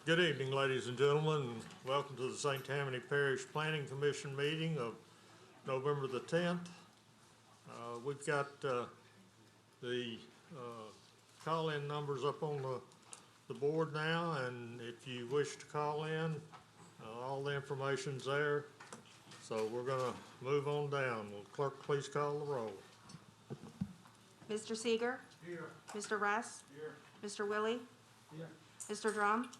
Good evening, ladies and gentlemen, and welcome to the St. Tammany Parish Planning Commission meeting of November the 10th. We've got the call-in numbers up on the board now, and if you wish to call in, all the information's there. So we're going to move on down. Will the clerk please call the roll? Mr. Seeger? Here. Mr. Russ? Here. Mr. Willie? Here. Mr. Drum? Here.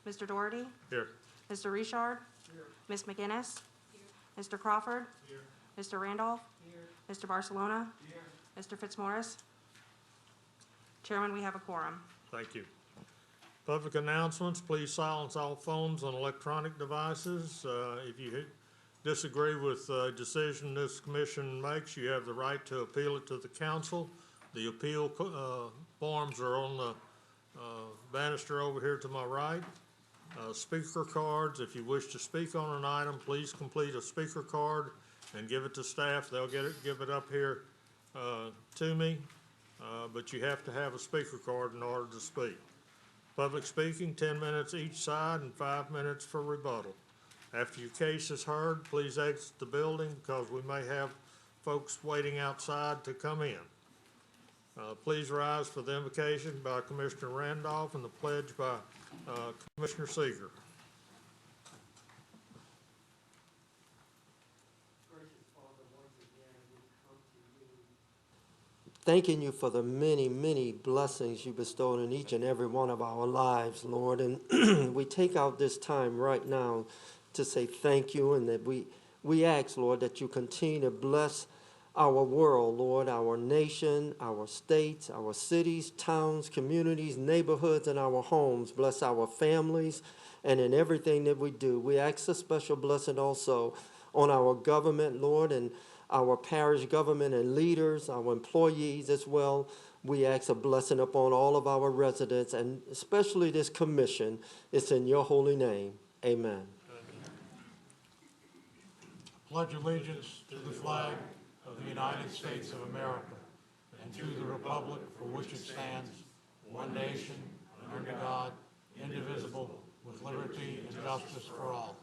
Mr. Doherty? Here. Mr. Richard? Here. Ms. McGinnis? Here. Mr. Crawford? Here. Mr. Randolph? Here. Mr. Barcelona? Here. Mr. Fitzmaurice? Chairman, we have a quorum. Thank you. Public announcements, please silence all phones and electronic devices. If you disagree with a decision this commission makes, you have the right to appeal it to the council. The appeal forms are on the banister over here to my right. Speaker cards, if you wish to speak on an item, please complete a speaker card and give it to staff. They'll give it up here to me, but you have to have a speaker card in order to speak. Public speaking, 10 minutes each side and 5 minutes for rebuttal. After your case is heard, please exit the building because we may have folks waiting outside to come in. Please rise for the invocation by Commissioner Randolph and the pledge by Commissioner Seeger. Thanking you for the many, many blessings you bestowed in each and every one of our lives, Lord. And we take out this time right now to say thank you, and that we ask, Lord, that you continue to bless our world, Lord, our nation, our states, our cities, towns, communities, neighborhoods, and our homes. Bless our families and in everything that we do. We ask a special blessing also on our government, Lord, and our parish government and leaders, our employees as well. We ask a blessing upon all of our residents, and especially this commission. It's in your holy name. Amen. Pledge allegiance to the flag of the United States of America and to the republic for which it stands, one nation, under God, indivisible, with liberty and justice for all.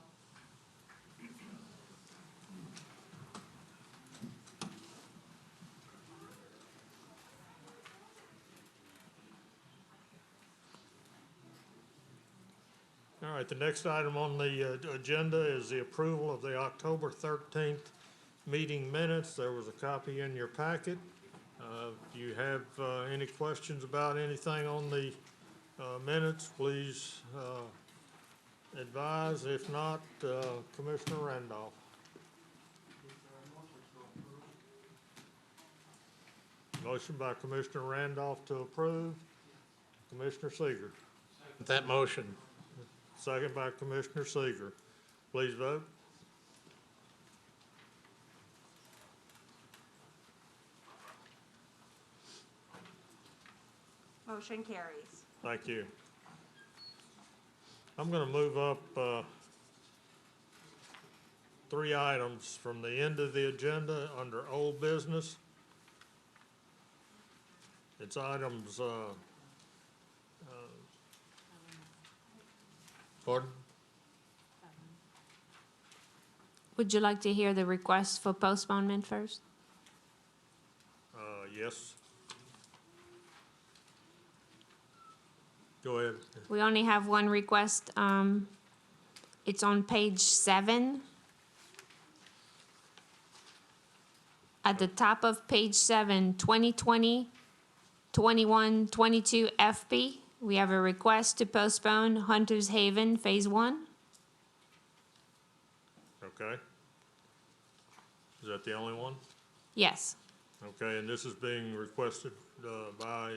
All right, the next item on the agenda is the approval of the October 13th meeting minutes. There was a copy in your packet. If you have any questions about anything on the minutes, please advise. If not, Commissioner Randolph. Motion by Commissioner Randolph to approve. Commissioner Seeger. That motion. Second by Commissioner Seeger. Please vote. Motion carries. Thank you. I'm going to move up 3 items from the end of the agenda under old business. It's items, pardon? Would you like to hear the request for postponement first? Yes. Go ahead. We only have one request. It's on page 7. At the top of page 7, 2020, 21, 22 FP. We have a request to postpone Hunter's Haven Phase 1. Okay. Is that the only one? Yes. Okay, and this is being requested by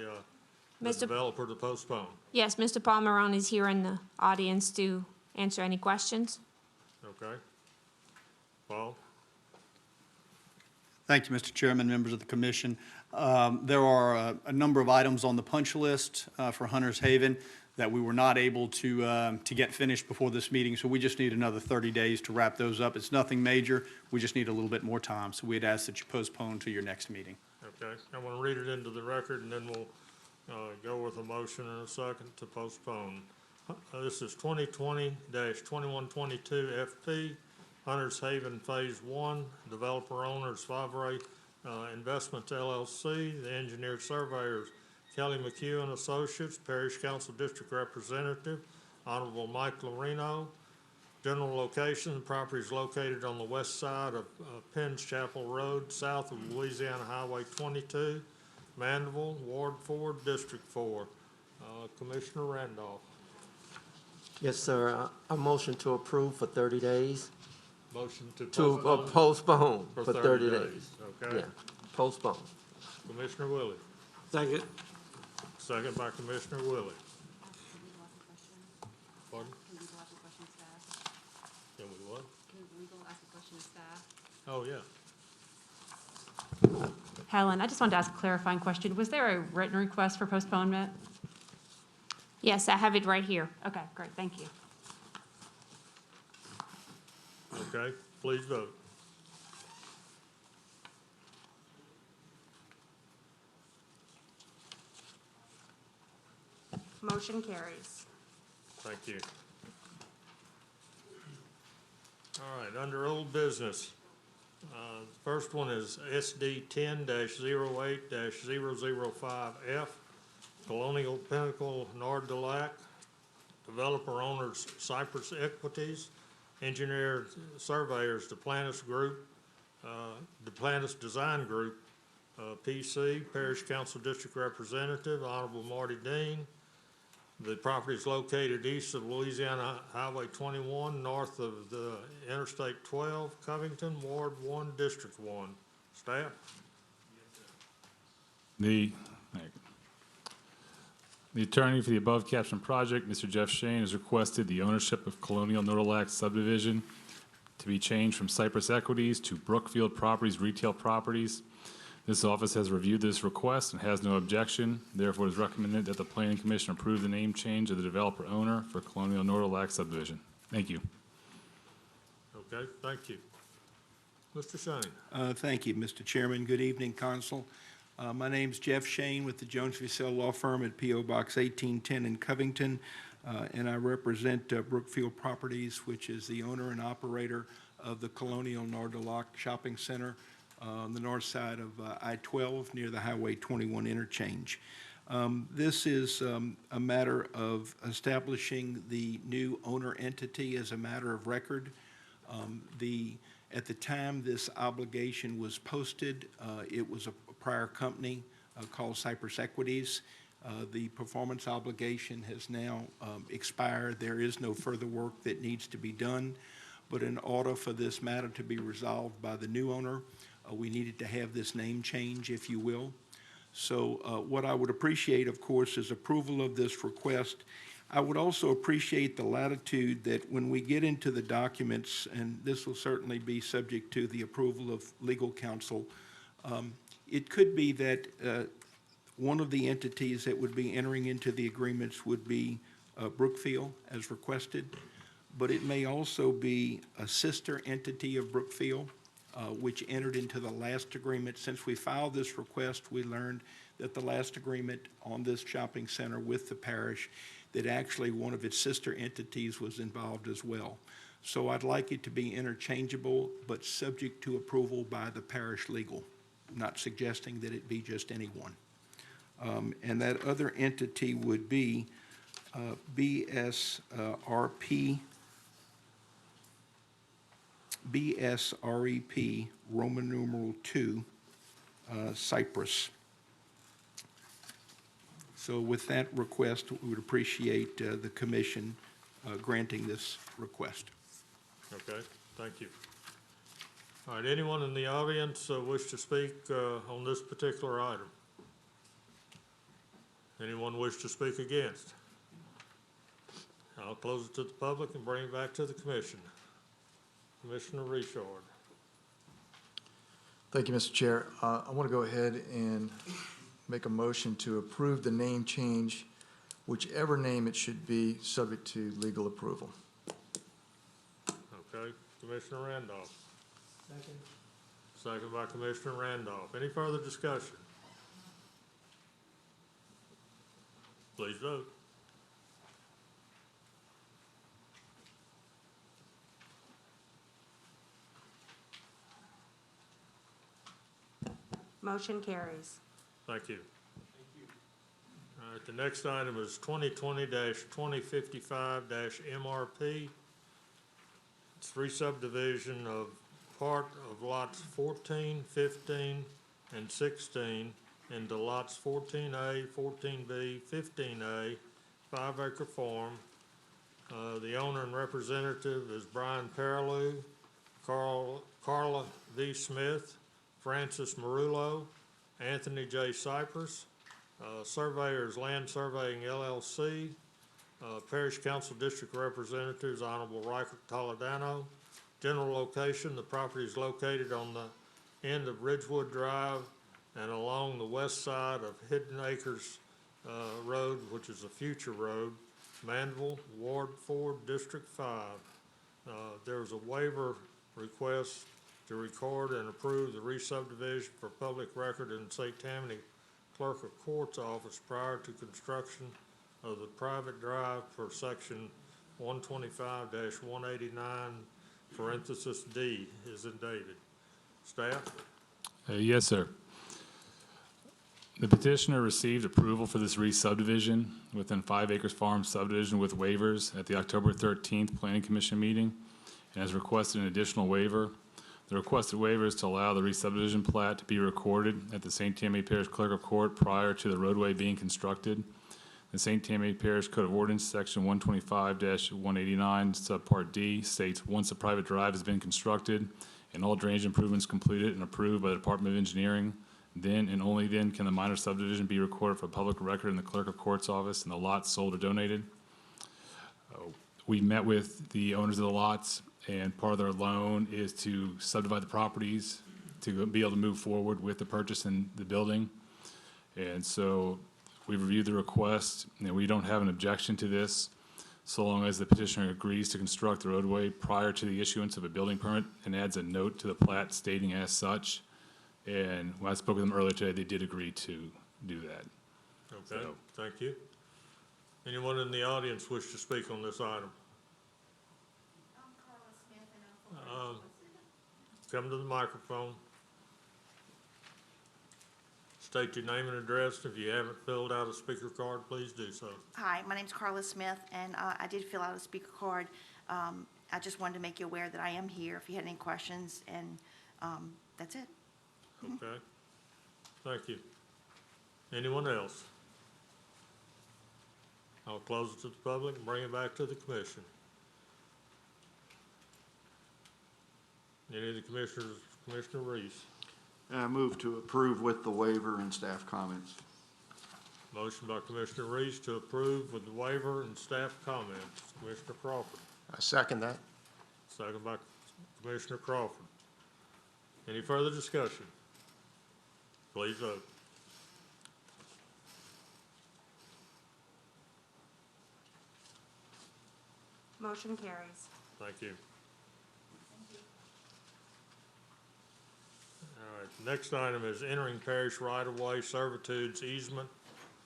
the Mr. developer to postpone. Yes, Mr. Palmeron is here in the audience to answer any questions. Okay. Paul? Thank you, Mr. Chairman, members of the commission. There are a number of items on the punch list for Hunter's Haven that we were not able to get finished before this meeting, so we just need another 30 days to wrap those up. It's nothing major. We just need a little bit more time, so we'd ask that you postpone to your next meeting. Okay. I'm going to read it into the record, and then we'll go with a motion and a second to postpone. This is 2020-2122 FP, Hunters Haven Phase 1, developer owners Favre Investments LLC, the engineer surveyors Kelly McHugh and Associates, Parish Council District Representative, Honorable Mike Lorino. General location, the property is located on the west side of Penns Chapel Road, south of Louisiana Highway 22, Mandeville, Ward 4, District 4. Commissioner Randolph. Yes, sir. A motion to approve for 30 days, Motion to to postpone postpone for for 30 days. Okay. Yeah, postpone. Commissioner Willie. Second. Second by Commissioner Willie. Pardon? Can we ask a question of staff? Can we what? Can we ask a question of staff? Oh, yeah. Helen, I just wanted to ask a clarifying question. Was there a written request for postponement? Yes, I have it right here. Okay, great, thank you. Okay, please vote. Motion carries. Thank you. All right, under old business, first one is SD 10-08-005F, Colonial Pinnacle Nord-de-Lac, developer owners Cypress Equities, engineer surveyors Duplantis Group, Duplantis Design Group, PC, Parish Council District Representative, Honorable Marty Dean. The property is located east of Louisiana Highway 21, north of the Interstate 12, Covington, Ward 1, District 1. Staff? The attorney for the above captioned project, Mr. Jeff Shane, has requested the ownership of Colonial Nord-de-Lac subdivision to be changed from Cypress Equities to Brookfield Properties Retail Properties. This office has reviewed this request and has no objection. Therefore, it is recommended that the Planning Commission approve the name change of the developer owner for Colonial Nord-de-Lac subdivision. Thank you. Okay, thank you. Mr. Shane? Thank you, Mr. Chairman. Good evening, Council. My name's Jeff Shane with the Jones Fussell Law Firm at P.O. Box 1810 in Covington, and I represent Brookfield Properties, which is the owner and operator of the Colonial Nord-de-Lac Shopping Center on the north side of I-12 near the Highway 21 interchange. This is a matter of establishing the new owner entity as a matter of record. At the time this obligation was posted, it was a prior company called Cypress Equities. The performance obligation has now expired. There is no further work that needs to be done. But in order for this matter to be resolved by the new owner, we needed to have this name change, if you will. So what I would appreciate, of course, is approval of this request. I would also appreciate the latitude that when we get into the documents, and this will certainly be subject to the approval of legal counsel, it could be that one of the entities that would be entering into the agreements would be Brookfield as requested, but it may also be a sister entity of Brookfield, which entered into the last agreement. Since we filed this request, we learned that the last agreement on this shopping center with the parish, that actually one of its sister entities was involved as well. So I'd like it to be interchangeable, but subject to approval by the parish legal. I'm not suggesting that it be just anyone. And that other entity would be BSREP, Roman numeral 2, Cyprus. So with that request, we would appreciate the commission granting this request. Okay, thank you. All right, anyone in the audience wish to speak on this particular item? Anyone wish to speak against? I'll close it to the public and bring it back to the commission. Commissioner Richard. Thank you, Mr. Chair. I want to go ahead and make a motion to approve the name change, whichever name it should be, subject to legal approval. Okay, Commissioner Randolph. Second. Second by Commissioner Randolph. Any further discussion? Please vote. Motion carries. Thank you. All right, the next item is 2020-2055-MRP. It's re-subdivision of part of lots 14, 15, and 16 into lots 14A, 14B, 15A, 5-acre farm. The owner and representative is Brian Paraloo, Carla V. Smith, Francis Marullo, Anthony J. Cypress. Surveyor is Land Surveying LLC. Parish Council District Representatives, Honorable Riker Toledano. General location, the property is located on the end of Ridgewood Drive and along the west side of Hidden Acres Road, which is a future road, Manville, Ward 4, District 5. There's a waiver request to record and approve the re-subdivision for public record in St. Tammany Clerk of Court's office prior to construction of the private drive per section 125-189, parenthesis D, is in David. Staff? Yes, sir. The petitioner received approval for this re-subdivision within 5 Acres Farm subdivision with waivers at the October 13th Planning Commission meeting and has requested an additional waiver. The requested waiver is to allow the re-subdivision plat to be recorded at the St. Tammany Parish Clerk of Court prior to the roadway being constructed. The St. Tammany Parish Code of Ordinance, Section 125-189, Subpart D, states once a private drive has been constructed and all drainage improvements completed and approved by the Department of Engineering, then and only then can the minor subdivision be recorded for public record in the Clerk of Court's office and the lots sold or donated. We met with the owners of the lots, and part of their loan is to subdivide the properties to be able to move forward with the purchase and the building. And so we've reviewed the request, and we don't have an objection to this so long as the petitioner agrees to construct the roadway prior to the issuance of a building permit and adds a note to the plat stating as such. And when I spoke with them earlier today, they did agree to do that. Okay, thank you. Anyone in the audience wish to speak on this item? I'm Carla Smith, and I'm Come to the microphone. State your name and address. If you haven't filled out a speaker card, please do so. Hi, my name's Carla Smith, and I did fill out a speaker card. I just wanted to make you aware that I am here if you had any questions, and that's it. Okay, thank you. Anyone else? I'll close it to the public and bring it back to the commission. Any of the commissioners, Commissioner Reese? I move to approve with the waiver and staff comments. Motion by Commissioner Reese to approve with the waiver and staff comments. Commissioner Crawford. I second that. Second by Commissioner Crawford. Any further discussion? Please vote. Motion carries. Thank you. All right, next item is entering parish right-of-way servitudes, easement,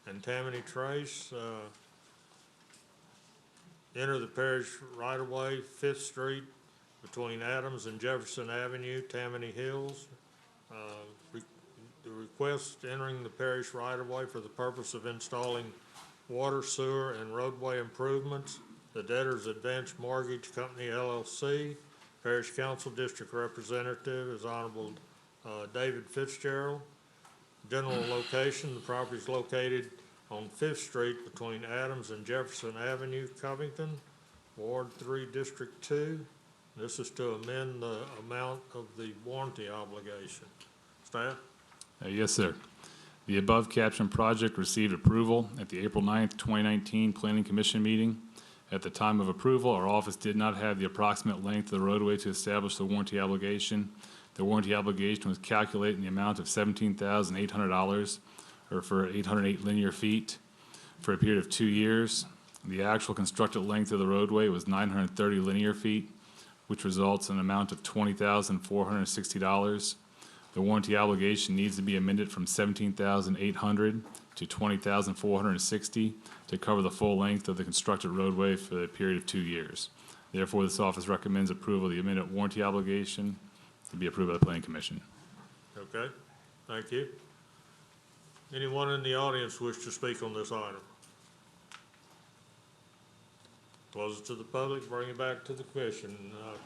and Tammany Trace. Enter the parish right-of-way, 5th Street, between Adams and Jefferson Avenue, Tammany Hills. The request entering the parish right-of-way for the purpose of installing water, sewer, and roadway improvements. The debtor's Advanced Mortgage Company LLC. Parish Council District Representative is Honorable David Fitzgerald. General location, the property is located on 5th Street between Adams and Jefferson Avenue, Covington, Ward 3, District 2. This is to amend the amount of the warranty obligation. Staff? Yes, sir. The above captioned project received approval at the April 9th, 2019 Planning Commission meeting. At the time of approval, our office did not have the approximate length of the roadway to establish the warranty obligation. The warranty obligation was calculated in the amount of $17,800, or for 808 linear feet, for a period of 2 years. The actual constructed length of the roadway was 930 linear feet, which results in an amount of $20,460. The warranty obligation needs to be amended from $17,800 to $20,460 to cover the full length of the constructed roadway for the period of 2 years. Therefore, this office recommends approval of the amended warranty obligation to be approved by the Planning Commission. Okay. Thank you. Anyone in the audience wish to speak on this item? Close it to the public, bring it back to the commission.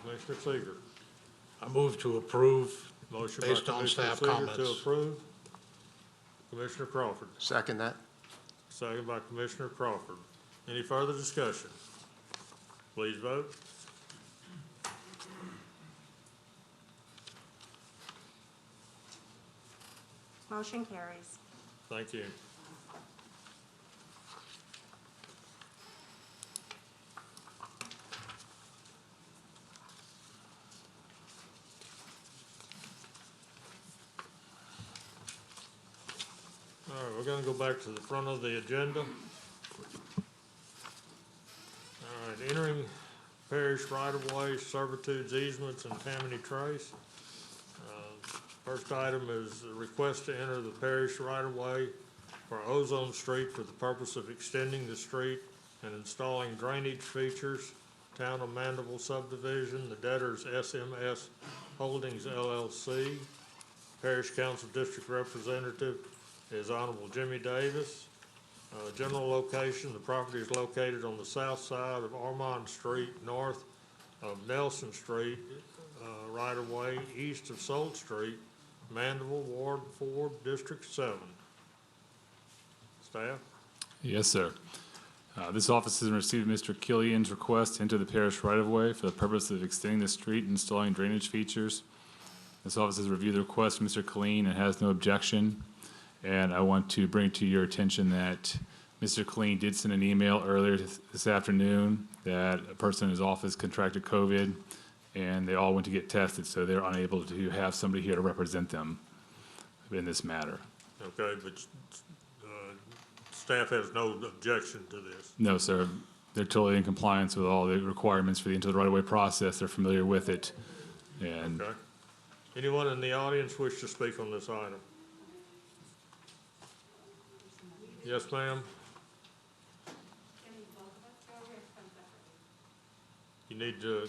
Commissioner Seeger. I move to approve Motion by based on Commissioner staff Seeger comments. to approve. Commissioner Crawford. Second that? Second by Commissioner Crawford. Any further discussion? Please vote. Motion carries. Thank you. All right, we're gonna go back to the front of the agenda. All right, entering parish right-of-way, servitudes, easements, and Tammany Trace. First item is a request to enter the parish right-of-way for Ozone Street for the purpose of extending the street and installing drainage features. Town of Mandeville subdivision, the debtor's SMS Holdings LLC. Parish Council District Representative is Honorable Jimmy Davis. General location, the property is located on the south side of Armand Street, north of Nelson Street, right-of-way, east of Salt Street, Mandeville, Ward 4, District 7. Staff? Yes, sir. This office has received Mr. Killian's request to enter the parish right-of-way for the purpose of extending the street and installing drainage features. This office has reviewed the request from Mr. Killian and has no objection. And I want to bring to your attention that Mr. Killian did send an email earlier this afternoon that a person in his office contracted COVID, and they all went to get tested, so they're unable to have somebody here to represent them in this matter. Okay, but staff has no objection to this. No, sir. They're totally in compliance with all the requirements for the into the right-of-way process. They're familiar with it. And Okay. Anyone in the audience wish to speak on this item? Yes, ma'am? You need to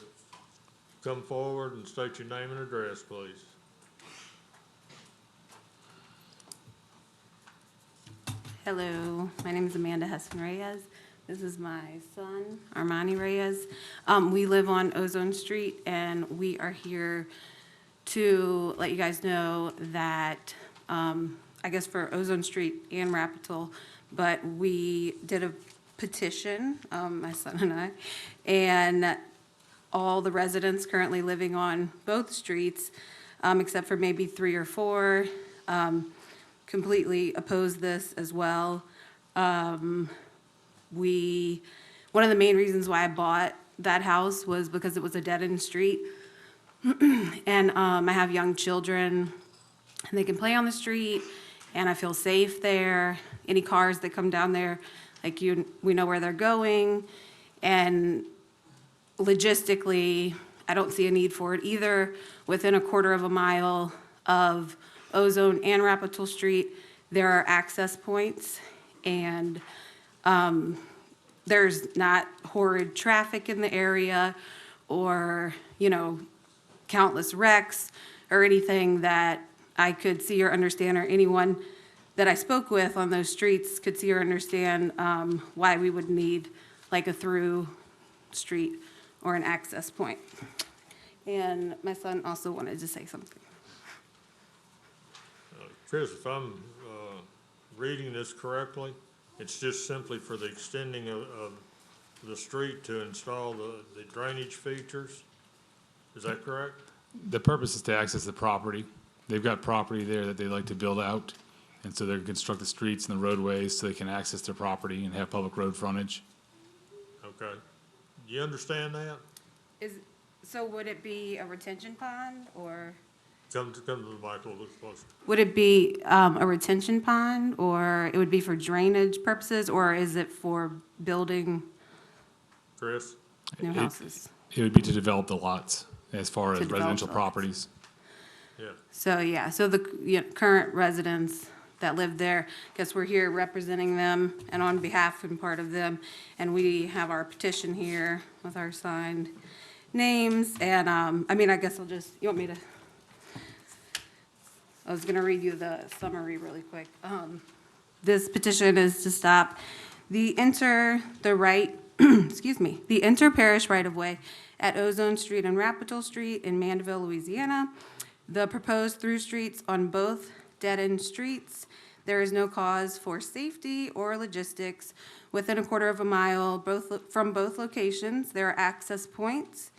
come forward and state your name and address, please. Hello, my name is Amanda Heston Reyes. This is my son, Armani Reyes. We live on Ozone Street, and we are here to let you guys know that, I guess for Ozone Street and Rapital, but we did a petition, my son and I, and all the residents currently living on both streets, except for maybe 3 or 4, completely oppose this as well. One of the main reasons why I bought that house was because it was a dead-end street. And I have young children, and they can play on the street, and I feel safe there. Any cars that come down there, like we know where they're going. And logistically, I don't see a need for it either. Within a quarter of a mile of Ozone and Rapital Street, there are access points, and there's not horrid traffic in the area or, countless wrecks or anything that I could see or understand, or anyone that I spoke with on those streets could see or understand why we would need like a through street or an access point. And my son also wanted to say something. Chris, if I'm reading this correctly, it's just simply for the extending of the street to install the drainage features? Is that correct? the purpose is to access the property. They've got property there that they'd like to build out, and so they're gonna construct the streets and the roadways so they can access their property and have public road frontage. Okay. Do you understand that? So would it be a retention pond, or? Come to the mic a little closer. Would it be a retention pond, or it would be for drainage purposes, or is it for building Chris? new houses? It would be to develop the lots as far as To develop residential the lots. properties. Yeah. So, yeah, so the current residents that live there, guess we're here representing them and on behalf and part of them. And we have our petition here with our signed names. And, I guess I'll just, you want me to? I was gonna read you the summary really quick. This petition is to stop the inter-parish right-of-way at Ozone Street and Rapital Street in Mandeville, Louisiana. The proposed through streets on both dead-end streets. There is no cause for safety or logistics. Within a quarter of a mile from both locations, there are access points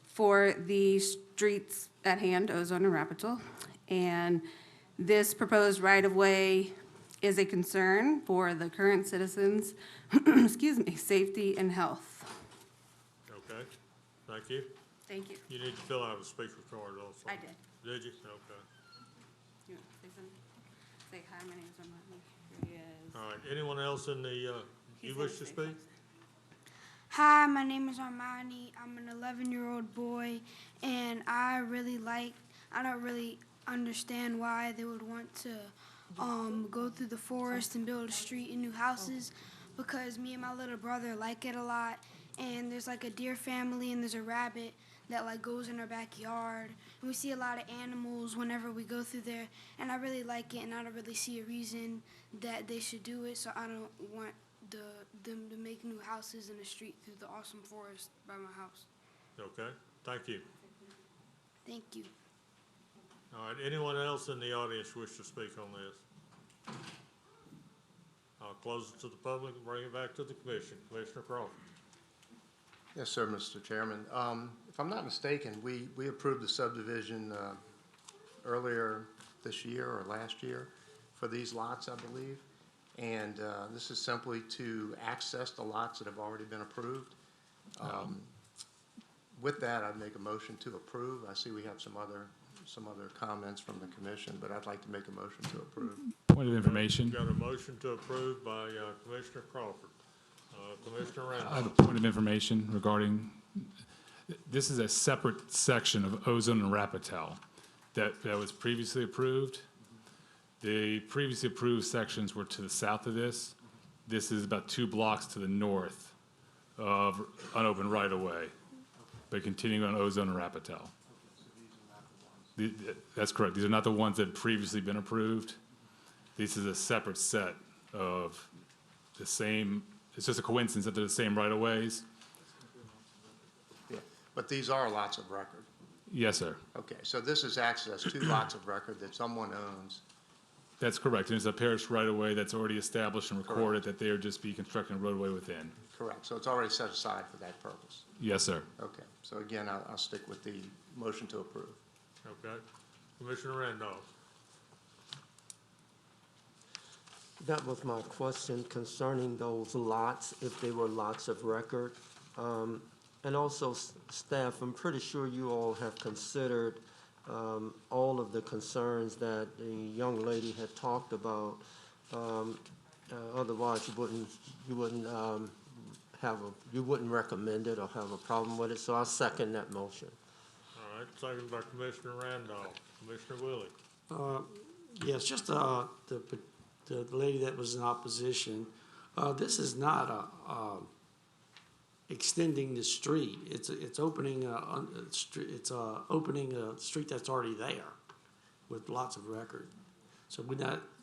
for the streets at hand, Ozone and Rapital. And this proposed right-of-way is a concern for the current citizens' safety and health. Okay, thank you. Thank you. You need to fill out a speaker card also. I did. Did you? Okay. You want to say something? Say hi, my name's Armani. Here he is. All right, anyone else in the, you wish to speak? Hi, my name is Armani. I'm an 11-year-old boy, and I don't really understand why they would want to go through the forest and build a street and new houses, because me and my little brother like it a lot, and there's like a deer family and there's a rabbit that like goes in our backyard, and we see a lot of animals whenever we go through there, and I really like it, and I don't really see a reason that they should do it, so I don't want them to make new houses in the street through the awesome forest by my house. Okay, thank you. Thank you. All right, anyone else in the audience wish to speak on this? I'll close it to the public and bring it back to the commission. Commissioner Crawford. Yes, sir, Mr. Chairman. If I'm not mistaken, we approved the subdivision earlier this year or last year for these lots, I believe. And this is simply to access the lots that have already been approved. With that, I'd make a motion to approve. I see we have some other comments from the commission, but I'd like to make a motion to approve. Point of information. Got a motion to approve by Commissioner Crawford. Commissioner I have Randolph. a point of information regarding, this is a separate section of Ozone and Rapital that was previously approved. The previously approved sections were to the south of this. This is about 2 blocks to the north of unopened right-of-way, but continuing on Ozone and Rapital. That's correct. These are not the ones that had previously been approved. This is a separate set of the same, it's just a coincidence that they're the same right-of-ways. Yeah, but these are lots of record. Yes, sir. Okay, so this is access to lots of record that someone owns. That's correct. And it's a parish right-of-way that's already established and recorded that they are just be constructing a roadway within. Correct, so it's already set aside for that purpose. Yes, sir. Okay, so again, I'll stick with the motion to approve. Okay. Commissioner Randolph. That was my question concerning those lots, if they were lots of record. And also, staff, I'm pretty sure you all have considered all of the concerns that the young lady had talked about. Otherwise, you wouldn't recommend it or have a problem with it. So I second that motion. All right, second by Commissioner Randolph. Commissioner Willie. Yes, just the lady that was in opposition. This is not extending the street. It's opening opening a street that's already there with lots of record. So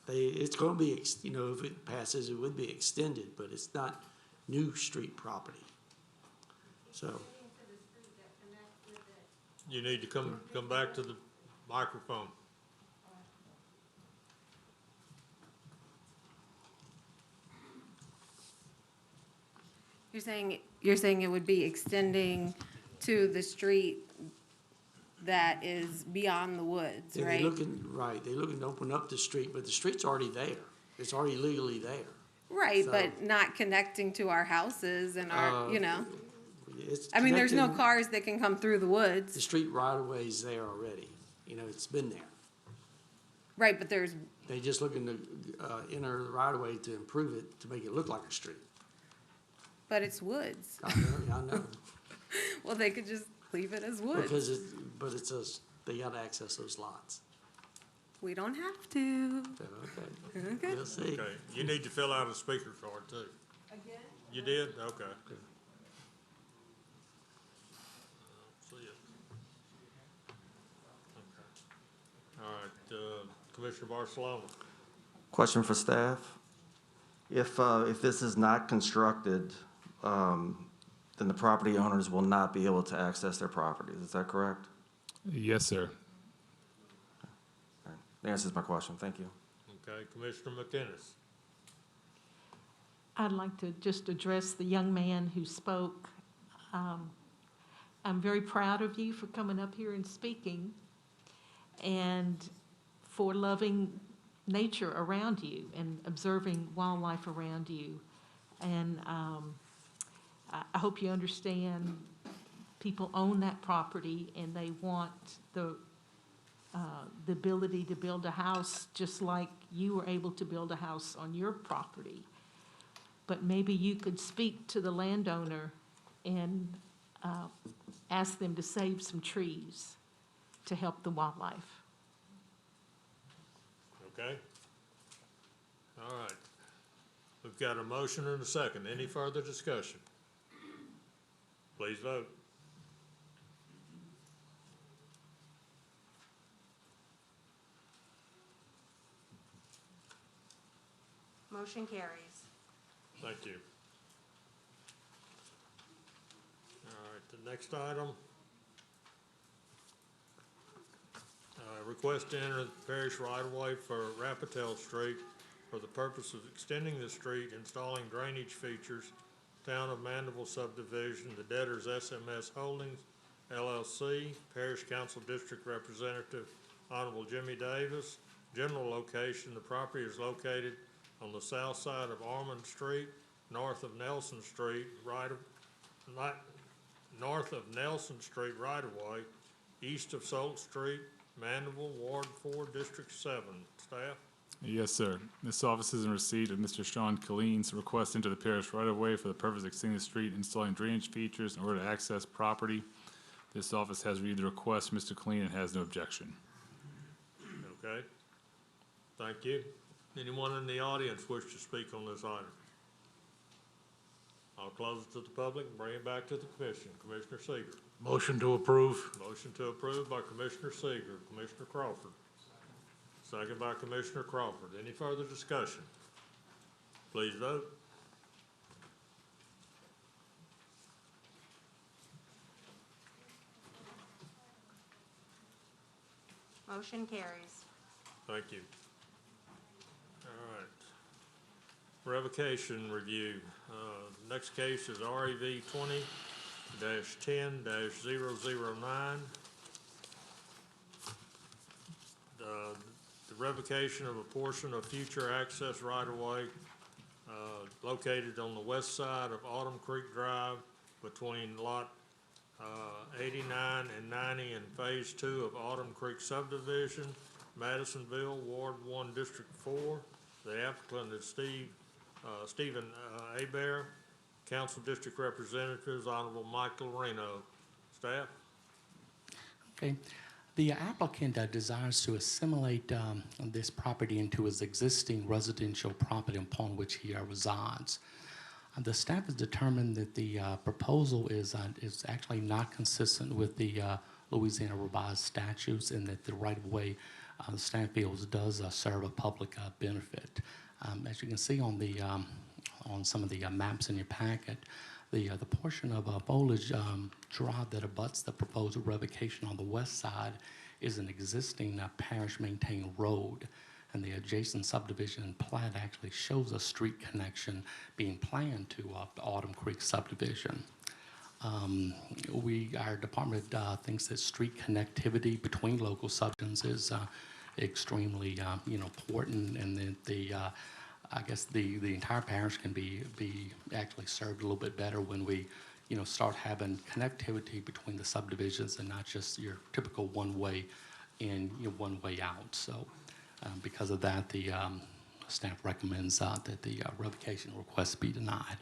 it's going to be, if it passes, it would be extended, but it's not new street property. So. You need to come back to the microphone. You're saying it would be extending to the street that is beyond the woods, They're right? They're looking to open up the street, but the street's already there. It's already legally there. Right, So- but not connecting to our houses and our, It's I mean, there's no connecting- cars that can come through the woods. The street right of way is there already. It's been there. Right, but there's, They're just looking to enter the right of way to improve it, to make it look like a street. but it's woods. I know. Well, they could just leave it as woods. Because they gotta access those lots. We don't have to. So, okay. Okay. We'll see. Okay, you need to fill out a speaker card too. Again? You did? Okay. See it. Okay. All right, Commissioner Barcelona. Question for staff. If this is not constructed, then the property owners will not be able to access their properties. Is that correct? Yes, sir. That answers my question. Thank you. Okay, Commissioner McInnes. I'd like to just address the young man who spoke. I'm very proud of you for coming up here and speaking and for loving nature around you and observing wildlife around you. And I hope you understand people own that property and they want the ability to build a house just like you were able to build a house on your property. But maybe you could speak to the landowner and ask them to save some trees to help the wildlife. Okay? All right. We've got a motion and a second. Any further discussion? Please vote. Motion carries. Thank you. All right, the next item. Request to enter the parish right-of-way for Rapitel Street for the purpose of extending the street, installing drainage features, Town of Mandeville subdivision, the debtors SMS Holdings, LLC, Parish Council District Representative, Honorable Jimmy Davis. General location, the property is located on the south side of Ormond Street, north of Nelson Street, north of Nelson Street right-of-way, east of Salt Street, Mandeville, Ward 4, District 7. Staff? Yes, sir. This office is in receipt of Mr. Sean Colleen's request into the parish right-of-way for the purpose of extending the street, installing drainage features in order to access property. This office has reviewed the request, Mr. Colleen, and has no objection. Okay. Thank you. Anyone in the audience wish to speak on this item? I'll close it to the public and bring it back to the commission. Commissioner Seeger. Motion to approve. Motion to approve by Commissioner Seeger. Commissioner Crawford. Second by Commissioner Crawford. Any further discussion? Please vote. Motion carries. Thank you. All right. Revocation review. Next case is REV 20-10-009. The revocation of a portion of future access right-of-way located on the west side of Autumn Creek Drive between lot 89 and 90 in Phase 2 of Autumn Creek subdivision, Madisonville, Ward 1, District 4. The applicant is Stephen Abear. Council District Representatives, Honorable Michael Reno. Staff? Okay. The applicant desires to assimilate this property into his existing residential property upon which he resides. The staff has determined that the proposal is actually not consistent with the Louisiana revised statutes, and that the right-of-way the staff feels does serve a public benefit. As you can see on the on some of the maps in your packet, the portion of Foliage Drive that abuts the proposed revocation on the west side is an existing parish-maintained road, and the adjacent subdivision plat actually shows a street connection being planned to the Autumn Creek subdivision. Our department thinks that street connectivity between local subdivisions is extremely important, and that I guess the entire parish can be actually served a little bit better when we start having connectivity between the subdivisions and not just your typical one way in, one way out. So because of that, the staff recommends that the revocation request be denied.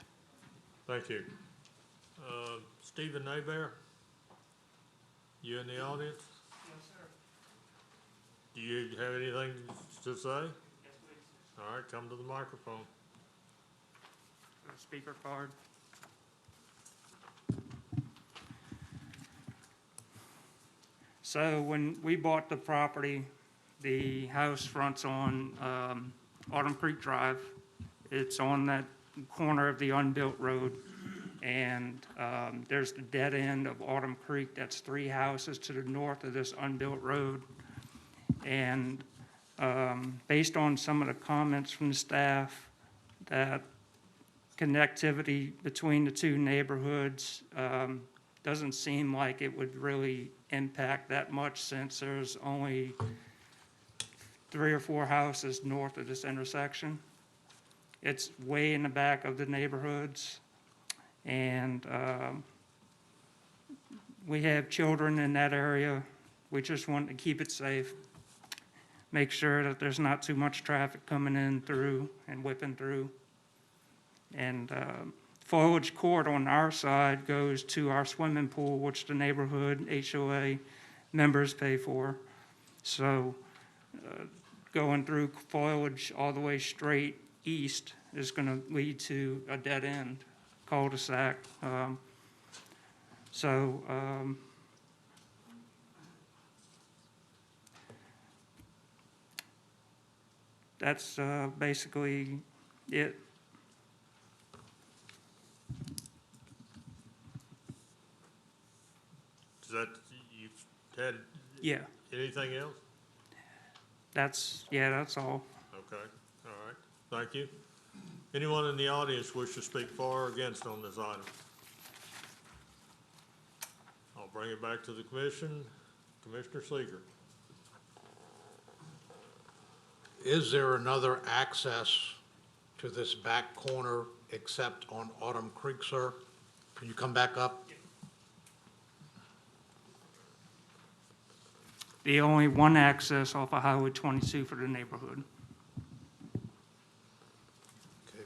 Thank you. Stephen Abear? You in the audience? Yes, sir. Do you have anything to say? Yes, please. All right, come to the microphone. Speaker card. So when we bought the property The house fronts on Autumn Creek Drive. It's on that corner of the unbuilt road. And there's the dead end of Autumn Creek. That's 3 houses to the north of this unbuilt road. And based on some of the comments from the staff, that connectivity between the 2 neighborhoods doesn't seem like it would really impact that much, since there's only 3 or 4 houses north of this intersection. It's way in the back of the neighborhoods, and we have children in that area. We just want to keep it safe, make sure that there's not too much traffic coming in through and whipping through. And foliage court on our side goes to our swimming pool, which the neighborhood HOA members pay for. So going through foliage all the way straight east is going to lead to a dead end cul-de-sac. That's basically it. Is that, you've had? Yeah. Anything else? That's all. Okay, all right, thank you. Anyone in the audience wish to speak for or against on this item? I'll bring it back to the commission. Commissioner Seeger. Is there another access to this back corner except on Autumn Creek, sir? Can you come back up? The only one access off of Highway 22 for the neighborhood. Okay.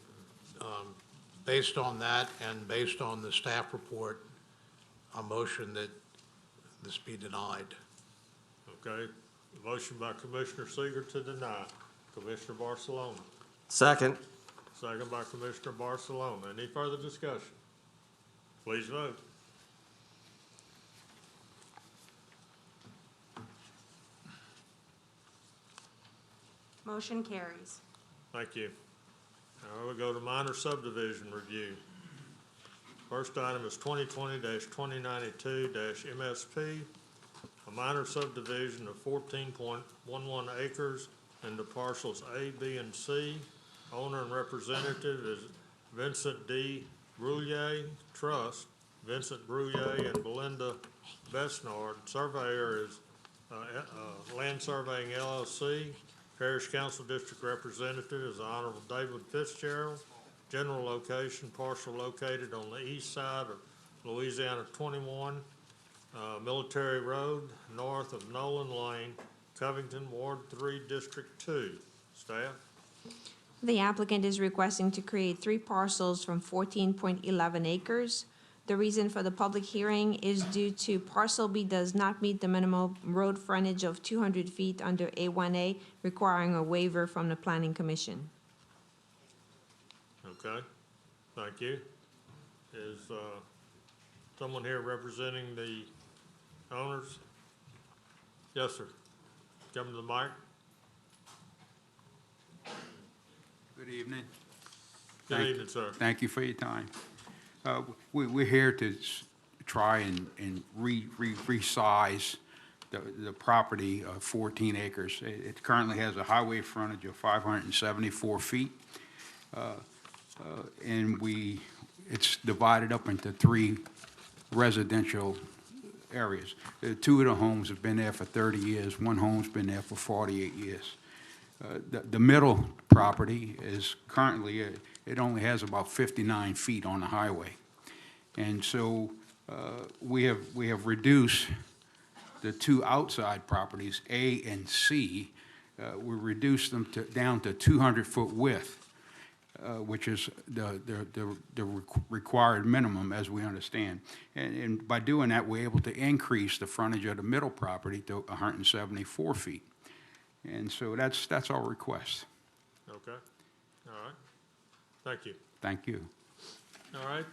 Based on that and based on the staff report, a motion that this be denied. Okay, motion by Commissioner Seeger to deny. Commissioner Barcelona. Second. Second by Commissioner Barcelona. Any further discussion? Please vote. Motion carries. Thank you. Now we'll go to minor subdivision review. First item is 2020-2092-MSP, a minor subdivision of 14.11 acres into parcels A, B, and C. Owner and representative is Vincent D. Brouillet Trust, Vincent Brouillet and Belinda Besnard. Surveyor is Land Surveying LLC. Parish Council District Representative is the Honorable David Fitzgerald. General location, parcel located on the east side of Louisiana 21, Military Road, north of Nolan Lane, Covington, Ward 3, District 2. Staff? The applicant is requesting to create 3 parcels from 14.11 acres. The reason for the public hearing is due to parcel B does not meet the minimum road frontage of 200 feet under A1A, requiring a waiver from the Planning Commission. Okay, thank you. Is someone here representing the owners? Yes, sir. Come to the mic. Good evening. Good evening, sir. Thank you for your time. We're here to try and resize the property of 14 acres. It currently has a highway frontage of 574 feet. And it's divided up into 3 residential areas. 2 of the homes have been there for 30 years. 1 home's been there for 48 years. The middle property is currently, it only has about 59 feet on the highway. And so we have reduced the 2 outside properties, A and C, we reduced them down to 200-foot width. Which is the required minimum, as we understand. And by doing that, we're able to increase the frontage of the middle property to 174 feet. And so that's our request. Okay, all right. Thank you. Thank you. All right,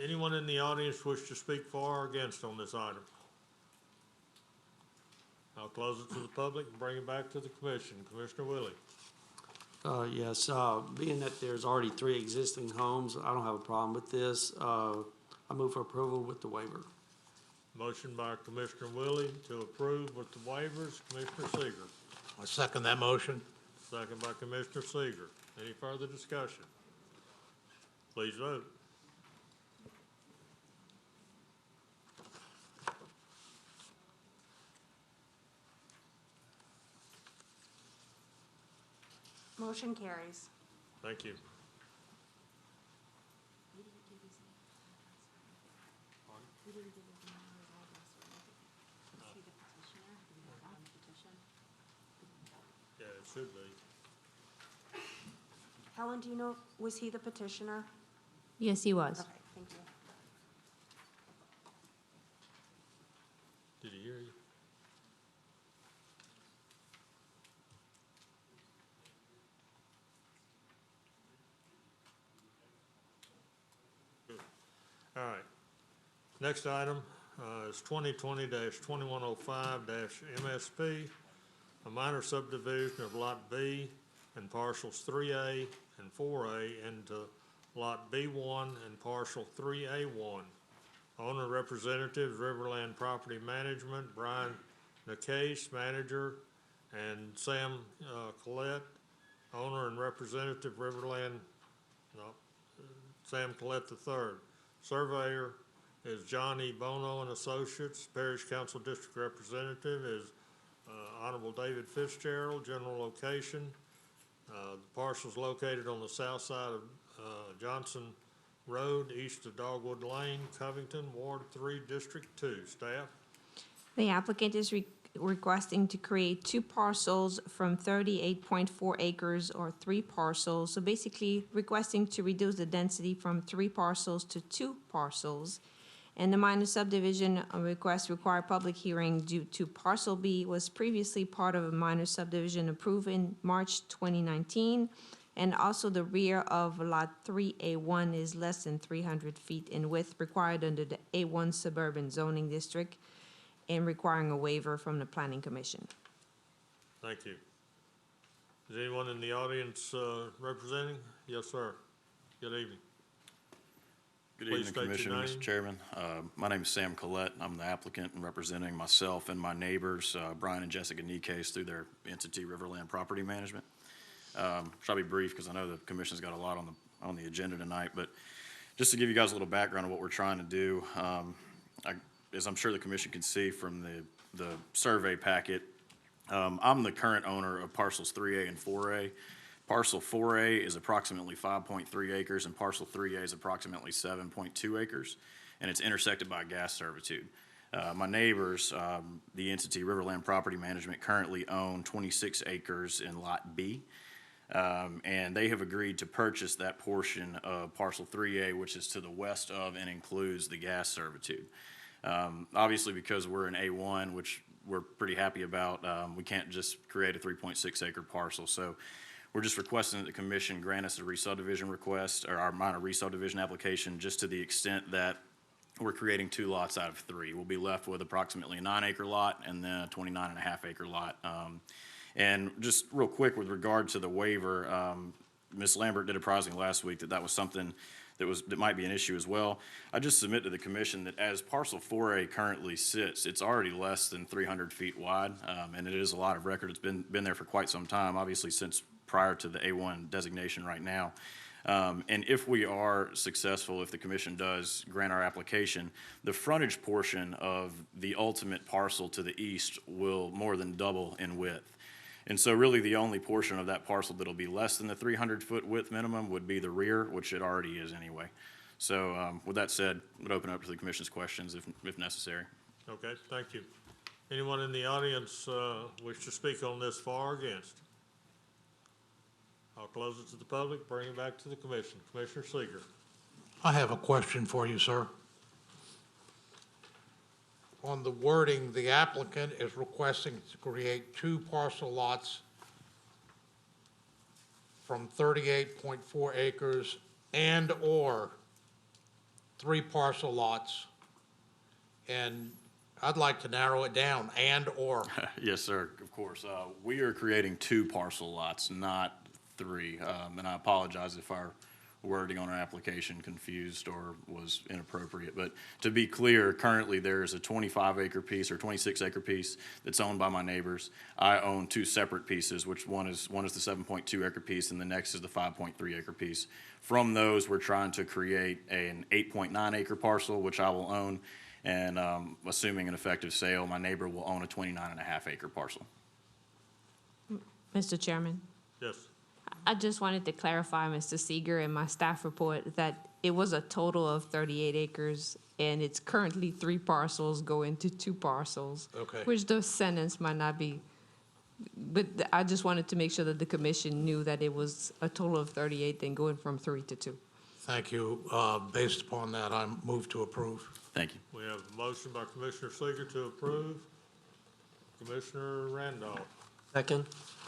anyone in the audience wish to speak for or against on this item? I'll close it to the public and bring it back to the commission. Commissioner Willie. Yes, being that there's already 3 existing homes, I don't have a problem with this. I move for approval with the waiver. Motion by Commissioner Willie to approve with the waivers. Commissioner Seeger. I second that motion. Second by Commissioner Seeger. Any further discussion? Please vote. Motion carries. Thank you. Yeah, it should be. Helen, do you know, was he the petitioner? Yes, he was. Okay, thank you. Did he hear you? Good. All right. Next item is 2020-2105-MSP, a minor subdivision of Lot B and parcels 3A and 4A into Lot B1 and parcel 3A1. Owner representatives, Riverland Property Management, Brian Nakase, manager, and Sam Collette, owner and representative, Sam Collette III. Surveyor is Johnny Bono and Associates. Parish Council District Representative is Honorable David Fitzgerald. General location, the parcel's located on the south side of Johnson Road, east of Dogwood Lane, Covington, Ward 3, District 2. Staff? The applicant is requesting to create 2 parcels from 38.4 acres or 3 parcels. So basically requesting to reduce the density from 3 parcels to 2 parcels. And the minor subdivision request require public hearing due to parcel B was previously part of a minor subdivision approved in March 2019. And also the rear of lot 3A1 is less than 300 feet in width required under the A1 suburban zoning district and requiring a waiver from the Planning Commission. Thank you. Is anyone in the audience representing? Yes, sir. Good evening. Good Please evening, state your Commissioner, name. Mr. Chairman. My name is Sam Collette. I'm the applicant and representing myself and my neighbors, Brian and Jessica Nikes, through their entity, Riverland Property Management. I'll be brief because I know the commission's got a lot on the agenda tonight, but just to give you guys a little background on what we're trying to do, as I'm sure the commission can see from the survey packet, I'm the current owner of parcels 3A and 4A. Parcel 4A is approximately 5.3 acres and parcel 3A is approximately 7.2 acres, and it's intersected by a gas servitude. My neighbors, the entity Riverland Property Management, currently own 26 acres in Lot B, and they have agreed to purchase that portion of parcel 3A, which is to the west of and includes the gas servitude. Obviously, because we're in A1, which we're pretty happy about, we can't just create a 3.6 acre parcel. So we're just requesting that the commission grant us a re-subdivision request, or our minor re-subdivision application, just to the extent that we're creating 2 lots out of 3. We'll be left with approximately a 9-acre lot and then a 29.5-acre lot. And just real quick with regard to the waiver, Ms. Lambert did apprising last week that was something that might be an issue as well. I just submit to the commission that as parcel 4A currently sits, it's already less than 300 feet wide, and it is a lot of record. It's been there for quite some time, obviously since prior to the A1 designation right now. And if we are successful, if the commission does grant our application, the frontage portion of the ultimate parcel to the east will more than double in width. And so really the only portion of that parcel that'll be less than the 300-foot width minimum would be the rear, which it already is anyway. So with that said, I would open up to the commission's questions if necessary. Okay, thank you. Anyone in the audience wish to speak on this for or against? I'll close it to the public, bring it back to the commission. Commissioner Seeger. I have a question for you, sir. On the wording, the applicant is requesting to create 2 parcel lots from 38.4 acres and/or 3 parcel lots. And I'd like to narrow it down, and/or. Yes, sir, of course. We are creating 2 parcel lots, not 3. And I apologize if our wording on our application confused or was inappropriate. But to be clear, currently there's a 25-acre piece or 26-acre piece that's owned by my neighbors. I own 2 separate pieces, which one is the 7.2-acre piece and the next is the 5.3-acre piece. From those, we're trying to create an 8.9-acre parcel, which I will own. And assuming an effective sale, my neighbor will own a 29.5-acre parcel. Mr. Chairman, Yes. I just wanted to clarify, Mr. Seeger, in my staff report that it was a total of 38 acres, and it's currently 3 parcels going to 2 parcels. Okay. Which the sentence might not be, but I just wanted to make sure that the commission knew that it was a total of 38, then going from 3 to 2. Thank you. Based upon that, I move to approve. Thank you. We have a motion by Commissioner Seeger to approve. Commissioner Randolph, Second?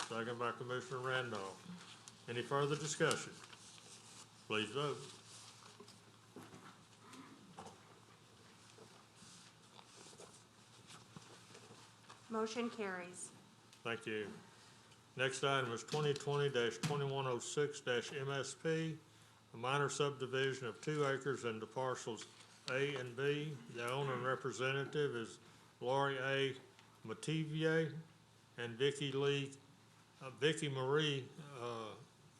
second by Commissioner Randolph. Any further discussion? Please vote. Motion carries. Thank you. Next item is 2020-2106-MSP, a minor subdivision of 2 acres into parcels A and B. The owner and representative is Lori A. Mativier and Vicky Marie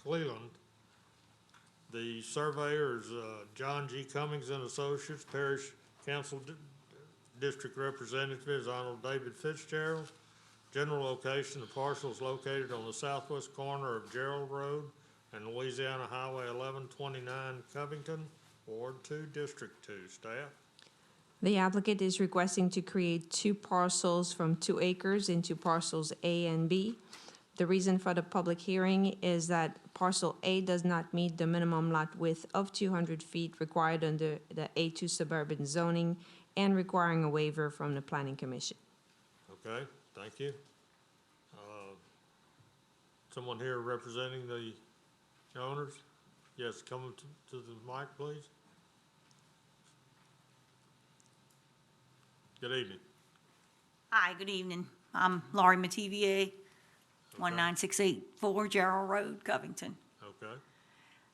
Cleland. The surveyor is John G. Cummings and Associates. Parish Council District Representative is Honorable David Fitzgerald. General location, the parcel is located on the southwest corner of Gerald Road and Louisiana Highway 1129, Covington, Ward 2, District 2. Staff? The applicant is requesting to create 2 parcels from 2 acres into parcels A and B. The reason for the public hearing is that parcel A does not meet the minimum lot width of 200 feet required under the A2 suburban zoning and requiring a waiver from the Planning Commission. Okay, thank you. Someone here representing the owners? Yes, come to the mic, please. Good evening. Hi, good evening. I'm Laurie Mativier, 19684 Gerald Road, Covington. Okay.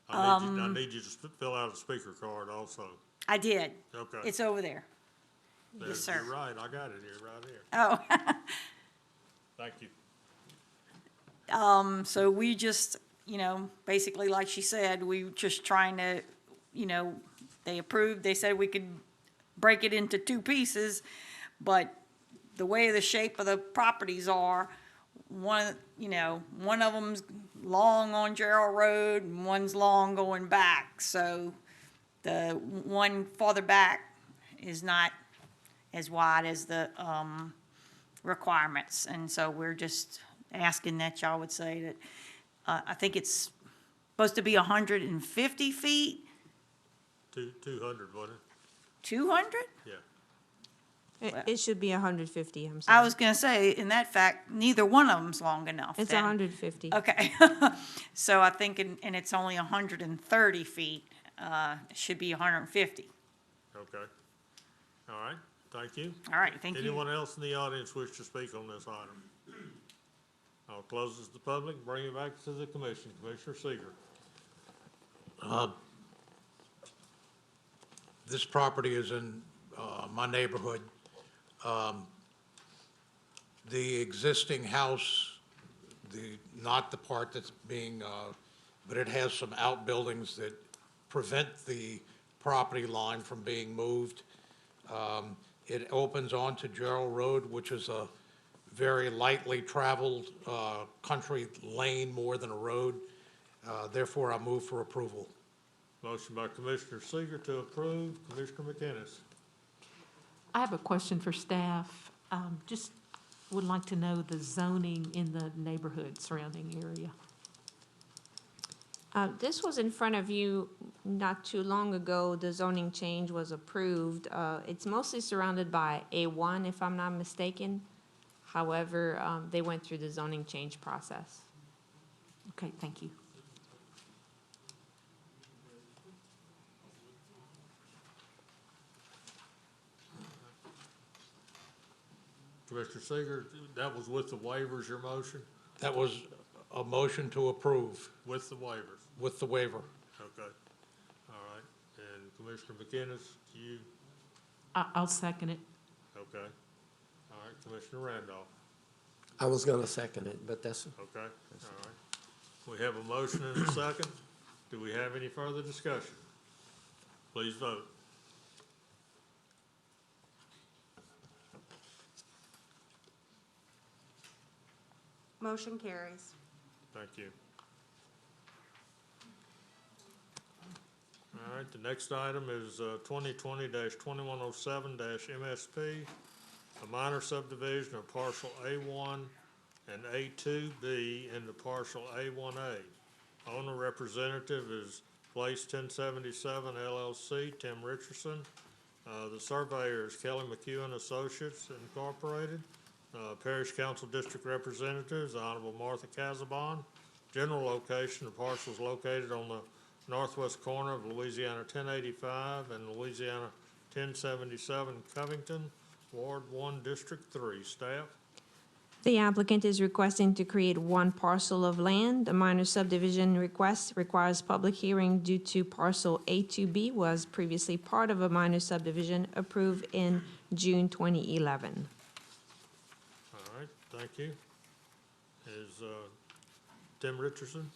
I need you to fill out a speaker card also. I did. Okay. It's over there. Yes, sir. You're right, I got it here, right here. Oh. Thank you. So we just, basically, like she said, we were just trying to, they approved, they said we could break it into 2 pieces, but the way the shape of the properties are, one of them's long on Gerald Road and one's long going back. So the one farther back is not as wide as the requirements. And so we're just asking that y'all would say that, I think it's supposed to be 150 feet, 200, wasn't it? 200? Yeah. It should be 150, I'm sorry. I was gonna say, in that fact, neither one of them's long enough It's then. 150. Okay. So I think, and it's only 130 feet, it should be 150. Okay. All right, thank you. All right, thank you. Anyone else in the audience wish to speak on this item? I'll close this to the public, bring it back to the commission. Commissioner Seeger. This property is in my neighborhood. The existing house, not the part that's being, but it has some outbuildings that prevent the property line from being moved. It opens onto Gerald Road, which is a very lightly traveled country lane more than a road. Therefore, I move for approval. Motion by Commissioner Seeger to approve. Commissioner McInnes. I have a question for staff. Just would like to know the zoning in the neighborhood surrounding area. This was in front of you not too long ago. The zoning change was approved. It's mostly surrounded by A1, if I'm not mistaken. However, they went through the zoning change process. Okay, thank you. Commissioner Seeger, that was with the waivers, your motion? That was a motion to approve With the waivers? with the waiver. Okay. All right. And Commissioner McInnes, you, I'll second it. okay. All right, Commissioner Randolph, I was gonna second it, but that's, okay. All right. We have a motion and a second. Do we have any further discussion? Please vote. Motion carries. Thank you. All right, the next item is 2020-2107-MSP, a minor subdivision of parcel A1 and A2B into parcel A1A. Owner representative is Place 1077 LLC, Tim Richardson. The surveyor is Kelly McEwen Associates Incorporated. Parish Council District Representatives, Honorable Martha Casabon. General location, the parcel is located on the northwest corner of Louisiana 1085 and Louisiana 1077 Covington, Ward 1, District 3. Staff? The applicant is requesting to create one parcel of land. The minor subdivision request requires public hearing due to parcel A2B was previously part of a minor subdivision approved in June 2011. All right, thank you. Is Tim Richardson?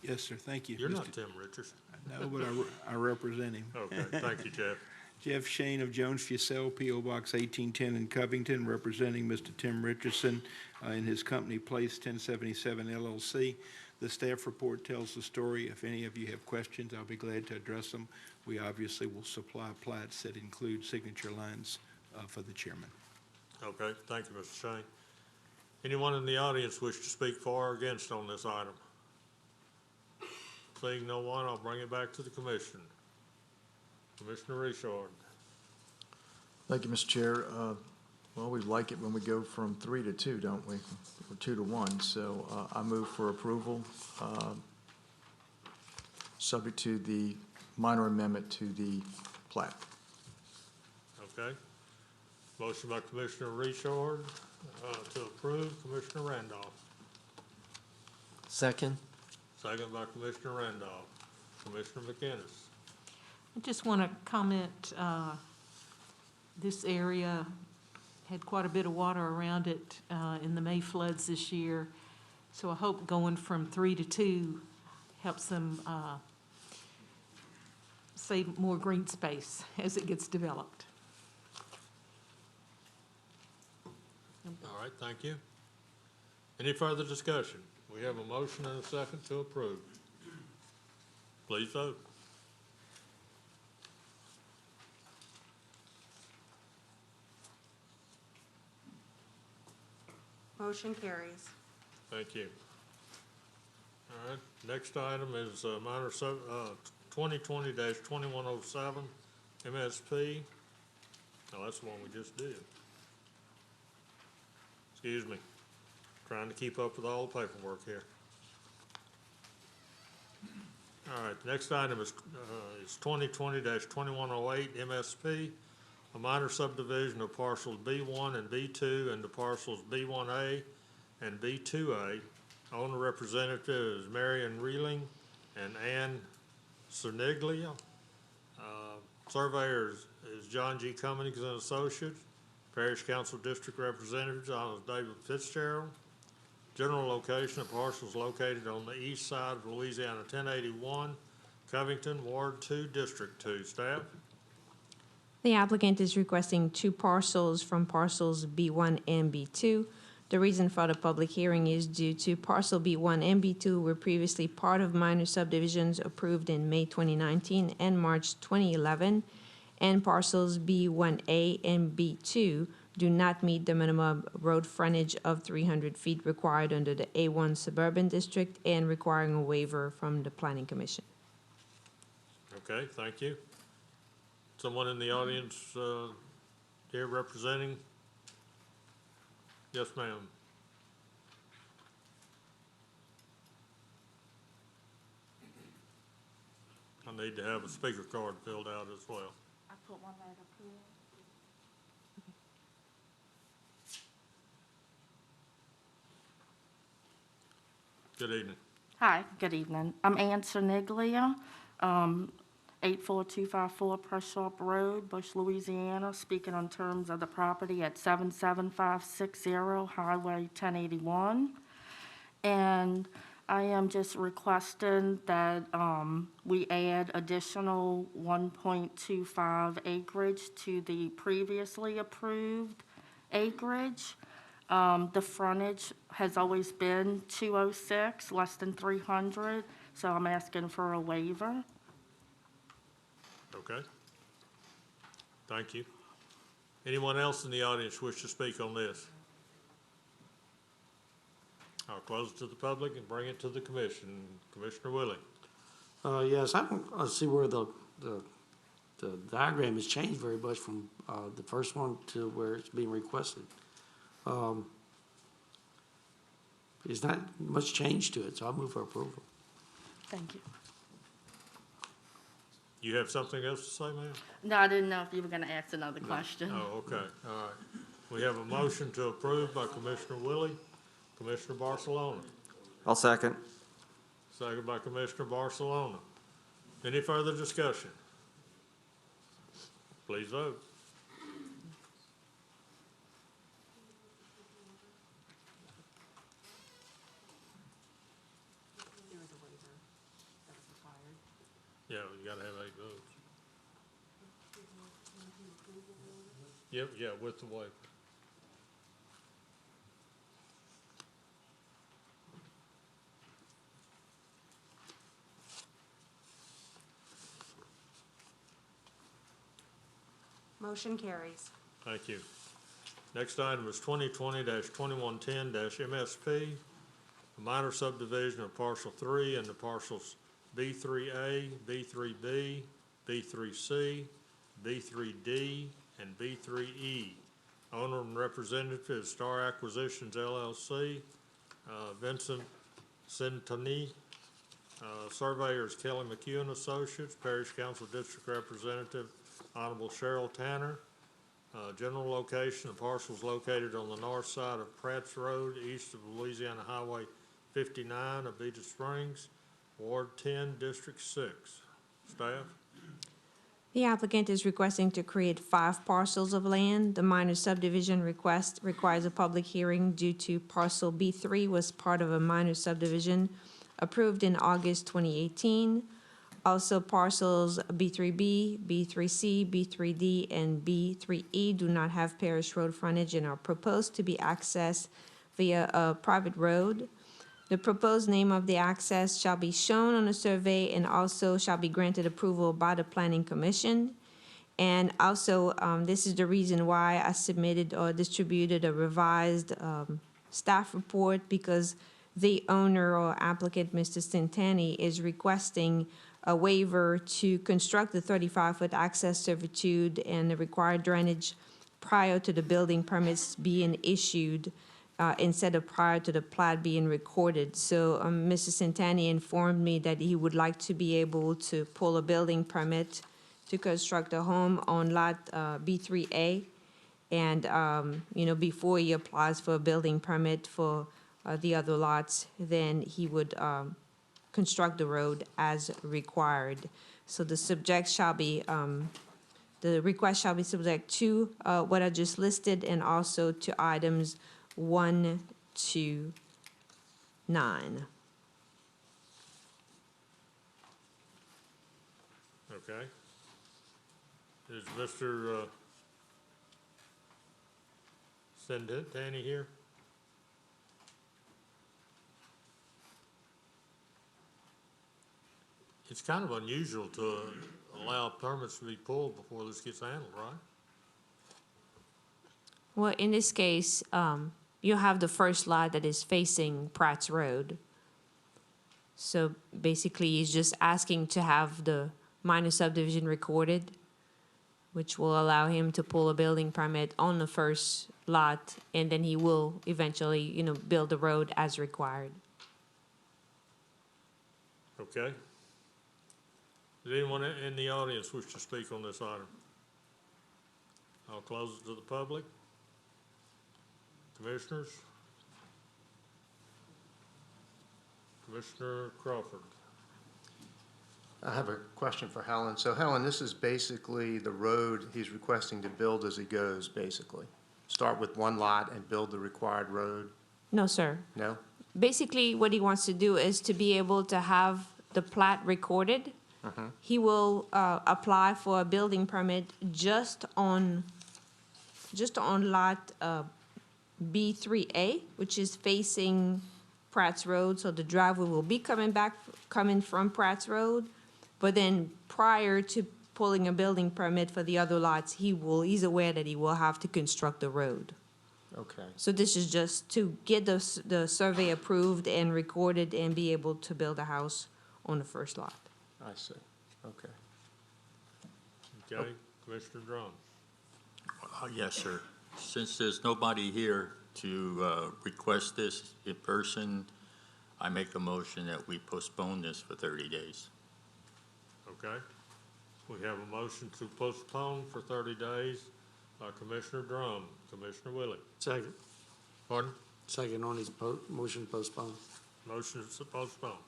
Yes, sir, thank you. You're Mr. not Tim Richardson. No, but I represent him. Okay, thank you, Jeff. Jeff Shane of Jones Fussell, P.O. Box 1810 in Covington, representing Mr. Tim Richardson in his company Place 1077 LLC. The staff report tells the story. If any of you have questions, I'll be glad to address them. We obviously will supply plats that include signature lines for the chairman. Okay, thank you, Mr. Shane. Anyone in the audience wish to speak for or against on this item? Seeing no one, I'll bring it back to the commission. Commissioner Richard. Thank you, Mr. Chair. Well, we like it when we go from 3 to 2, don't we? Or 2 to 1. So I move for approval, subject to the minor amendment to the plat. Okay. Motion by Commissioner Richard to approve. Commissioner Randolph. second? Second by Commissioner Randolph. Commissioner McInnes. I just want to comment, this area had quite a bit of water around it in the May floods this year. So I hope going from 3 to 2 helps them save more green space as it gets developed. All right, thank you. Any further discussion? We have a motion and a second to approve. Please vote. Motion carries. Thank you. All right, next item is minor 2020-2107 MSP. Now, that's the one we just did. Excuse me. Trying to keep up with all the paperwork here. All right, next item is 2020-2108 MSP, a minor subdivision of parcels B1 and B2 into parcels B1A and B2A. Owner representative is Marion Reeling and Ann Cerniglia. Surveyor is John G. Cummings and Associates. Parish Council District Representatives, Honorable David Fitzgerald. General location of parcels located on the east side of Louisiana 1081, Covington, Ward 2, District 2. Staff? The applicant is requesting two parcels from parcels B1 and B2. The reason for the public hearing is due to parcel B1 and B2 were previously part of minor subdivisions approved in May 2019 and March 2011, and parcels B1A and B2 do not meet the minimum road frontage of 300 feet required under the A1 Suburban District and requiring a waiver from the Planning Commission. Okay, thank you. Someone in the audience here representing? Yes, ma'am. I need to have a speaker card filled out as well. I put one right up here. Good evening. Hi, good evening. I'm Ann Soniglia, 84254 Preshoff Road, Bush, Louisiana, speaking on terms of the property at 77560 Highway 1081. And I am just requesting that we add additional 1.25 acreage to the previously approved acreage. The frontage has always been 206, less than 300, so I'm asking for a waiver. Okay. Thank you. Anyone else in the audience wish to speak on this? I'll close it to the public and bring it to the commission. Commissioner Willie. Yes, I don't see where the diagram has changed very much from the first one to where it's being requested. There's not much change to it, so I'll move for approval. Thank you. You have something else to say, ma'am? No, I didn't know if you were going to ask another question. Oh, okay, all right. We have a motion to approve by Commissioner Willie. Commissioner Barcelona. I'll second. Second by Commissioner Barcelona. Any further discussion? Please vote. Yeah, you gotta have 8 votes. Yep, yeah, with the waiver. Motion carries. Thank you. Next item is 2020-2110-MSP, a minor subdivision of parcel 3 and the parcels B3A, B3B, B3C, B3D, and B3E. Owner and representative is Star Acquisitions LLC, Vincent Centoni. Surveyor is Kelly McHugh and Associates, Parish Council District Representative Honorable Cheryl Tanner. General location, the parcel is located on the north side of Pratt's Road, east of Louisiana Highway 59, Abita Springs, Ward 10, District 6. Staff? The applicant is requesting to create 5 parcels of land. The minor subdivision request requires a public hearing due to parcel B3 was part of a minor subdivision approved in August 2018. Also, parcels B3B, B3C, B3D, and B3E do not have parish road frontage and are proposed to be accessed via a private road. The proposed name of the access shall be shown on a survey and also shall be granted approval by the Planning Commission. And also, this is the reason why I submitted or distributed a revised staff report, because the owner or applicant, Mr. Centani, is requesting a waiver to construct the 35-foot access servitude and the required drainage prior to the building permits being issued, instead of prior to the plat being recorded. So Mr. Centani informed me that he would like to be able to pull a building permit to construct a home on lot B3A. And, before he applies for a building permit for the other lots, then he would construct the road as required. So the request shall be subject to what I just listed, and also to items 1 to 9. Okay. Is Mr. Centani here? It's kind of unusual to allow permits to be pulled before this gets handled, right? Well, in this case, you'll have the first lot that is facing Pratt's Road. So basically, he's just asking to have the minor subdivision recorded, which will allow him to pull a building permit on the first lot, and then he will eventually, build the road as required. Okay. Does anyone in the audience wish to speak on this item? I'll close it to the public. Commissioners? Commissioner Crawford. I have a question for Helen. So Helen, this is basically the road he's requesting to build as he goes, basically. Start with one lot and build the required road? No, sir. No? Basically, what he wants to do is to be able to have the plat recorded. He will apply for a building permit just on lot B3A, which is facing Pratt's Road. So the driveway will be coming from Pratt's Road. But then prior to pulling a building permit for the other lots, he's aware that he will have to construct the road. Okay. So this is just to get the survey approved and recorded and be able to build a house on the first lot. I see. Okay. Okay, Commissioner Drum. Yes, sir. Since there's nobody here to request this in person, I make a motion that we postpone this for 30 days. Okay. We have a motion to postpone for 30 days by Commissioner Drum. Commissioner Willie. Second. Pardon? Second on his motion postpone. Motion is to postpone.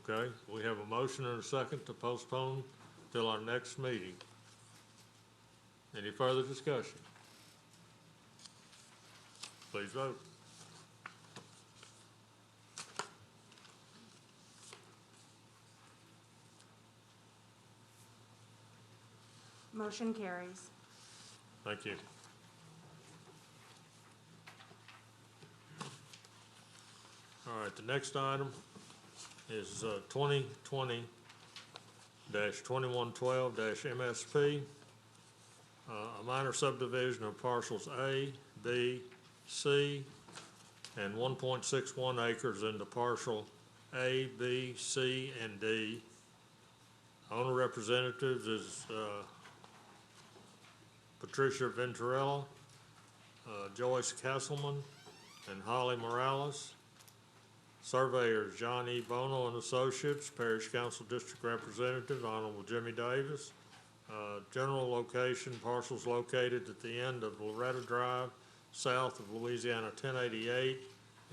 Okay, we have a motion and a second to postpone till our next meeting. Any further discussion? Please vote. Motion carries. Thank you. All right, the next item is 2020-2112-MSP, a minor subdivision of parcels A, B, C, and 1.61 acres into parcel A, B, C, and D. Owner representatives is Patricia Venturella, Joyce Castleman, and Holly Morales. Surveyors, John E. Bono and Associates, Parish Council District Representative, Honorable Jimmy Davis. General location, parcels located at the end of Loretta Drive, south of Louisiana 1088,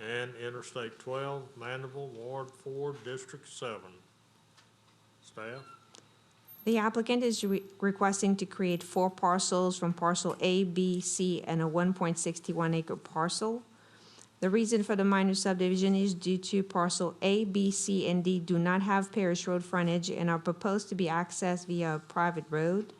and Interstate 12, Mandeville, Ward 4, District 7. Staff? The applicant is requesting to create 4 parcels from parcel A, B, C, and a 1.61 acre parcel. The reason for the minor subdivision is due to parcel A, B, C, and D do not have Parish Road frontage and are proposed to be accessed via a private road.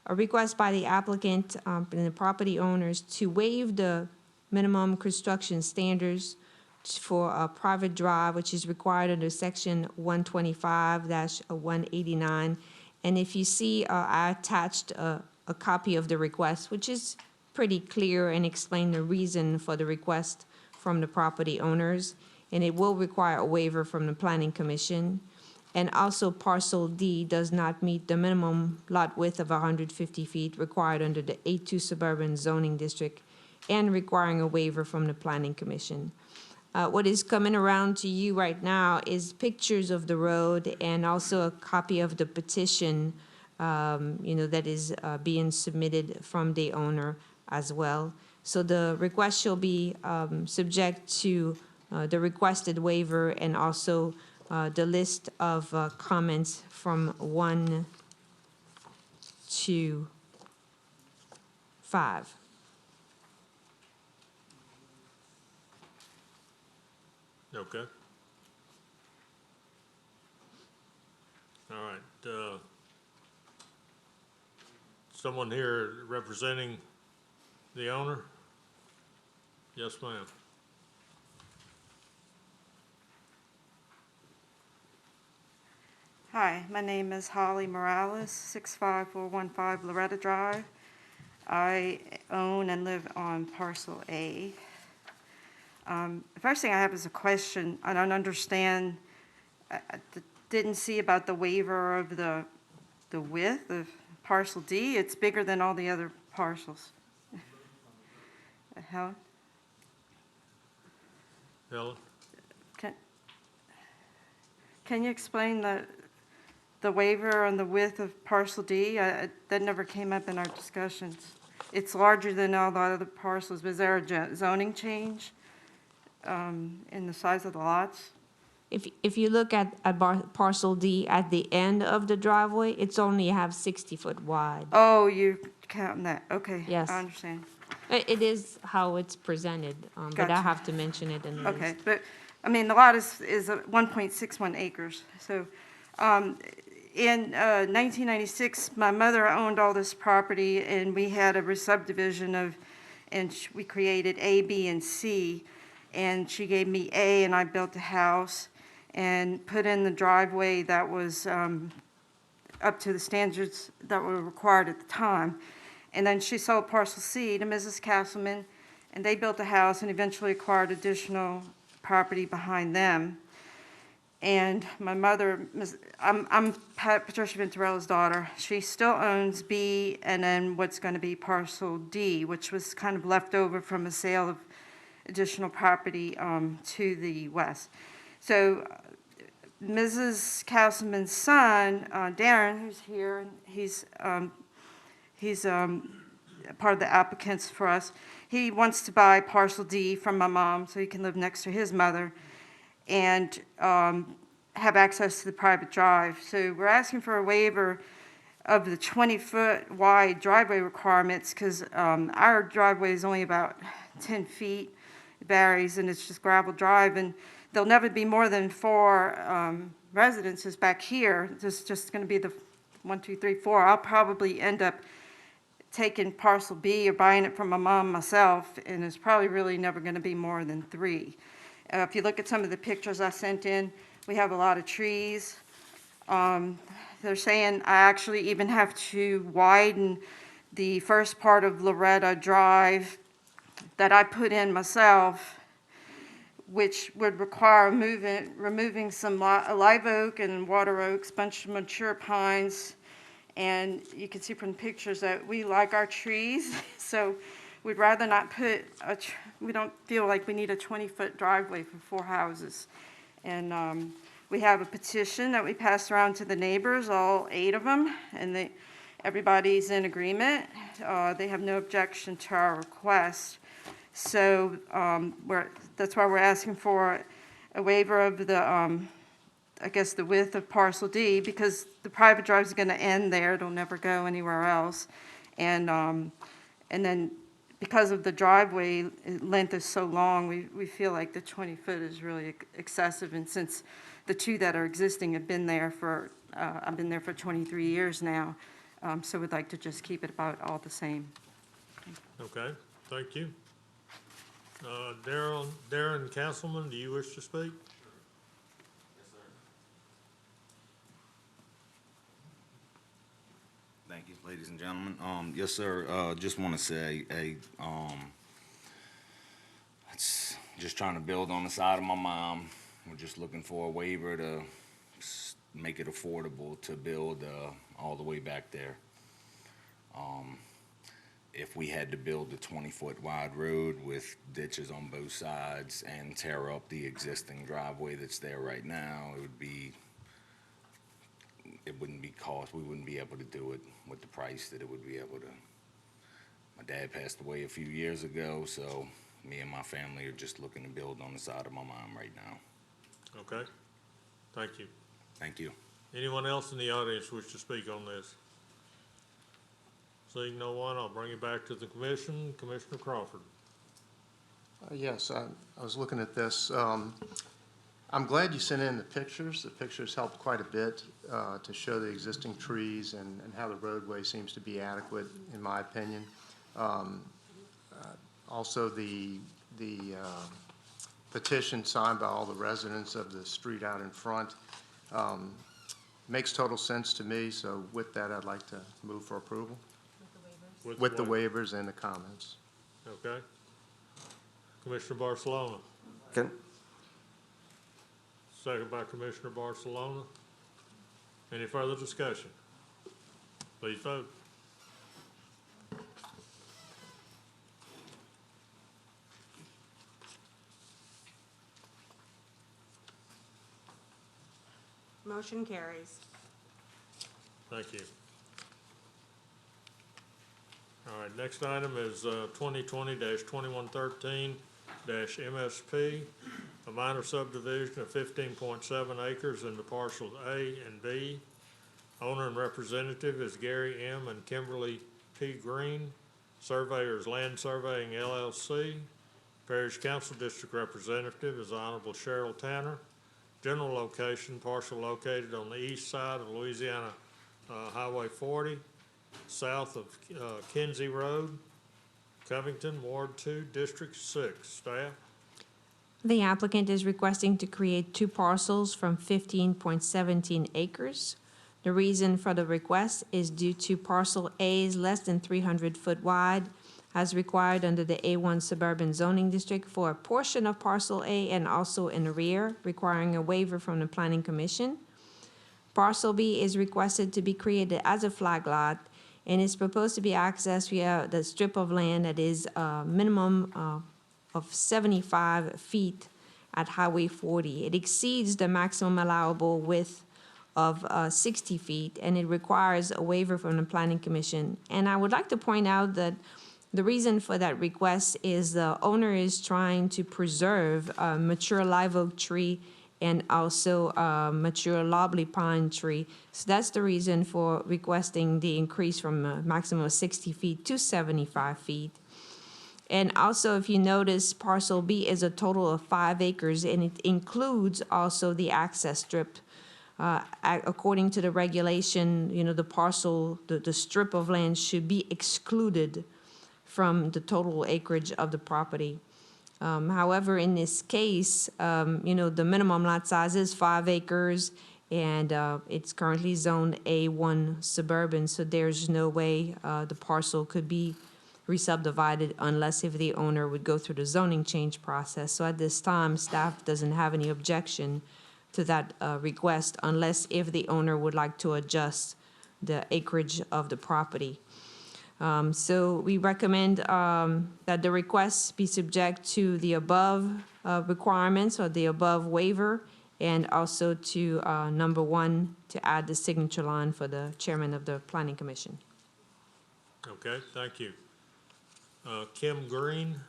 A request by the applicant and the property owners to waive the minimum construction standards for a private drive, which is required under section 125-189. And if you see, I attached a copy of the request, which is pretty clear and explain the reason for the request from the property owners. And it will require a waiver from the Planning Commission. And also parcel D does not meet the minimum lot width of 150 feet required under the A2 suburban zoning district and requiring a waiver from the Planning Commission. What is coming around to you right now is pictures of the road and also a copy of the petition, that is being submitted from the owner as well. So the request shall be subject to the requested waiver and also the list of comments from 1 to 5. Okay. All right, someone here representing the owner? Yes, ma'am. Hi, my name is Holly Morales, 65415 Loretta Drive. I own and live on parcel A. The first thing I have is a question. I don't understand, I didn't see about the waiver of the width of parcel D. It's bigger than all the other parcels. Helen? Helen? Can you explain the waiver on the width of parcel D? That never came up in our discussions. It's larger than all the other parcels. Was there a zoning change in the size of the lots? If you look at parcel D at the end of the driveway, it's only have 60 foot wide. Oh, you're counting that, okay. Yes. I understand. It is how it's presented, but I Gotcha. have to mention it in the list. Okay, but, I mean, the lot is 1.61 acres, so, in 1996, my mother owned all this property, and we had a re-subdivision of, and we created A, B, and C, and she gave me A, and I built a house, and put in the driveway that was up to the standards that were required at the time. And then she sold parcel C to Mrs. Castleman, and they built a house and eventually acquired additional property behind them. And my mother, I'm Patricia Venturella's daughter. She still owns B and then what's going to be parcel D, which was kind of left over from a sale of additional property to the west. So Mrs. Castleman's son, Darren, who's here, and he's part of the applicants for us. He wants to buy parcel D from my mom so he can live next to his mother and have access to the private drive. So we're asking for a waiver of the 20-foot wide driveway requirements because our driveway is only about 10 feet. It varies, and it's just gravel drive, and there'll never be more than 4 residences back here. This is just going to be the 1, 2, 3, 4. I'll probably end up taking parcel B or buying it from my mom myself, and it's probably really never going to be more than 3. If you look at some of the pictures I sent in, we have a lot of trees. They're saying I actually even have to widen the first part of Loretta Drive that I put in myself, which would require removing some live oak and water oaks, bunch of mature pines. And you can see from the pictures that we like our trees, so we'd rather not put, we don't feel like we need a 20-foot driveway for 4 houses. And we have a petition that we passed around to the neighbors, all 8 of them, and everybody's in agreement. They have no objection to our request. So that's why we're asking for a waiver of the, I guess, the width of parcel D, because the private drive is going to end there. It'll never go anywhere else. And then because of the driveway length is so long, we feel like the 20-foot is really excessive. And since the 2 that are existing have been there for, I've been there for 23 years now, so we'd like to just keep it about all the same. Okay, thank you. Darren Castleman, do you wish to speak? Thank you, ladies and gentlemen. Yes, sir, just want to say, it's just trying to build on the side of my mom. We're just looking for a waiver to make it affordable to build all the way back there. If we had to build a 20-foot wide road with ditches on both sides and tear up the existing driveway that's there right now, it wouldn't be cost. We wouldn't be able to do it with the price that it would be able to. My dad passed away a few years ago, so me and my family are just looking to build on the side of my mom right now. Okay, thank you. Thank you. Anyone else in the audience wish to speak on this? Seeing no one, I'll bring it back to the commission. Commissioner Crawford. Yes, I was looking at this. I'm glad you sent in the pictures. The pictures helped quite a bit to show the existing trees and how the roadway seems to be adequate, in my opinion. Also, the petition signed by all the residents of the street out in front makes total sense to me. So with that, I'd like to move for approval. With the waivers and the comments. Okay. Commissioner Barcelona. Second by Commissioner Barcelona. Any further discussion? Please vote. Motion carries. Thank you. All right, next item is 2020-2113-MSP. a minor subdivision of 15.7 acres into parcels A and B. Owner and representative is Gary M. and Kimberly P. Green. Surveyor is Land Surveying LLC. Parish Council District Representative is Honorable Cheryl Tanner. General location, parcel located on the east side of Louisiana Highway 40, south of Kinsey Road, Covington, Ward 2, District 6. Staff? The applicant is requesting to create two parcels from 15.17 acres. The reason for the request is due to parcel A is less than 300 foot wide, as required under the A1 Suburban Zoning District for a portion of parcel A and also in the rear, requiring a waiver from the Planning Commission. Parcel B is requested to be created as a flag lot and is proposed to be accessed via the strip of land that is a minimum of 75 feet at Highway 40. It exceeds the maximum allowable width of 60 feet, and it requires a waiver from the Planning Commission. And I would like to point out that the reason for that request is the owner is trying to preserve a mature live oak tree and also a mature lobley pine tree. So that's the reason for requesting the increase from a maximum of 60 feet to 75 feet. And also, if you notice, parcel B is a total of 5 acres, and it includes also the access strip. According to the regulation, the parcel, the strip of land should be excluded from the total acreage of the property. However, in this case, the minimum lot size is 5 acres, and it's currently zoned A1 suburban, so there's no way the parcel could be re-subdivided unless if the owner would go through the zoning change process. So at this time, staff doesn't have any objection to that request unless if the owner would like to adjust the acreage of the property. So we recommend that the request be subject to the above requirements or the above waiver, and also to number 1, to add the signature line for the chairman of the Planning Commission. Okay, thank you. Kim Green?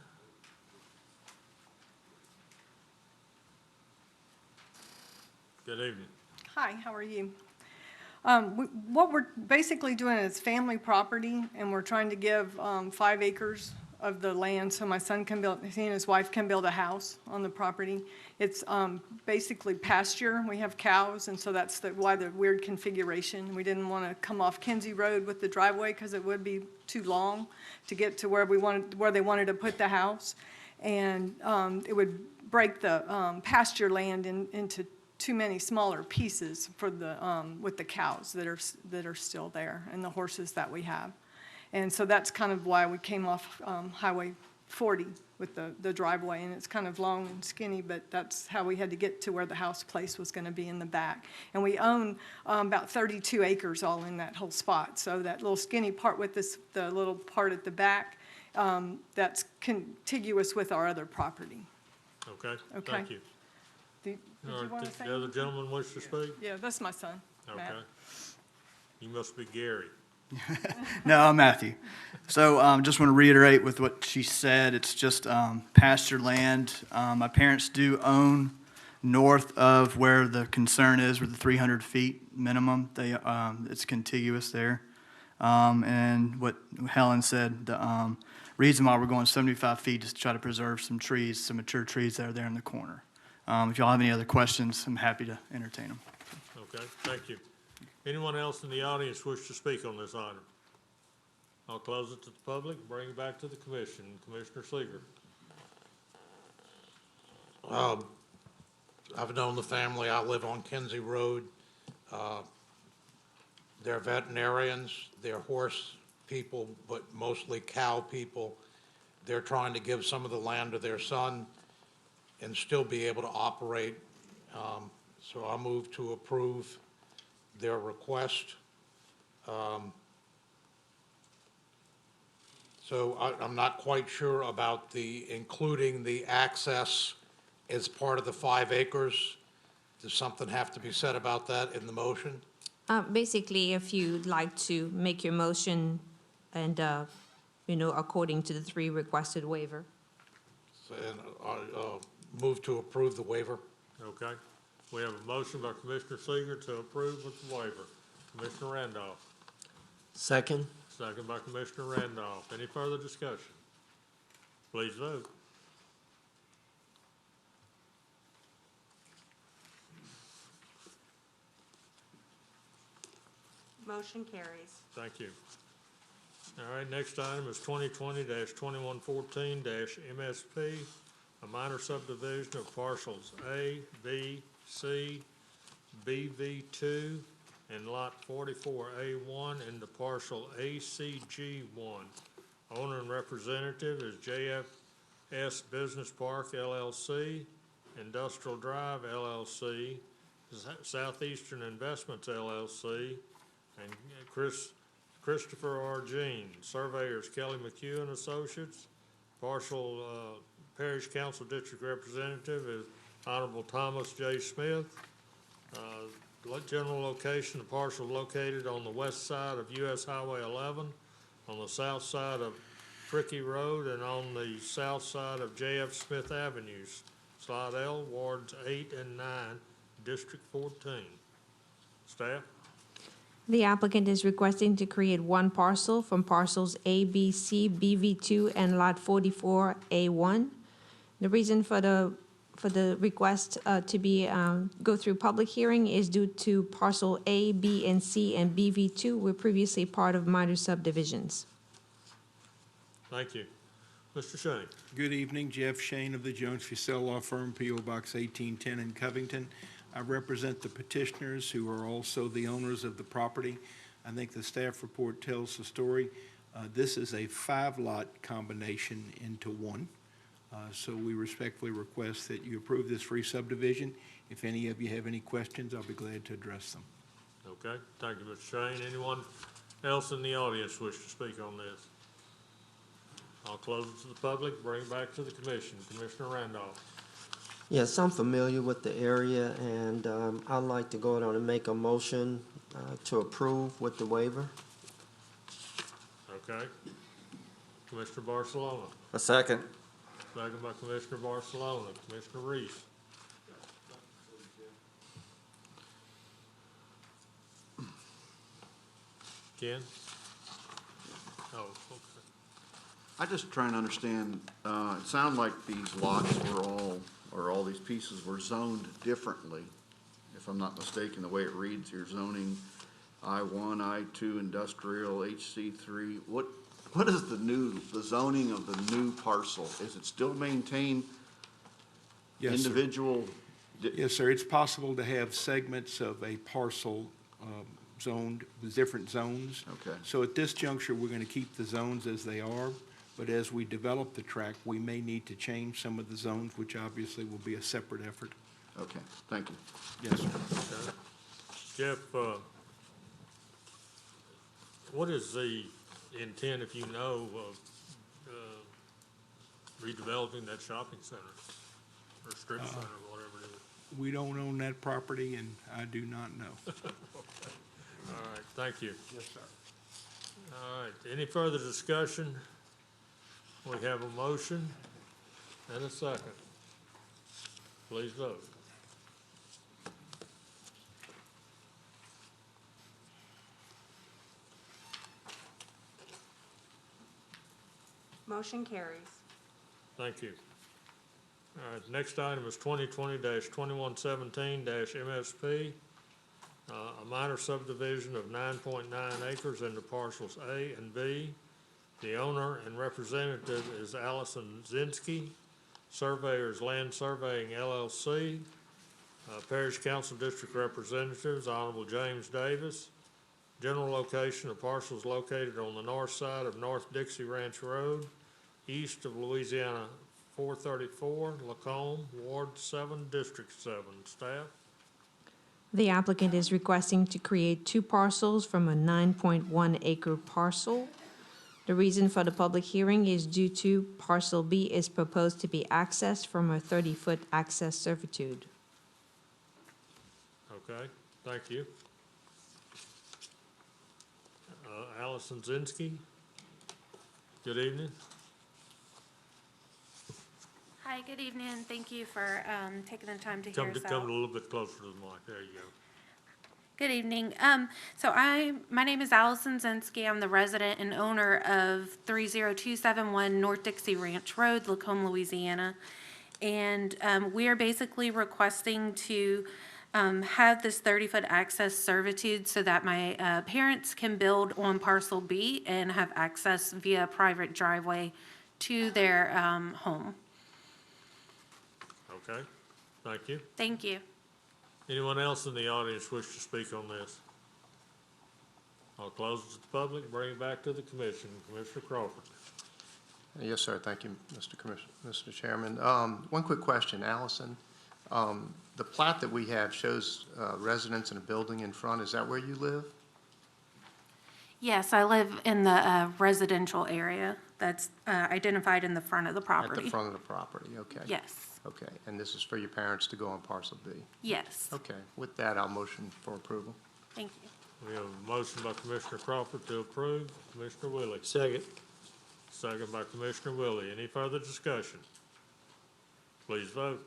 Good evening. Hi, how are you? What we're basically doing is family property, and we're trying to give 5 acres of the land so my son can build, he and his wife can build a house on the property. It's basically pasture. We have cows, and so that's why the weird configuration. We didn't want to come off Kinsey Road with the driveway because it would be too long to get to where they wanted to put the house, and it would break the pasture land into too many smaller pieces for the with the cows that are still there and the horses that we have. And so that's kind of why we came off Highway 40 with the driveway, and it's kind of long and skinny, but that's how we had to get to where the house place was going to be in the back. And we own about 32 acres all in that whole spot. So that little skinny part with the little part at the back, that's contiguous with our other property. Okay, Okay. thank you. Did you want to say The other anything? gentleman wish to speak? Yeah, that's my son, Matt. Okay. You must be Gary. No, I'm Matthew. So just want to reiterate with what she said. It's just pasture land. My parents do own north of where the concern is, with the 300 feet minimum. It's contiguous there. And what Helen said, the reason why we're going 75 feet is to try to preserve some trees, some mature trees that are there in the corner. If y'all have any other questions, I'm happy to entertain them. Okay, thank you. Anyone else in the audience wish to speak on this item? I'll close it to the public, bring it back to the commission. Commissioner Seeger. I've known the family. I live on Kinsey Road. They're veterinarians, they're horse people, but mostly cow people. They're trying to give some of the land to their son and still be able to operate. So I move to approve their request. So I'm not quite sure about including the access as part of the 5 acres. Does something have to be said about that in the motion? Basically, if you'd like to make your motion and, according to the 3 requested waiver. And Move to approve the waiver. Okay. We have a motion by Commissioner Seeger to approve with the waiver. Commissioner Randolph. Second? Second by Commissioner Randolph. Any further discussion? Please vote. Motion carries. Thank you. All right, next item is 2020-2114-MSP, a minor subdivision of parcels A, B, C, BV2, and Lot 44A1 into parcel ACG1. Owner and representative is JFS Business Park LLC, Industrial Drive LLC, Southeastern Investments LLC, and Christopher R. Jean. Surveyors Kelly McHugh and Associates. Partial Parish Council District Representative is Honorable Thomas J. Smith. General location, the parcel located on the west side of US Highway 11, on the south side of Fricky Road, and on the south side of J.F. Smith Avenues. Slide L, Wards 8 and 9, District 14. Staff? The applicant is requesting to create one parcel from parcels A, B, C, BV2, and Lot 44A1. The reason for the request to be go through public hearing is due to parcel A, B, and C, and BV2 were previously part of minor subdivisions. Thank you. Mr. Shane? Good evening, Jeff Shane of the Jones Fussell Law Firm, P.O. Box 1810 in Covington. I represent the petitioners who are also the owners of the property. I think the staff report tells the story. This is a 5-lot combination into one. So we respectfully request that you approve this free subdivision. If any of you have any questions, I'll be glad to address them. Okay, thank you, Mr. Shane. Anyone else in the audience wish to speak on this? I'll close it to the public, bring it back to the commission. Commissioner Randolph. Yes, I'm familiar with the area, and I'd like to go on and make a motion to approve with the waiver. Okay. Commissioner Barcelona. A second. Second by Commissioner Barcelona. Commissioner Reese. Ken? Oh, okay. I just trying to understand, it sounded like these lots were all, or all these pieces were zoned differently. If I'm not mistaken, the way it reads here, zoning I-1, I-2, industrial, HC3. What is the zoning of the new parcel? Is it still maintained Yes, sir. individual? Yes, sir. It's possible to have segments of a parcel zoned with different zones. Okay. So at this juncture, we're going to keep the zones as they are, but as we develop the tract, we may need to change some of the zones, which obviously will be a separate effort. Okay, thank you. Yes, sir. Okay. Jeff, what is the intent, if you know, of redeveloping that shopping center or strip center, whatever it is? We don't own that property, and I do not know. All right, thank you. Yes, sir. All right, any further discussion? We have a motion and a second. Please vote. Motion carries. Thank you. All right, next item is 2020-2117-MSP, a minor subdivision of 9.9 acres into parcels A and B. The owner and representative is Allison Zinsky. Surveyors Land Surveying LLC. Parish Council District Representatives, Honorable James Davis. General location of parcels located on the north side of North Dixie Ranch Road, east of Louisiana 434, Lacombe, Ward 7, District 7. Staff? The applicant is requesting to create two parcels from a 9.1 acre parcel. The reason for the public hearing is due to parcel B is proposed to be accessed from a 30-foot access servitude. Okay, thank you. Allison Zinsky, good evening. Hi, good evening. Thank you for taking the time to hear us Come a out. little bit closer to the mic. There you go. Good evening. My name is Allison Zinsky. I'm the resident and owner of 30271 North Dixie Ranch Road, Lacombe, Louisiana. And we are basically requesting to have this 30-foot access servitude so that my parents can build on parcel B and have access via private driveway to their home. Okay, thank you. Thank you. Anyone else in the audience wish to speak on this? I'll close it to the public, bring it back to the commission. Commissioner Crawford. Yes, sir. Thank you, Mr. Chairman. One quick question, Allison. The plat that we have shows residence and a building in front. Is that where you live? Yes, I live in the residential area that's identified in the front of the property. At the front of the property, okay. Yes. Okay, and this is for your parents to go on parcel B? Yes. Okay, with that, I'll motion for approval. Thank you. We have a motion by Commissioner Crawford to approve. Commissioner Willie. Second. Second by Commissioner Willie. Any further discussion? Please vote.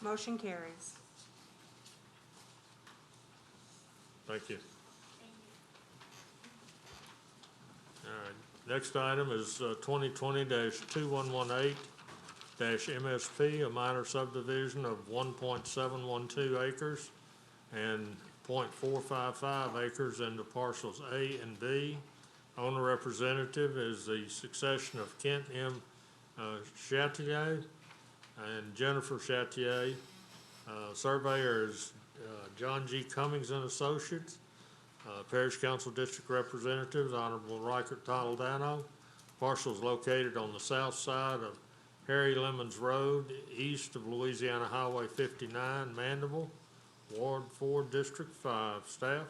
Motion carries. Thank you. All right, next item is 2020-2118-MSP, a minor subdivision of 1.712 acres and .455 acres into parcels A and B. Owner representative is the succession of Kent M. Chatier and Jennifer Chatier. Surveyor is John G. Cummings and Associates. Parish Council District Representatives, Honorable Reichert Toledano. Parcel is located on the south side of Harry Lemons Road, east of Louisiana Highway 59, Mandeville, Ward 4, District 5. Staff?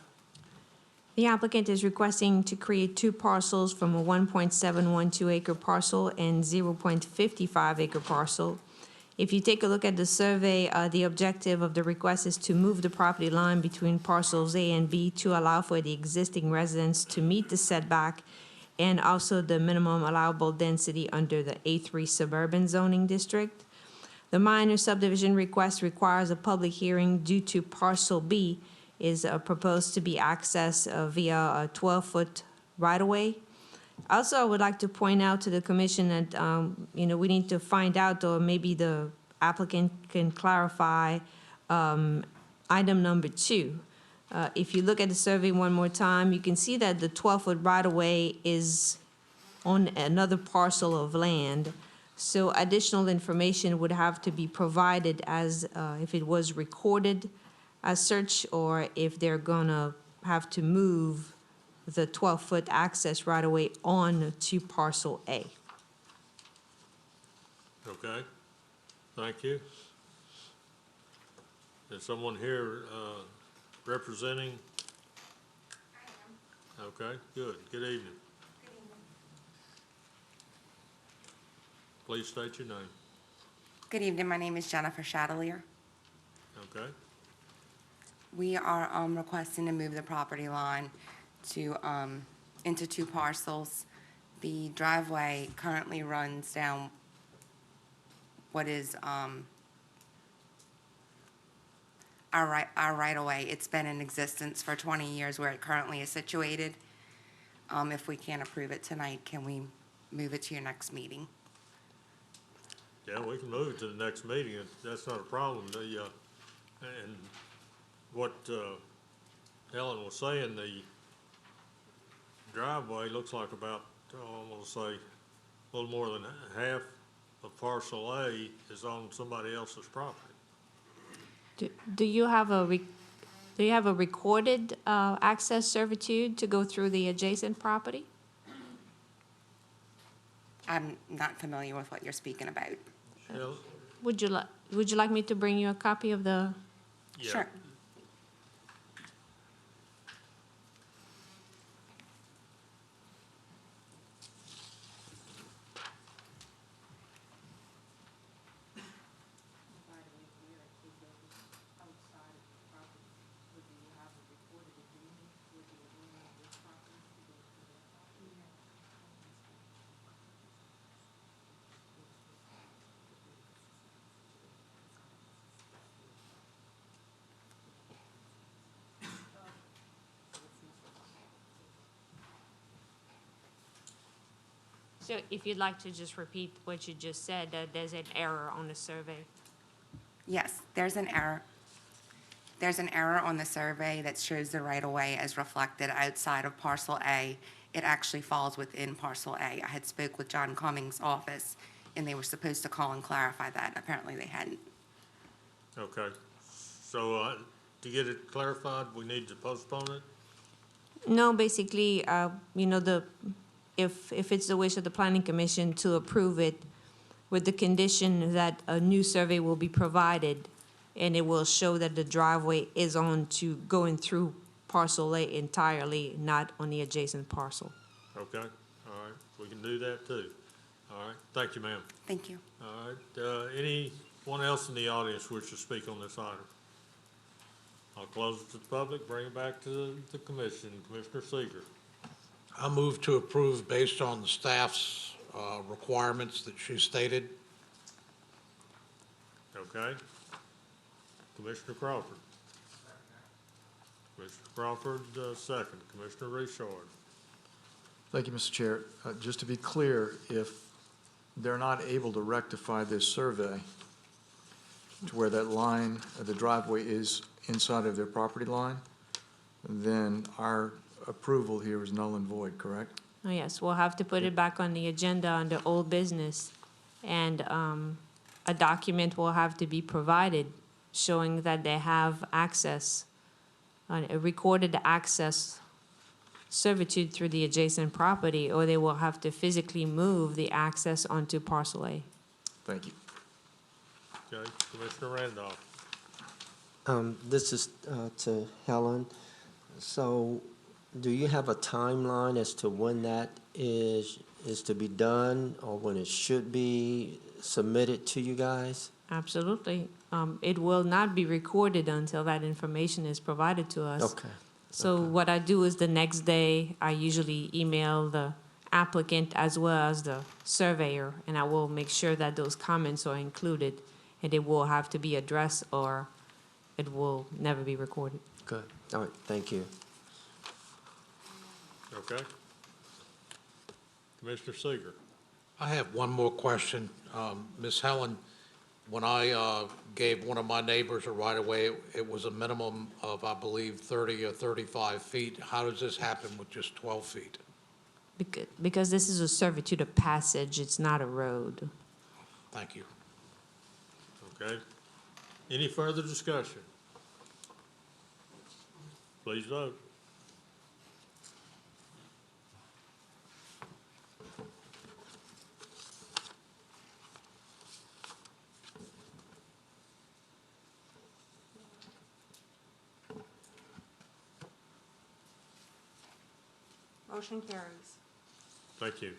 The applicant is requesting to create two parcels from a 1.712 acre parcel and 0.55 acre parcel. If you take a look at the survey, the objective of the request is to move the property line between parcels A and B to allow for the existing residents to meet the setback and also the minimum allowable density under the A3 suburban zoning district. The minor subdivision request requires a public hearing due to parcel B is proposed to be accessed via a 12-foot right-of-way. Also, I would like to point out to the commission that, we need to find out, or maybe the applicant can clarify, item number 2. If you look at the survey one more time, you can see that the 12-foot right-of-way is on another parcel of land. So additional information would have to be provided as, if it was recorded as such, or if they're gonna have to move the 12-foot access right away on to parcel A. Okay, thank you. Is someone here representing? I am. Okay, good. Good evening. Please state your name. Good evening, my name is Jennifer Chatelier. Okay, We are requesting to move the property line to, into two parcels. The driveway currently runs down what is our right-of-way. It's been in existence for 20 years where it currently is situated. If we can't approve it tonight, can we move it to your next meeting? yeah, we can move it to the next meeting. That's not a problem. And what Helen was saying, the driveway looks like about, I'm gonna say, a little more than half of parcel A is on somebody else's property. Do you have a recorded access servitude to go through the adjacent property? I'm not familiar with what you're speaking about. Would you like me to bring you a copy of the? Yeah. Sure. So if you'd like to just repeat what you just said, that there's an error on the survey. Yes, there's an error. There's an error on the survey that shows the right-of-way as reflected outside of parcel A. It actually falls within parcel A. I had spoke with John Cummings' office, and they were supposed to call and clarify that, and apparently they hadn't. Okay. So, to get it clarified, we need to postpone it? No, basically, if it's the wish of the planning commission to approve it with the condition that a new survey will be provided and it will show that the driveway is on to going through parcel A entirely, not on the adjacent parcel. Okay, all right, we can do that too. All right, thank you, ma'am. Thank you. All right, anyone else in the audience wish to speak on this item? I'll close it to the public, bring it back to the commission. Commissioner Seeger. I move to approve based on the staff's requirements that she stated. Okay. Commissioner Crawford. Commissioner Crawford, second. Commissioner Richard. Thank you, Mr. Chair. Just to be clear, if they're not able to rectify this survey to where that line, the driveway is inside of their property line, then our approval here is null and void, correct? Oh, yes, we'll have to put it back on the agenda under old business. And a document will have to be provided showing that they have access, a recorded access servitude through the adjacent property, or they will have to physically move the access onto parcel A. Thank you. Okay, Commissioner Randolph. This is to Helen. So do you have a timeline as to when that is to be done or when it should be submitted to you guys? Absolutely. It will not be recorded until that information is provided to us. Okay. So what I do is the next day, I usually email the applicant as well as the surveyor, and I will make sure that those comments are included, and it will have to be addressed or it will never be recorded. Good. All right, thank you. Okay. Commissioner Seeger. I have one more question. Ms. Helen, when I gave one of my neighbors a right-of-way, it was a minimum of, I believe, 30 or 35 feet. How does this happen with just 12 feet? Because this is a servitude of passage, it's not a road. Thank you. Okay. Any further discussion? Please vote. Motion carries. Thank you.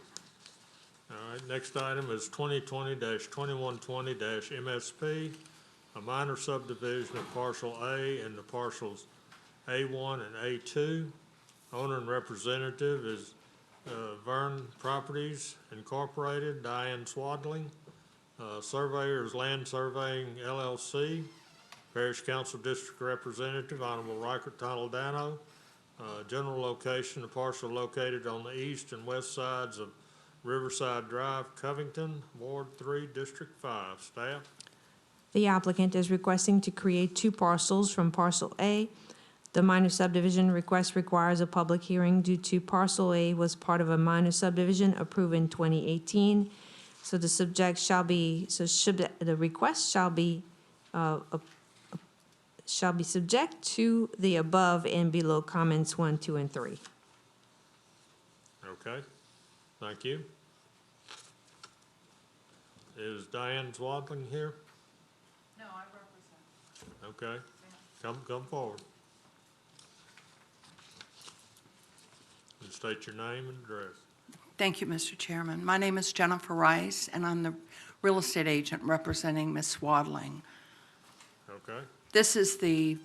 All right, next item is 2020-2120-MSP, a minor subdivision of parcel A and the parcels A1 and A2. Owner and representative is Vern Properties Incorporated, Diane Swadling. Surveyor is Land Surveying LLC. Parish Council District Representative, Honorable Reichert Toledano. General location, the parcel located on the east and west sides of Riverside Drive, Covington, Ward 3, District 5. Staff? The applicant is requesting to create two parcels from parcel A. The minor subdivision request requires a public hearing due to parcel A was part of a minor subdivision approved in 2018. So the request shall be subject to the above and below comments 1, 2, and 3. Okay, thank you. Is Diane Swadling here? No, I represent. Okay, come forward. And state your name and address. Thank you, Mr. Chairman. My name is Jennifer Rice, and I'm the real estate agent representing Ms. Swadling. Okay. This is the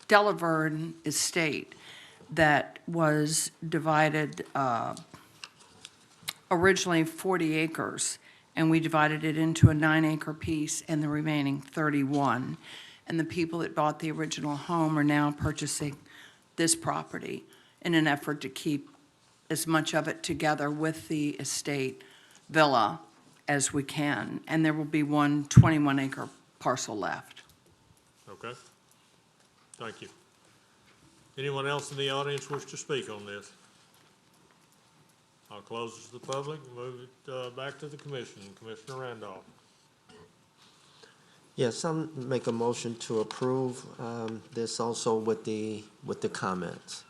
Delaverne estate that was divided, originally 40 acres, and we divided it into a 9-acre piece and the remaining 31. And the people that bought the original home are now purchasing this property in an effort to keep as much of it together with the estate villa as we can, and there will be one 21-acre parcel left. Okay. Thank you. Anyone else in the audience wish to speak on this? I'll close this to the public and move it back to the commission. Commissioner Randolph. Yes, I'll make a motion to approve this also with the comments.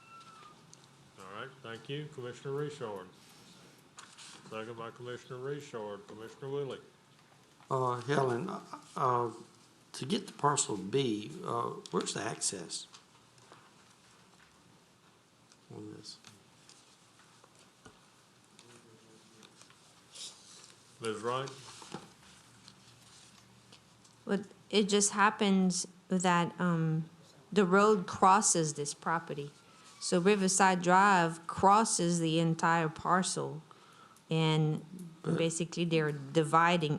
All right, thank you. Commissioner Richard. Second by Commissioner Richard. Commissioner Willie. Helen, to get to parcel B, where's the access on this? Ms. Wright? But it just happens that the road crosses this property. So Riverside Drive crosses the entire parcel. And basically they're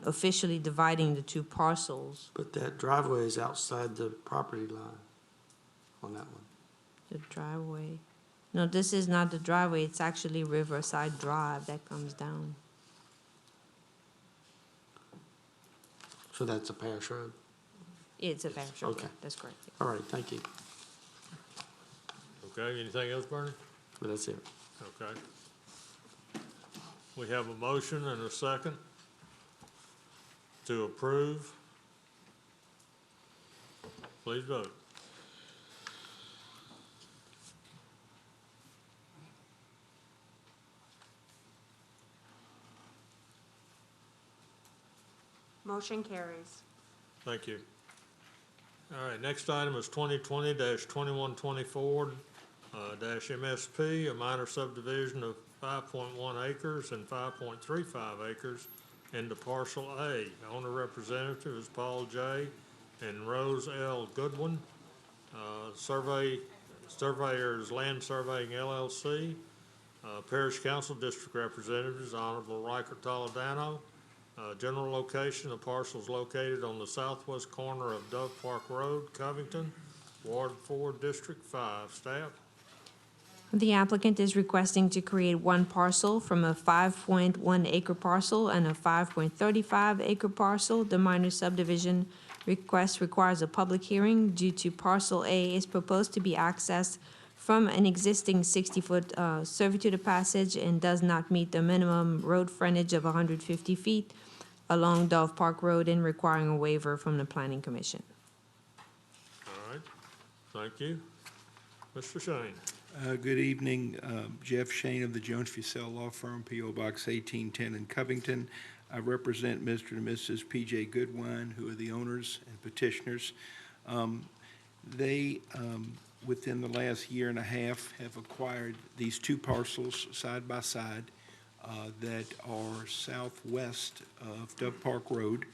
officially dividing the two parcels. But that driveway is outside the property line on that one. The driveway. No, this is not the driveway. It's actually Riverside Drive that comes down. So that's a Parish road? It's a parish road. Okay. That's correct. All right, thank you. Okay, anything else, Bernie? But that's it. Okay. We have a motion and a second to approve. Please vote. Motion carries. Thank you. All right, next item is 2020-2124 -MSP, a minor subdivision of 5.1 acres and 5.35 acres into parcel A. Owner representative is Paul J. and Rose L. Goodwin. Surveyors Land Surveying LLC. Parish Council District Representative is Honorable Riker Toledano. General location, the parcel is located on the southwest corner of Dove Park Road, Covington, Ward 4, District 5. Staff? The applicant is requesting to create one parcel from a 5.1 acre parcel and a 5.35 acre parcel. The minor subdivision request requires a public hearing due to parcel A is proposed to be accessed from an existing 60-foot servitude of passage and does not meet the minimum road frontage of 150 feet along Dove Park Road and requiring a waiver from the Planning Commission. All right, thank you. Mr. Shane? Good evening, Jeff Shane of the Jones Fussell Law Firm, P.O. Box 1810 in Covington. I represent Mr. and Mrs. P.J. Goodwine, who are the owners and petitioners. They, within the last year and a half, have acquired these two parcels side by side that are southwest of Dove Park Road.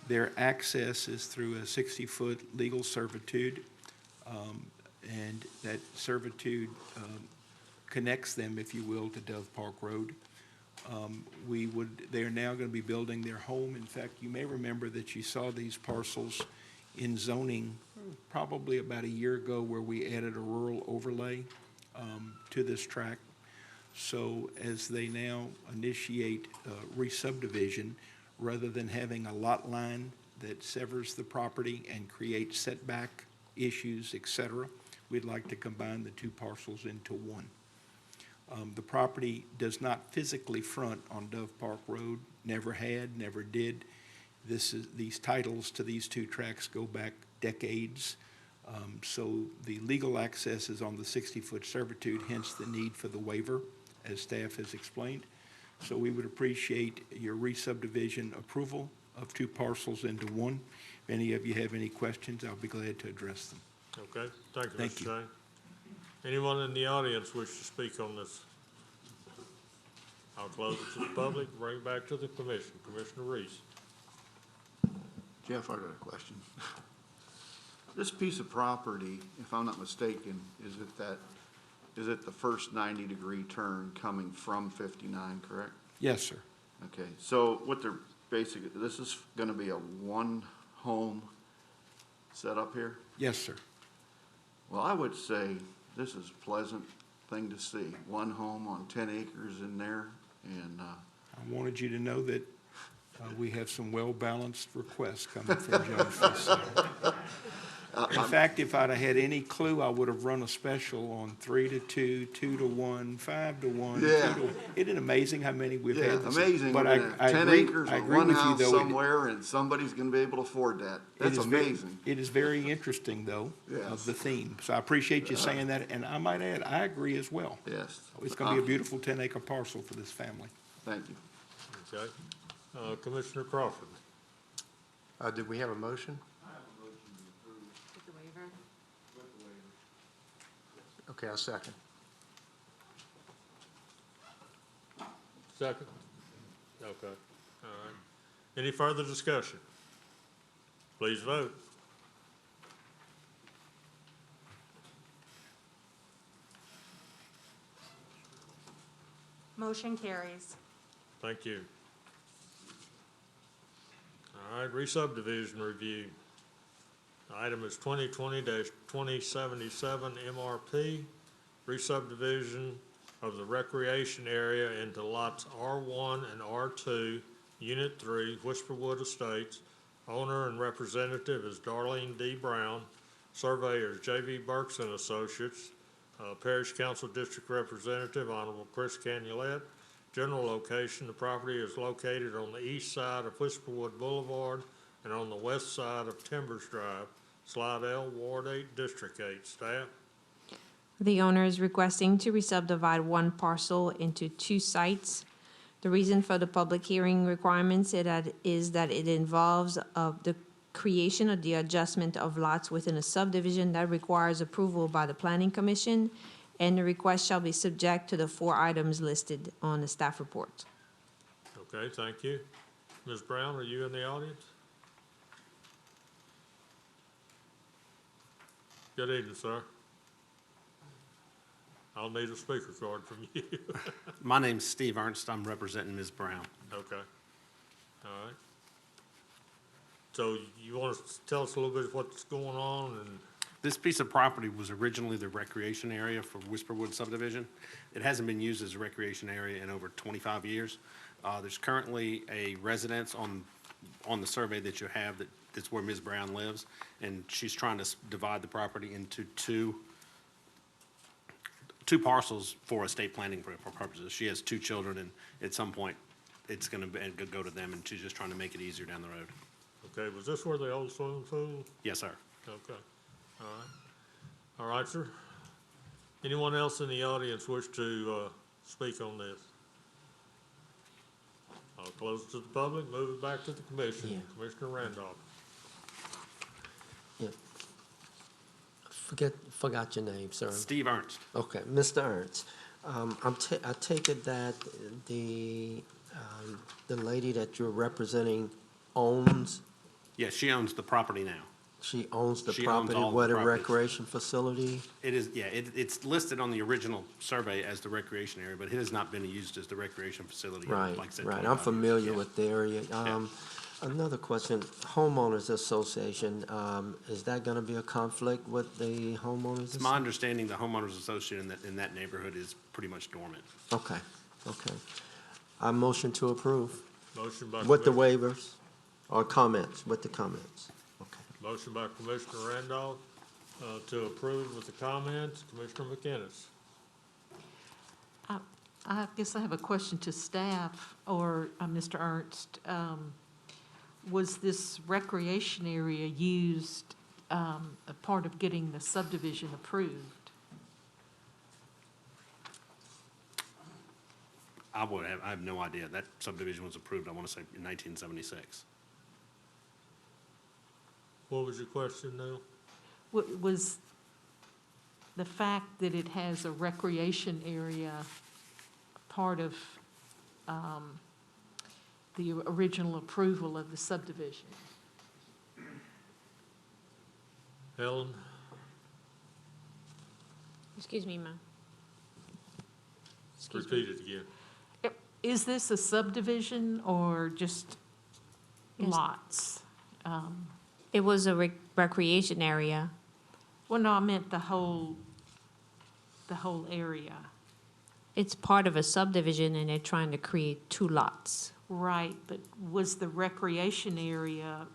Their access is through a 60-foot legal servitude, and that servitude connects them, if you will, to Dove Park Road. They are now going to be building their home. In fact, you may remember that you saw these parcels in zoning probably about a year ago where we added a rural overlay to this tract. So as they now initiate re-subdivision, rather than having a lot line that severs the property and creates setback issues, et cetera, we'd like to combine the two parcels into one. The property does not physically front on Dove Park Road, never had, never did. These titles to these two tracts go back decades. So the legal access is on the 60-foot servitude, hence the need for the waiver, as staff has explained. So we would appreciate your re-subdivision approval of two parcels into one. If any of you have any questions, I'll be glad to address them. Okay, thank you, Thank Mr. you. Shane. Anyone in the audience wish to speak on this? I'll close it to the public, bring it back to the commission. Commissioner Reese. Jeff, I got a question. This piece of property, if I'm not mistaken, is it the first 90-degree turn coming from 59, correct? Yes, sir. Okay, so what they're basically, this is gonna be a one-home setup here? Yes, sir. Well, I would say this is pleasant thing to see. One home on 10 acres in there, and I wanted you to know that we have some well-balanced requests coming from Jones for sale. In fact, if I'd have had any clue, I would have run a special on 3-2, 2-1, 5-1. Yeah. 2-1. Isn't it amazing how many we've yeah, had? amazing. But We're gonna have 10 acres I on agree one with you, house though. somewhere, and somebody's going to be able to afford that. That's amazing. It is very interesting, though, Yes. of the theme. So I appreciate you saying that, and I might add, I agree as well. Yes. It's going to be a beautiful 10-acre parcel for this family. Thank you. Okay. Commissioner Crawford. Did we have a motion? Okay, I'll second. Second? Okay, all right. Any further discussion? Please vote. Motion carries. Thank you. All right, re-subdivision review. Item is 2020-2077 MRP, re-subdivision of the recreation area into lots R1 and R2, Unit 3, Whisperwood Estates. Owner and representative is Darlene D. Brown. Surveyor is J.V. Burks and Associates. Parish Council District Representative, Honorable Chris Canulet. General location, the property is located on the east side of Whisperwood Boulevard and on the west side of Timbers Drive, Slidell, Ward 8, District 8. Staff? The owner is requesting to re-subdivide one parcel into two sites. The reason for the public hearing requirements is that it involves the creation or the adjustment of lots within a subdivision that requires approval by the Planning Commission, and the request shall be subject to the 4 items listed on the staff report. Okay, thank you. Ms. Brown, are you in the audience? Good evening, sir. I'll need a speaker card from you. My name's Steve Ernst. I'm representing Ms. Brown. Okay, all right. So you want to tell us a little bit what's going on and? This piece of property was originally the recreation area for Whisperwood subdivision. It hasn't been used as a recreation area in over 25 years. There's currently a residence on the survey that you have that's where Ms. Brown lives, and she's trying to divide the property into two parcels for estate planning purposes. She has 2 children, and at some point, it's going to go to them, and she's just trying to make it easier down the road. Okay, was this where the old swimming pool? Yes, sir. Okay, all right. All right, sir. Anyone else in the audience wish to speak on this? I'll close it to the public, move it back to the commission. Yeah. Commissioner Randolph. Yeah. Forgot your name, sir. Steve Ernst. Okay, Mr. Ernst. I take it that the lady that you're representing owns, Yes, she owns the property now. she owns the She owns property all the where the properties. recreation facility? It is, yeah, it's listed on the original survey as the recreation area, but it has not been used as the recreation facility. in, Right, like I said, right. 25 I'm years. familiar Yeah. with the area. Another question, homeowners association, is that gonna be a conflict with the homeowners? It's my understanding the homeowners association in that neighborhood is pretty much dormant. Okay, okay. I motion to approve. Motion by With the Commissioner- waivers, or comments, with the comments. Okay. Motion by Commissioner Randolph to approve with the comments. Commissioner McInnes. I guess I have a question to staff or Mr. Ernst. Was this recreation area used a part of getting the subdivision approved? I have no idea. That subdivision was approved, I want to say, in 1976. What was your question, Neil? Was the fact that it has a recreation area part of the original approval of the subdivision? Helen? Excuse me, ma'am. Repeat it again. Is this a subdivision or just Yes. lots? It was a recreation area. Well, no, I meant the whole the whole area. It's part of a subdivision and they're trying to create two lots. Right, but was the recreation area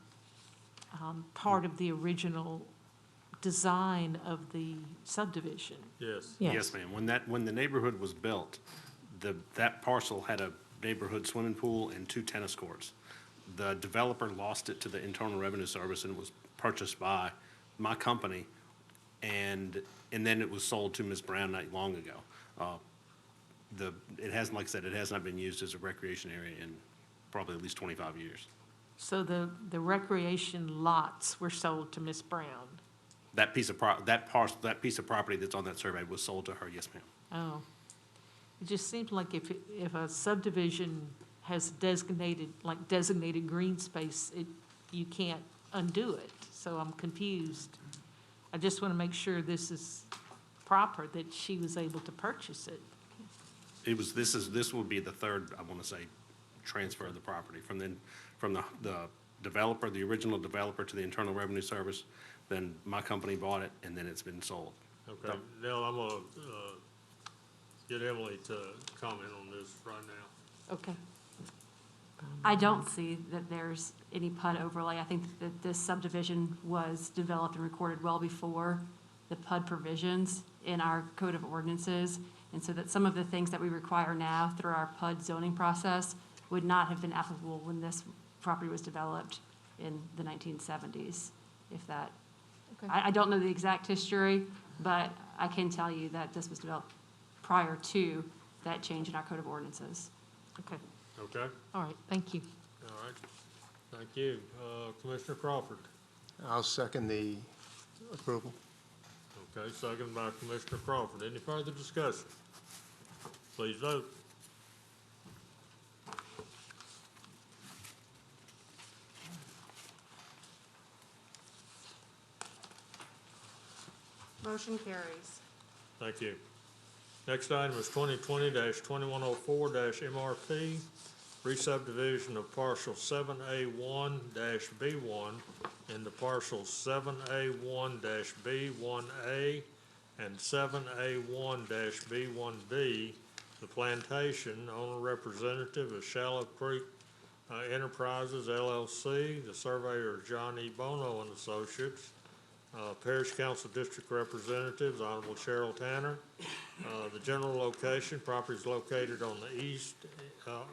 part of the original design of the subdivision? Yes. Yes, ma'am. When the neighborhood was built, that parcel had a neighborhood swimming pool and 2 tennis courts. The developer lost it to the Internal Revenue Service and it was purchased by my company, and then it was sold to Ms. Brown not long ago. It hasn't, like I said, it has not been used as a recreation area in probably at least 25 years. So the recreation lots were sold to Miss Brown? That piece of property that's on that survey was sold to her, yes, ma'am. Oh. It just seems like if a subdivision has designated green space, you can't undo it. So I'm confused. I just want to make sure this is proper, that she was able to purchase it. This will be the third, I want to say, transfer of the property from the developer, the original developer, to the Internal Revenue Service. Then my company bought it, and then it's been sold. Okay, Nell, I'm gonna, get Emily to comment on this right now. Okay. I don't see that there's any PUD overlay. I think that this subdivision was developed and recorded well before the PUD provisions in our code of ordinances. And so that some of the things that we require now through our PUD zoning process would not have been applicable when this property was developed in the 1970s, if that. Okay. I don't know the exact history, but I can tell you that this was developed prior to that change in our code of ordinances. Okay. Okay, All right, thank you. all right. Thank you. Commissioner Crawford. I'll second the approval. Okay, second by Commissioner Crawford. Any further discussion? Please vote. Motion carries. Thank you. Next item is 2020-2104-MRP, re-subdivision of parcel 7A1-B1 into parcels 7A1-B1A and 7A1-B1B, the plantation, owner representative of Shallow Creek Enterprises LLC, the surveyor is John E. Bono and Associates, Parish Council District Representatives, Honorable Cheryl Tanner. The general location, property is located on the east,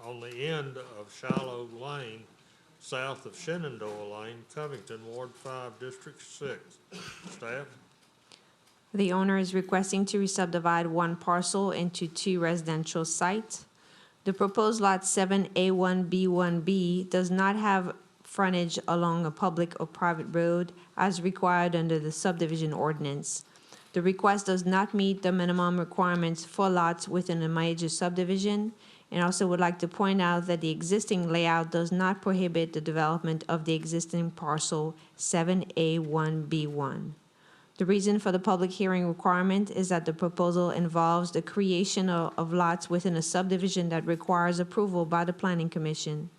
on the end of Shallow Lane, south of Shenandoah Lane, Covington, Ward 5, District 6. Staff? The owner is requesting to re-subdivide one parcel into two residential sites. The proposed lot 7A1B1B does not have frontage along a public or private road as required under the subdivision ordinance. The request does not meet the minimum requirements for lots within a major subdivision, and also would like to point out that the existing layout does not prohibit the development of the existing parcel 7A1B1. The reason for the public hearing requirement is that the proposal involves the creation of lots within a subdivision that requires approval by the Planning Commission.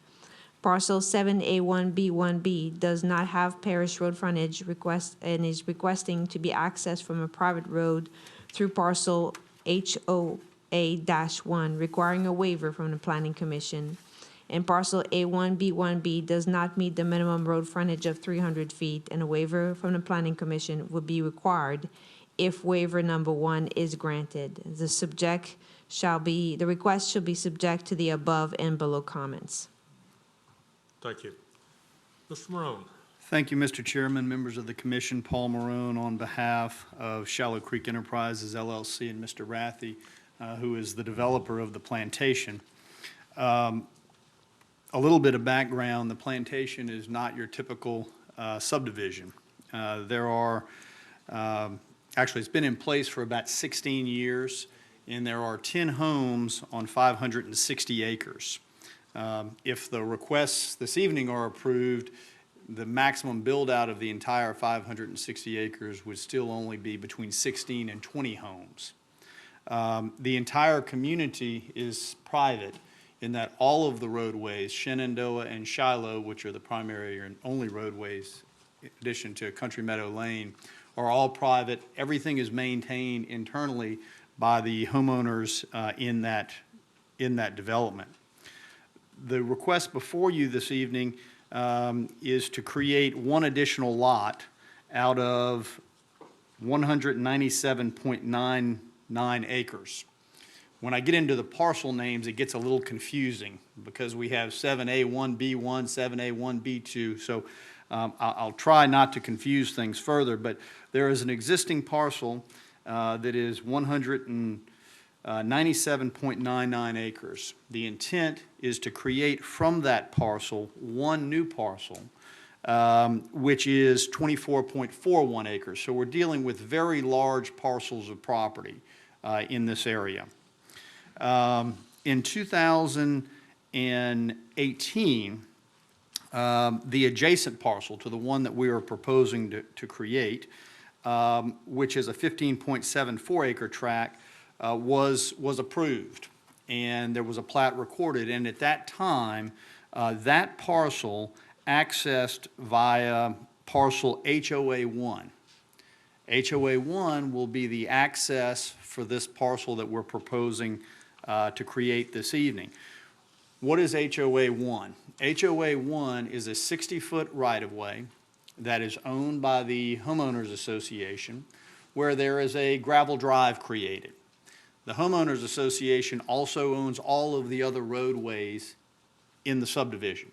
Parcel 7A1B1B does not have parish road frontage and is requesting to be accessed from a private road through parcel HOA-1, requiring a waiver from the Planning Commission. And parcel A1B1B does not meet the minimum road frontage of 300 feet, and a waiver from the Planning Commission would be required if waiver number 1 is granted. The request shall be subject to the above and below comments. Thank you. Mr. Morone. Thank you, Mr. Chairman, members of the commission. Paul Marone on behalf of Shallow Creek Enterprises LLC and Mr. Rathie, who is the developer of the plantation. A little bit of background, the plantation is not your typical subdivision. Actually, it's been in place for about 16 years, and there are 10 homes on 560 acres. If the requests this evening are approved, the maximum build-out of the entire 560 acres would still only be between 16 and 20 homes. The entire community is private in that all of the roadways, Shenandoah and Shiloh, which are the primary and only roadways in addition to Country Meadow Lane, are all private. Everything is maintained internally by the homeowners in that development. The request before you this evening is to create one additional lot out of 197.99 acres. When I get into the parcel names, it gets a little confusing because we have 7A1B1, 7A1B2. So I'll try not to confuse things further, but there is an existing parcel that is 197.99 acres. The intent is to create from that parcel one new parcel, which is 24.41 acres. So we're dealing with very large parcels of property in this area. In 2018, the adjacent parcel to the one that we are proposing to create, which is a 15.74 acre tract, was approved, and there was a plat recorded. And at that time, that parcel accessed via parcel HOA1. HOA1 will be the access for this parcel that we're proposing to create this evening. What is HOA1? HOA1 is a 60-foot right-of-way that is owned by the homeowners association, where there is a gravel drive created. The homeowners association also owns all of the other roadways in the subdivision.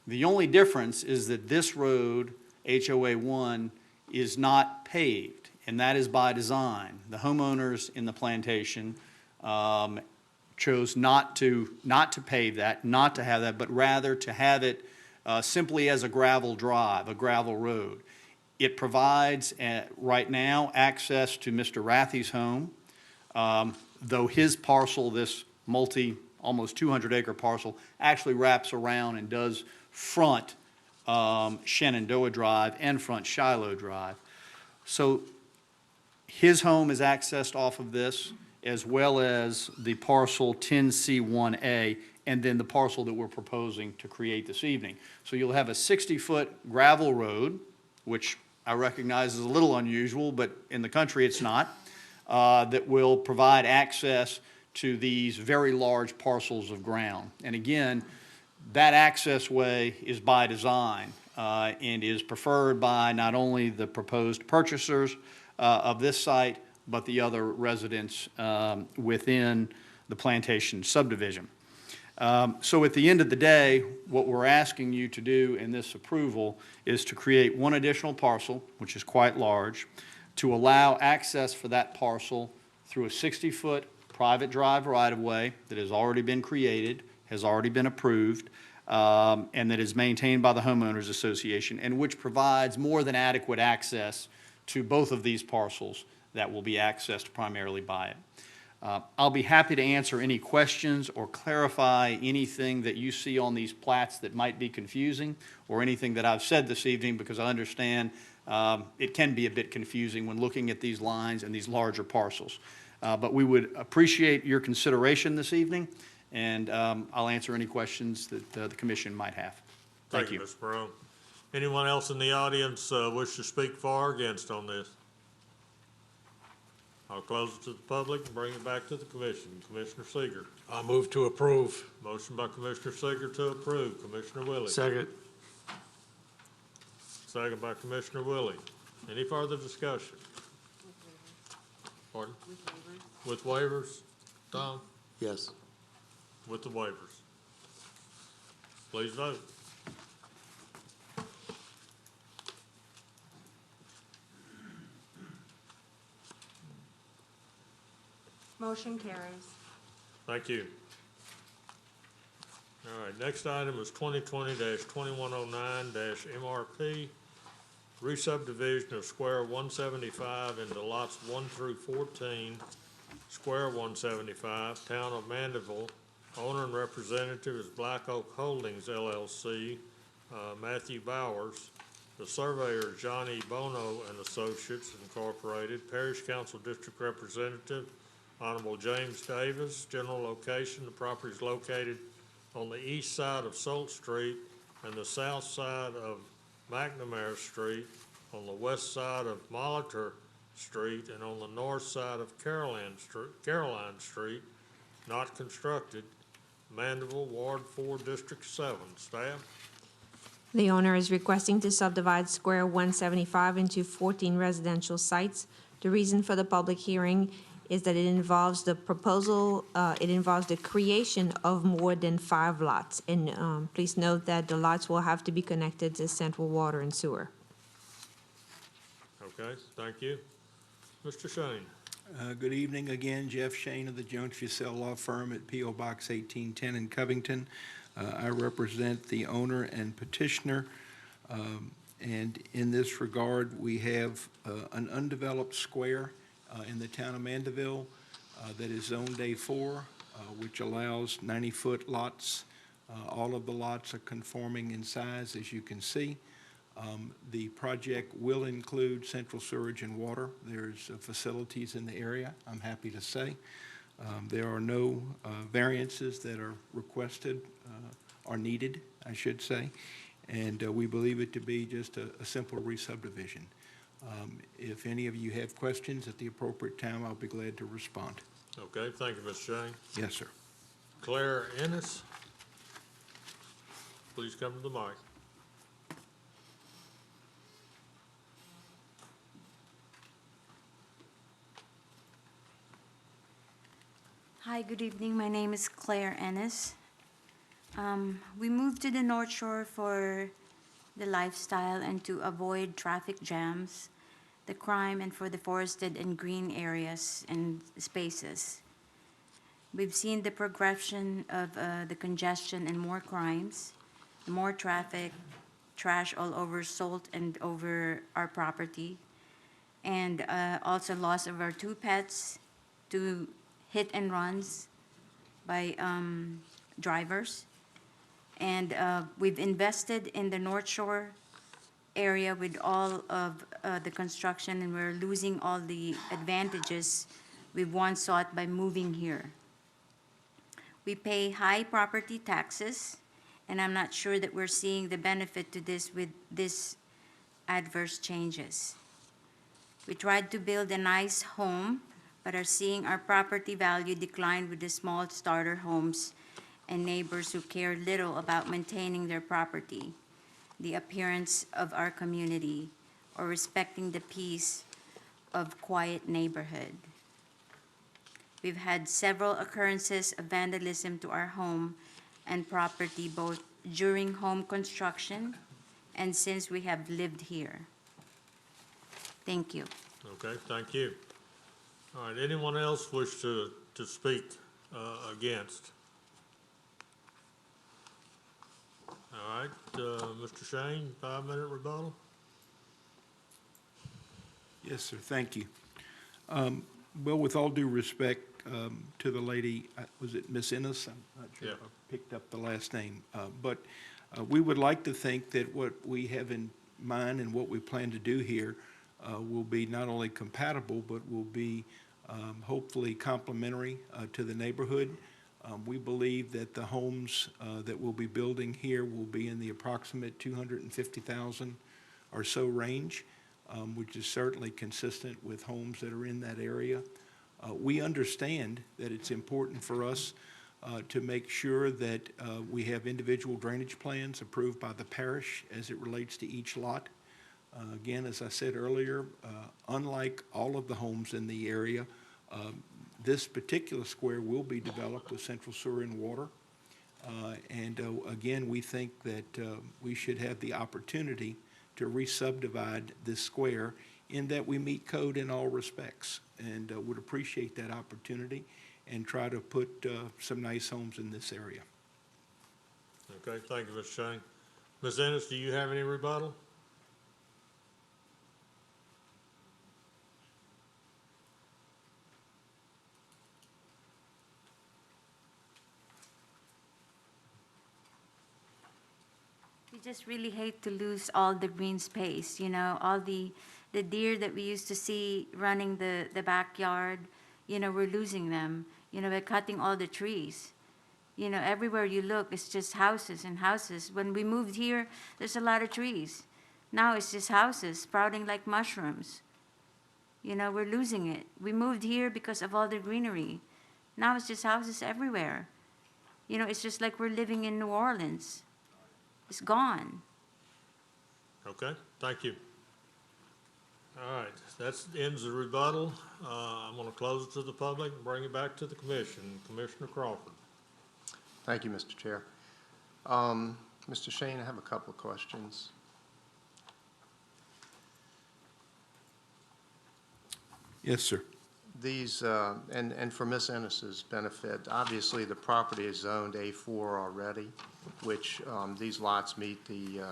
The only difference is that this road, HOA1, is not paved, and that is by design. The homeowners in the plantation chose not to pave that, not to have that, but rather to have it simply as a gravel drive, a gravel road. It provides, right now, access to Mr. Rathy's home, though his parcel, this almost 200-acre parcel, actually wraps around and does front Shenandoah Drive and front Shiloh Drive. So his home is accessed off of this, as well as the parcel 10C1A, and then the parcel that we're proposing to create this evening. So you'll have a 60-foot gravel road, which I recognize is a little unusual, but in the country it's not, that will provide access to these very large parcels of ground. And again, that access way is by design and is preferred by not only the proposed purchasers of this site, but the other residents within the plantation subdivision. So at the end of the day, what we're asking you to do in this approval is to create one additional parcel, which is quite large, to allow access for that parcel through a 60-foot private drive right-of-way that has already been created, has already been approved, and that is maintained by the homeowners association, and which provides more than adequate access to both of these parcels that will be accessed primarily by it. I'll be happy to answer any questions or clarify anything that you see on these plats that might be confusing, or anything that I've said this evening, because I understand it can be a bit confusing when looking at these lines and these larger parcels. But we would appreciate your consideration this evening, and I'll answer any questions that the commission might have. Thank you. Mr. Brown. Anyone else in the audience wish to speak for or against on this? I'll close it to the public and bring it back to the commission. Commissioner Seeger. I move to approve. Motion by Commissioner Seeger to approve. Commissioner Willie. Second. Second by Commissioner Willie. Any further discussion? Pardon? With waivers. Tom? Yes. With the waivers. Please vote. Motion carries. Thank you. All right, next item is 2020-2109-MRP, re-subdivision of Square 175 into lots 1 through 14, Square 175, Town of Mandeville. Owner and representative is Black Oak Holdings LLC, Matthew Bowers. The surveyor is Johnny Bono and Associates Incorporated. Parish Council District Representative Honorable James Davis. General location, the property is located on the east side of Salt Street and the south side of McNamara Street, on the west side of Molitor Street and on the north side of Caroline Street, not constructed, Mandeville, Ward 4, District 7. Staff? The owner is requesting to subdivide Square 175 into 14 residential sites. The reason for the public hearing is that it involves the creation of more than 5 lots. And please note that the lots will have to be connected to central water and sewer. Okay, thank you. Mr. Shane? Good evening again, Jeff Shane of the Jones Fussell Law Firm at P.O. Box 1810 in Covington. I represent the owner and petitioner, and in this regard, we have an undeveloped square in the town of Mandeville that is zoned A4, which allows 90-foot lots. All of the lots are conforming in size, as you can see. The project will include central sewerage and water. There's facilities in the area, I'm happy to say. There are no variances that are requested or needed, I should say, and we believe it to be just a simple re-subdivision. If any of you have questions at the appropriate time, I'll be glad to respond. Okay, thank you, Mr. Shane. Yes, sir. Claire Ennis? Please come to the mic. Hi, good evening. My name is Claire Ennis. We moved to the North Shore for the lifestyle and to avoid traffic jams, the crime, and for the forested and green areas and spaces. We've seen the progression of the congestion and more crimes, more traffic, trash all over Salt and over our property, and also loss of our 2 pets to hit and runs by drivers. And we've invested in the North Shore area with all of the construction, and we're losing all the advantages we've once sought by moving here. We pay high property taxes, and I'm not sure that we're seeing the benefit to this with this adverse changes. We tried to build a nice home, but are seeing our property value decline with the small starter homes and neighbors who care little about maintaining their property, the appearance of our community, or respecting the peace of quiet neighborhood. We've had several occurrences of vandalism to our home and property, both during home construction and since we have lived here. Thank you. Okay, thank you. All right, anyone else wish to speak against? All right, Mr. Shane, 5-minute rebuttal. Yes, sir, thank you. Well, with all due respect to the lady, was it Miss Ennis? I'm not sure if I picked up the last name. But we would like to think that what we have in mind and what we plan to do here will be not only compatible, but will be hopefully complementary to the neighborhood. We believe that the homes that we'll be building here will be in the approximate 250,000 or so range, which is certainly consistent with homes that are in that area. We understand that it's important for us to make sure that we have individual drainage plans approved by the parish as it relates to each lot. Again, as I said earlier, unlike all of the homes in the area, this particular square will be developed with central sewer and water. Again, we think that we should have the opportunity to re-subdivide this square in that we meet code in all respects, and would appreciate that opportunity and try to put some nice homes in this area. Okay, thank you, Mr. Shane. Ms. Ennis, do you have any rebuttal? We just really hate to lose all the green space, you know, all the deer that we used to see running the backyard, you know, we're losing them. You know, we're cutting all the trees. You know, everywhere you look, it's just houses and houses. When we moved here, there's a lot of trees. Now it's just houses sprouting like mushrooms. You know, we're losing it. We moved here because of all the greenery. Now it's just houses everywhere. You know, it's just like we're living in New Orleans. It's gone. Okay, thank you. All right, that ends the rebuttal. I'm gonna close it to the public and bring it back to the commission. Commissioner Crawford. Thank you, Mr. Chair. Mr. Shane, I have a couple of questions. Yes, sir. These, and for Ms. Ennis's benefit, obviously the property is zoned A4 already, which these lots meet the,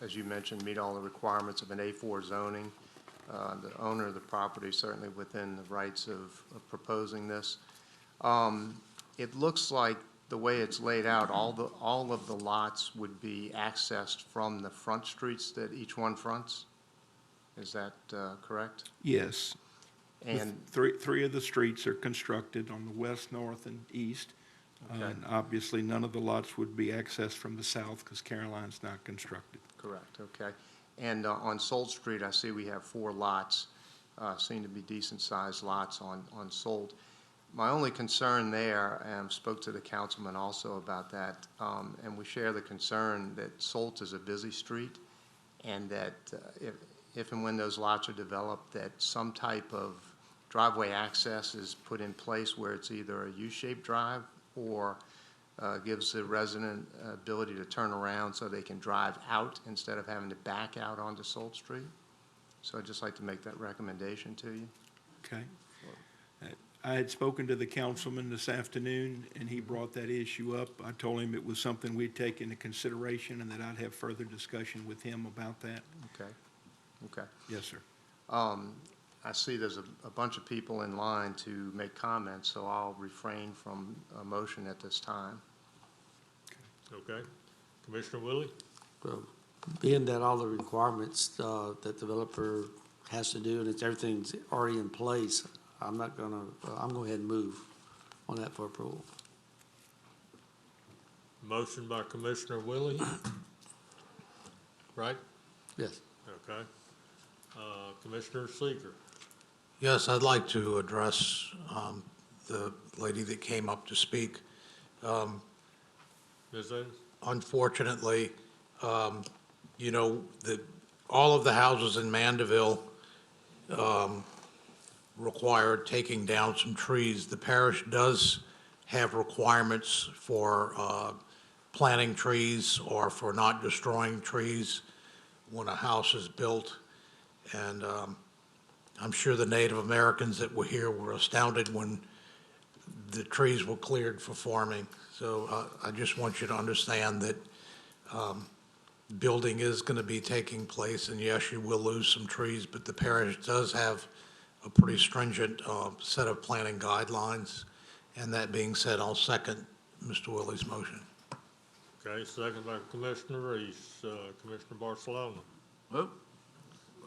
as you mentioned, meet all the requirements of an A4 zoning. The owner of the property is certainly within the rights of proposing this. It looks like the way it's laid out, all of the lots would be accessed from the front streets that each one fronts? Is that correct? Yes. And Three of the streets are constructed on the west, north, and east. Okay. And obviously, none of the lots would be accessed from the south because Caroline's not constructed. Correct, okay. And on Sold Street, I see we have 4 lots, seem to be decent-sized lots on Sold. My only concern there, and I spoke to the councilman also about that, and we share the concern that Sold is a busy street, and that if and when those lots are developed, that some type of driveway access is put in place where it's either a U-shaped drive or gives the resident ability to turn around so they can drive out instead of having to back out onto Sold Street. So I'd just like to make that recommendation to you. Okay. I had spoken to the councilman this afternoon, and he brought that issue up. I told him it was something we'd take into consideration and that I'd have further discussion with him about that. Okay, okay. Yes, sir. I see there's a bunch of people in line to make comments, so I'll refrain from a motion at this time. Okay. Commissioner Willie? Well, being that all the requirements that developer has to do and everything's already in place, I'm not gonna, I'm going to go ahead and move on that for approval. Motion by Commissioner Willie. Right? Yes. Okay. Commissioner Seeger. Yes, I'd like to address the lady that came up to speak. Ms. Ennis? Unfortunately, you know, all of the houses in Mandeville require taking down some trees. The parish does have requirements for planting trees or for not destroying trees when a house is built. And I'm sure the Native Americans that were here were astounded when the trees were cleared for farming. So I just want you to understand that building is going to be taking place, and yes, you will lose some trees, but the parish does have a pretty stringent set of planting guidelines. And that being said, I'll second Mr. Willie's motion. Okay, second by Commissioner Reese. Commissioner Barcelona. Whoop,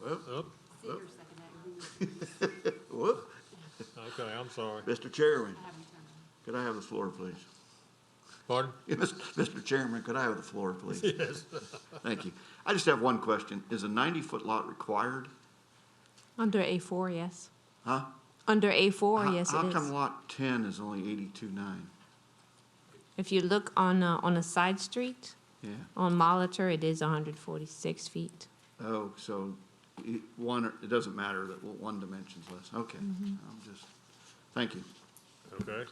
whoop, Up. whoop. Okay, I'm sorry. Mr. Chairman, could I have the floor, please? Pardon? Mr. Chairman, could I have the floor, please? Yes. Thank you. I just have one question. Is a 90-foot lot required? Under A4, yes. Huh? Under A4, yes, How it come is. lot 10 is only 82.9? If you look on a side street, Yeah. on Molitor, it is 146 feet. Oh, so it doesn't matter that one dimension's less. Okay. I'm just, thank you. Okay.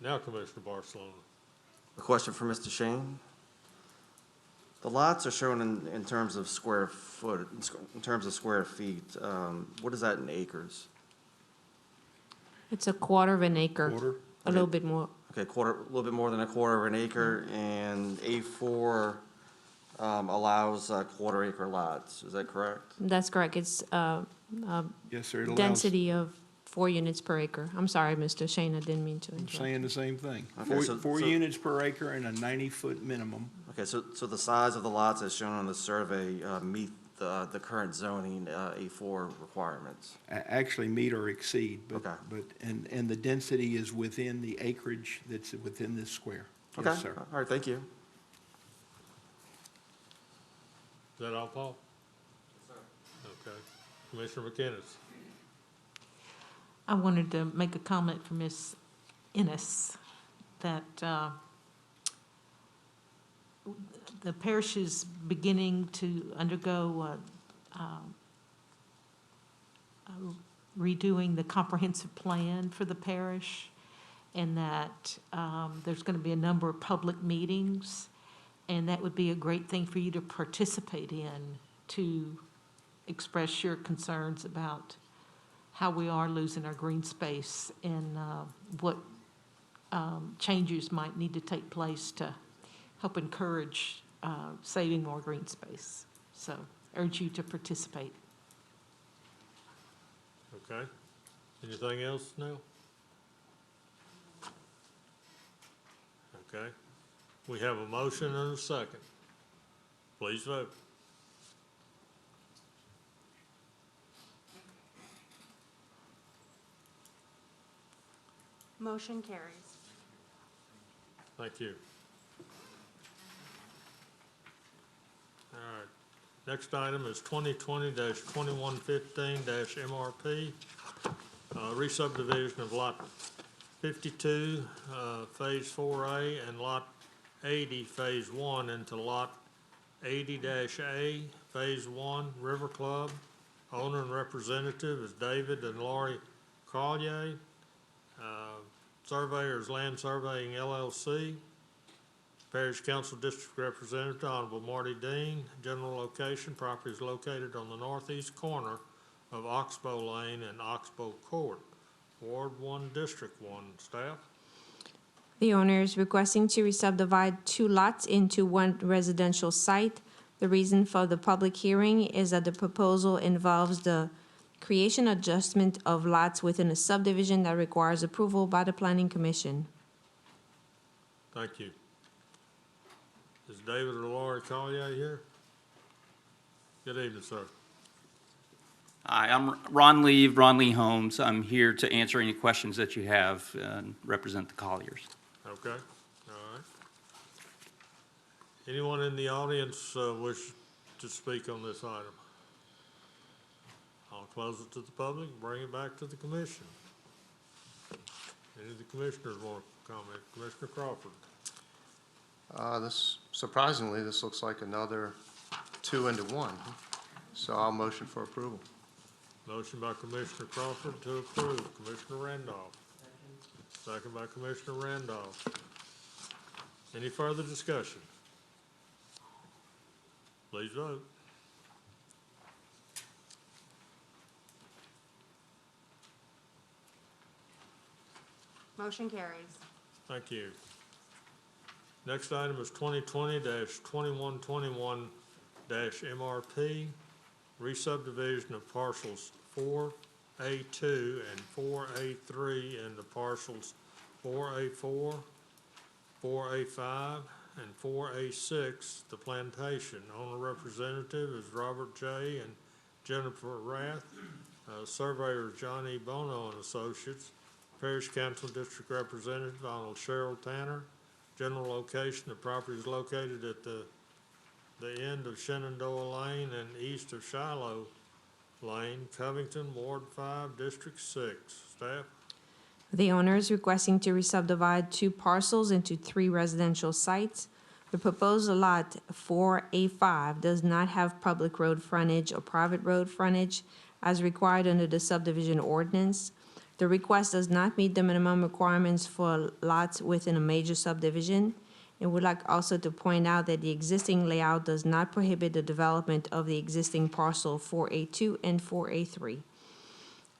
Now Commissioner Barcelona. A question for Mr. Shane. The lots are shown in terms of square foot, in terms of square feet. What is that in acres? It's a quarter of an acre. Quarter? A little bit more. Okay, a little bit more than a quarter of an acre, and A4 allows quarter acre lots. Is that correct? That's correct. It's Yes, sir. It allows. density of 4 units per acre. I'm sorry, Mr. Shane, I didn't mean to I'm interrupt. saying the same thing. Okay, Four units per acre and a 90-foot minimum. Okay, so the size of the lots as shown on the survey meet the current zoning A4 requirements? Actually meet or exceed, Okay. and the density is within the acreage that's within this square. Okay, Yes, sir. all right, thank you. Is that all, Paul? Okay. Commissioner McInnes. I wanted to make a comment for Ms. Ennis that the parish is beginning to undergo redoing the comprehensive plan for the parish, and that there's going to be a number of public meetings, and that would be a great thing for you to participate in, to express your concerns about how we are losing our green space and what changes might need to take place to help encourage saving more green space. So urge you to participate. Okay. Anything else now? Okay. We have a motion and a second. Please vote. Motion carries. Thank you. All right. Next item is 2020-2115-MRP, re-subdivision of Lot 52, Phase 4A, and Lot 80, Phase 1, into Lot 80-A, Phase 1, River Club. Owner and representative is David and Laurie Collier. Surveyor is Land Surveying LLC. Parish Council District Representative, Honorable Marty Dean. General location, property is located on the northeast corner of Oxbow Lane and Oxbow Court. Ward 1, District 1. Staff? The owner is requesting to re-subdivide 2 lots into 1 residential site. The reason for the public hearing is that the proposal involves the creation adjustment of lots within a subdivision that requires approval by the Planning Commission. Thank you. Is David or Laurie Collier here? Good evening, sir. Hi, I'm Ron Lee Holmes. I'm here to answer any questions that you have and represent the Colliers. Okay, all right. Anyone in the audience wish to speak on this item? I'll close it to the public and bring it back to the commission. Any of the commissioners want to comment? Commissioner Crawford? Surprisingly, this looks like another 2 into 1. So I'll motion for approval. Motion by Commissioner Crawford to approve. Commissioner Randolph. Second by Commissioner Randolph. Any further discussion? Please vote. Motion carries. Thank you. Next item is 2020-2121-MRP, re-subdivision of parcels 4A2 and 4A3 into parcels 4A4, 4A5, and 4A6, the plantation. Owner representative is Robert J. and Jennifer Rath. Surveyor is John E. Bono and Associates. Parish Council District Representative Donald Cheryl Tanner. General location, the property is located at the end of Shenandoah Lane and east of Shiloh Lane, Covington, Ward 5, District 6. Staff? The owner is requesting to re-subdivide 2 parcels into 3 residential sites. The proposed lot 4A5 does not have public road frontage or private road frontage as required under the subdivision ordinance. The request does not meet the minimum requirements for lots within a major subdivision. And would like also to point out that the existing layout does not prohibit the development of the existing parcel 4A2 and 4A3.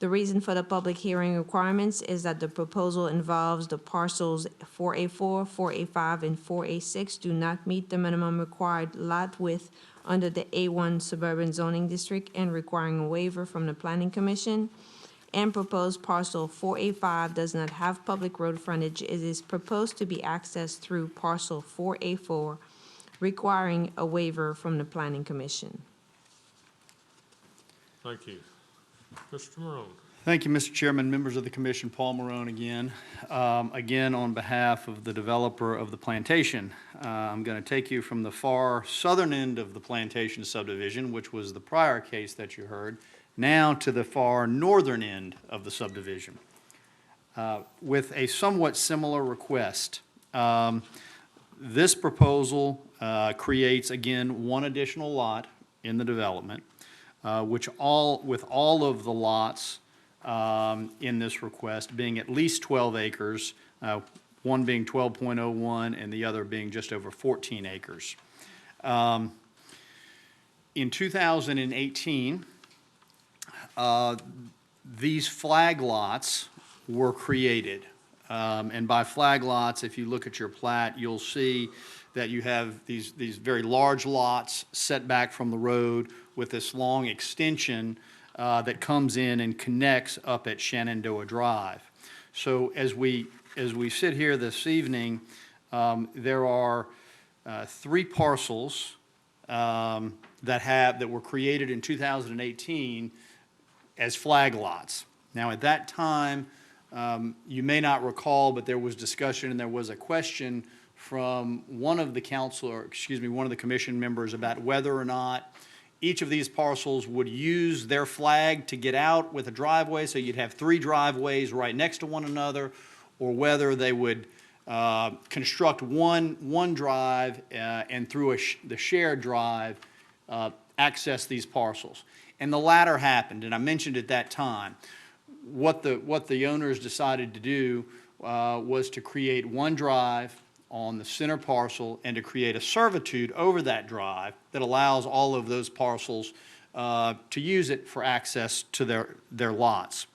The reason for the public hearing requirements is that the proposal involves the parcels 4A4, 4A5, and 4A6 do not meet the minimum required lot width under the A1 suburban zoning district and requiring a waiver from the Planning Commission. And proposed parcel 4A5 does not have public road frontage. It is proposed to be accessed through parcel 4A4, requiring a waiver from the Planning Commission. Thank you. Mr. Morone. Thank you, Mr. Chairman, members of the commission, Paul Morone again. Again, on behalf of the developer of the plantation, I'm going to take you from the far southern end of the plantation subdivision, which was the prior case that you heard, now to the far northern end of the subdivision, with a somewhat similar request. This proposal creates, again, one additional lot in the development, with all of the lots in this request being at least 12 acres, one being 12.01 and the other being just over 14 acres. In 2018, these flag lots were created. And by flag lots, if you look at your plat, you'll see that you have these very large lots set back from the road with this long extension that comes in and connects up at Shenandoah Drive. So as we sit here this evening, there are 3 parcels that were created in 2018 as flag lots. Now, at that time, you may not recall, but there was discussion and there was a question from one of the one of the commission members about whether or not each of these parcels would use their flag to get out with a driveway, so you'd have 3 driveways right next to one another, or whether they would construct one drive and through the shared drive access these parcels. And the latter happened, and I mentioned at that time. What the owners decided to do was to create one drive on the center parcel and to create a servitude over that drive that allows all of those parcels to use it for access to their lots.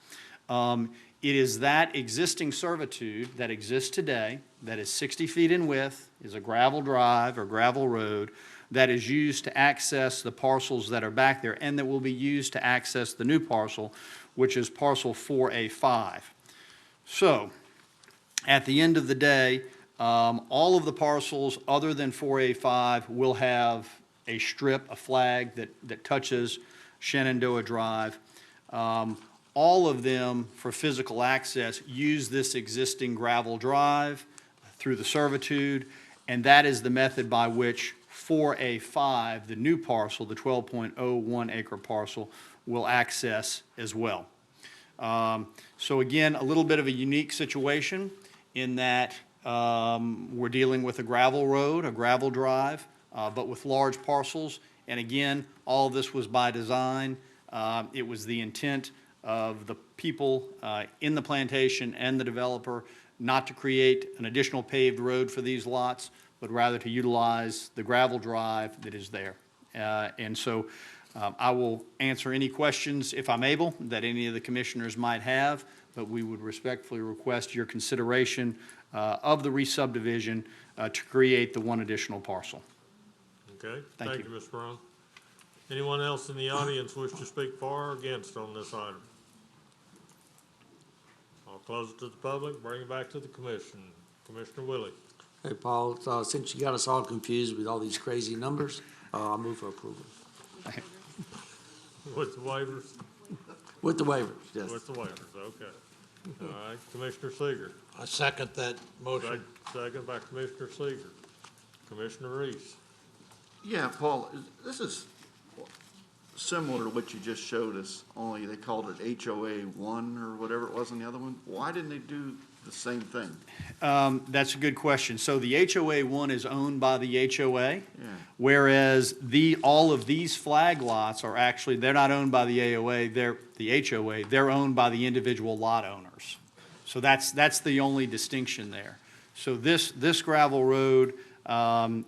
It is that existing servitude that exists today, that is 60 feet in width, is a gravel drive or gravel road, that is used to access the parcels that are back there and that will be used to access the new parcel, which is parcel 4A5. So, at the end of the day, all of the parcels other than 4A5 will have a strip, a flag that touches Shenandoah Drive. All of them, for physical access, use this existing gravel drive through the servitude, and that is the method by which 4A5, the new parcel, the 12.01 acre parcel, will access as well. So again, a little bit of a unique situation in that we're dealing with a gravel road, a gravel drive, but with large parcels. And again, all of this was by design. It was the intent of the people in the plantation and the developer not to create an additional paved road for these lots, but rather to utilize the gravel drive that is there. And so I will answer any questions, if I'm able, that any of the commissioners might have, but we would respectfully request your consideration of the re-subdivision to create the one additional parcel. Okay, Thank thank you, Mr. Brown. Anyone else in the audience wish to speak for or against on this item? I'll close it to the public, bring it back to the commission. Commissioner Willie. Hey, Paul, since you got us all confused with all these crazy numbers, I'll move for approval. With the waivers? With the waivers, yes. With the waivers, okay. All right, Commissioner Seeger. I second that motion. Second by Commissioner Seeger. Commissioner Reese. Yeah, Paul, this is similar to what you just showed us, only they called it HOA 1 or whatever it was in the other one. Why didn't they do the same thing? That's a good question. So the HOA 1 is owned by the HOA, Yeah. whereas all of these flag lots are actually, they're not owned by the AOA, they're the HOA, they're owned by the individual lot owners. So that's the only distinction there. So this gravel road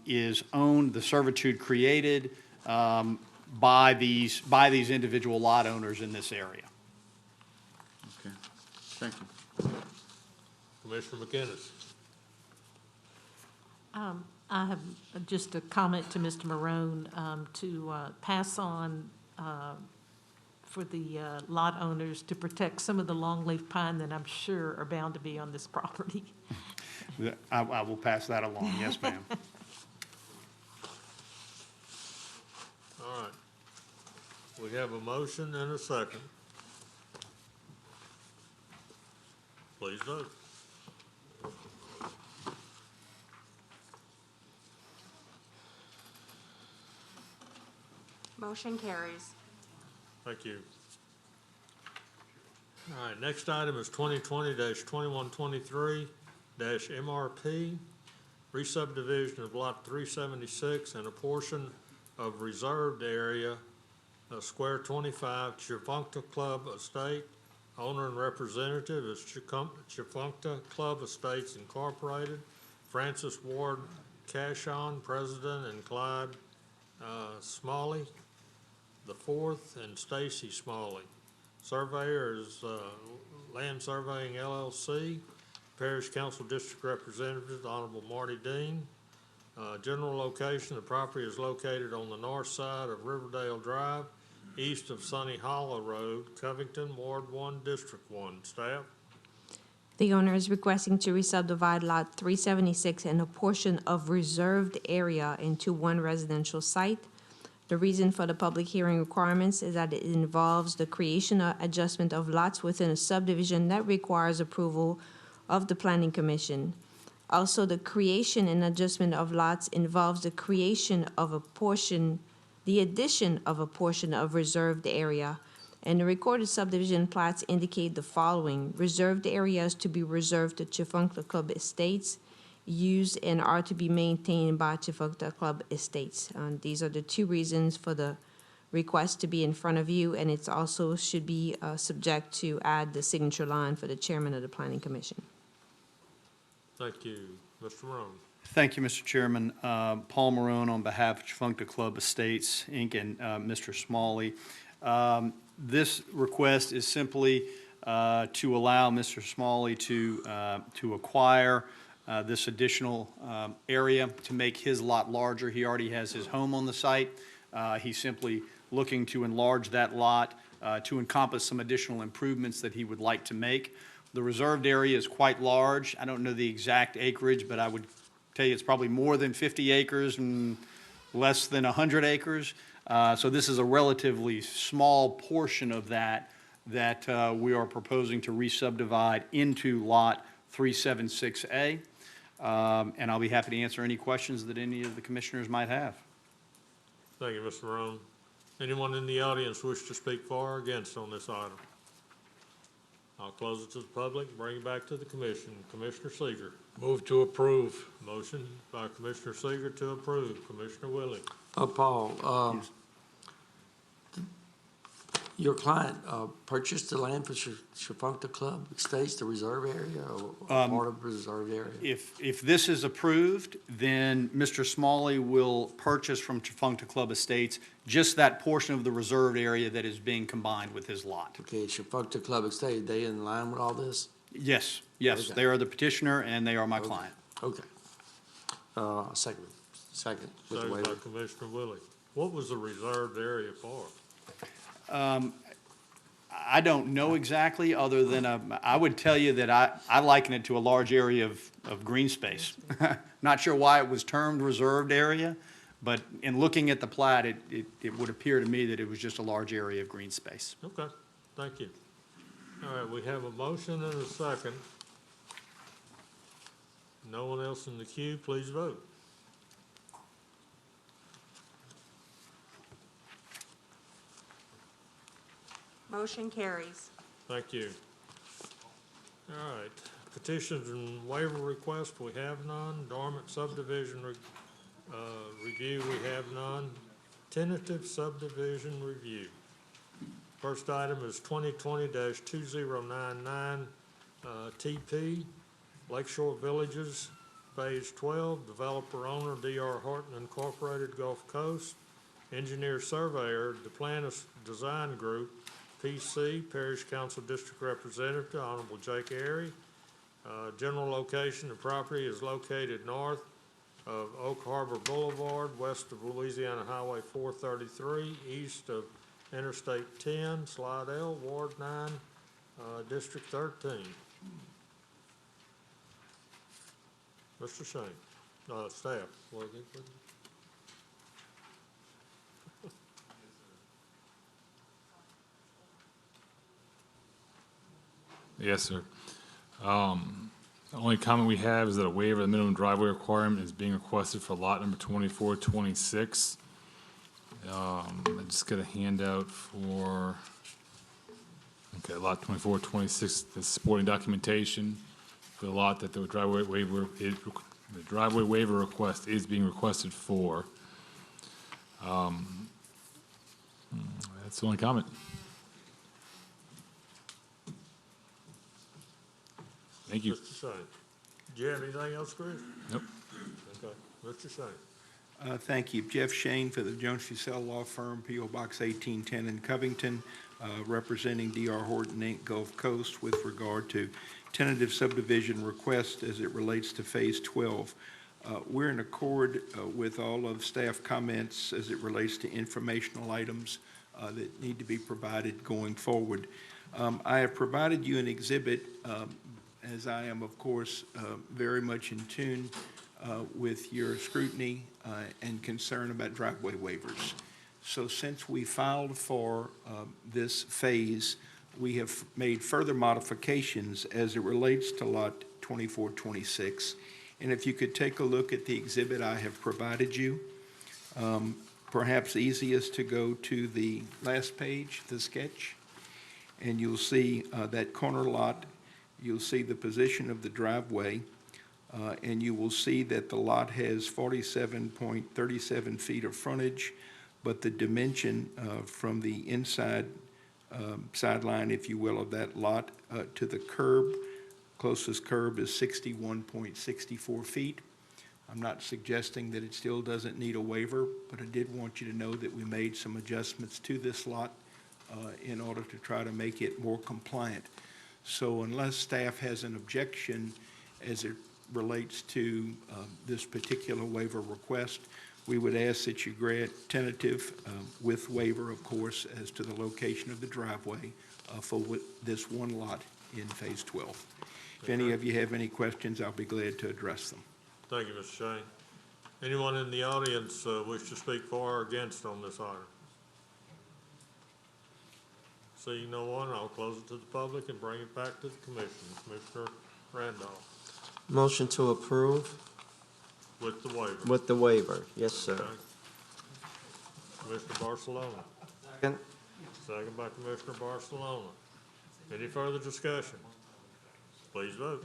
is owned, the servitude created by these individual lot owners in this area. Okay, thank you. Commissioner McInnes. I have just a comment to Mr. Marone to pass on for the lot owners to protect some of the longleaf pine that I'm sure are bound to be on this property. I will pass that along, yes, ma'am. All right. We have a motion and a second. Please vote. Motion carries. Thank you. All right, next item is 2020-2123-MRP, re-subdivision of lot 376 and a portion of reserved area, Square 25, Chifuncta Club Estate. Owner and representative is Chifuncta Club Estates Incorporated. Francis Ward Cashon, president, and Clyde Smalley the fourth, and Stacy Smalley. Surveyor is Land Surveying LLC. Parish Council District Representative, Honorable Marty Dean. General location, the property is located on the north side of Riverdale Drive, east of Sunny Hollow Road, Covington, Ward 1, District 1. Staff? The owner is requesting to re-subdivide Lot 376 and a portion of reserved area into one residential site. The reason for the public hearing requirements is that it involves the creation or adjustment of lots within a subdivision that requires approval of the Planning Commission. Also, the creation and adjustment of lots involves the creation of a portion, the addition of a portion of reserved area. And the recorded subdivision plats indicate the following: reserved areas to be reserved to Chifuncta Club Estates, used and are to be maintained by Chifuncta Club Estates. These are the two reasons for the request to be in front of you, and it's also should be subject to add the signature line for the chairman of the Planning Commission. Thank you. Mr. Morone. Thank you, Mr. Chairman. Paul Marone on behalf of Chifuncta Club Estates, Inc., and Mr. Smalley. This request is simply to allow Mr. Smalley to acquire this additional area to make his lot larger. He already has his home on the site. He's simply looking to enlarge that lot to encompass some additional improvements that he would like to make. The reserved area is quite large. I don't know the exact acreage, but I would tell you it's probably more than 50 acres and less than 100 acres. So this is a relatively small portion of that we are proposing to re-subdivide into Lot 376A. And I'll be happy to answer any questions that any of the commissioners might have. Thank you, Mr. Morone. Anyone in the audience wish to speak for or against on this item? I'll close it to the public, bring it back to the commission. Commissioner Seeger. Move to approve. Motion by Commissioner Seeger to approve. Commissioner Willie. Paul, your client purchased the land for Chifuncta Club Estates, the reserve area, or part of the reserve area? If this is approved, then Mr. Smalley will purchase from Chifuncta Club Estates just that portion of the reserved area that is being combined with his lot. Okay, Chifuncta Club Estate, they in line with all this? Yes, Okay. they are the petitioner and they are my client. Okay. Second. With the Second by waiver. Commissioner Willie. What was the reserved area for? I don't know exactly, other than I would tell you that I liken it to a large area of green space. Not sure why it was termed reserved area, but in looking at the plat, it would appear to me that it was just a large area of green space. Okay, thank you. All right, we have a motion and a second. No one else in the queue, please vote. Motion carries. Thank you. All right, petitions and waiver requests, we have none. Dormant subdivision review, we have none. Tentative subdivision review. First item is 2020-2099 TP, Lakeshore Villages, Phase 12, developer owner D.R. Horton Incorporated, Gulf Coast, engineer surveyor, Duplantis Design Group, PC, Parish Council District Representative, Honorable Jake Airy. General location, the property is located north of Oak Harbor Boulevard, west of Louisiana Highway 433, east of Interstate 10, Slidell, Ward 9, District 13. Mr. Shane, staff. Yes, sir. The only comment we have is that a waiver of the minimum driveway requirement is being requested for lot number 2426. I just got a handout for, Okay, lot 24, 26, the supporting documentation for the lot that the driveway waiver request is being requested for. That's the only comment. Thank you. Mr. Shane. Do you have anything else, Chris? Nope. Okay, Mr. Shane. Thank you. Jeff Shane for the Jones Fussell Law Firm, P.O. Box 1810 in Covington, representing D.R. Horton, Inc., Gulf Coast, with regard to tentative subdivision request as it relates to Phase 12. We're in accord with all of staff comments as it relates to informational items that need to be provided going forward. I have provided you an exhibit, as I am, of course, very much in tune with your scrutiny and concern about driveway waivers. So since we filed for this phase, we have made further modifications as it relates to lot 2426. And if you could take a look at the exhibit I have provided you, perhaps easiest to go to the last page, the sketch, and you'll see that corner lot. You'll see the position of the driveway, and you will see that the lot has 47.37 feet of frontage, but the dimension from the inside sideline, if you will, of that lot to the curb, closest curb, is 61.64 feet. I'm not suggesting that it still doesn't need a waiver, but I did want you to know that we made some adjustments to this lot in order to try to make it more compliant. So unless staff has an objection as it relates to this particular waiver request, we would ask that you grant tentative with waiver, of course, as to the location of the driveway for this one lot in Phase 12. If any of you have any questions, I'll be glad to address them. Thank you, Mr. Shane. Anyone in the audience wish to speak for or against on this item? Seeing no one, I'll close it to the public and bring it back to the commission. Commissioner Randolph. Motion to approve With the waiver. with the waiver. Yes, sir. Okay. Commissioner Barcelona. Second. Second by Commissioner Barcelona. Any further discussion? Please vote.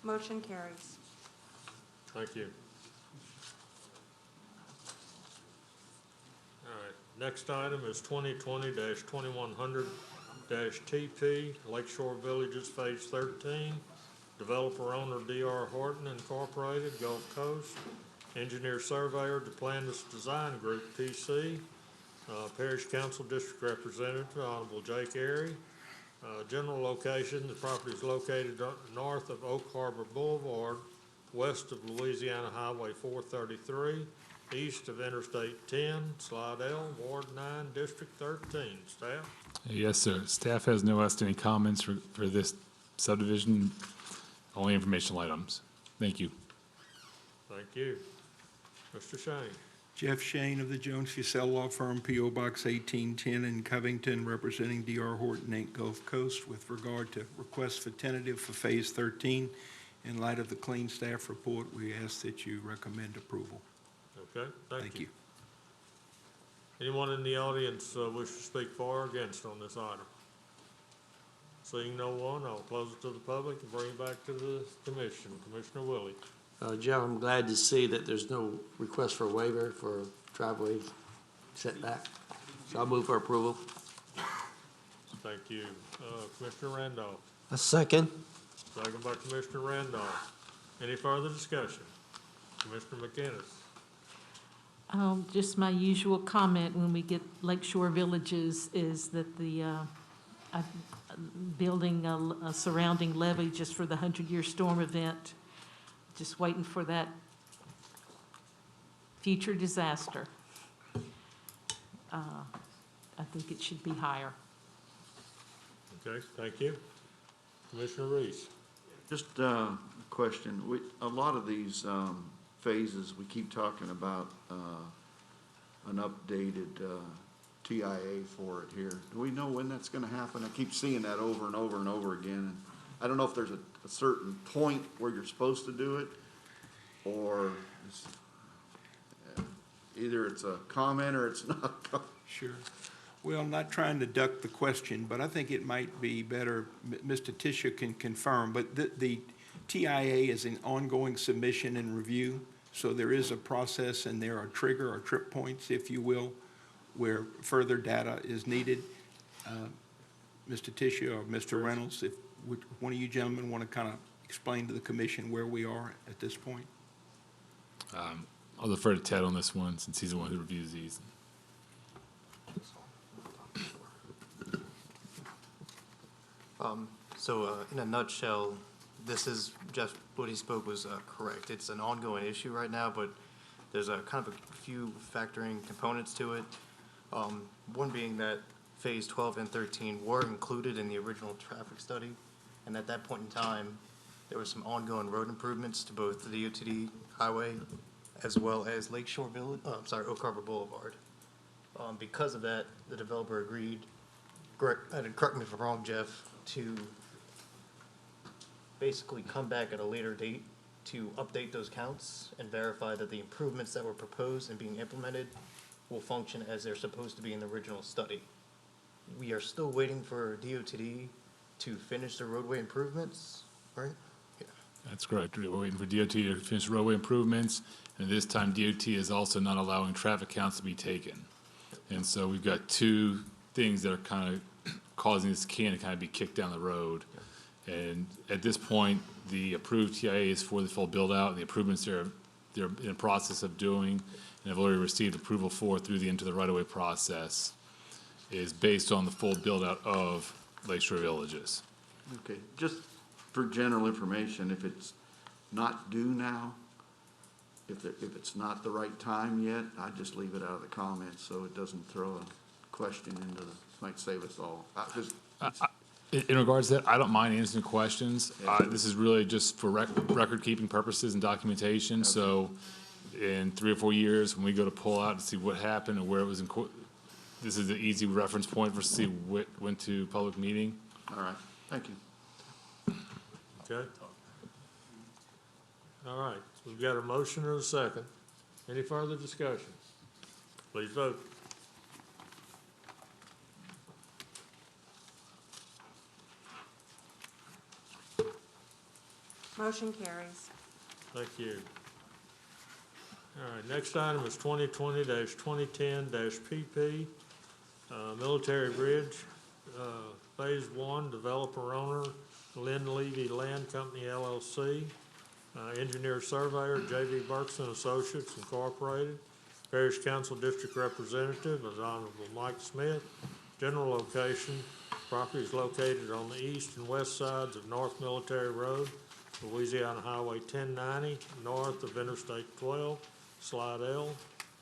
Motion carries. Thank you. All right, next item is 2020-2100-TP, Lakeshore Villages Phase 13, developer owner D.R. Horton Incorporated, Gulf Coast, engineer surveyor, Duplantis Design Group, P.C., Parish Council District Representative, Honorable Jake Airy. General location, the property is located north of Oak Harbor Boulevard, west of Louisiana Highway 433, east of Interstate 10, Slidell, Ward 9, District 13. Staff? Yes, sir. Staff has no outstanding comments for this subdivision, only informational items. Thank you. Thank you. Mr. Shane. Jeff Shane of the Jones Fussell Law Firm, P.O. Box 1810 in Covington, representing D.R. Horton, Inc., Gulf Coast, with regard to requests for tentative for Phase 13. In light of the clean staff report, we ask that you recommend approval. Okay, thank you. you. Anyone in the audience wish to speak for or against on this item? Seeing no one, I'll close it to the public and bring it back to the commission. Commissioner Willie. Jeff, I'm glad to see that there's no request for a waiver for driveway setback. So I'll move for approval. Thank you. Commissioner Randolph. A second. Second by Commissioner Randolph. Any further discussion? Commissioner McInnes. Just my usual comment when we get Lakeshore Villages is that the, building a surrounding levee just for the 100-year storm event, just waiting for that future disaster. I think it should be higher. Okay, thank you. Commissioner Reese. Just a question. A lot of these phases, we keep talking about an updated TIA for it here. Do we know when that's gonna happen? I keep seeing that over and over and over again. I don't know if there's a certain point where you're supposed to do it, or either it's a comment or it's not. Sure. Well, I'm not trying to duck the question, but I think it might be better, Mr. Tisha can confirm, but the TIA is an ongoing submission and review, so there is a process and there are trigger or trip points, if you will, where further data is needed. Mr. Tisha or Mr. Reynolds, if one of you gentlemen want to kind of explain to the commission where we are at this point? I'll defer to Ted on this one, since he's the one who reviews these. In a nutshell, this is, just what he spoke was correct. It's an ongoing issue right now, but there's a kind of a few factoring components to it. One being that Phase 12 and 13 were included in the original traffic study, and at that point in time, there were some ongoing road improvements to both the DOTD highway as well as Lakeshore Village, Oak Harbor Boulevard. Because of that, the developer agreed, correct me if I'm wrong, Jeff, to basically come back at a later date to update those counts and verify that the improvements that were proposed and being implemented will function as they're supposed to be in the original study. We are still waiting for DOTD to finish the roadway improvements, right? Yeah. That's correct. We're waiting for DOT to finish roadway improvements, and this time DOT is also not allowing traffic counts to be taken. And so we've got two things that are kind of causing this can to kind of be kicked down the road. And at this point, the approved TIA is for the full build-out, and the improvements they're in the process of doing, and have already received approval for through the into the right-of-way process, is based on the full build-out of Lakeshore Villages. Okay, just for general information, if it's not due now, if it's not the right time yet, I just leave it out of the comments so it doesn't throw a question into the, might save us all. In regards to that, I don't mind answering questions. This is really just for record-keeping purposes and documentation. Okay. So in 3 or 4 years, when we go to pull out to see what happened and where it was in this is the easy reference point for see what went to public meeting. All right, thank you. Okay. All right, we've got a motion and a second. Any further discussion? Please vote. Motion carries. Thank you. All right, next item is 2020-2010-PP, Military Bridge, Phase 1, developer owner, Lynn Levy Land Company LLC, engineer surveyor, J.V. Burkson Associates Incorporated, Parish Council District Representative is Honorable Mike Smith. General location, property is located on the east and west sides of North Military Road, Louisiana Highway 1090, north of Interstate 12, Slide L,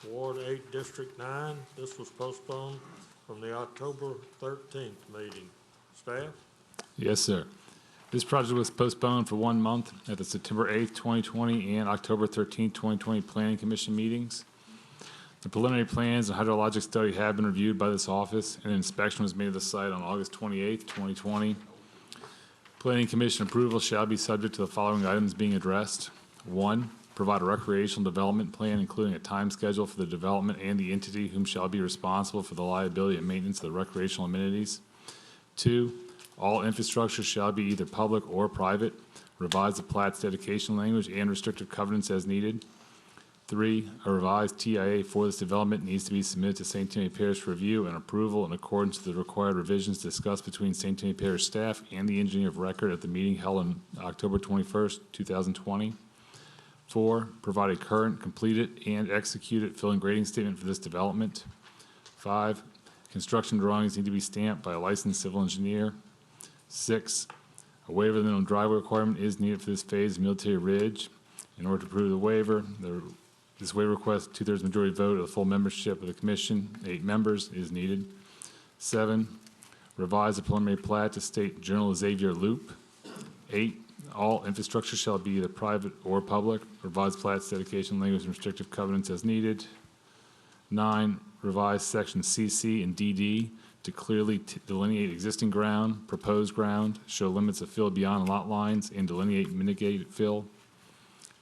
Ward 8, District 9. This was postponed from the October 13th meeting. Staff? Yes, sir. This project was postponed for 1 month at the September 8th, 2020 and October 13th, 2020 Planning Commission meetings. The preliminary plans and hydrologic study have been reviewed by this office, and an inspection was made of the site on August 28th, 2020. Planning Commission approval shall be subject to the following items being addressed. 1, provide a recreational development plan, including a time schedule for the development and the entity whom shall be responsible for the liability and maintenance of the recreational amenities. 2, all infrastructure shall be either public or private. Revise the plat's dedication language and restrictive covenants as needed. 3, a revised TIA for this development needs to be submitted to St. Tammany Parish for review and approval in accordance with the required revisions discussed between St. Tammany Parish staff and the engineer of record at the meeting held on October 21st, 2020. 4, provide a current, completed, and executed fill and grading statement for this development. 5, construction drawings need to be stamped by a licensed civil engineer. 6, a waiver of the minimum driveway requirement is needed for this phase of Military Ridge. In order to approve the waiver, this waiver request 2/3 majority vote of the full membership of the commission, 8 members, is needed. 7, revise the preliminary plat to state General Xavier Loop. 8, all infrastructure shall be either private or public. Revise plat's dedication language and restrictive covenants as needed. 9, revise sections CC and DD to clearly delineate existing ground, proposed ground, show limits of fill beyond lot lines, and delineate mitigated fill.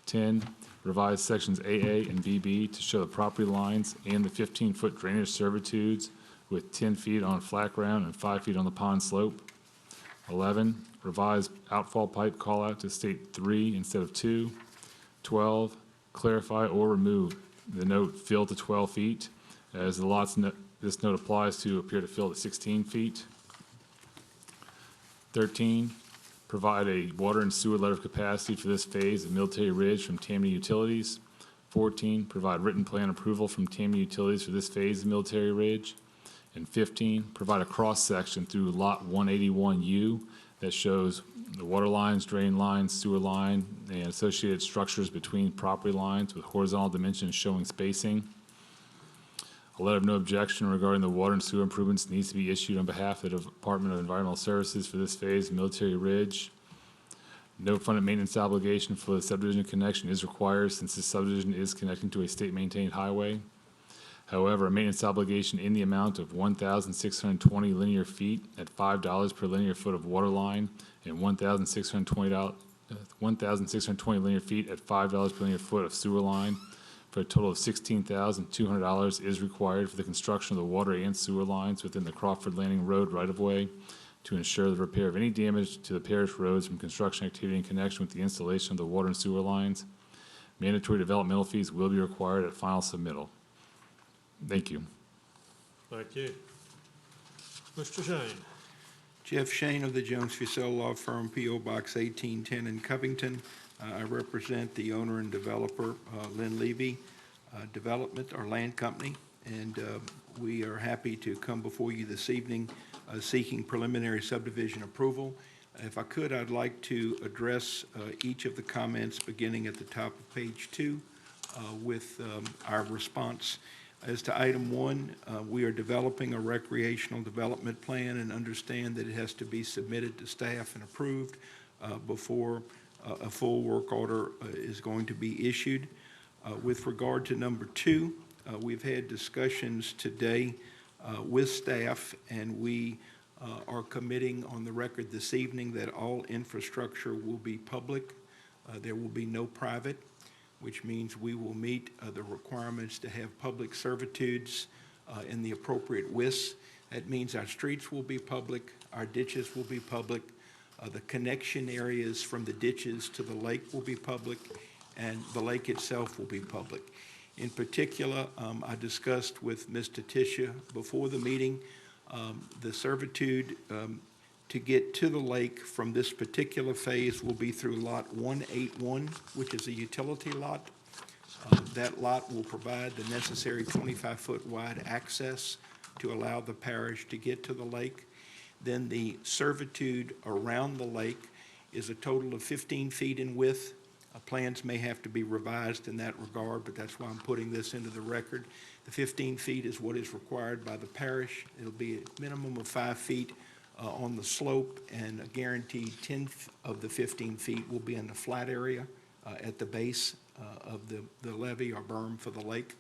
10, revise sections AA and BB to show the property lines and the 15-foot drainage servitudes with 10 feet on flat ground and 5 feet on the pond slope. 11, revise outfall pipe call-out to state 3 instead of 2. 12, clarify or remove the note fill to 12 feet, as the lots this note applies to appear to fill to 16 feet. 13, provide a water and sewer letter of capacity for this phase of Military Ridge from Tammany Utilities. 14, provide written plan approval from Tammany Utilities for this phase of Military Ridge. And 15, provide a cross-section through Lot 181U that shows the water lines, drain lines, sewer line, and associated structures between property lines with horizontal dimensions showing spacing. A letter of no objection regarding the water and sewer improvements needs to be issued on behalf of the Department of Environmental Services for this phase of Military Ridge. No funded maintenance obligation for the subdivision connection is required since the subdivision is connecting to a state-maintained highway. However, a maintenance obligation in the amount of 1,620 linear feet at $5 per linear foot of water line and 1,620 linear feet at $5 per linear foot of sewer line for a total of $16,200 is required for the construction of the water and sewer lines within the Crawford Landing Road right-of-way to ensure the repair of any damage to the parish roads from construction activity in connection with the installation of the water and sewer lines. Mandatory developmental fees will be required at final submittal. Thank you. Thank you. Mr. Shane. Jeff Shane of the Jones Fussell Law Firm, P.O. Box 1810 in Covington. I represent the owner and developer, Lynn Levy Development, our land company, and we are happy to come before you this evening seeking preliminary subdivision approval. If I could, I'd like to address each of the comments beginning at the top of page 2 with our response. As to item 1, we are developing a recreational development plan and understand that it has to be submitted to staff and approved before a full work order is going to be issued. With regard to number 2, we've had discussions today with staff, and we are committing on the record this evening that all infrastructure will be public. There will be no private, which means we will meet the requirements to have public servitudes in the appropriate widths. That means our streets will be public, our ditches will be public, the connection areas from the ditches to the lake will be public, and the lake itself will be public. In particular, I discussed with Ms. Tisha before the meeting the servitude to get to the lake from this particular phase will be through lot 181, which is a utility lot. That lot will provide the necessary 25-foot wide access to allow the parish to get to the lake. Then the servitude around the lake is a total of 15 feet in width. Plans may have to be revised in that regard, but that's why I'm putting this into the record. The 15 feet is what is required by the parish. It'll be a minimum of 5 feet on the slope, and a guaranteed 10 of the 15 feet will be in the flat area at the base of the levee or berm for the lake.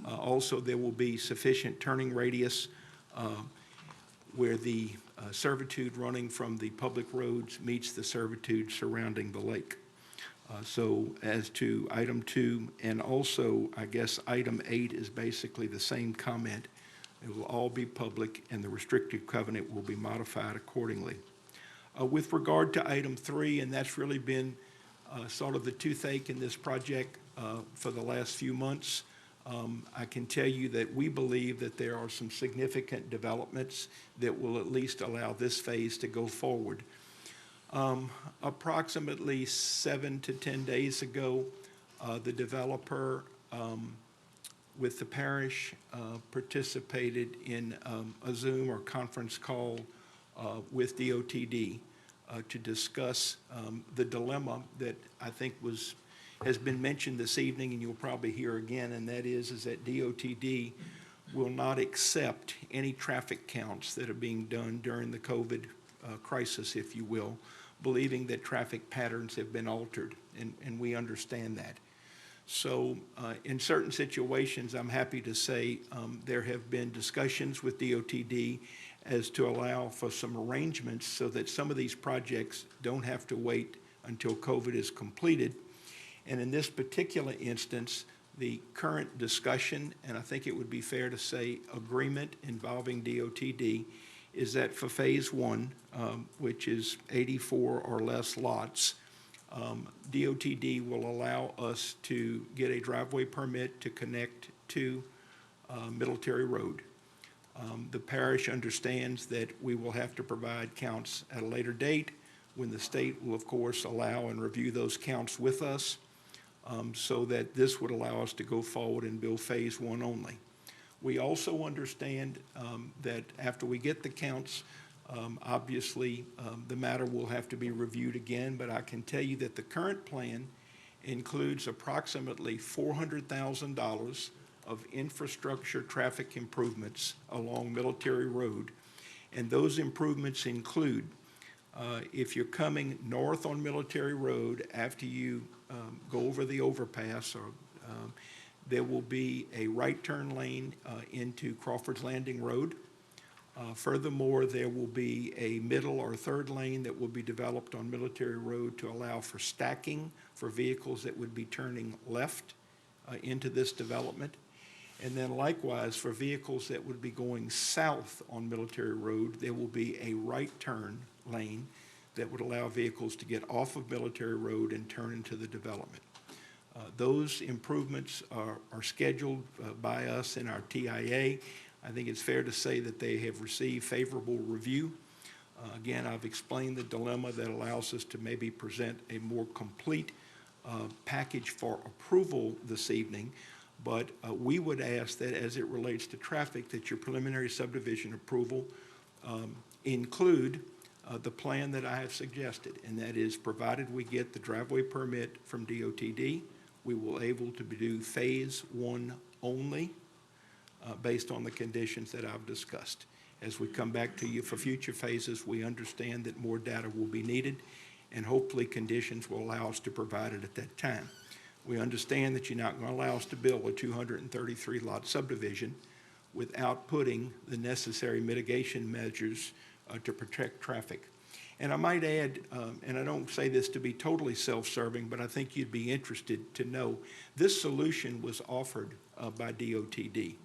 Also, there will be sufficient turning radius where the servitude running from the public roads meets the servitude surrounding the lake. So as to item 2, and also I guess item 8 is basically the same comment. It will all be public, and the restrictive covenant will be modified accordingly. With regard to item 3, and that's really been sort of the toothache in this project for the last few months, I can tell you that we believe that there are some significant developments that will at least allow this phase to go forward. Approximately 7 to 10 days ago, the developer with the parish participated in a Zoom or conference call with DOTD to discuss the dilemma that I think has been mentioned this evening, and you'll probably hear again, and that is that DOTD will not accept any traffic counts that are being done during the COVID crisis, if you will, believing that traffic patterns have been altered, and we understand that. So in certain situations, I'm happy to say there have been discussions with DOTD as to allow for some arrangements so that some of these projects don't have to wait until COVID is completed. And in this particular instance, the current discussion, and I think it would be fair to say agreement involving DOTD, is that for Phase 1, which is 84 or less lots, DOTD will allow us to get a driveway permit to connect to Military Road. The parish understands that we will have to provide counts at a later date, when the state will, of course, allow and review those counts with us, so that this would allow us to go forward and build Phase 1 only. We also understand that after we get the counts, obviously, the matter will have to be reviewed again, but I can tell you that the current plan includes approximately $400,000 of infrastructure traffic improvements along Military Road. And those improvements include, if you're coming north on Military Road after you go over the overpass, or there will be a right turn lane into Crawford's Landing Road. Furthermore, there will be a middle or third lane that will be developed on Military Road to allow for stacking for vehicles that would be turning left into this development. And then likewise, for vehicles that would be going south on Military Road, there will be a right turn lane that would allow vehicles to get off of Military Road and turn into the development. Those improvements are scheduled by us in our TIA. I think it's fair to say that they have received favorable review. Again, I've explained the dilemma that allows us to maybe present a more complete package for approval this evening, but we would ask that as it relates to traffic, that your preliminary subdivision approval include the plan that I have suggested, and that is, provided we get the driveway permit from DOTD, we will able to do Phase 1 only, based on the conditions that I've discussed. As we come back to you for future phases, we understand that more data will be needed, and hopefully conditions will allow us to provide it at that time. We understand that you're not going to allow us to build a 233-lot subdivision without putting the necessary mitigation measures to protect traffic. And I might add, and I don't say this to be totally self-serving, but I think you'd be interested to know, this solution was offered by DOTD.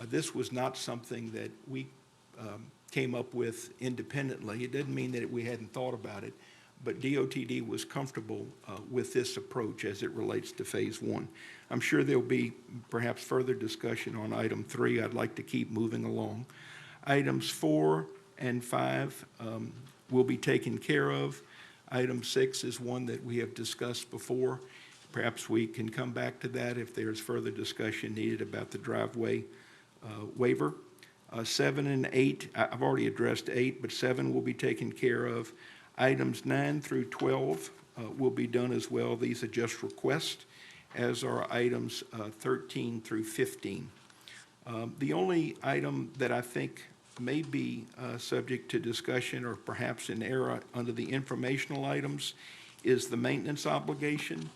This was not something that we came up with independently. It doesn't mean that we hadn't thought about it, but DOTD was comfortable with this approach as it relates to Phase 1. I'm sure there'll be perhaps further discussion on item 3. I'd like to keep moving along. Items 4 and 5 will be taken care of. Item 6 is one that we have discussed before. Perhaps we can come back to that if there's further discussion needed about the driveway waiver. 7 and 8, I've already addressed 8, but 7 will be taken care of. Items 9 through 12 will be done as well. These are just requests, as are items 13 through 15. The only item that I think may be subject to discussion, or perhaps an error under the informational items, is the maintenance obligation.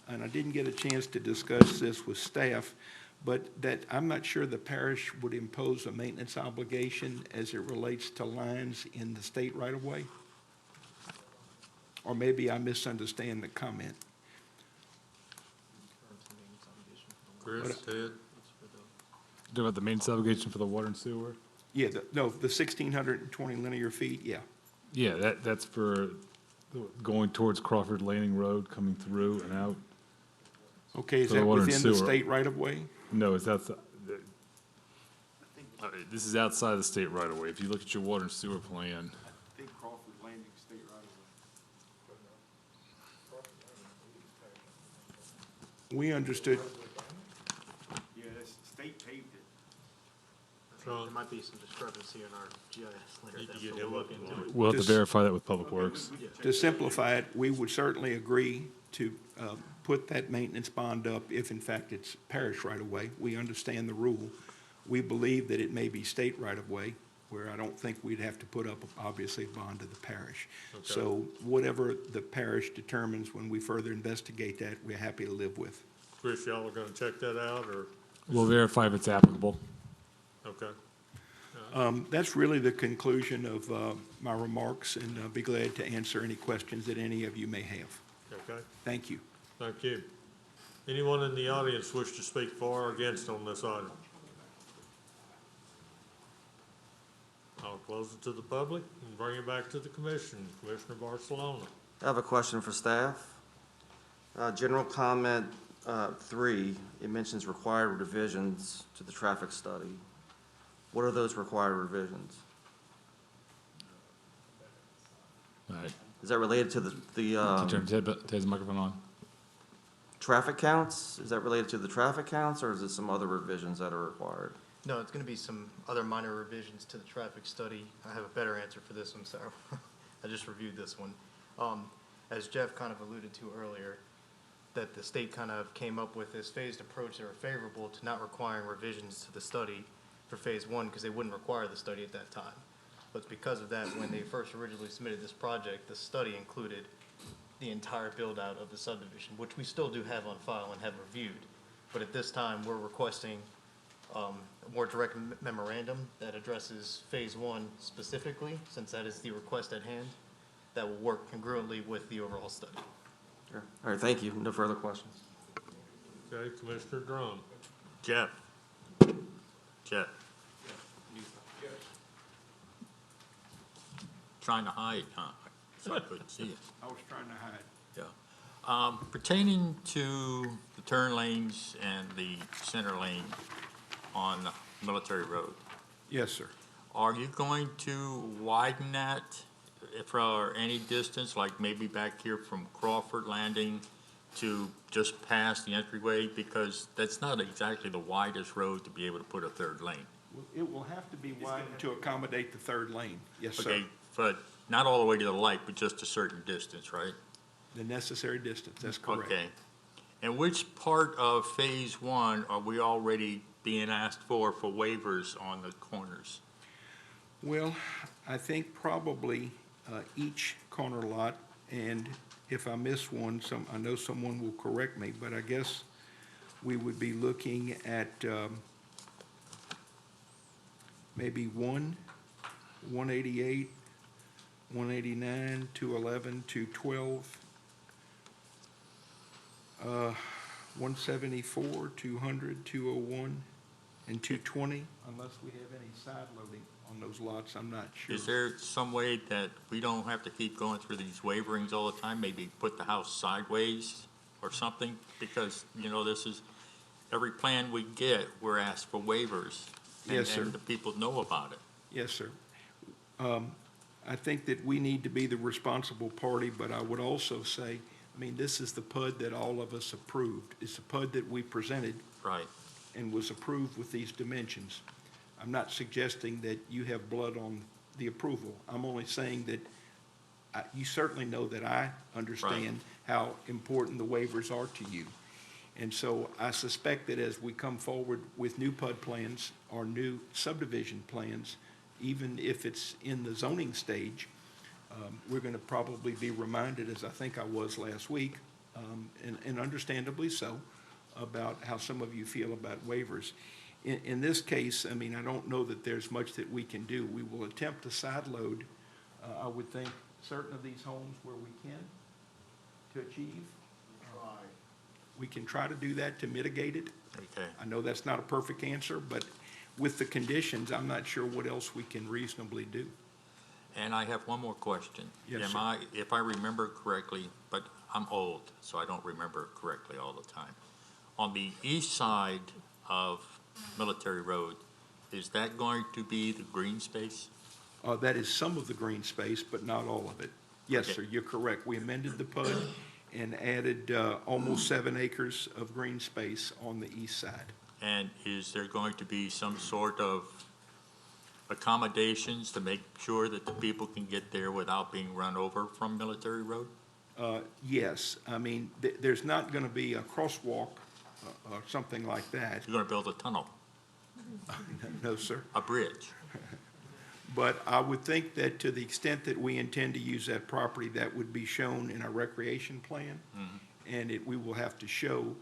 And I didn't get a chance to discuss this with staff, but that I'm not sure the parish would impose a maintenance obligation as it relates to lines in the state right-of-way. Or maybe I misunderstand the comment. Chris, Ted? Talking about the maintenance obligation for the water and sewer? Yeah, the 1,620 linear feet, yeah. Yeah, that's for going towards Crawford Landing Road, coming through and out. Okay, is For the that water and within the sewer. state right-of-way? No, it's outside. This is outside the state right away. If you look at your water and sewer plan, I think Crawford Landing state right-of-way. We understood. Yeah, that's, state paved it. There might be some discrepancy in our GIS later. Need to that get we'll him look up in into. we'll have to Just- verify that with Public Works. To simplify it, we would certainly agree to put that maintenance bond up if in fact it's parish right-of-way. We understand the rule. We believe that it may be state right-of-way, where I don't think we'd have to put up, obviously, a bond to the parish. Okay. So whatever the parish determines when we further investigate that, we're happy to live with. Chris, y'all are gonna check that out, or, We'll verify if it's applicable. okay? That's really the conclusion of my remarks, and I'll be glad to answer any questions that any of you may have. Okay, Thank you. thank you. Anyone in the audience wish to speak for or against on this item? I'll close it to the public and bring it back to the commission. Commissioner Barcelona. I have a question for staff. General comment 3, it mentions required revisions to the traffic study. What are those required revisions? All right. Is that related to Turn Ted's microphone on. traffic counts? Is that related to the traffic counts, or is it some other revisions that are required? No, it's gonna be some other minor revisions to the traffic study. I have a better answer for this one, so I just reviewed this one. As Jeff kind of alluded to earlier, that the state kind of came up with this phased approach that were favorable to not requiring revisions to the study for phase 1, because they wouldn't require the study at that time. But it's because of that, when they first originally submitted this project, the study included the entire build-out of the subdivision, which we still do have on file and have reviewed. But at this time, we're requesting a more direct memorandum that addresses phase 1 specifically, since that is the request at hand, that will work congruently with the overall study. Sure. All right, thank you. No further questions. Okay, Commissioner Drum. Jeff. Jeff. Trying to hide, huh? So I couldn't see it. I was trying to hide. Yeah. Pertaining to the turn lanes and the center lane on Military Road, Yes, sir. are you going to widen that for any distance, like maybe back here from Crawford Landing to just past the entryway? Because that's not exactly the widest road to be able to put a third lane. It will have to be widened to accommodate the third lane. Yes, sir. Okay, but not all the way to the light, but just a certain distance, right? The necessary distance, that's correct. Okay. And which part of phase 1 are we already being asked for waivers on the corners? Well, I think probably each corner lot, and if I miss one, I know someone will correct me, but I guess we would be looking at maybe 188, 189, 211, 212, 174, 200, 201, and 220, unless we have any side loading on those lots, I'm not sure. Is there some way that we don't have to keep going through these waiverings all the time? Maybe put the house sideways or something? Because, this is, every plan we get, we're asked for waivers. Yes, sir. And the people know about it. Yes, sir. I think that we need to be the responsible party, but I would also say, this is the PUD that all of us approved. It's the PUD that we presented. Right. And was approved with these dimensions. I'm not suggesting that you have blood on the approval. I'm only saying that you certainly know that I understand how important the waivers are to you. And so I suspect that as we come forward with new PUD plans or new subdivision plans, even if it's in the zoning stage, we're going to probably be reminded, as I think I was last week, and understandably so, about how some of you feel about waivers. In this case, I don't know that there's much that we can do. We will attempt to side load, I would think, certain of these homes where we can to achieve. We can try to do that to mitigate it. Okay. I know that's not a perfect answer, but with the conditions, I'm not sure what else we can reasonably do. And I have one more question. Yes, sir. If I remember correctly, but I'm old, so I don't remember correctly all the time. On the east side of Military Road, is that going to be the green space? That is some of the green space, but not all of it. Yes, Okay. sir, you're correct. We amended the PUD and added almost 7 acres of green space on the east side. And is there going to be some sort of accommodations to make sure that the people can get there without being run over from Military Road? Yes, there's not going to be a crosswalk or something like that. You're going to build a tunnel, No, sir. a bridge? But I would think that to the extent that we intend to use that property, that would be shown in our recreation plan. And we will have to show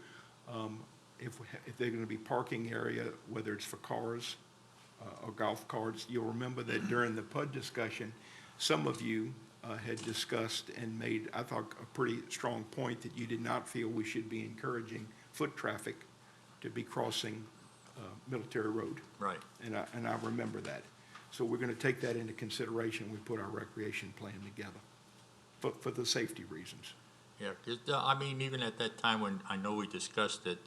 if they're going to be parking area, whether it's for cars or golf carts. You'll remember that during the PUD discussion, some of you had discussed and made, I thought, a pretty strong point that you did not feel we should be encouraging foot traffic to be crossing Military Road. Right. And I remember that. So we're going to take that into consideration when we put our recreation plan together, for the safety reasons. Yeah, 'cause, I mean, even at that time when I know we discussed it,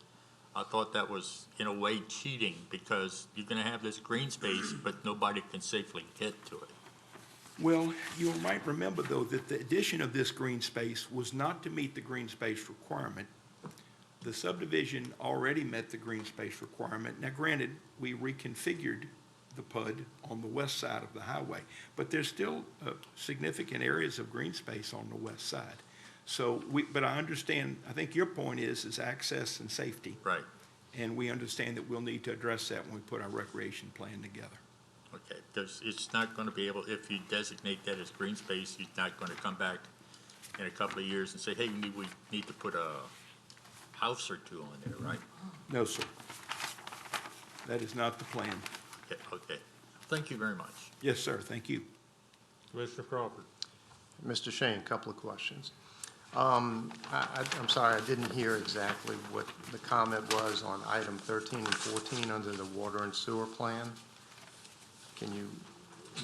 I thought that was in a way cheating because you're gonna have this green space, but nobody can safely get to it. Well, you might remember, though, that the addition of this green space was not to meet the green space requirement. The subdivision already met the green space requirement. Now, granted, we reconfigured the PUD on the west side of the highway, but there's still significant areas of green space on the west side. So but I understand, I think your point is access and safety. Right. And we understand that we'll need to address that when we put our recreation plan together. Okay, because it's not gonna be able, if you designate that as green space, you're not gonna come back in a couple of years and say, hey, we need to put a house or two on there, right? No, sir. That is not the plan. Okay. Thank you very much. Yes, sir. Thank you. Commissioner Crawford. Mr. Shane, a couple of questions. I'm sorry, I didn't hear exactly what the comment was on item 13 and 14 under the water and sewer plan. Can you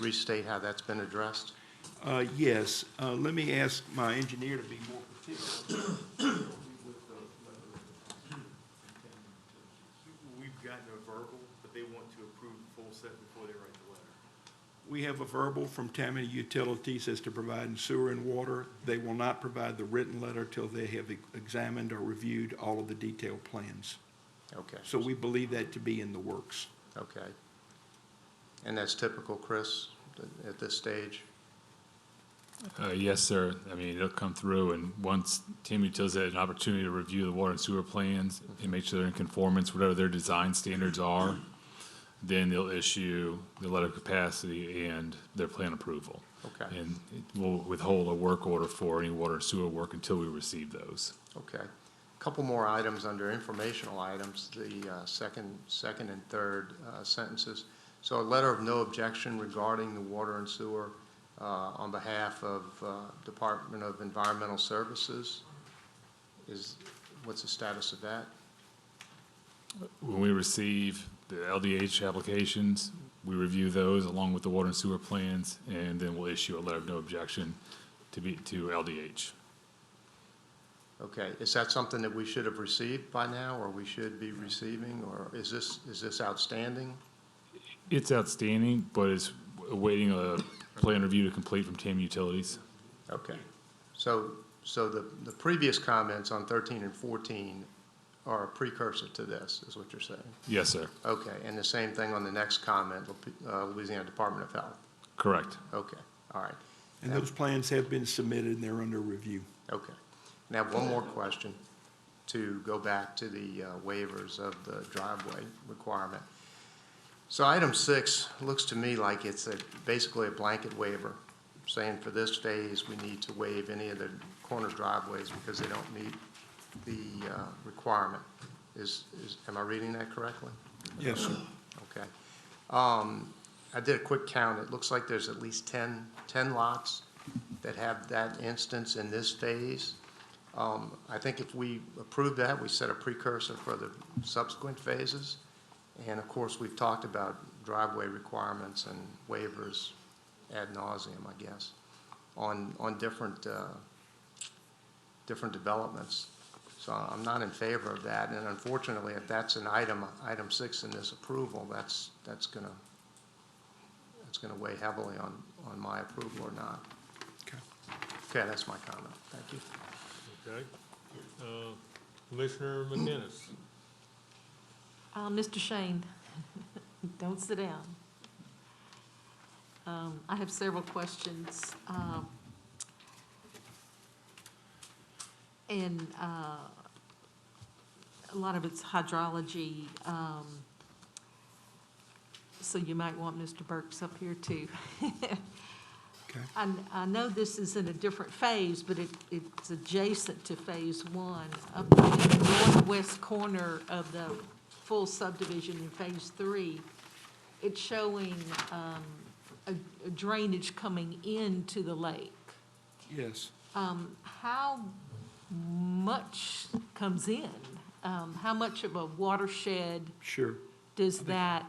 restate how that's been addressed? Yes. Let me ask my engineer to be more particular. We've gotten a verbal, but they want to approve the full set before they write the letter. We have a verbal from Tammany Utilities as to providing sewer and water. They will not provide the written letter till they have examined or reviewed all of the detailed plans. Okay. So we believe that to be in the works. Okay. And that's typical, Chris, at this stage? Yes, sir. I mean, it'll come through, and once Tammany Utilities had an opportunity to review the water and sewer plans and make sure they're in conformance, whatever their design standards are, then they'll issue the letter of capacity and their plan approval. Okay. And we'll withhold a work order for any water and sewer work until we receive those. Okay. A couple more items under informational items, the second and third sentences. So a letter of no objection regarding the water and sewer on behalf of Department of Environmental Services. What's the status of that? When we receive the LDH applications, we review those along with the water and sewer plans, and then we'll issue a letter of no objection to LDH. Okay, is that something that we should have received by now, or we should be receiving, or is this outstanding? It's outstanding, but it's awaiting a plan review to complete from Tammany Utilities. Okay, so the previous comments on 13 and 14 are a precursor to this, is what you're saying? Yes, sir. Okay, and the same thing on the next comment, Louisiana Department of Health? Correct. Okay, all right. And those plans have been submitted and they're under review. Okay. Now, one more question to go back to the waivers of the driveway requirement. So item 6 looks to me like it's basically a blanket waiver, saying for this phase, we need to waive any of the corner driveways because they don't meet the requirement. Am I reading that correctly? Yes, sir. Okay. I did a quick count. It looks like there's at least 10 lots that have that instance in this phase. I think if we approve that, we set a precursor for the subsequent phases. And of course, we've talked about driveway requirements and waivers ad nauseum, I guess, on different developments. So I'm not in favor of that. And unfortunately, if that's an item 6 in this approval, that's gonna weigh heavily on my approval or not. Okay. Okay, that's my comment. Thank you. Okay. Commissioner McInnes. Mr. Shane, don't sit down. I have several questions. And a lot of it's hydrology, so you might want Mr. Burks up here too. I know this is in a different phase, but it's adjacent to Phase 1. Up in the northwest corner of the full subdivision in Phase 3, it's showing a drainage coming into the lake. Yes. How much comes in? How much of a watershed Sure. does that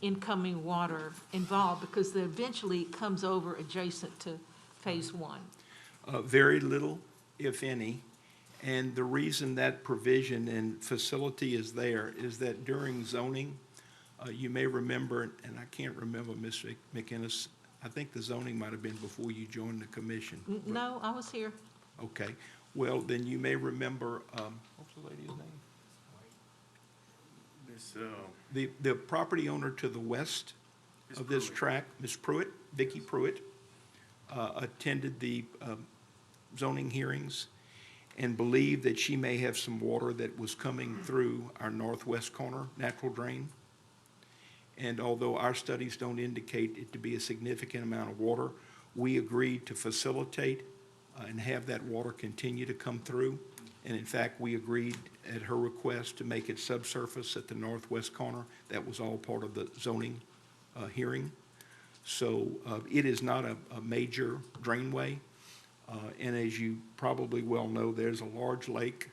incoming water involve? Because eventually it comes over adjacent to Phase 1. Very little, if any. And the reason that provision and facility is there is that during zoning, you may remember, and I can't remember, Ms. McInnes, I think the zoning might have been before you joined the commission. No, I was here. Okay, well, then you may remember, what's the lady's name? The property owner to the west of this tract, Ms. Pruitt, Vicky Pruitt, attended the zoning hearings and believed that she may have some water that was coming through our northwest corner natural drain. And although our studies don't indicate it to be a significant amount of water, we agreed to facilitate and have that water continue to come through. And in fact, we agreed at her request to make it subsurface at the northwest corner. That was all part of the zoning hearing. So it is not a major drainway. And as you probably well know, there's a large lake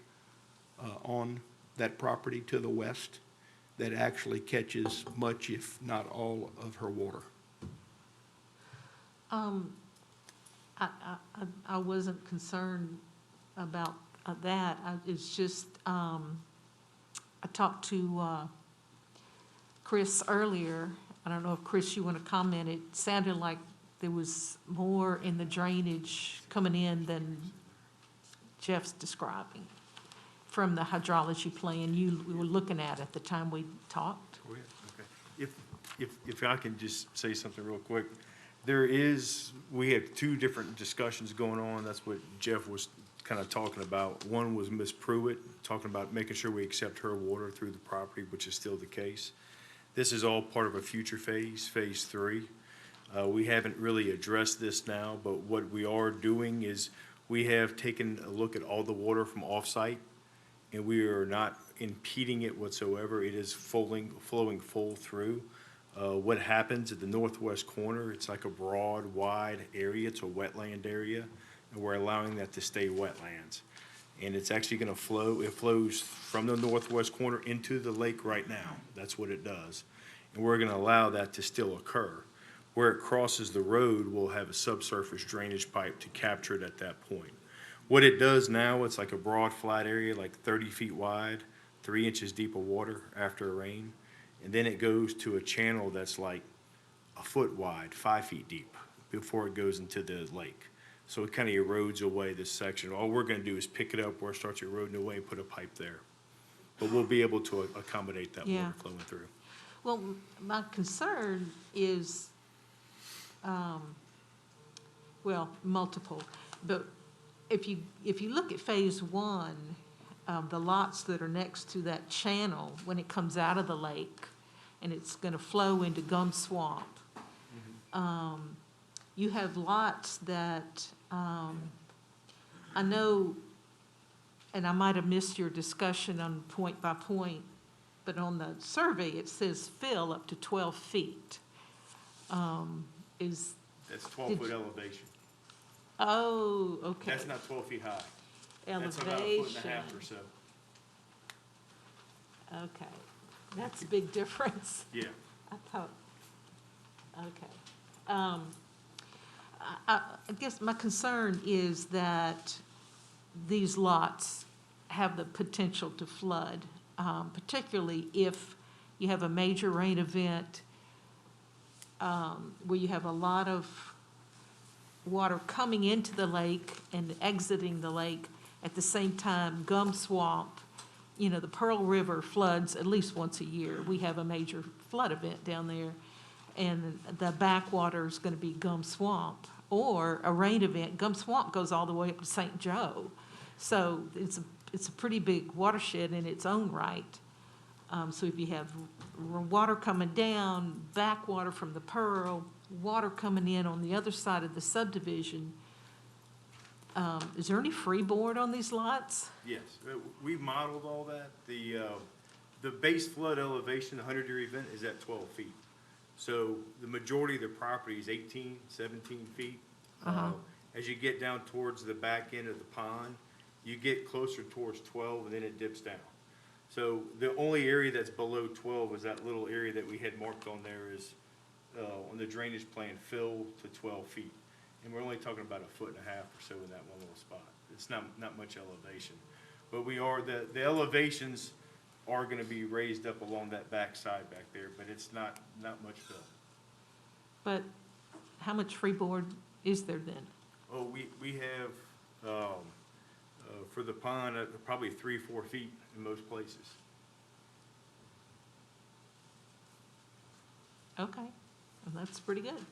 on that property to the west that actually catches much, if not all, of her water. I wasn't concerned about that. It's just, I talked to Chris earlier. I don't know if, Chris, you want to comment. It sounded like there was more in the drainage coming in than Jeff's describing from the hydrology plan you were looking at the time we talked. Go ahead. Okay. If I can just say something real quick. We have two different discussions going on. That's what Jeff was kind of talking about. One was Ms. Pruitt, talking about making sure we accept her water through the property, which is still the case. This is all part of a future phase, Phase 3. We haven't really addressed this now, but what we are doing is we have taken a look at all the water from off-site, and we are not impeding it whatsoever. It is flowing full through. What happens at the northwest corner, it's like a broad, wide area. It's a wetland area, and we're allowing that to stay wetlands. And it's actually going to flow. It flows from the northwest corner into the lake right now. That's what it does. And we're going to allow that to still occur. Where it crosses the road, we'll have a subsurface drainage pipe to capture it at that point. What it does now, it's like a broad, flat area, like 30 feet wide, 3 inches deep of water after a rain. And then it goes to a channel that's like a foot wide, 5 feet deep, before it goes into the lake. So it kind of erodes away this section. All we're going to do is pick it up where it starts eroding away and put a pipe there. But we'll be able to accommodate that water flowing through. Well, my concern is, multiple. But if you look at Phase 1, the lots that are next to that channel, when it comes out of the lake, and it's going to flow into Gum Swamp, you have lots that, I know, and I might have missed your discussion on point by point, but on the survey, it says fill up to 12 feet. That's 12-foot elevation. Oh, okay. That's not 12 feet high. Elevation. That's about a foot and a half or so. Okay, that's a big difference. Yeah. I thought, okay. I guess my concern is that these lots have the potential to flood, particularly if you have a major rain event where you have a lot of water coming into the lake and exiting the lake at the same time. Gum Swamp, the Pearl River floods at least once a year. We have a major flood event down there, and the backwater is going to be Gum Swamp. Or a rain event, Gum Swamp goes all the way up to St. Joe. So it's a pretty big watershed in its own right. So if you have water coming down, backwater from the Pearl, water coming in on the other side of the subdivision, is there any freeboard on these lots? Yes, we modeled all that. The base flood elevation, the 100-year event, is at 12 feet. So the majority of the property is 18, 17 feet. As you get down towards the back end of the pond, you get closer towards 12, and then it dips down. So the only area that's below 12 is that little area that we had marked on there is, on the drainage plan, fill to 12 feet. And we're only talking about 1.5 feet or so in that one little spot. It's not much elevation. But the elevations are gonna be raised up along that back side back there, but it's not much fill. But how much freeboard is there then? Oh, we have, for the pond, probably 3-4 feet in most places. Okay, well, that's pretty good.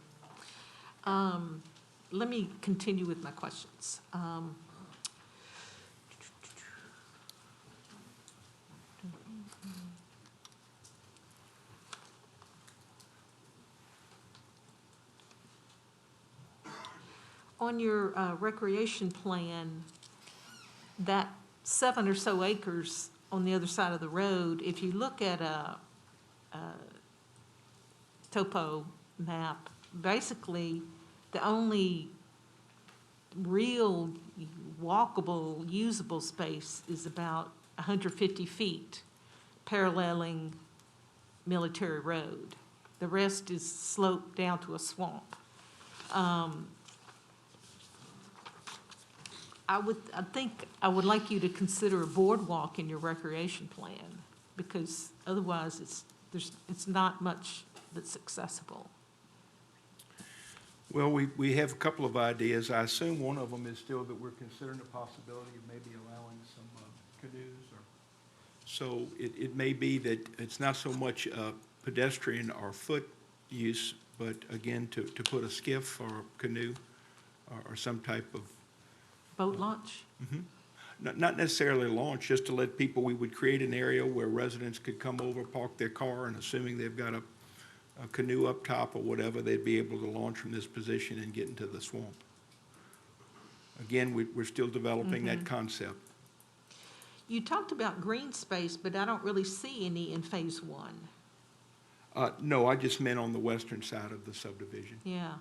Let me continue with my questions. On your recreation plan, that 7 or so acres on the other side of the road, if you look at a topo map, basically, the only real walkable, usable space is about 150 feet paralleling Military Road. The rest is sloped down to a swamp. I think I would like you to consider a boardwalk in your recreation plan, because otherwise it's not much that's accessible. Well, we have a couple of ideas. I assume one of them is still that we're considering the possibility of maybe allowing some canoes. So it may be that it's not so much pedestrian or foot use, but again, to put a skiff or a canoe or some type of boat launch? Not necessarily launch, just to let people, we would create an area where residents could come over, park their car, and assuming they've got a canoe up top or whatever, they'd be able to launch from this position and get into the swamp. Again, we're still developing that concept. You talked about green space, but I don't really see any in phase 1. No, I just meant on the western side of the subdivision. Yeah.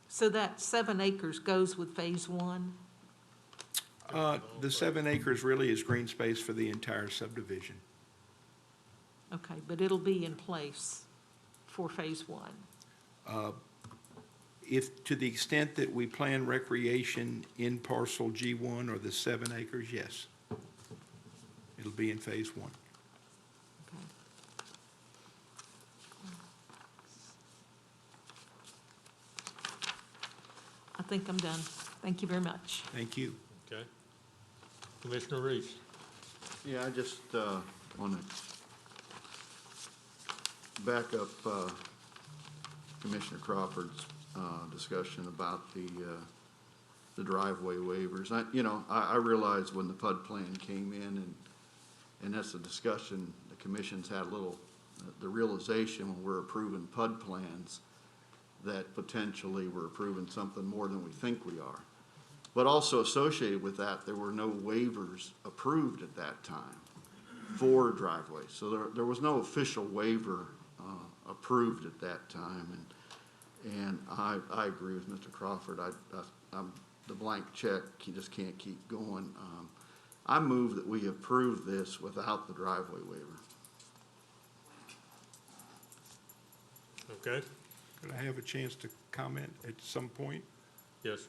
So that 7 acres goes with phase 1? The 7 acres really is green space for the entire subdivision. Okay, but it'll be in place for phase 1? If, to the extent that we plan recreation in parcel G1 or the 7 acres, yes. It'll be in phase 1. Okay. I think I'm done. Thank you very much. Thank you. Okay. Commissioner Reese. Yeah, I just want to back up Commissioner Crawford's discussion about the driveway waivers. I realize when the PUD plan came in, and that's a discussion, the commission's had the realization when we're approving PUD plans that potentially we're approving something more than we think we are. But also associated with that, there were no waivers approved at that time for driveways. So there was no official waiver approved at that time. And I agree with Mr. Crawford. I'm the blank check, you just can't keep going. I move that we approve this without the driveway waiver. Okay. Could I have a chance to comment at some point? Yes.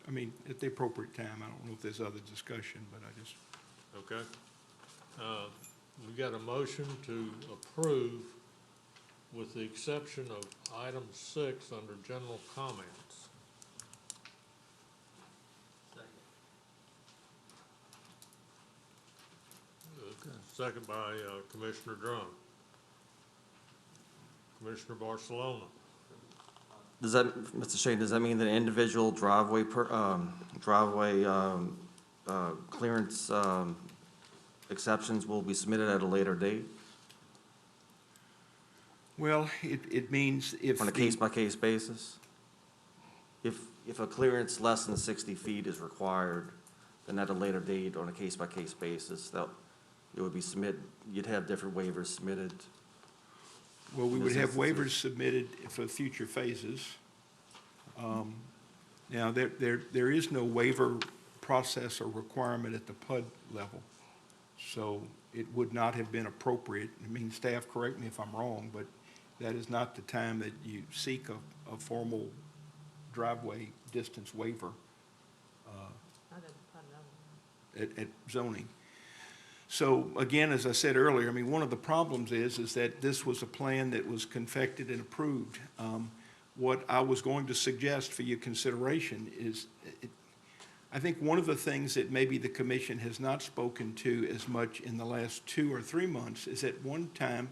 I mean, at the appropriate time. I don't know if there's other discussion, but I just. Okay. We got a motion to approve with the exception of item 6 under general comments. Second by Commissioner Drum. Commissioner Barcelona. Does that, Mr. Shane, does that mean that individual driveway clearance exceptions will be submitted at a later date? Well, it means if On a the- case-by-case basis? If a clearance less than 60 feet is required, then at a later date, on a case-by-case basis, it would be you'd have different waivers submitted. Well, we in would this have instance. waivers submitted for future phases. Now, there is no waiver process or requirement at the PUD level, so it would not have been appropriate. I mean, staff, correct me if I'm wrong, but that is not the time that you seek a formal driveway distance waiver at zoning. So again, as I said earlier, I mean, one of the problems is that this was a plan that was confected and approved. What I was going to suggest for your consideration is, I think one of the things that maybe the commission has not spoken to as much in the last 2 or 3 months is at one time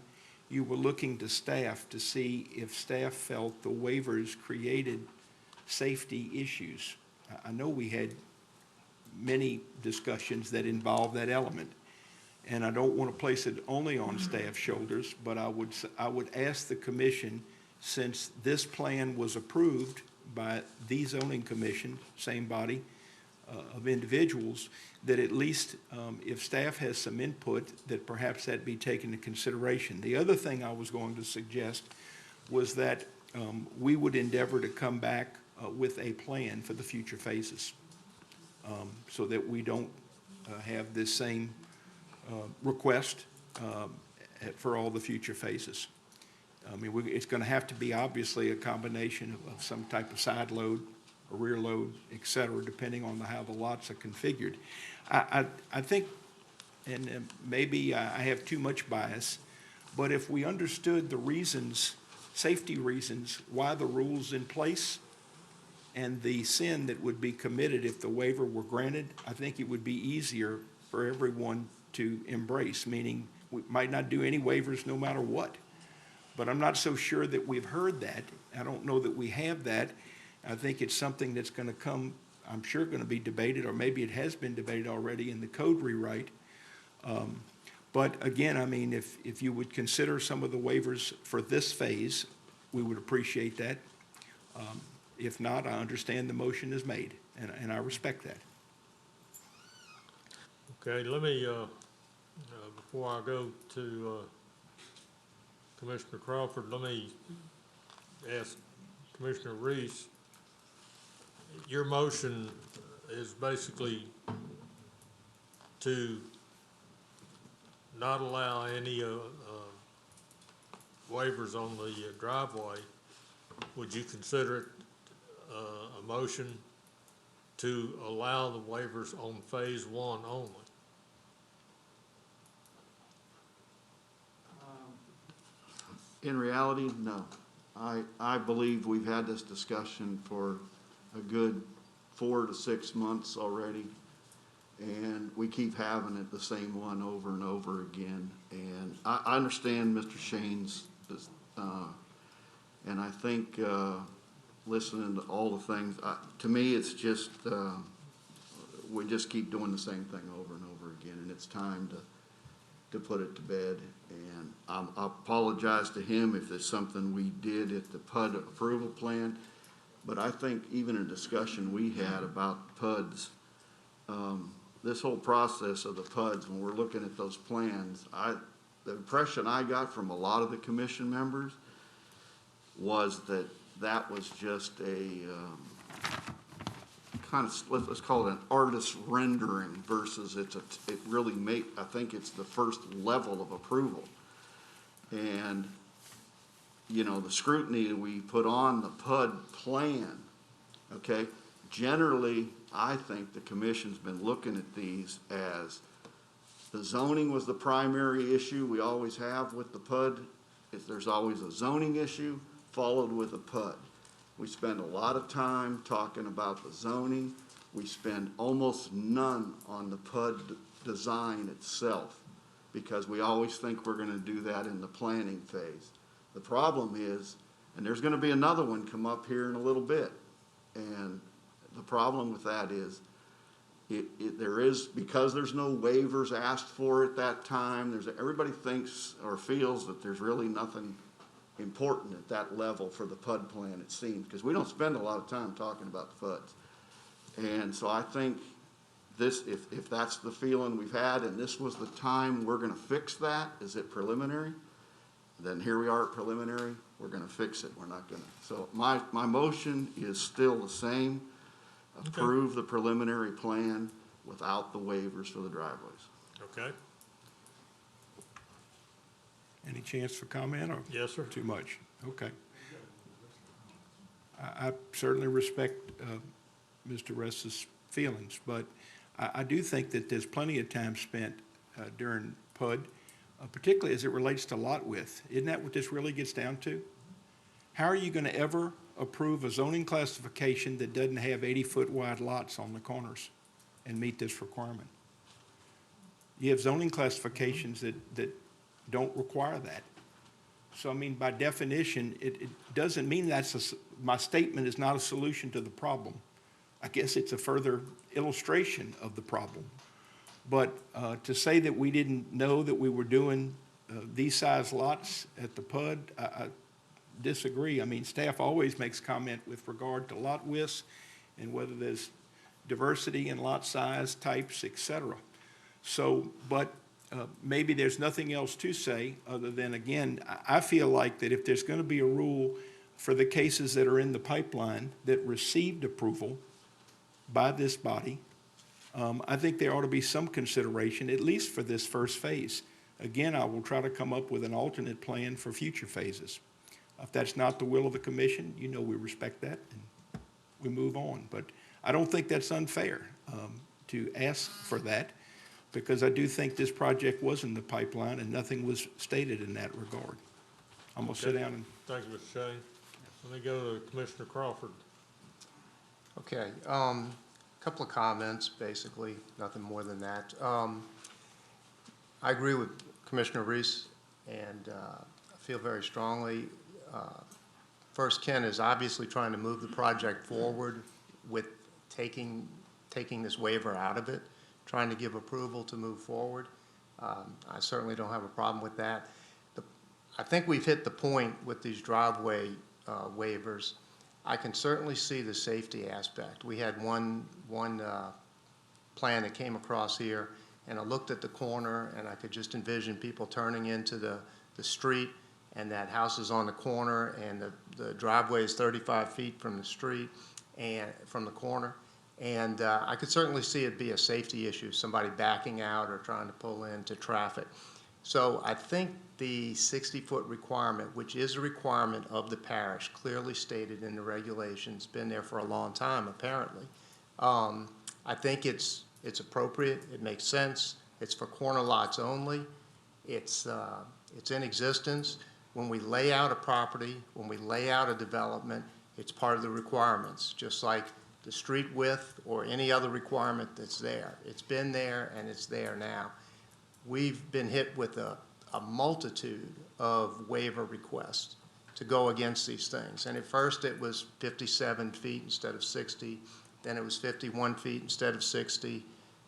you were looking to staff to see if staff felt the waivers created safety issues. I know we had many discussions that involved that element. And I don't want to place it only on staff's shoulders, but I would ask the commission, since this plan was approved by the zoning commission, same body of individuals, that at least if staff has some input, that perhaps that be taken into consideration. The other thing I was going to suggest was that we would endeavor to come back with a plan for the future phases, so that we don't have this same request for all the future phases. I mean, it's going to have to be obviously a combination of some type of side load, a rear load, et cetera, depending on how the lots are configured. I think, and maybe I have too much bias, but if we understood the reasons, safety reasons, why the rule's in place and the sin that would be committed if the waiver were granted, I think it would be easier for everyone to embrace, meaning we might not do any waivers no matter what. But I'm not so sure that we've heard that. I don't know that we have that. I think it's something that's going to come, I'm sure going to be debated, or maybe it has been debated already in the code rewrite. But again, I mean, if you would consider some of the waivers for this phase, we would appreciate that. If not, I understand the motion is made, and I respect that. Okay, let me, before I go to Commissioner Crawford, let me ask Commissioner Reese, your motion is basically to not allow any waivers on the driveway. Would you consider it a motion to allow the waivers on phase 1 only? In reality, no. I believe we've had this discussion for a good 4 to 6 months already, and we keep having it the same one over and over again. And I understand Mr. Shane's, and I think listening to all the things, to me, it's just, we just keep doing the same thing over and over again, and it's time to put it to bed. And I apologize to him if there's something we did at the PUD approval plan, but I think even a discussion we had about PUDs, this whole process of the PUDs, when we're looking at those plans, the impression I got from a lot of the commission members was that that was just a kind of, let's call it an artist's rendering versus it really I think it's the first level of approval. And, you know, the scrutiny that we put on the PUD plan, okay, generally, I think the commission's been looking at these as the zoning was the primary issue we always have with the PUD. If there's always a zoning issue, followed with a PUD. We spend a lot of time talking about the zoning. We spend almost none on the PUD design itself because we always think we're going to do that in the planning phase. The problem is, and there's going to be another one come up here in a little bit, and the problem with that is there is, because there's no waivers asked for at that time, everybody thinks or feels that there's really nothing important at that level for the PUD plan, it seems, because we don't spend a lot of time talking about the PUDs. And so I think this, if that's the feeling we've had, and this was the time we're gonna fix that, is it preliminary? Then here we are at preliminary, we're gonna fix it, we're not gonna. So my motion is still the same. Approve the preliminary plan without the waivers for the driveways. Okay? Any chance for comment, or? Yes, sir. Too much? Okay. I certainly respect Mr. Russ's feelings, but I do think that there's plenty of time spent during PUD, particularly as it relates to lot width. Isn't that what this really gets down to? How are you going to ever approve a zoning classification that doesn't have 80-foot wide lots on the corners and meet this requirement? You have zoning classifications that don't require that. So, I mean, by definition, it doesn't mean my statement is not a solution to the problem. I guess it's a further illustration of the problem. But to say that we didn't know that we were doing these size lots at the PUD, I disagree. I mean, staff always makes comment with regard to lot widths and whether there's diversity in lot size, types, et cetera. So, but maybe there's nothing else to say other than, again, I feel like that if there's going to be a rule for the cases that are in the pipeline that received approval by this body, I think there ought to be some consideration, at least for this first phase. Again, I will try to come up with an alternate plan for future phases. If that's not the will of the commission, you know we respect that and we move on. But I don't think that's unfair to ask for that, because I do think this project was in the pipeline and nothing was stated in that regard. I'm going to sit down and... Thank you, Mr. Shane. Let me go to Commissioner Crawford. Okay, couple of comments, basically, nothing more than that. I agree with Commissioner Reese, and I feel very strongly. First, Ken is obviously trying to move the project forward with taking this waiver out of it, trying to give approval to move forward. I certainly don't have a problem with that. I think we've hit the point with these driveway waivers. I can certainly see the safety aspect. We had one plan that came across here, and I looked at the corner, and I could just envision people turning into the street, and that house is on the corner, and the driveway is 35 feet from the street and from the corner. And I could certainly see it be a safety issue, somebody backing out or trying to pull into traffic. So I think the 60-foot requirement, which is a requirement of the parish, clearly stated in the regulations, been there for a long time, apparently. I think it's appropriate. It makes sense. It's for corner lots only. It's in existence. When we lay out a property, when we lay out a development, it's part of the requirements, just like the street width or any other requirement that's there. It's been there and it's there now. We've been hit with a multitude of waiver requests to go against these things. And at first it was 57 feet instead of 60. Then it was 51 feet instead of 60.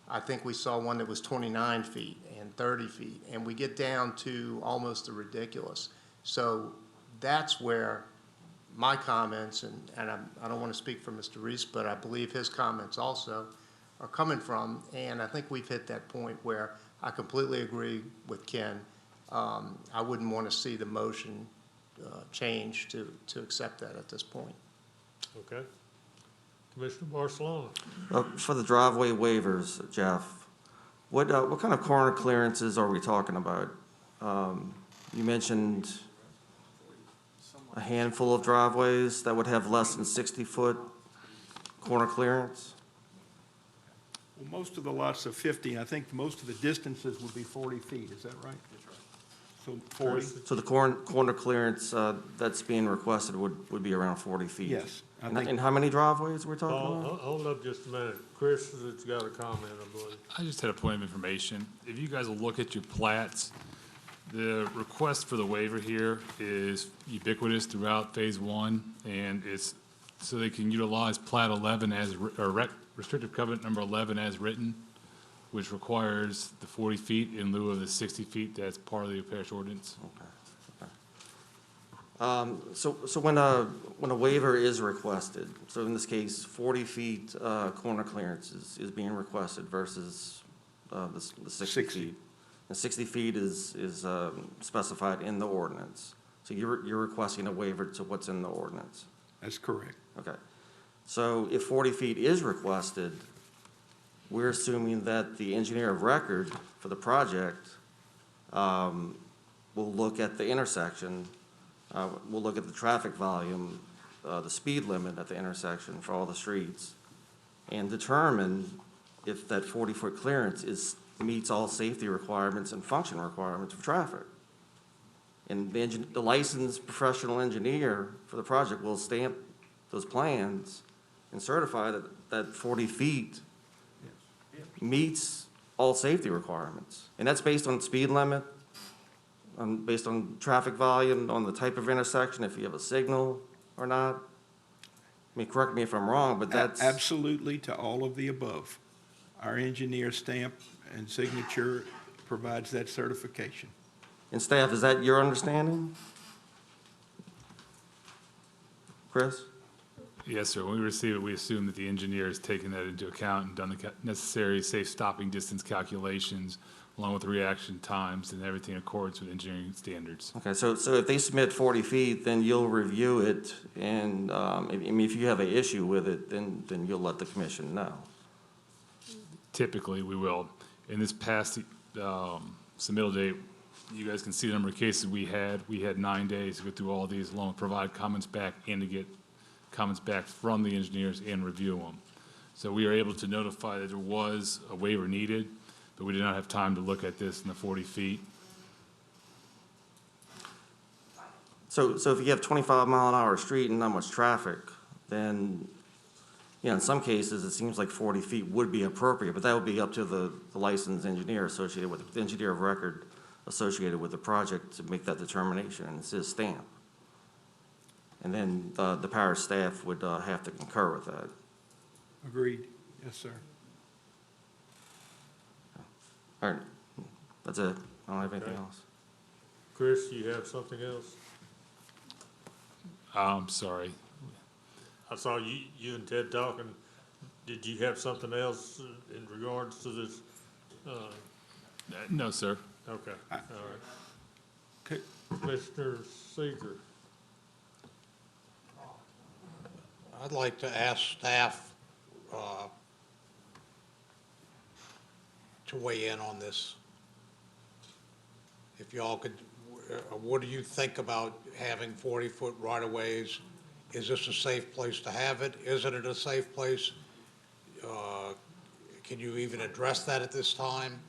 I think we saw one that was 29 feet and 30 feet. And we get down to almost the ridiculous. So that's where my comments, and I don't want to speak for Mr. Reese, but I believe his comments also are coming from. And I think we've hit that point where I completely agree with Ken. I wouldn't want to see the motion change to accept that at this point. Okay. Commissioner Barcelona. For the driveway waivers, Jeff, what kind of corner clearances are we talking about? You mentioned a handful of driveways that would have less than 60-foot corner clearance? Well, most of the lots are 50. I think most of the distances would be 40 feet. Is that right? That's right. So 40? So the corner clearance that's being requested would be around 40 feet? Yes. And how many driveways we're talking about? Hold up just a minute. Chris has got a comment, I believe. I just had a point of information. If you guys will look at your plats, the request for the waiver here is ubiquitous throughout Phase 1, and it's so they can utilize Plat 11 as, or restrictive covenant number 11 as written, which requires the 40 feet in lieu of the 60 feet that's part of the parish ordinance. Okay. So when a waiver is requested, so in this case, 40 feet corner clearance is being requested versus the 60 feet. And 60 feet is specified in the ordinance. So you're requesting a waiver to what's in the ordinance. That's correct. Okay. So if 40 feet is requested, we're assuming that the engineer of record for the project will look at the intersection, will look at the traffic volume, the speed limit at the intersection for all the streets, and determine if that 40-foot clearance meets all safety requirements and function requirements for traffic. And the licensed professional engineer for the project will stamp those plans and certify that 40 feet meets all safety requirements. And that's based on speed limit, based on traffic volume, on the type of intersection, if you have a signal or not. I mean, correct me if I'm wrong, but that's... Absolutely to all of the above. Our engineer stamp and signature provides that certification. And staff, is that your understanding? Chris? Yes, sir. When we receive it, we assume that the engineer has taken that into account and done the necessary safe stopping distance calculations, along with the reaction times and everything in accordance with engineering standards. Okay, so if they submit 40 feet, then you'll review it, and, if you have an issue with it, then you'll let the commission know. Typically, we will. In this past submittal date, you guys can see the number of cases we had. We had 9 days to go through all these, along with provide comments back and to get comments back from the engineers and review them. So we are able to notify that there was a waiver needed, but we did not have time to look at this in the 40 feet. So if you have 25-mile-an-hour street and not much traffic, then, in some cases, it seems like 40 feet would be appropriate, but that would be up to the licensed engineer associated with, the engineer of record associated with the project to make that determination, and it's his stamp. And then the parish staff would have to concur with that. Agreed. Yes, sir. All right, that's it. I don't have anything else. Chris, you have something else? I'm sorry. I saw you and Ted talking. Did you have something else in regards to this? No, sir. Okay, all right. Okay, Commissioner Seeger. I'd like to ask staff to weigh in on this. If y'all could, what do you think about having 40-foot right-of-ways? Is this a safe place to have it? Isn't it a safe place? Can you even address that at this time?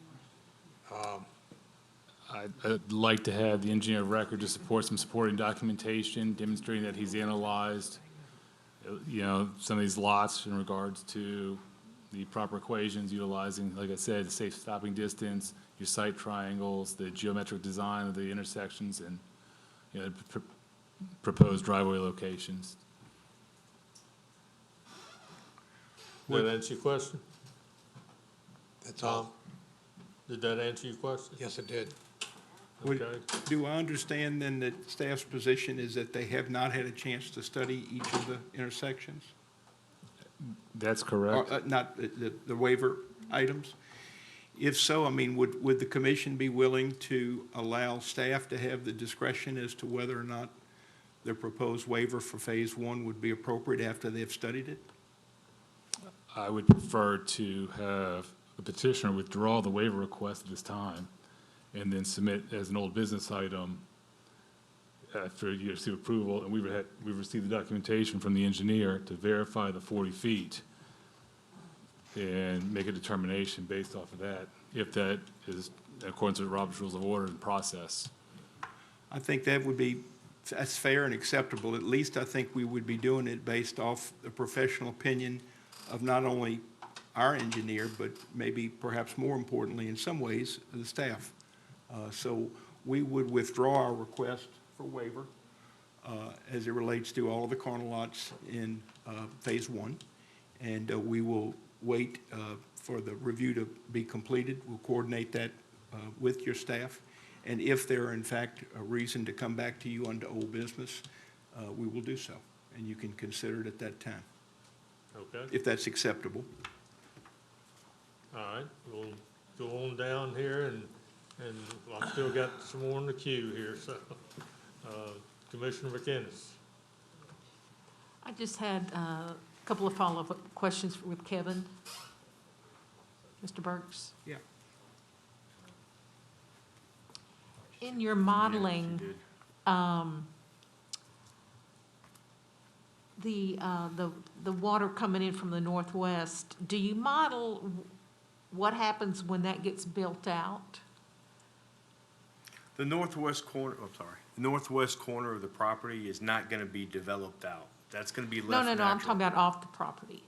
I'd like to have the engineer of record to support some supporting documentation demonstrating that he's analyzed, some of these lots in regards to the proper equations utilizing, like I said, the safe stopping distance, your site triangles, the geometric design of the intersections, and, proposed driveway locations. Did that answer your question? That's all. Did that answer your question? Yes, it did. Okay. Do I understand then that staff's position is that they have not had a chance to study each of the intersections? That's correct. Or, not the waiver items? If so, would the commission be willing to allow staff to have the discretion as to whether or not the proposed waiver for phase one would be appropriate after they've studied it? I would prefer to have the petitioner withdraw the waiver request at this time and then submit as an old business item after you receive approval, and we've received the documentation from the engineer to verify the 40 feet and make a determination based off of that, if that is in accordance with Robert's Rules of Order and process. I think that's fair and acceptable. At least I think we would be doing it based off the professional opinion of not only our engineer, but maybe perhaps more importantly in some ways, the staff. So we would withdraw our request for waiver as it relates to all of the corner lots in phase one. And we will wait for the review to be completed. We'll coordinate that with your staff. And if there are in fact a reason to come back to you under old business, we will do so. And you can consider it at that time, Okay, if that's acceptable. all right, we'll go on down here and I've still got some more in the queue here, so, Commissioner McInnes. I just had a couple of follow-up questions with Kevin. Mr. Burks? Yeah. In your modeling, the water coming in from the northwest, do you model what happens when that gets built out? The northwest corner, the northwest corner of the property is not gonna be developed out. That's gonna be left No, natural. I'm talking about off the property,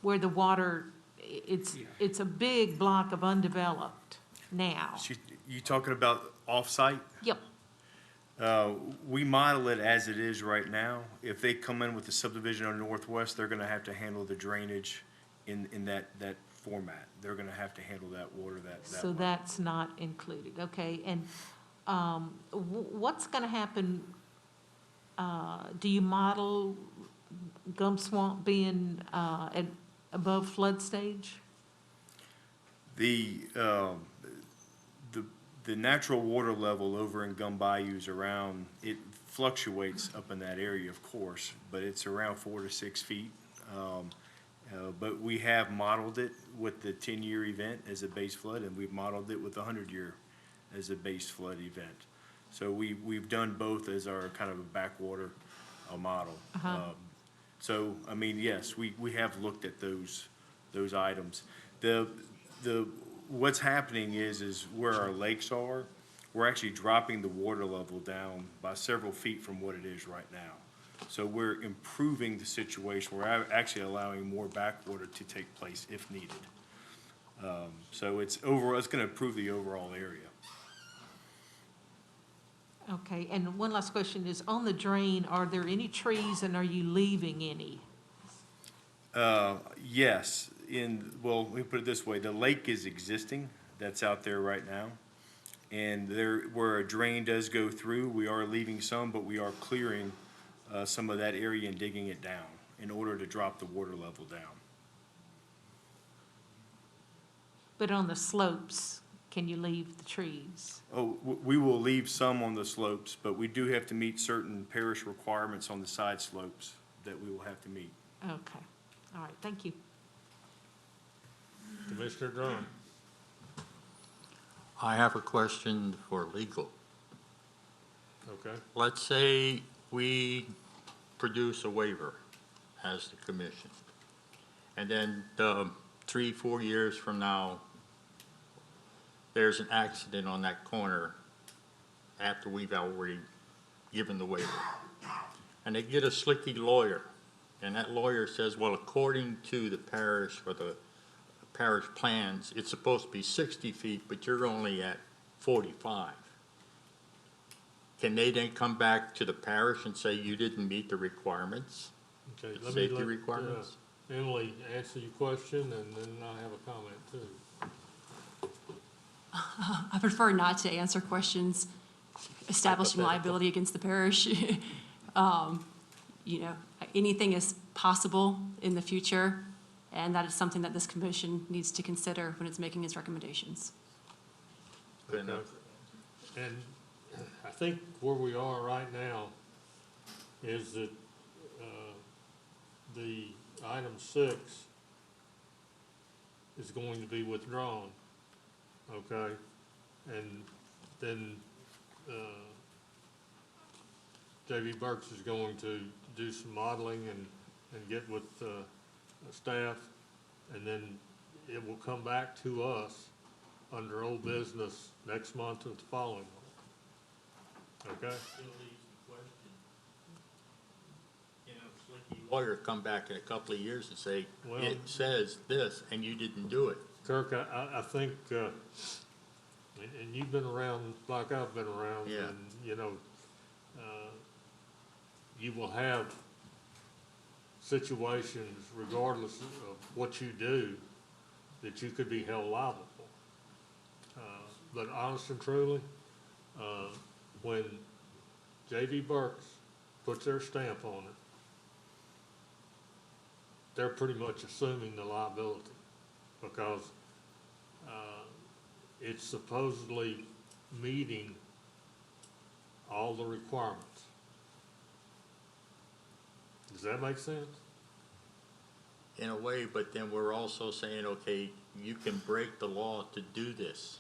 where the water, it's a big block of undeveloped now. You talking about off-site? Yep. We model it as it is right now. If they come in with the subdivision on the northwest, they're gonna have to handle the drainage in that format. They're gonna have to handle that water that So way. that's not included, okay, and, what's gonna happen, do you model Gum Swamp being, above flood stage? The natural water level over in Gum Bayou is around, it fluctuates up in that area, of course, but it's around 4 to 6 feet. But we have modeled it with the 10-year event as a base flood, and we've modeled it with the 100-year as a base flood event. So we've done both as our kind of a backwater model. So, I mean, yes, we have looked at those items. What's happening is where our lakes are, we're actually dropping the water level down by several feet from what it is right now. So we're improving the situation. We're actually allowing more backwater to take place if needed. So it's gonna improve the overall area. Okay, and one last question is, on the drain, are there any trees and are you leaving any? Yes, well, let me put it this way, the lake is existing, that's out there right now. And where a drain does go through, we are leaving some, but we are clearing some of that area and digging it down in order to drop the water level down. But on the slopes, can you leave the trees? Oh, we will leave some on the slopes, but we do have to meet certain parish requirements on the side slopes that we will have to meet. Okay, all right, thank you. Commissioner Drumm. I have a question for legal. Okay. Let's say we produce a waiver as the commission, and then 3-4 years from now, there's an accident on that corner after we've already given the waiver. And they get a slicky lawyer, and that lawyer says, well, according to the parish or the parish plans, it's supposed to be 60 feet, but you're only at 45. Can they then come back to the parish and say you didn't meet the requirements? Okay, The let me safety requirements? Emily answer your question, and then I have a comment too. I prefer not to answer questions establishing liability against the parish. You know, anything is possible in the future, and that is something that this commission needs to consider when it's making its recommendations. Okay. And I think where we are right now is that the item 6 is going to be withdrawn, okay? And then J.B. Burks is going to do some modeling and get with staff, and then it will come back to us under old business next month or the following month. Okay? Lawyer come back in a couple of years and say, Well- it says this, and you didn't do it. Kirk, I think, and you've been around like I've been around, Yeah. and, you know, you will have situations regardless of what you do that you could be held liable for. But honest and truly, when J.V. Burks puts their stamp on it, they're pretty much assuming the liability because it's supposedly meeting all the requirements. Does that make sense? In a way, but then we're also saying, okay, you can break the law to do this.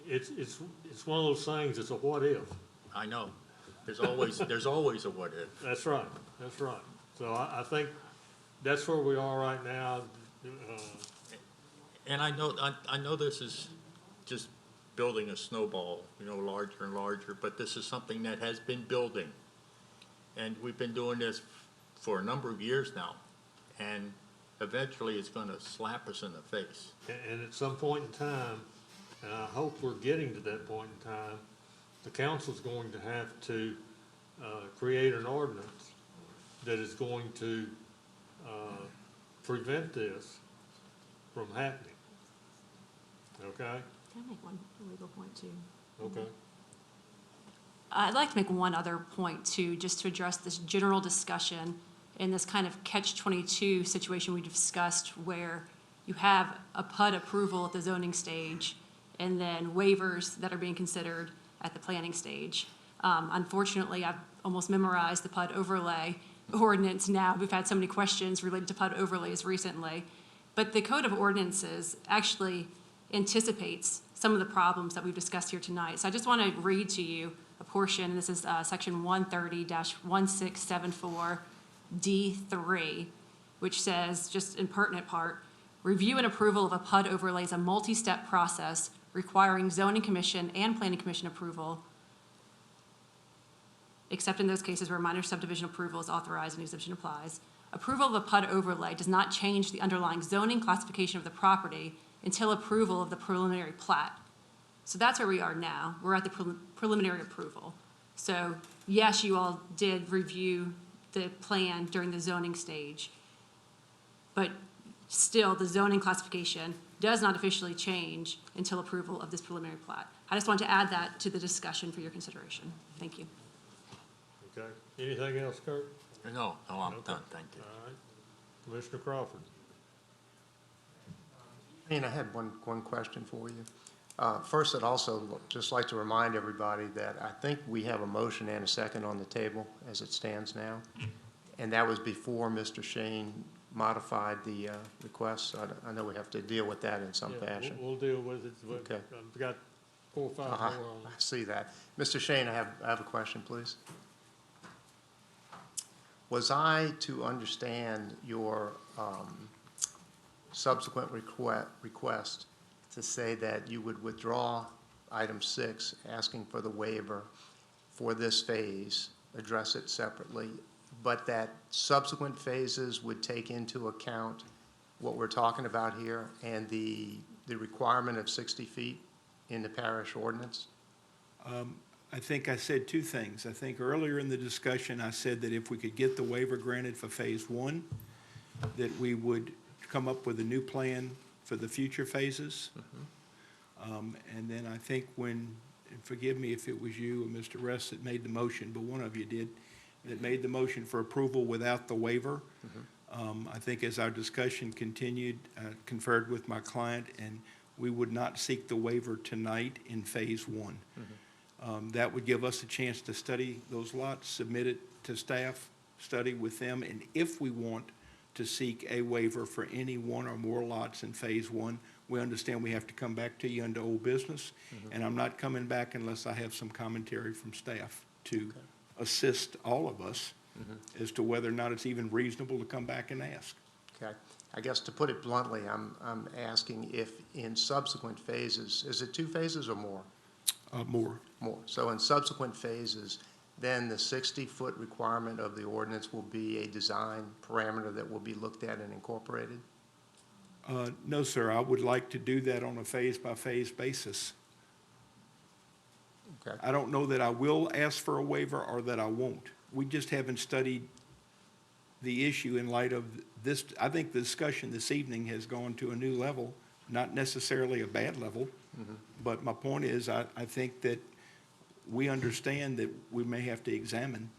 It's one of those things, it's a what if. I know. There's always a what if. That's right, that's right. So I think that's where we are right now. And I know this is just building a snowball, larger and larger, but this is something that has been building. And we've been doing this for a number of years now. And eventually it's gonna slap us in the face. And at some point in time, and I hope we're getting to that point in time, the council's going to have to create an ordinance that is going to prevent this from happening. Okay? Can I make one legal point too? Okay. I'd like to make one other point too, just to address this general discussion in this kind of catch-22 situation we discussed where you have a PUD approval at the zoning stage and then waivers that are being considered at the planning stage. Unfortunately, I've almost memorized the PUD overlay ordinance now. We've had so many questions related to PUD overlays recently. But the Code of Ordinances actually anticipates some of the problems that we've discussed here tonight. So I just want to read to you a portion. This is section 130-1674D3, which says, just in pertinent part, review and approval of a PUD overlay is a multi-step process requiring zoning commission and planning commission approval, except in those cases where minor subdivision approval is authorized and exemption applies. Approval of a PUD overlay does not change the underlying zoning classification of the property until approval of the preliminary plat. So that's where we are now. We're at the preliminary approval. So yes, you all did review the plan during the zoning stage, but still the zoning classification does not officially change until approval of this preliminary plat. I just wanted to add that to the discussion for your consideration. Thank you. Okay. Anything else, Kurt? No, I'm done, thank you. All right. Commissioner Crawford. I had one question for you. First, I'd also just like to remind everybody that I think we have a motion and a second on the table as it stands now. And that was before Mr. Shane modified the request. So I know we have to deal with that in some fashion. We'll deal with it. Okay. I've got 4 or 5 more on I see that. Mr. Shane, I have a question, please. Was I to understand your subsequent request to say that you would withdraw item 6, asking for the waiver for this phase, address it separately, but that subsequent phases would take into account what we're talking about here and the requirement of 60 feet in the parish ordinance? I think I said two things. I think earlier in the discussion, I said that if we could get the waiver granted for phase 1, that we would come up with a new plan for the future phases. And then I think when, and forgive me if it was you or Mr. Rest that made the motion, but one of you did, that made the motion for approval without the waiver. I think as our discussion continued, conferred with my client, and we would not seek the waiver tonight in phase 1. That would give us a chance to study those lots, submit it to staff, study with them, and if we want to seek a waiver for any one or more lots in phase 1, we understand we have to come back to you under old business, and I'm not coming back unless I have some commentary from staff to assist all of us as to whether or not it's even reasonable to come back and ask. Okay. I guess to put it bluntly, I'm asking if in subsequent phases, is it 2 phases or more? More. More. So in subsequent phases, then the 60-foot requirement of the ordinance will be a design parameter that will be looked at and incorporated? No, sir. I would like to do that on a phase-by-phase basis. Okay. I don't know that I will ask for a waiver or that I won't. We just haven't studied the issue in light of this. I think the discussion this evening has gone to a new level, not necessarily a bad level, but my point is I think that we understand that we may have to examine.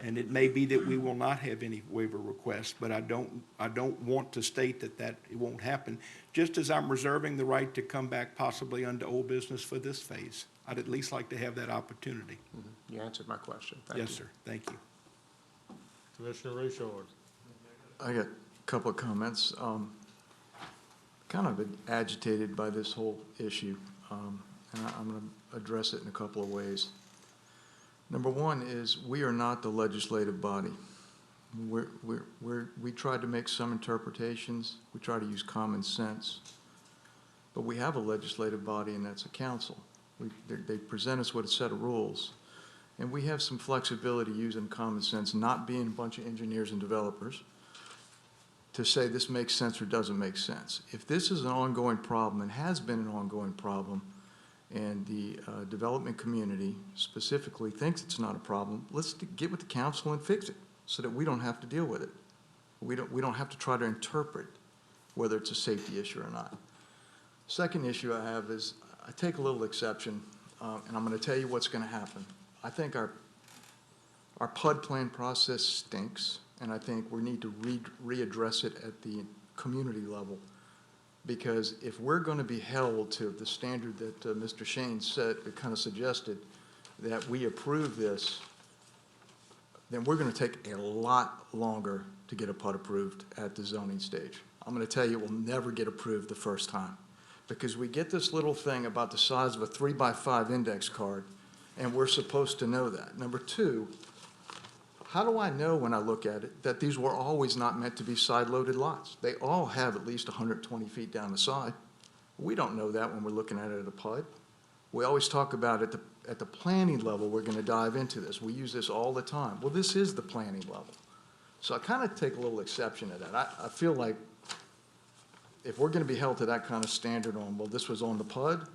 And it may be that we will not have any waiver requests, but I don't want to state that it won't happen. Just as I'm reserving the right to come back possibly under old business for this phase. I'd at least like to have that opportunity. You answered my question. Thank you. Yes, sir. Thank you. Commissioner Richard. I got a couple of comments. Kind of agitated by this whole issue, and I'm going to address it in a couple of ways. Number one is we are not the legislative body. We tried to make some interpretations. We try to use common sense. But we have a legislative body, and that's a council. They present us with a set of rules. And we have some flexibility using common sense, not being a bunch of engineers and developers, to say this makes sense or doesn't make sense. If this is an ongoing problem and has been an ongoing problem, and the development community specifically thinks it's not a problem, let's get with the council and fix it so that we don't have to deal with it. We don't have to try to interpret whether it's a safety issue or not. Second issue I have is I take a little exception, and I'm going to tell you what's going to happen. I think our PUD plan process stinks, and I think we need to readdress it at the community level. Because if we're going to be held to the standard that Mr. Shane said, kind of suggested, that we approve this, then we're going to take a lot longer to get a PUD approved at the zoning stage. I'm going to tell you, it will never get approved the first time. Because we get this little thing about the size of a 3x5 index card, and we're supposed to know that. Number two, how do I know when I look at it that these were always not meant to be side-loaded lots? They all have at least 120 feet down the side. We don't know that when we're looking at it at a PUD. We always talk about at the planning level, we're going to dive into this. We use this all the time. Well, this is the planning level. So I kind of take a little exception to that. I feel like if we're going to be held to that kind of standard on, well, this was on the PUD,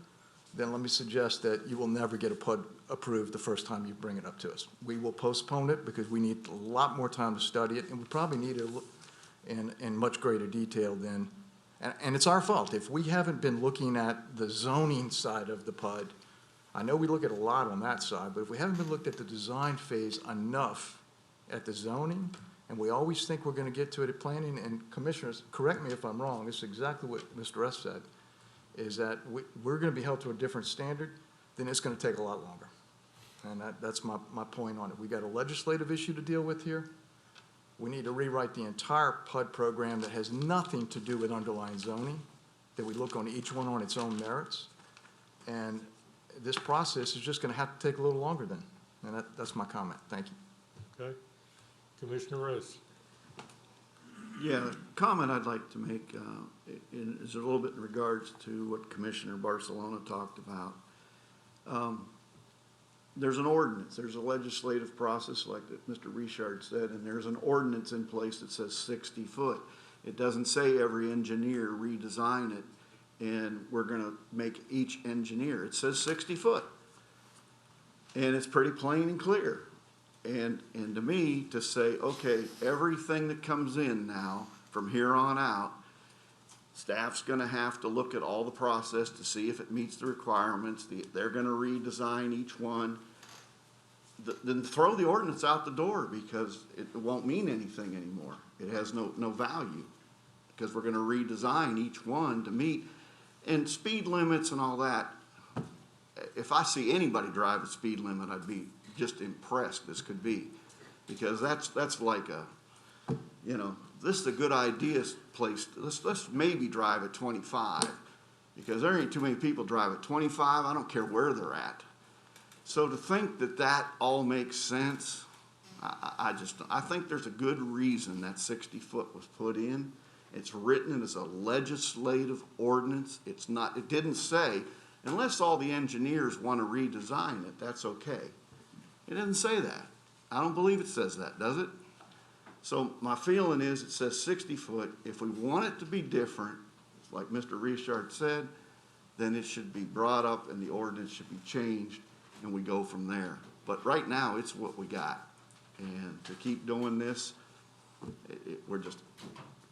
then let me suggest that you will never get a PUD approved the first time you bring it up to us. We will postpone it because we need a lot more time to study it, and we probably need it in much greater detail than, and it's our fault. If we haven't been looking at the zoning side of the PUD, I know we look at a lot on that side, but if we haven't been looked at the design phase enough at the zoning, and we always think we're going to get to it at planning, and commissioners, correct me if I'm wrong, this is exactly what Mr. S. said, is that we're going to be held to a different standard, then it's going to take a lot longer. And that's my point on it. We got a legislative issue to deal with here. We need to rewrite the entire PUD program that has nothing to do with underlying zoning, that we look on each one on its own merits. And this process is just going to have to take a little longer then. And that's my comment. Thank you. Okay. Commissioner Rose. Yeah, comment I'd like to make is a little bit in regards to what Commissioner Barcelona talked about. There's an ordinance, there's a legislative process like that Mr. Richard said, and there's an ordinance in place that says 60 foot. It doesn't say every engineer redesign it and we're going to make each engineer. It says 60 foot. And it's pretty plain and clear. And to me, to say, okay, everything that comes in now, from here on out, staff's gonna have to look at all the process to see if it meets the requirements, they're gonna redesign each one, then throw the ordinance out the door because it won't mean anything anymore. It has no value, because we're gonna redesign each one to meet, and speed limits and all that. If I see anybody drive a speed limit, I'd be just impressed as could be, because that's like a, you know, this is a good idea place. Let's maybe drive at 25, because there ain't too many people drive at 25. I don't care where they're at. So to think that all makes sense, I think there's a good reason that 60 foot was put in. It's written as a legislative ordinance. It's not. It didn't say unless all the engineers want to redesign it, that's okay. It didn't say that. I don't believe it says that, does it? So my feeling is it says 60 foot. If we want it to be different, like Mr. Richard said, then it should be brought up and the ordinance should be changed and we go from there. But right now, it's what we got. And to keep doing this,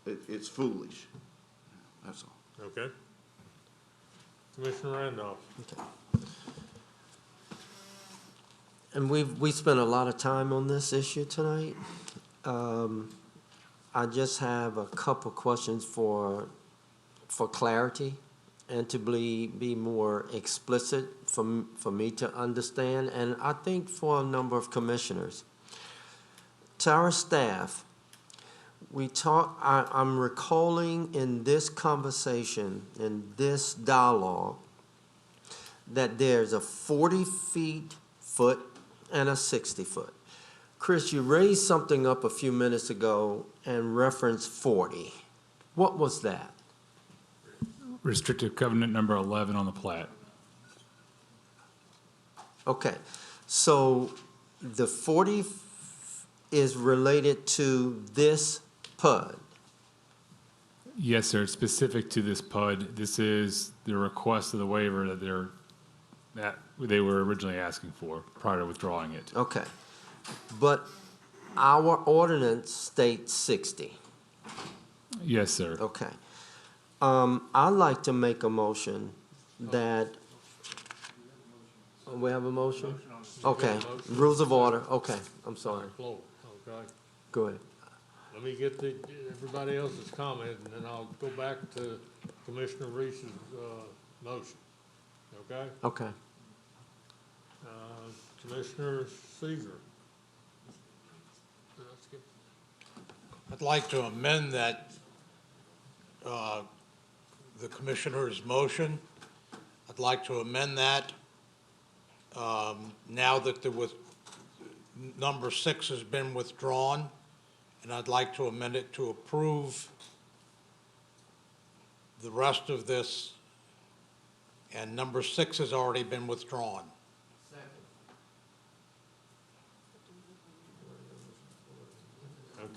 it's foolish. That's all. Okay. Commissioner Randolph. And we spent a lot of time on this issue tonight. I just have a couple questions for clarity and to be more explicit for me to understand, and I think for a number of commissioners. To our staff, I'm recalling in this conversation, in this dialogue, that there's a 40-foot and a 60-foot. Chris, you raised something up a few minutes ago and referenced 40. What was that? Restrictive covenant number 11 on the plat. Okay, so the 40 is related to this PUD. Yes, sir. It's specific to this PUD. This is the request of the waiver that they were originally asking for prior to withdrawing it. Okay, but our ordinance states 60. Yes, sir. Okay. I'd like to make a motion that, we have a motion? Okay, rules of order, okay, I'm sorry. Floor, okay? Go ahead. Let me get everybody else's comment, and then I'll go back to Commissioner Reese's, motion, okay? Okay. Commissioner Seeger. I'd like to amend that, the commissioner's motion. I'd like to amend that, now that number 6 has been withdrawn, and I'd like to amend it to approve the rest of this, and number 6 has already been withdrawn.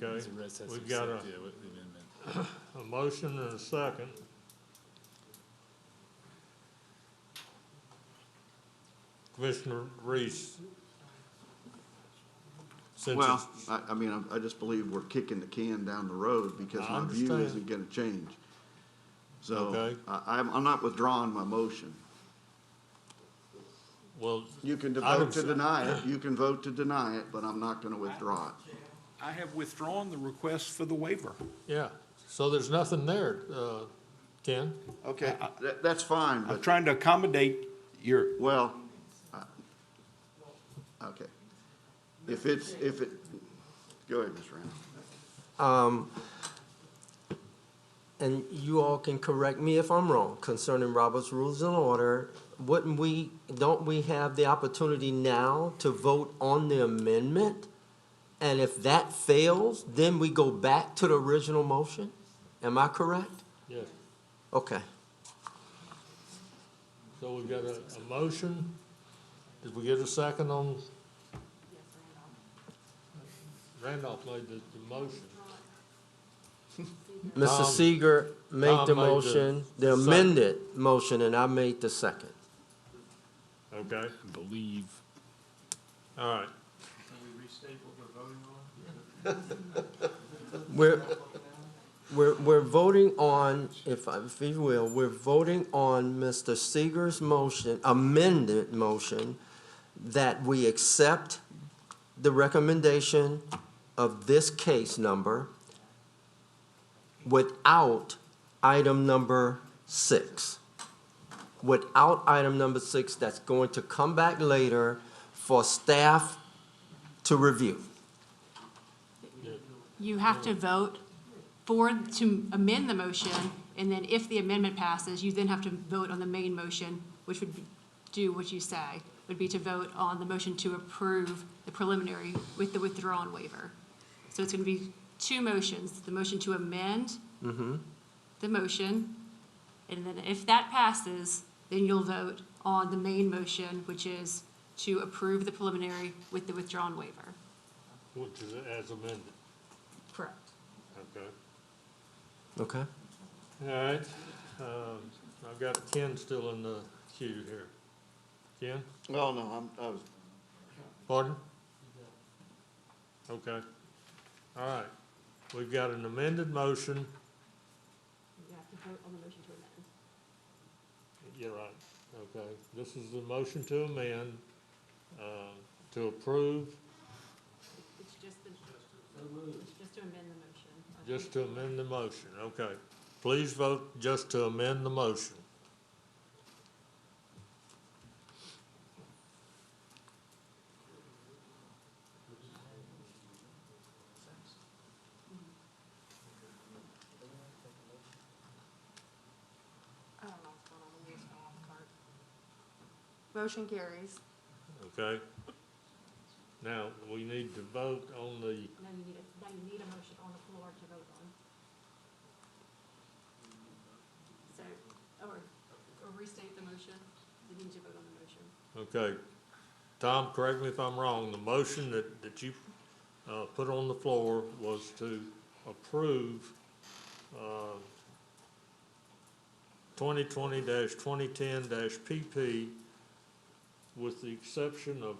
Okay, we've got a motion and a second. Commissioner Reese. Well, I mean, I just believe we're kicking the can down the road because my view understand. isn't gonna change. So, Okay. I'm not withdrawing my motion. Well, You can vote to deny it, you can vote to deny it, but I'm not gonna withdraw it. I have withdrawn the request for the waiver. yeah, so there's nothing there, Ken? Okay, that's fine, I'm but, trying to accommodate your, well, okay. If it, go ahead, Ms. Randall. And you all can correct me if I'm wrong concerning Robert's Rules and Order. Don't we have the opportunity now to vote on the amendment? And if that fails, then we go back to the original motion? Am I correct? Yes. Okay. So we've got a motion. Did we get a second on? Randolph made the motion. Mr. Seeger made Tom the made the motion, the second. amended motion, and I made the second. Okay, I believe. all right. Can we restate what we're voting on? We're voting on, if you will, we're voting on Mr. Seeger's motion, amended motion, that we accept the recommendation of this case number without item number 6. Without item number 6, that's going to come back later for staff to review. You have to vote to amend the motion, and then if the amendment passes, you then have to vote on the main motion, which would do what you say, would be to vote on the motion to approve the preliminary with the withdrawn waiver. So it's going to be 2 motions, the motion to amend the motion, and then if that passes, then you'll vote on the main motion, which is to approve the preliminary with the withdrawn waiver. Which is as amended, Correct. okay. Okay? All right, I've got Ken still in the queue here. Ken? Well, no, I was, Pardon? Okay. All right. We've got an amended motion. You have to vote on the motion to amend. You're right. Okay. This is the motion to amend, to approve, It's just to amend the motion. just to amend the motion, okay. Please vote just to amend the motion. I don't know what's going on, the wheels fell off the cart. Motion carries. Okay? Now, we need to vote on the, Now you need a motion on the floor to vote on. So, or restate the motion, then you need to vote on the motion. okay. Tom, correct me if I'm wrong, the motion that you, put on the floor was to approve, 2020-2010-PP with the exception of,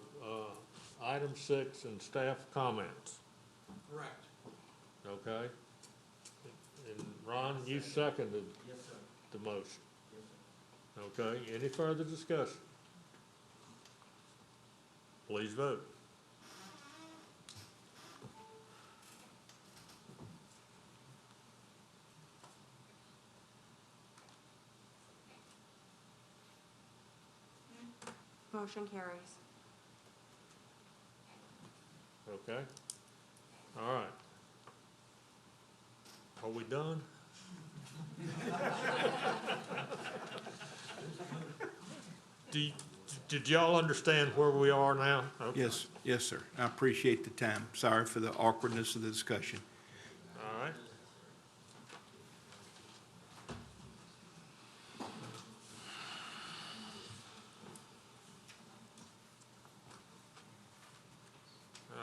item 6 and staff comments, Correct. okay? And Ron, you seconded the motion. Okay, any further discussion? Please vote. Motion carries. Okay? All right. Are we done? Did y'all understand where we are now? Okay. Yes, yes, sir. I appreciate the time. Sorry for the awkwardness of the discussion. All right.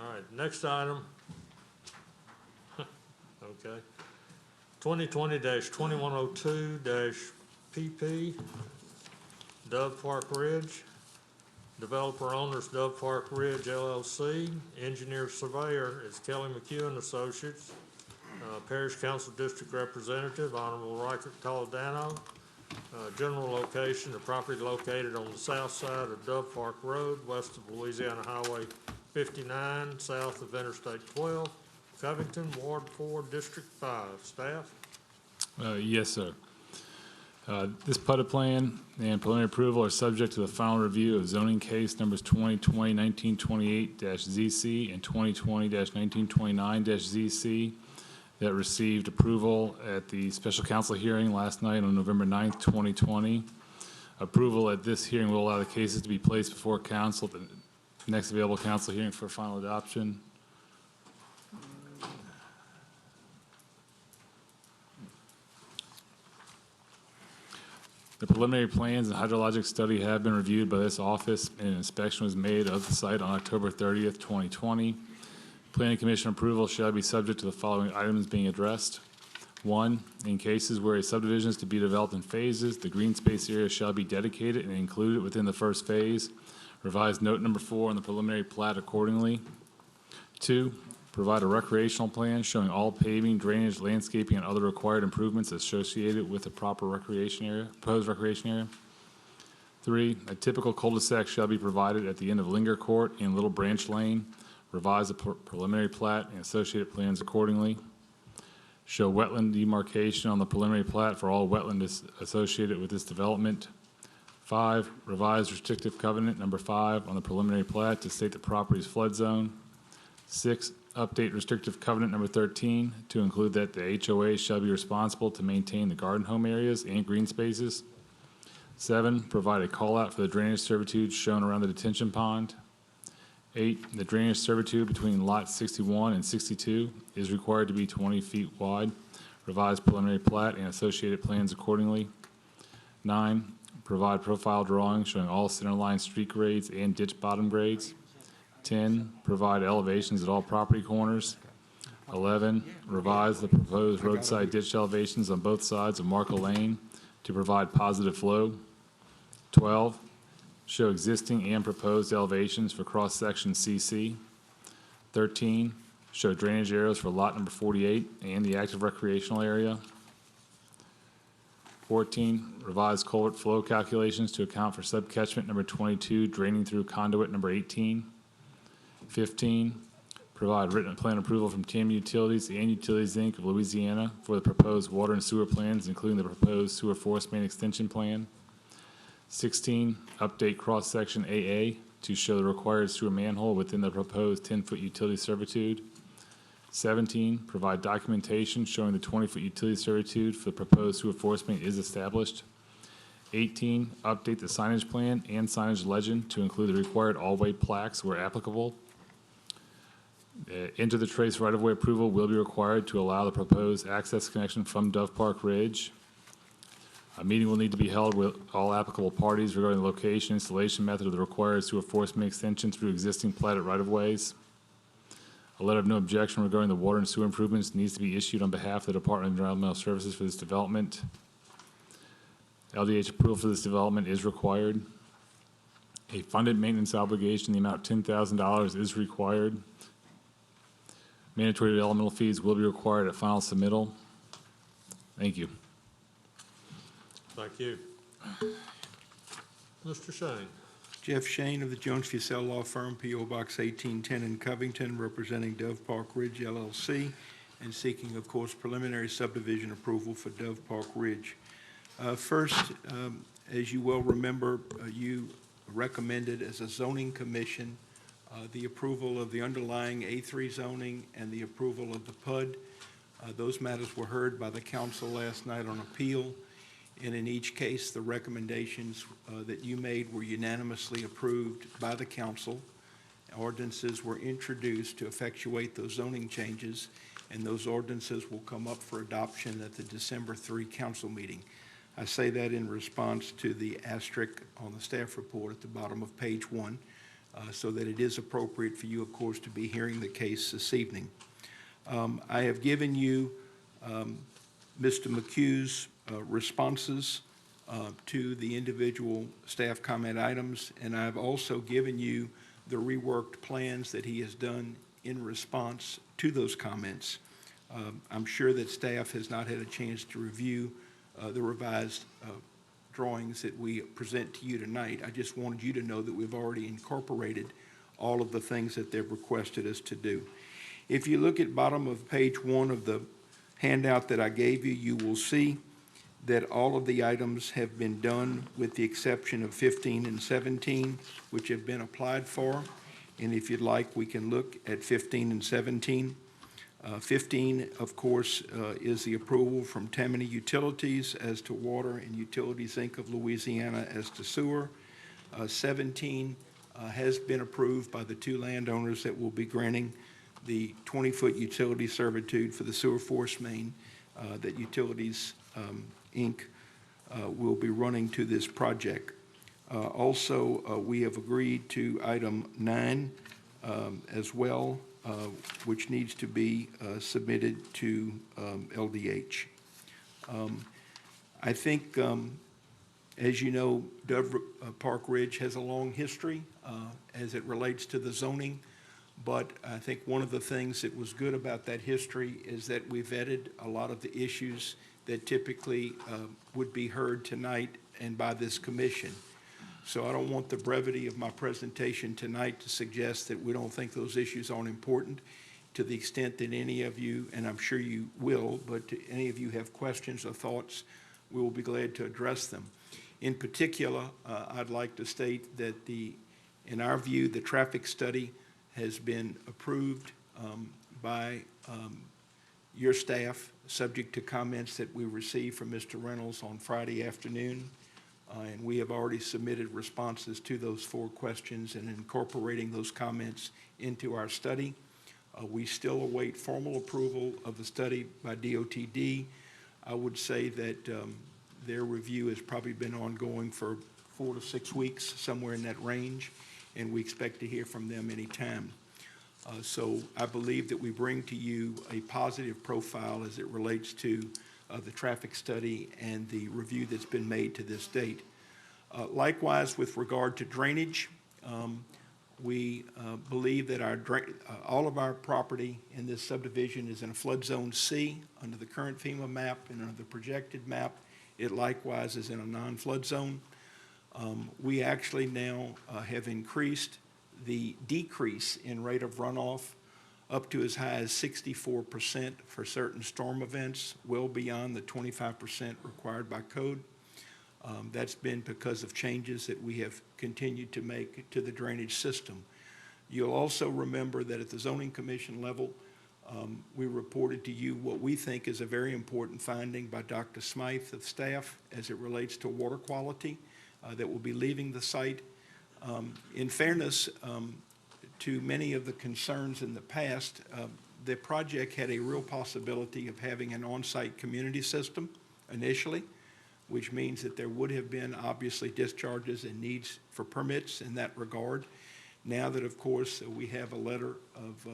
All right, next item. Okay. 2020-2102-PP, Dove Park Ridge. Developer owners Dove Park Ridge LLC. Engineer surveyor is Kelly McHugh and Associates. Parish Council District Representative, Honorable Riker Toledano. General location, the property located on the south side of Dove Park Road, west of Louisiana Highway 59, south of Interstate 12, Covington, Ward 4, District 5. Staff? Yes, sir. This PUD plan and preliminary approval are subject to the final review of zoning case numbers 2020-1928-ZC and 2020-1929-ZC that received approval at the special council hearing last night on November 9th, 2020. Approval at this hearing will allow the cases to be placed before council at the next available council hearing for final adoption. The preliminary plans and hydrologic study have been reviewed by this office, and an inspection was made of the site on October 30th, 2020. Planning Commission approval shall be subject to the following items being addressed. 1, in cases where a subdivision is to be developed in phases, the green space area shall be dedicated and included within the first phase. Revise note number 4 on the preliminary plat accordingly. 2, provide a recreational plan showing all paving, drainage, landscaping, and other required improvements associated with the proper recreation area, proposed recreation area. 3, a typical cul-de-sac shall be provided at the end of Linger Court and Little Branch Lane. Revise the preliminary plat and associated plans accordingly. Show wetland demarcation on the preliminary plat for all wetland associated with this development. 5, revise restrictive covenant number 5 on the preliminary plat to state the property's flood zone. 6, update restrictive covenant number 13 to include that the HOA shall be responsible to maintain the garden home areas and green spaces. 7, provide a call-out for the drainage servitude shown around the detention pond. 8, the drainage servitude between lots 61 and 62 is required to be 20 feet wide. Revise preliminary plat and associated plans accordingly. 9, provide profile drawings showing all centerline street grades and ditch bottom grades. 10, provide elevations at all property corners. 11, revise the proposed roadside ditch elevations on both sides of Markle Lane to provide positive flow. 12, show existing and proposed elevations for cross-section CC. 13, show drainage arrows for lot number 48 and the active recreational area. 14, revise culvert flow calculations to account for subcatchment number 22 draining through conduit number 18. 15, provide written plan approval from Tammany Utilities and Utilities, Inc. of Louisiana for the proposed water and sewer plans, including the proposed sewer force main extension plan. 16, update cross-section AA to show the required sewer manhole within the proposed 10-foot utility servitude. 17, provide documentation showing the 20-foot utility servitude for the proposed sewer force main is established. 18, update the signage plan and signage legend to include the required all-way plaques where applicable. Enter the trace right-of-way approval will be required to allow the proposed access connection from Dove Park Ridge. A meeting will need to be held with all applicable parties regarding the location, installation method of the required sewer force main extension through existing platted right-of-ways. A letter of no objection regarding the water and sewer improvements needs to be issued on behalf of the Department of Environmental Services for this development. LDH approval for this development is required. A funded maintenance obligation in the amount of $10,000 is required. Mandatory developmental fees will be required at final submittal. Thank you. Thank you. Mr. Shane. Jeff Shane of the Jones Fussell Law Firm, P.O. Box 1810 in Covington, representing Dove Park Ridge LLC, and seeking, of course, preliminary subdivision approval for Dove Park Ridge. First, as you well remember, you recommended as a zoning commission the approval of the underlying A3 zoning and the approval of the PUD. Those matters were heard by the council last night on appeal, and in each case, the recommendations that you made were unanimously approved by the council. Ordinances were introduced to effectuate those zoning changes, and those ordinances will come up for adoption at the December 3 council meeting. I say that in response to the asterisk on the staff report at the bottom of page 1, so that it is appropriate for you, of course, to be hearing the case this evening. I have given you Mr. McHugh's responses to the individual staff comment items, and I've also given you the reworked plans that he has done in response to those comments. I'm sure that staff has not had a chance to review the revised drawings that we present to you tonight. I just wanted you to know that we've already incorporated all of the things that they've requested us to do. If you look at bottom of page 1 of the handout that I gave you, you will see that all of the items have been done with the exception of 15 and 17, which have been applied for. And if you'd like, we can look at 15 and 17. 15, of course, is the approval from Tammany Utilities as to water and Utilities, Inc. of Louisiana as to sewer. 17 has been approved by the 2 landowners that will be granting the 20-foot utility servitude for the sewer force main that Utilities, Inc. Will be running to this project. Also, we have agreed to item 9 as well, which needs to be submitted to LDH. I think, as you know, Dove Park Ridge has a long history as it relates to the zoning, but I think one of the things that was good about that history is that we vetted a lot of the issues that typically would be heard tonight and by this commission. So I don't want the brevity of my presentation tonight to suggest that we don't think those issues aren't important. To the extent that any of you, and I'm sure you will, but to any of you have questions or thoughts, we will be glad to address them. In particular, I'd like to state that in our view, the traffic study has been approved by your staff, subject to comments that we received from Mr. Reynolds on Friday afternoon. And we have already submitted responses to those 4 questions and incorporating those comments into our study. We still await formal approval of the study by DOTD. I would say that their review has probably been ongoing for 4 to 6 weeks, somewhere in that range, and we expect to hear from them anytime. So I believe that we bring to you a positive profile as it relates to the traffic study and the review that's been made to this date. Likewise, with regard to drainage, we believe that all of our property in this subdivision is in a flood zone C under the current FEMA map, and under the projected map, it likewise is in a non-flood zone. We actually now have increased the decrease in rate of runoff up to as high as 64% for certain storm events, well beyond the 25% required by code. That's been because of changes that we have continued to make to the drainage system. You'll also remember that at the zoning commission level, we reported to you what we think is a very important finding by Dr. Smythe of staff as it relates to water quality that will be leaving the site. In fairness to many of the concerns in the past, the project had a real possibility of having an on-site community system initially, which means that there would have been obviously discharges and needs for permits in that regard. Now that, of course, we have a letter of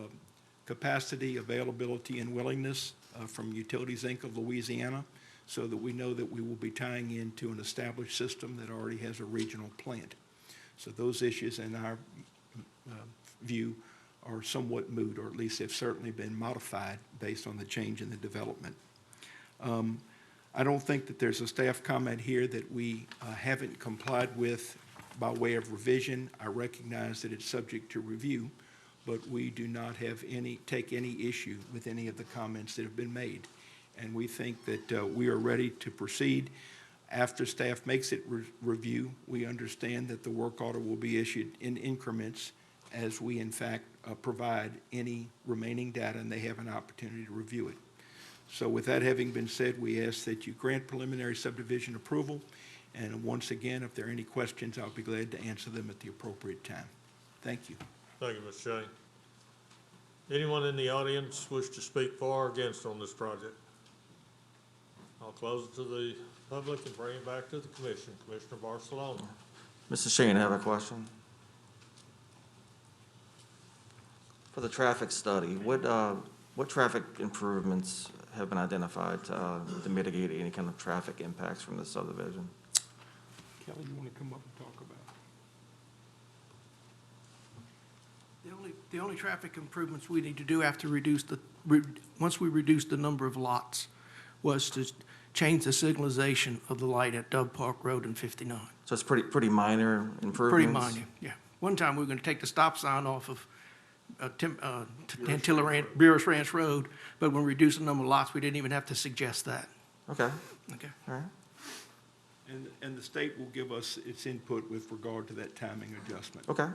capacity, availability, and willingness from Utilities, Inc. of Louisiana, so that we know that we will be tying into an established system that already has a regional plant. So those issues, in our view, are somewhat moot, or at least have certainly been modified based on the change in the development. I don't think that there's a staff comment here that we haven't complied with by way of revision. I recognize that it's subject to review, but we do not have take any issue with any of the comments that have been made. And we think that we are ready to proceed. After staff makes it review, we understand that the work order will be issued in increments as we in fact provide any remaining data and they have an opportunity to review it. So with that having been said, we ask that you grant preliminary subdivision approval. And once again, if there are any questions, I'll be glad to answer them at the appropriate time. Thank you. Thank you, Mr. Shane. Anyone in the audience wish to speak for or against on this project? I'll close it to the public and bring it back to the commission. Commissioner Barcelona. Mr. Shane, I have a question. For the traffic study, what traffic improvements have been identified to mitigate any kind of traffic impacts from the subdivision? Kelly, you want to come up and talk about it? The only traffic improvements we need to do after once we reduce the number of lots was to change the signalization of the light at Dove Park Road and 59. So it's pretty minor improvements? Pretty minor, yeah. One time we were going to take the stop sign off of Beerus Ranch Road, but when we reduced the number of lots, we didn't even have to suggest that. Okay. Okay. All right. And the state will give us its input with regard to that timing adjustment. Okay.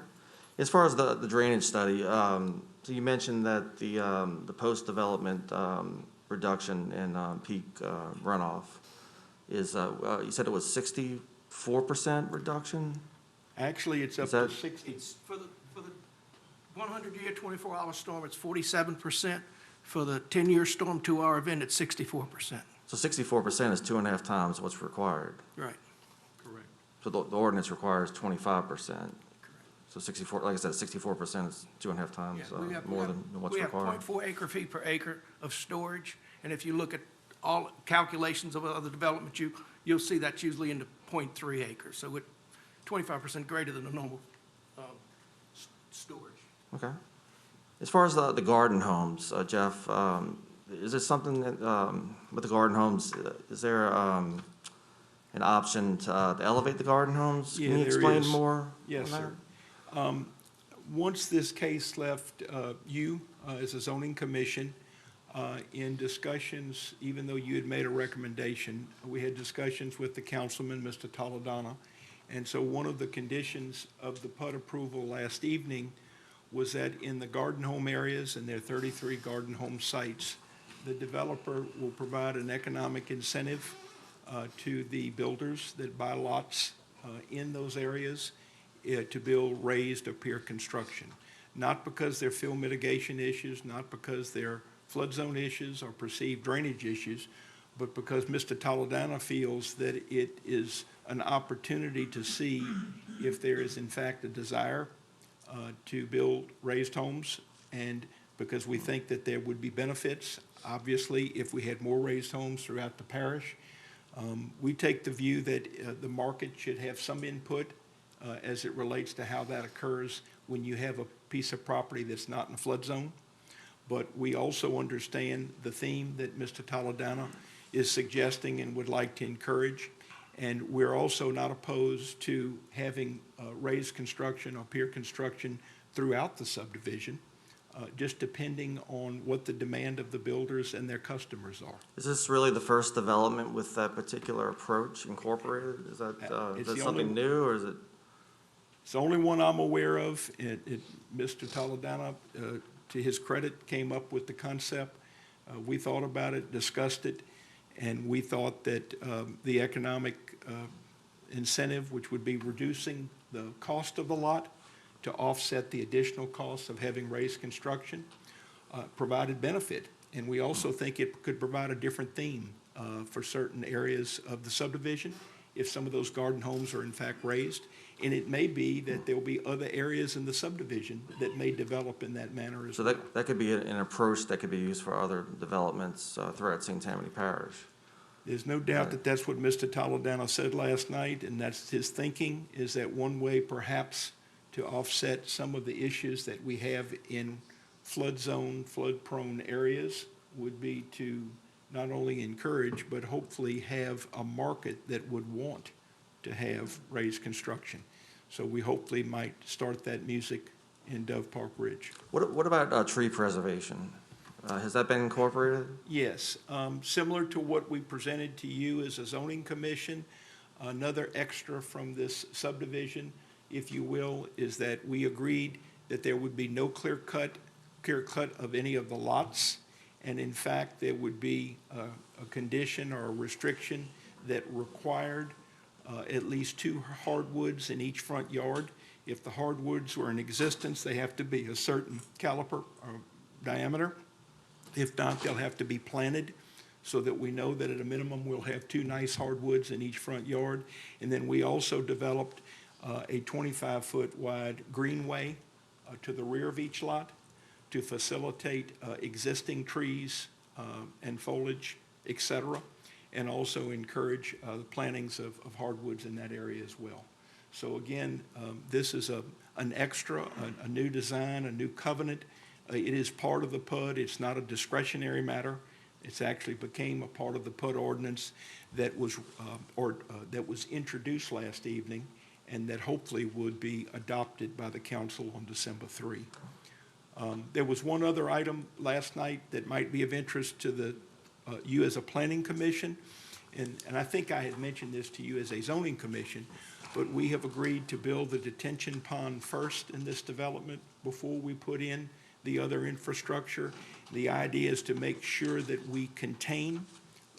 As far as the drainage study, so you mentioned that the post-development reduction in peak runoff is, you said it was 64% reduction? Actually, it's up Is that- to 60. For the 100-year, 24-hour storm, it's 47%. For the 10-year storm, 2-hour event, it's 64%. So 64% is 2.5 times what's required. Right. Correct. So the ordinance requires 25%. So 64, like I said, 64% is 2.5 times more than what's required. We have 0.4 acre feet per acre of storage, and if you look at all calculations of other development, you'll see that's usually in the 0.3 acres. So it's 25% greater than the normal storage. Okay. As far as the garden homes, Jeff, is there something that, with the garden homes, is there an option to elevate the garden homes? Yeah, Can you there explain is. more? Yes, on sir. that? Once this case left you as a zoning commission, in discussions, even though you had made a recommendation, we had discussions with the councilman, Mr. Toledano. And so one of the conditions of the PUD approval last evening was that in the garden home areas, and there are 33 garden home sites, the developer will provide an economic incentive to the builders that buy lots in those areas to build raised or pier construction. Not because they're fill mitigation issues, not because they're flood zone issues or perceived drainage issues, but because Mr. Toledano feels that it is an opportunity to see if there is in fact a desire to build raised homes, and because we think that there would be benefits, obviously, if we had more raised homes throughout the parish. We take the view that the market should have some input as it relates to how that occurs when you have a piece of property that's not in a flood zone. But we also understand the theme that Mr. Toledano is suggesting and would like to encourage. And we're also not opposed to having raised construction or pier construction throughout the subdivision, just depending on what the demand of the builders and their customers are. Is this really the first development with that particular approach incorporated? Is that, It's is that the something only- new, or is it? It's the only one I'm aware of. Mr. Toledano, to his credit, came up with the concept. We thought about it, discussed it, and we thought that the economic incentive, which would be reducing the cost of the lot to offset the additional costs of having raised construction, provided benefit. And we also think it could provide a different theme for certain areas of the subdivision if some of those garden homes are in fact raised. And it may be that there'll be other areas in the subdivision that may develop in that manner as So well. that could be an approach that could be used for other developments throughout St. Tammany Parish. There's no doubt that that's what Mr. Toledano said last night, and that's his thinking, is that one way perhaps to offset some of the issues that we have in flood zone, flood-prone areas would be to not only encourage, but hopefully have a market that would want to have raised construction. So we hopefully might start that music in Dove Park Ridge. What about tree preservation? Has that been incorporated? Yes, similar to what we presented to you as a zoning commission, another extra from this subdivision, if you will, is that we agreed that there would be no clear cut of any of the lots. And in fact, there would be a condition or a restriction that required at least 2 hardwoods in each front yard. If the hardwoods were in existence, they have to be a certain caliper or diameter. If not, they'll have to be planted so that we know that at a minimum we'll have 2 nice hardwoods in each front yard. And then we also developed a 25-foot wide greenway to the rear of each lot to facilitate existing trees and foliage, et cetera, and also encourage the plantings of hardwoods in that area as well. So again, this is an extra, a new design, a new covenant. It is part of the PUD. It's not a discretionary matter. It's actually became a part of the PUD ordinance that was introduced last evening, and that hopefully would be adopted by the council on December 3. There was one other item last night that might be of interest to you as a planning commission, and I think I had mentioned this to you as a zoning commission, but we have agreed to build the detention pond first in this development before we put in the other infrastructure. The idea is to make sure that we contain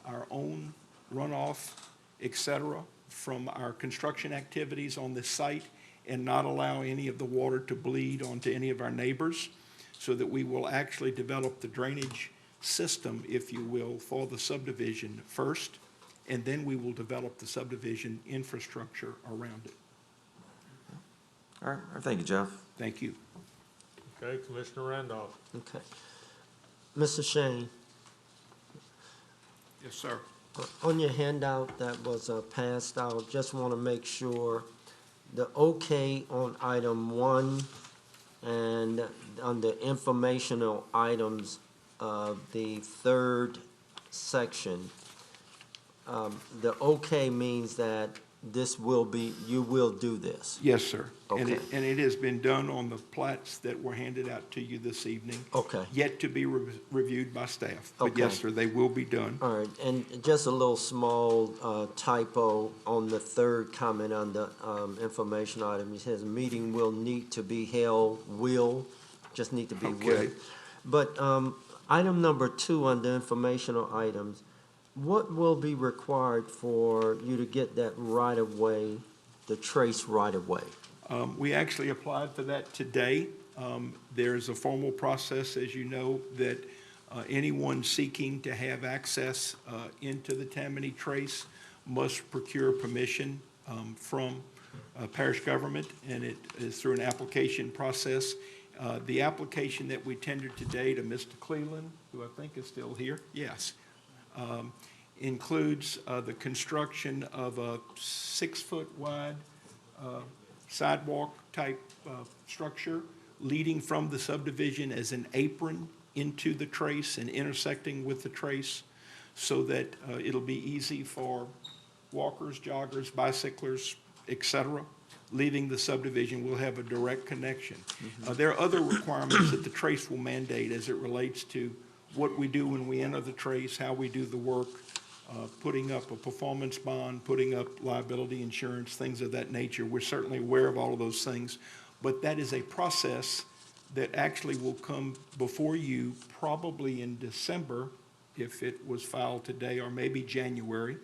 our own runoff, et cetera, from our construction activities on this site and not allow any of the water to bleed onto any of our neighbors, so that we will actually develop the drainage system, if you will, for the subdivision first, and then we will develop the subdivision infrastructure around it. All right, thank you, Jeff. Thank you. Okay, Commissioner Randolph. Okay. Mr. Shane, Yes, sir. on your handout that was passed out, just want to make sure the okay on item 1 and on the informational items of the 3rd section, the okay means that this will be, you will do this. Yes, sir. Okay. And it has been done on the plats that were handed out to you this evening. Okay. Yet to be reviewed by staff. But Okay. yes, sir, they will be done. All right, and just a little small typo on the 3rd comment on the information item. It says, meeting will need to be held, just need to be will. Okay. But item number 2 on the informational items, what will be required for you to get that right-of-way, the trace right-of-way? We actually applied for that today. There's a formal process, as you know, that anyone seeking to have access into the Tammany Trace must procure permission from parish government, and it is through an application process. The application that we tendered today to Mr. Cleveland, who I think is still here, yes, includes the construction of a 6-foot wide sidewalk type structure leading from the subdivision as an apron into the trace and intersecting with the trace, so that it'll be easy for walkers, joggers, bicyclers, et cetera, leaving the subdivision, we'll have a direct connection. There are other requirements that the trace will mandate as it relates to what we do when we enter the trace, how we do the work, putting up a performance bond, putting up liability insurance, things of that nature. We're certainly aware of all of those things, but that is a process that actually will come before you probably in December, if it was filed today, or maybe January.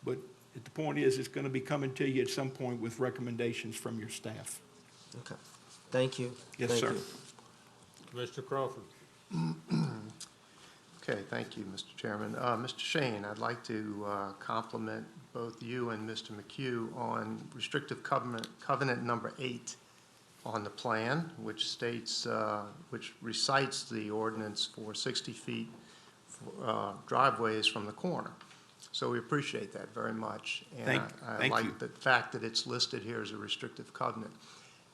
But the point is, it's going to be coming to you at some point with recommendations from your staff. Okay. Thank you. Yes, Thank sir. you. Commissioner Crawford. Okay, thank you, Mr. Chairman. Mr. Shane, I'd like to compliment both you and Mr. McHugh on restrictive covenant number 8 on the plan, which states, which recites the ordinance for 60 feet driveways from the corner. So we appreciate that very much. And I thank you. like the fact that it's listed here as a restrictive covenant.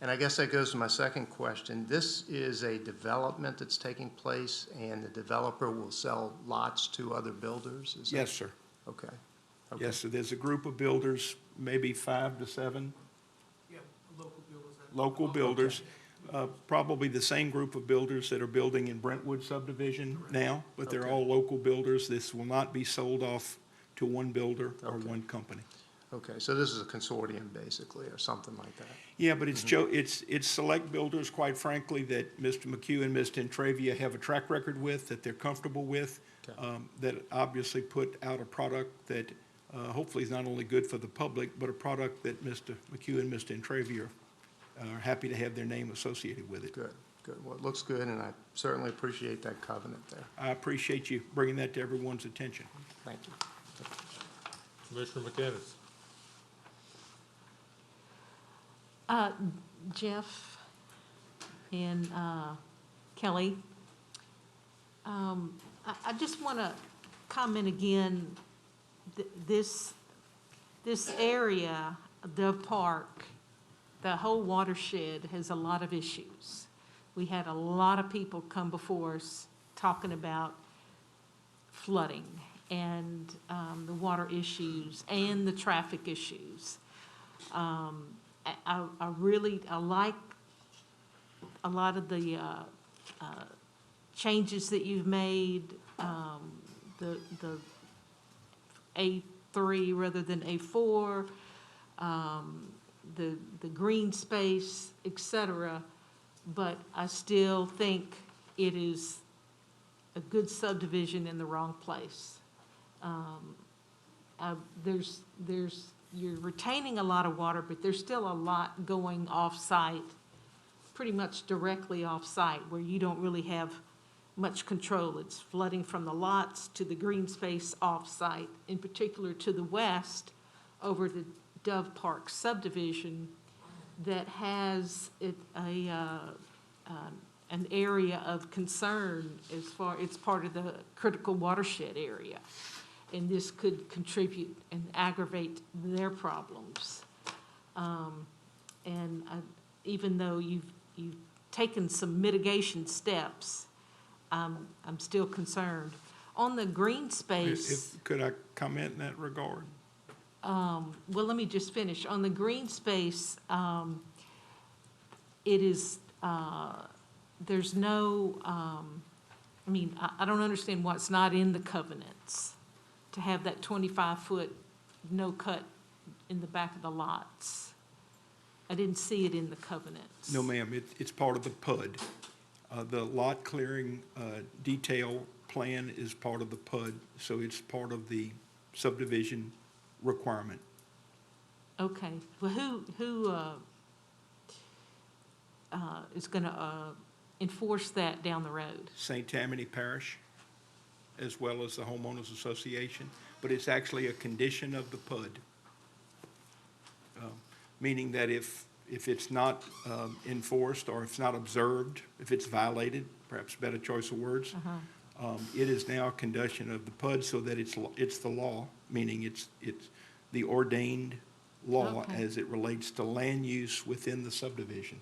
And I guess that goes to my second question. This is a development that's taking place, and the developer will sell lots to other builders? Is that- Yes, sir. Okay. Yes, so there's a group of builders, maybe 5 to 7 Yeah, local builders. local builders, probably the same group of builders that are building in Brentwood subdivision now, but they're Okay. all local builders. This will not be sold off to one builder or Okay. one company. Okay, so this is a consortium, basically, or something like that? Yeah, but it's select builders, quite frankly, that Mr. McHugh and Ms. Tentravia have a track record with, that they're comfortable with, Okay. that obviously put out a product that hopefully is not only good for the public, but a product that Mr. McHugh and Ms. Tentravia are happy to have their name associated with it. Good, good. Well, it looks good, and I certainly appreciate that covenant there. I appreciate you bringing that to everyone's attention. Thank you. Commissioner McInnes. Jeff and Kelly, I just want to comment again, this area, the park, the whole watershed has a lot of issues. We had a lot of people come before us talking about flooding and the water issues and the traffic issues. I like a lot of the changes that you've made, the A3 rather than A4, the green space, et cetera. But I still think it is a good subdivision in the wrong place. You're retaining a lot of water, but there's still a lot going off-site, pretty much directly off-site, where you don't really have much control. It's flooding from the lots to the green space off-site, in particular to the west over the Dove Park subdivision that has an area of concern as far, it's part of the critical watershed area. And this could contribute and aggravate their problems. Even though you've taken some mitigation steps, I'm still concerned. On the green space. Could I comment in that regard? Well, let me just finish. On the green space, it is, there's no, I don't understand why it's not in the covenants to have that 25-foot no cut in the back of the lots. I didn't see it in the covenants. No, ma'am, it's part of the PUD. The lot clearing detail plan is part of the PUD, so it's part of the subdivision requirement. Okay, well, who is gonna enforce that down the road? St. Tammany Parish, as well as the homeowners association, but it's actually a condition of the PUD. Meaning that if it's not enforced or if it's not observed, if it's violated, perhaps a better choice of words, it is now a condition of the PUD so that it's the law, meaning it's the ordained law as it relates to land use within the subdivision.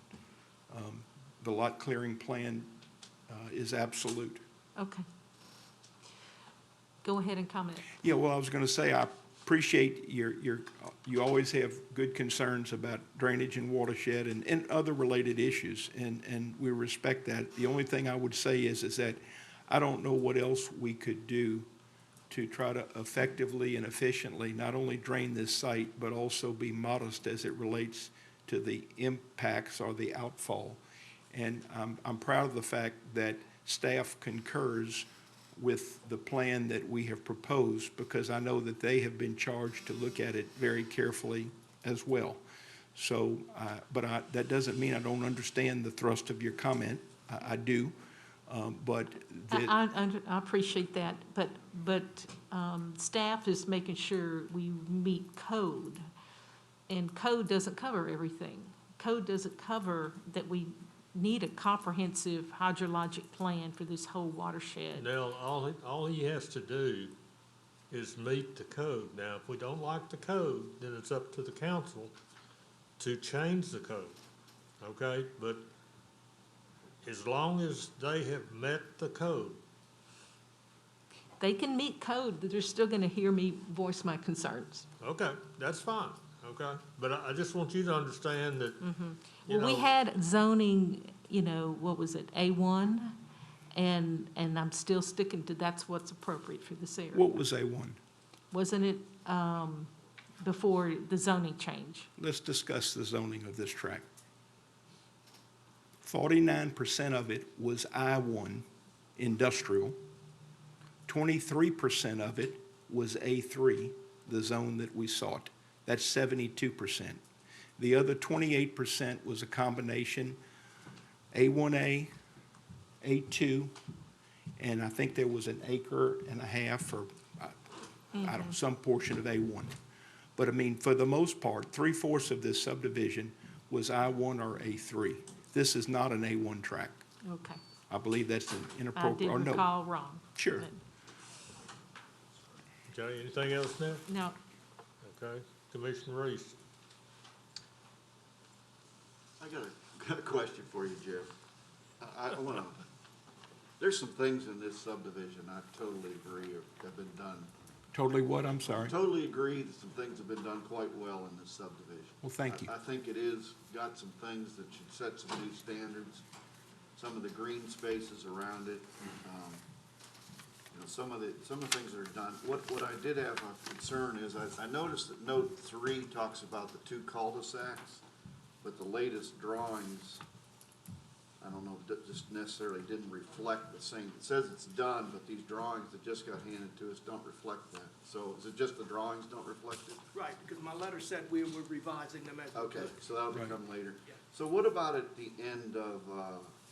The lot clearing plan is absolute. Okay. Go ahead and comment. Yeah, well, I was going to say, appreciate you always have good concerns about drainage and watershed and other related issues, and we respect that. The only thing I would say is that I don't know what else we could do to try to effectively and efficiently not only drain this site, but also be modest as it relates to the impacts or the outfall. And I'm proud of the fact that staff concurs with the plan that we have proposed, because I know that they have been charged to look at it very carefully as well. So, that doesn't mean I don't understand the thrust of your comment. I do, but. I appreciate that, but staff is making sure we meet code. And code doesn't cover everything. Code doesn't cover that we need a comprehensive hydrologic plan for this whole watershed. Now, all he has to do is meet the code. Now, if we don't like the code, then it's up to the council to change the code, okay? But as long as they have met the code. They can meet code, but they're still gonna hear me voice my concerns. Okay, that's fine, okay? But I just want you to understand that, you Well, we know, had zoning, what was it, A1? And I'm still sticking to that's what's appropriate for this area. What was A1? Wasn't it before the zoning change? Let's discuss the zoning of this tract. 49% of it was I-1 industrial. 23% of it was A3, the zone that we sought. That's 72%. The other 28% was a combination A1A, A2, and I think there was an acre and a half or, I don't know, some portion of A1. But I mean, for the most part, 3/4 of this subdivision was I-1 or A3. This is not an A1 tract. Okay. I believe that's an I inappropriate, or didn't no. recall wrong. Sure. okay, anything else now? No, Okay, Commissioner Reese. I got a question for you, Jeff. I want to, there's some things in this subdivision I totally agree have been done. Totally what? I'm sorry. Totally agree that some things have been done quite well in this subdivision. Well, thank you. I think it is got some things that should set some new standards. Some of the green spaces around it, some of the things that are done. What I did have a concern is I noticed that note 3 talks about the 2 cul-de-sacs, but the latest drawings, I don't know, just necessarily didn't reflect the same. It says it's done, but these drawings that just got handed to us don't reflect that. So is it just the drawings don't reflect it? Right, because my letter said we were revising them as we Okay, go. so that'll come later. Yeah. So what about at the end of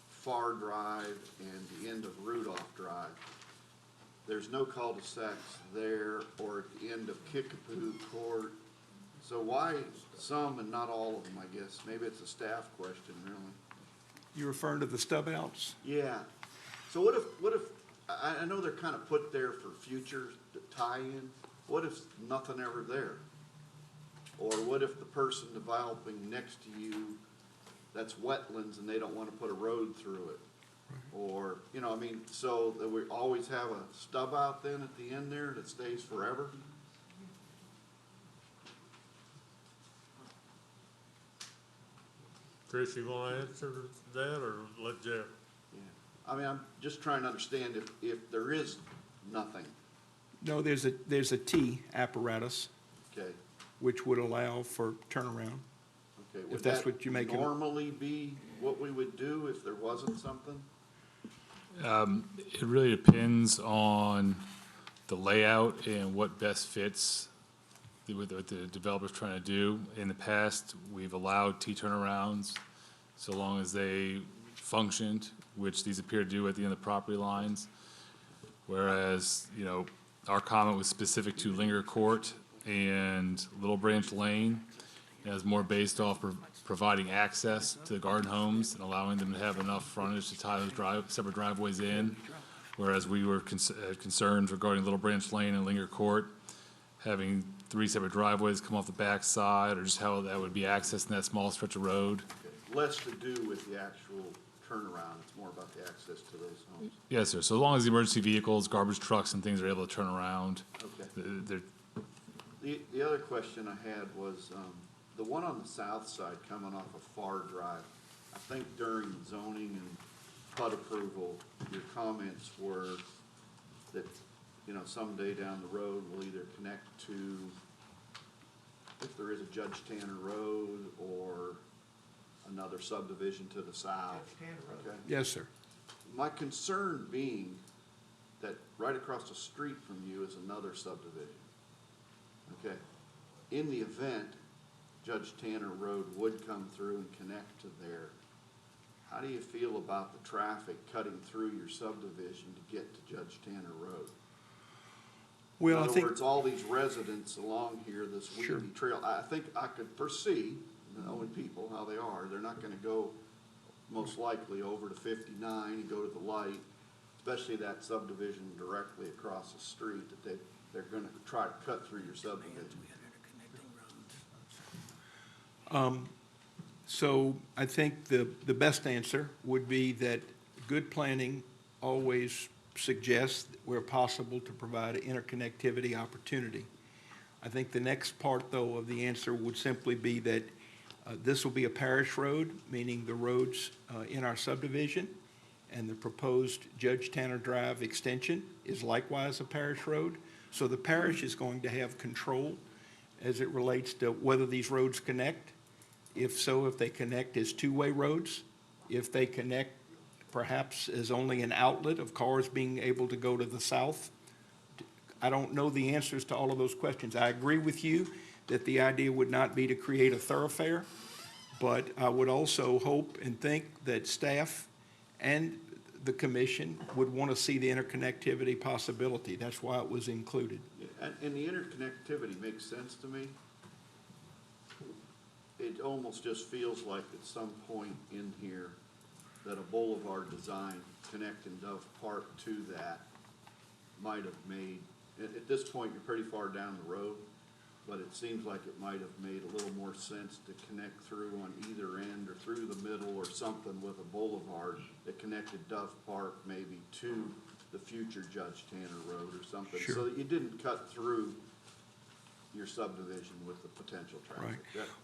Far Drive and the end of Rudolph Drive? There's no cul-de-sacs there, or at the end of Kickapoo Court. So why some and not all of them, I guess? Maybe it's a staff question, really. You referring to the stub outs? Yeah. So what if, I know they're kind of put there for future tie-in. What if nothing ever there? Or what if the person developing next to you, that's wetlands and they don't want to put a road through it? Or, so that we always have a stub out then at the end there that stays forever? Chris, you want to answer that, or let Jeff? Yeah. I'm just trying to understand if there is nothing. No, there's a T apparatus, Okay. which would allow for turnaround. Okay. If that's what you make it. Would that normally be what we would do if there wasn't something? It really depends on the layout and what best fits what the developer's trying to do. In the past, we've allowed T turnarounds so long as they functioned, which these appear to do at the end of the property lines. Whereas, our comment was specific to Linger Court and Little Branch Lane, as more based off providing access to the garden homes and allowing them to have enough frontage to tie those separate driveways in. Whereas we were concerned regarding Little Branch Lane and Linger Court, having 3 separate driveways come off the back side, or just how that would be accessed in that small stretch of road. Okay. Less to do with the actual turnaround, it's more about the access to those homes. Yes, sir. So as long as the emergency vehicles, garbage trucks and things are able to turn around, Okay. they're The other question I had was, the one on the south side coming off of Far Drive. I think during zoning and PUD approval, your comments were that, you know, someday down the road, we'll either connect to, if there is a Judge Tanner Road or another subdivision to the south. Okay. Yes, sir. My concern being that right across the street from you is another subdivision. Okay. In the event Judge Tanner Road would come through and connect to there, how do you feel about the traffic cutting through your subdivision to get to Judge Tanner Road? Well, I In other think, words, all these residents along here, this Sure. weedy trail, I think I could foresee, knowing people, how they are, they're not gonna go most likely over to 59 and go to the light, especially that subdivision directly across the street, that they're gonna try to cut through your subdivision. So I think the best answer would be that good planning always suggests where possible to provide an interconnectivity opportunity. I think the next part, though, of the answer would simply be that this will be a parish road, meaning the roads in our subdivision, and the proposed Judge Tanner Drive extension is likewise a parish road. So the parish is going to have control as it relates to whether these roads connect. If so, if they connect as two-way roads, if they connect perhaps as only an outlet of cars being able to go to the south. I don't know the answers to all of those questions. I agree with you that the idea would not be to create a thoroughfare, but I would also hope and think that staff and the commission would want to see the interconnectivity possibility. That's why it was included. And the interconnectivity makes sense to me. It almost just feels like at some point in here that a boulevard design connecting Dove Park to that might have made, at this point, you're pretty far down the road, but it seems like it might have made a little more sense to connect through on either end or through the middle or something with a boulevard that connected Dove Park maybe to the future Judge Tanner Road or something. Sure. So that you didn't cut through your subdivision with the potential traffic.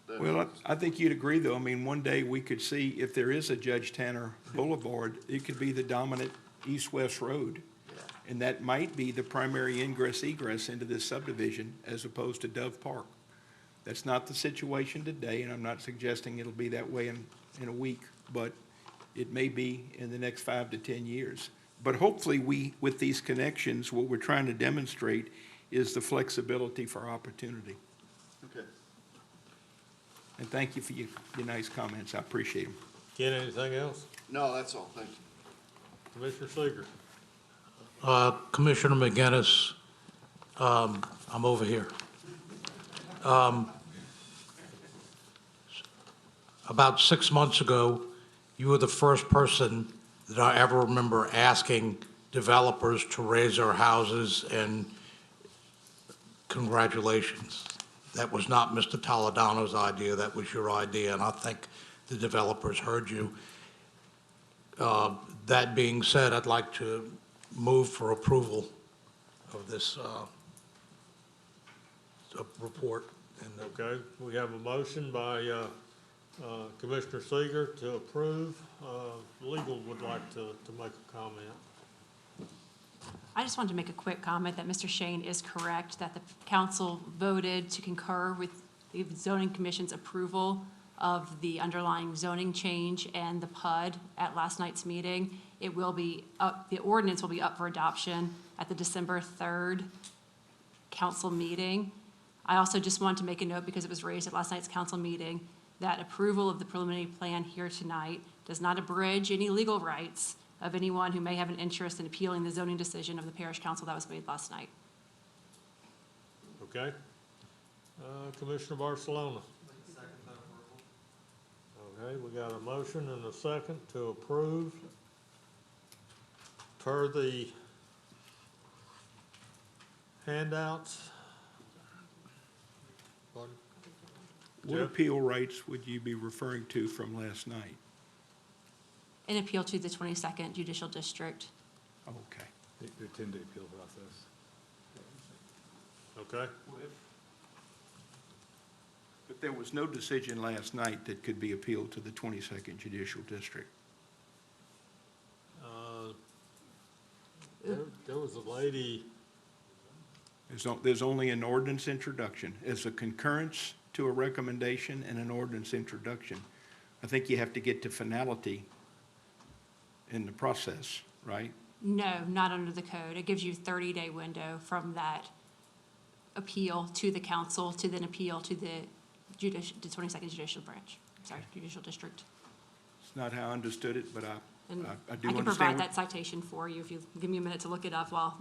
That Well, is- I think you'd agree, though. I mean, one day we could see if there is a Judge Tanner Boulevard, it could be the dominant east-west road. And that might be the primary ingress egress into this subdivision as opposed to Dove Park. That's not the situation today, and I'm not suggesting it'll be that way in a week, but it may be in the next 5 to 10 years. But hopefully with these connections, what we're trying to demonstrate is the flexibility for opportunity. Okay. And thank you for your nice comments. I appreciate them. Ken, anything else? No, that's all. Thank you. Commissioner Seeger? Commissioner McGinnis, I'm over here. About 6 months ago, you were the first person that I ever remember asking developers to raise their houses, and congratulations. That was not Mr. Toledano's idea, that was your idea, and I think the developers heard you. That being said, I'd like to move for approval of this report. Okay, we have a motion by Commissioner Seeger to approve. Legal would like to make a comment. I just wanted to make a quick comment that Mr. Shane is correct, that the council voted to concur with the zoning commission's approval of the underlying zoning change and the PUD at last night's meeting. It will be up, the ordinance will be up for adoption at the December 3rd council meeting. I also just wanted to make a note, because it was raised at last night's council meeting, that approval of the preliminary plan here tonight does not abridge any legal rights of anyone who may have an interest in appealing the zoning decision of the parish council that was made last night. Okay? Commissioner Barcelona? Okay, we got a motion and a second to approve per the handouts. Pardon? What Jeff? appeal rights would you be referring to from last night? An appeal to the 22nd Judicial District. Okay. The 10-day appeal process. Okay? But there was no decision last night that could be appealed to the 22nd Judicial District. There was a lady, There's only an ordinance introduction. It's a concurrence to a recommendation and an ordinance introduction. I think you have to get to finality in the process, right? No, not under the code. It gives you a 30-day window from that appeal to the council to then appeal to the 22nd Judicial Branch, Judicial District. It's not how I understood it, but I And do I can understand. provide that citation for you if you give me a minute to look it up while.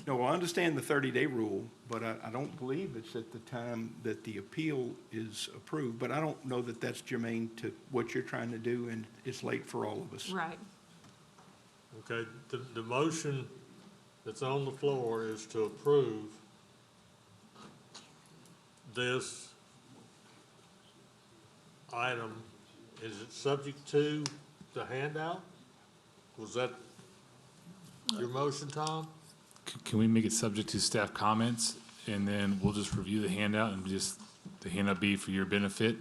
No, well, I understand the 30-day rule, but I don't believe it's at the time that the appeal is approved. But I don't know that that's germane to what you're trying to do, and it's late for all of us. Right. okay, the motion that's on the floor is to approve this item. Is it subject to the handout? Was that your motion, Tom? Can we make it subject to staff comments, and then we'll just review the handout and just, the handout be for your benefit?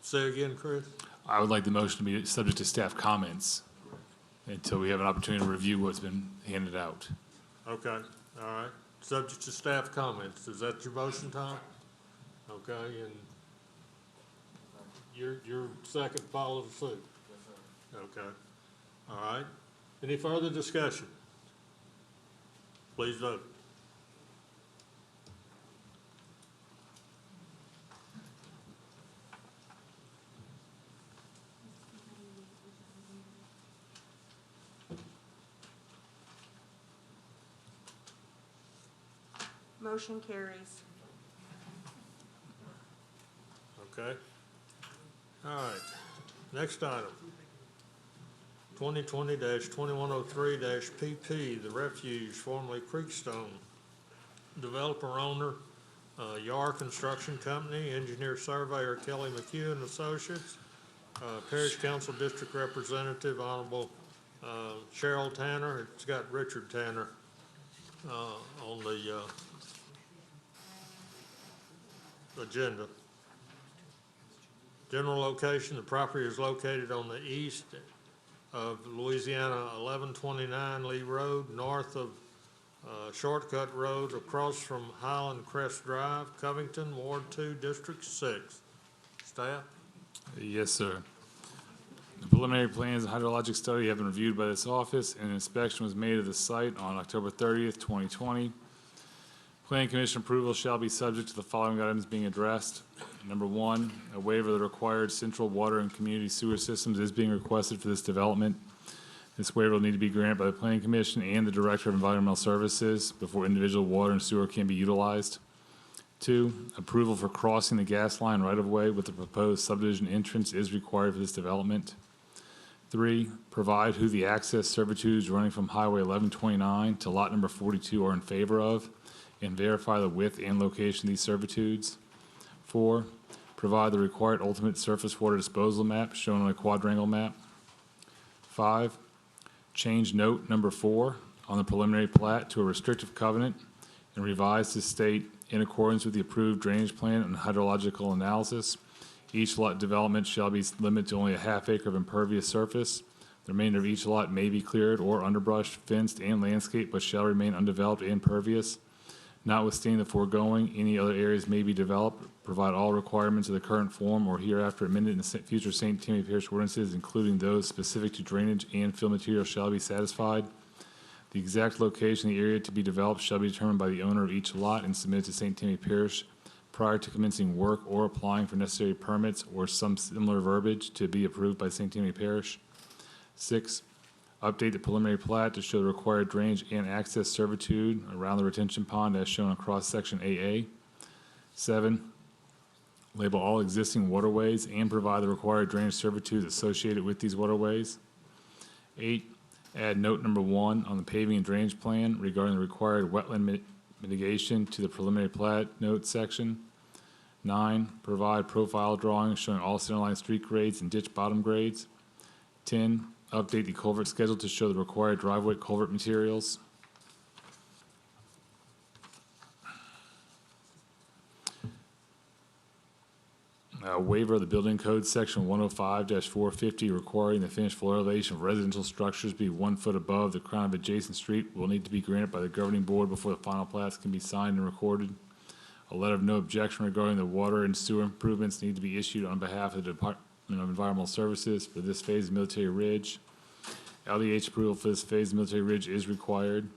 Say again, Chris? I would like the motion to be subject to staff comments until we have an opportunity to review what's been handed out. Okay, all right. Subject to staff comments. Is that your motion, Tom? Okay, and your second follows suit? Okay, all right. Any further discussion? Please vote. Motion carries. Okay. All right. Next item. 2020-2103-PP, the Refuge, formerly Creekstone. Developer owner, Yar Construction Company, engineer surveyor Kelly McHugh and Associates, Parish Council District Representative Honorable Cheryl Tanner. It's got Richard Tanner on the agenda. General location, the property is located on the east of Louisiana 1129 Lee Road, north of Shortcut Road, across from Highland Crest Drive, Covington, Ward 2, District 6. Staff? Yes, sir. The preliminary plans and hydrologic study have been reviewed by this office, and an inspection was made of the site on October 30th, 2020. Planning Commission approval shall be subject to the following items being addressed. Number one, a waiver of the required central water and community sewer systems is being requested for this development. This waiver will need to be granted by the Planning Commission and the Director of Environmental Services before individual water and sewer can be utilized. Two, approval for crossing the gas line right-of-way with the proposed subdivision entrance is required for this development. Three, provide who the access servitudes running from Highway 1129 to lot number 42 are in favor of, and verify the width and location of these servitudes. Four, provide the required ultimate surface water disposal map shown on a quadrangle map. Five, change note number 4 on the preliminary plat to a restrictive covenant and revise to state, in accordance with the approved drainage plan and hydrological analysis, each lot development shall be limited to only a half acre of impervious surface. The remainder of each lot may be cleared or underbrushed, fenced, and landscaped, but shall remain undeveloped and pervious. Notwithstanding the foregoing, any other areas may be developed, provide all requirements of the current form or hereafter amended in the future St. Tammany Parish ordinances, including those specific to drainage and fill material, shall be satisfied. The exact location of the area to be developed shall be determined by the owner of each lot and submitted to St. Tammany Parish prior to commencing work or applying for necessary permits or some similar verbiage to be approved by St. Tammany Parish. 6, update the preliminary plat to show the required drainage and access servitude around the retention pond as shown across section AA. 7, label all existing waterways and provide the required drainage servitudes associated with these waterways. 8, add note number 1 on the paving and drainage plan regarding the required wetland mitigation to the preliminary plat note section. 9, provide profile drawings showing all centerline street grades and ditch bottom grades. 10, update the culvert schedule to show the required driveway culvert materials. a waiver of the building code section 105-450 requiring the finished floor elevation of residential structures be 1 foot above the crown of adjacent street will need to be granted by the governing board before the final plats can be signed and recorded. A letter of no objection regarding the water and sewer improvements need to be issued on behalf of the Department of Environmental Services for this phase of Military Ridge. LEH approval for this phase of Military Ridge is required.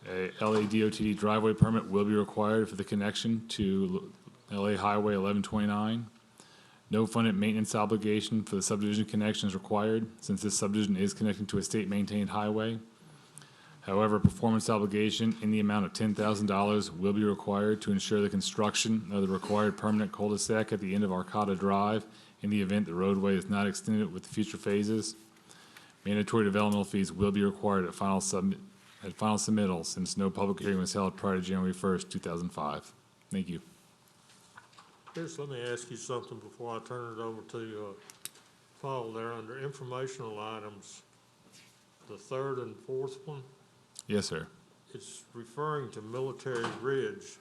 A LADOTD driveway permit will be required for the connection to LA Highway 1129. No funded maintenance obligation for the subdivision connection is required, since this subdivision is connecting to a state-maintained highway. However, a performance obligation in the amount of $10,000 will be required to ensure the construction of the required permanent cul-de-sac at the end of Arcata Drive in the event the roadway is not extended with future phases. Mandatory developmental fees will be required at final submittal, since no public hearing was held prior to January 1st, 2005. Thank you. Chris, let me ask you something before I turn it over to Paul there. Under informational items, the third and fourth one, Yes, sir. it's referring to Military Ridge.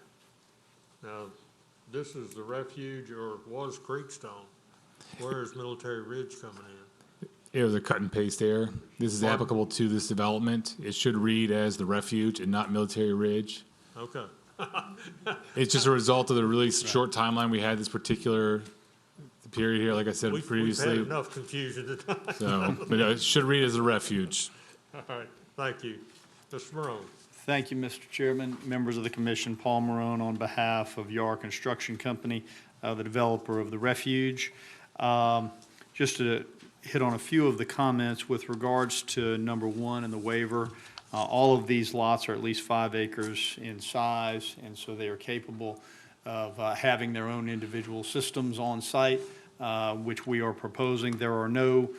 Now, this is the refuge, or was Creekstone. Where is Military Ridge coming in? It was a cut and paste error. This is Pardon? applicable to this development. It should read as the refuge and not Military Ridge. Okay. It's just a result of the really short timeline we had this particular period here, like I said We've previously. had enough confusion tonight. So, but it should read as a refuge. All right, thank you. Mr. Morone. Thank you, Mr. Chairman. Members of the commission, Paul Marone on behalf of Yar Construction Company, the developer of the refuge. Just to hit on a few of the comments with regards to number one and the waiver. All of these lots are at least 5 acres in size, and so they are capable of having their own individual systems on site, which we are proposing. There are no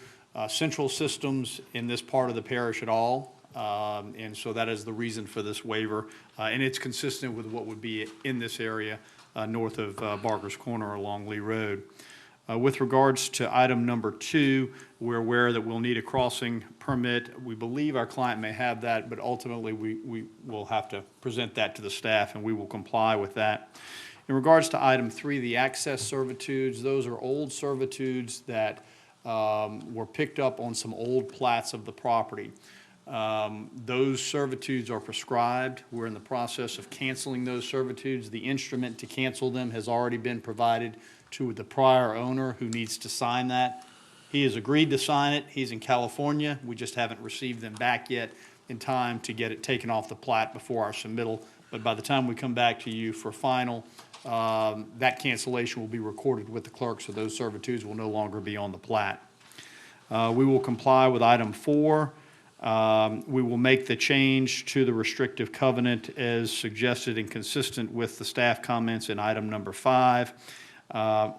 central systems in this part of the parish at all, and so that is the reason for this waiver, and it's consistent with what would be in this area north of Barker's Corner along Lee Road. With regards to item number 2, we're aware that we'll need a crossing permit. We believe our client may have that, but ultimately we will have to present that to the staff, and we will comply with that. In regards to item 3, the access servitudes, those are old servitudes that were picked up on some old plats of the property. Those servitudes are prescribed. We're in the process of canceling those servitudes. The instrument to cancel them has already been provided to the prior owner, who needs to sign that. He has agreed to sign it. He's in California. We just haven't received them back yet in time to get it taken off the plat before our submittal. But by the time we come back to you for final, that cancellation will be recorded with the clerk, so those servitudes will no longer be on the plat. We will comply with item 4. We will make the change to the restrictive covenant as suggested and consistent with the staff comments in item number 5.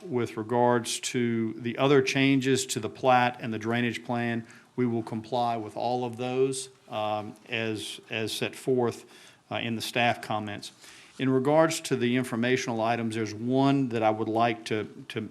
With regards to the other changes to the plat and the drainage plan, we will comply with all of those as set forth in the staff comments. In regards to the informational items, there's one that I would like to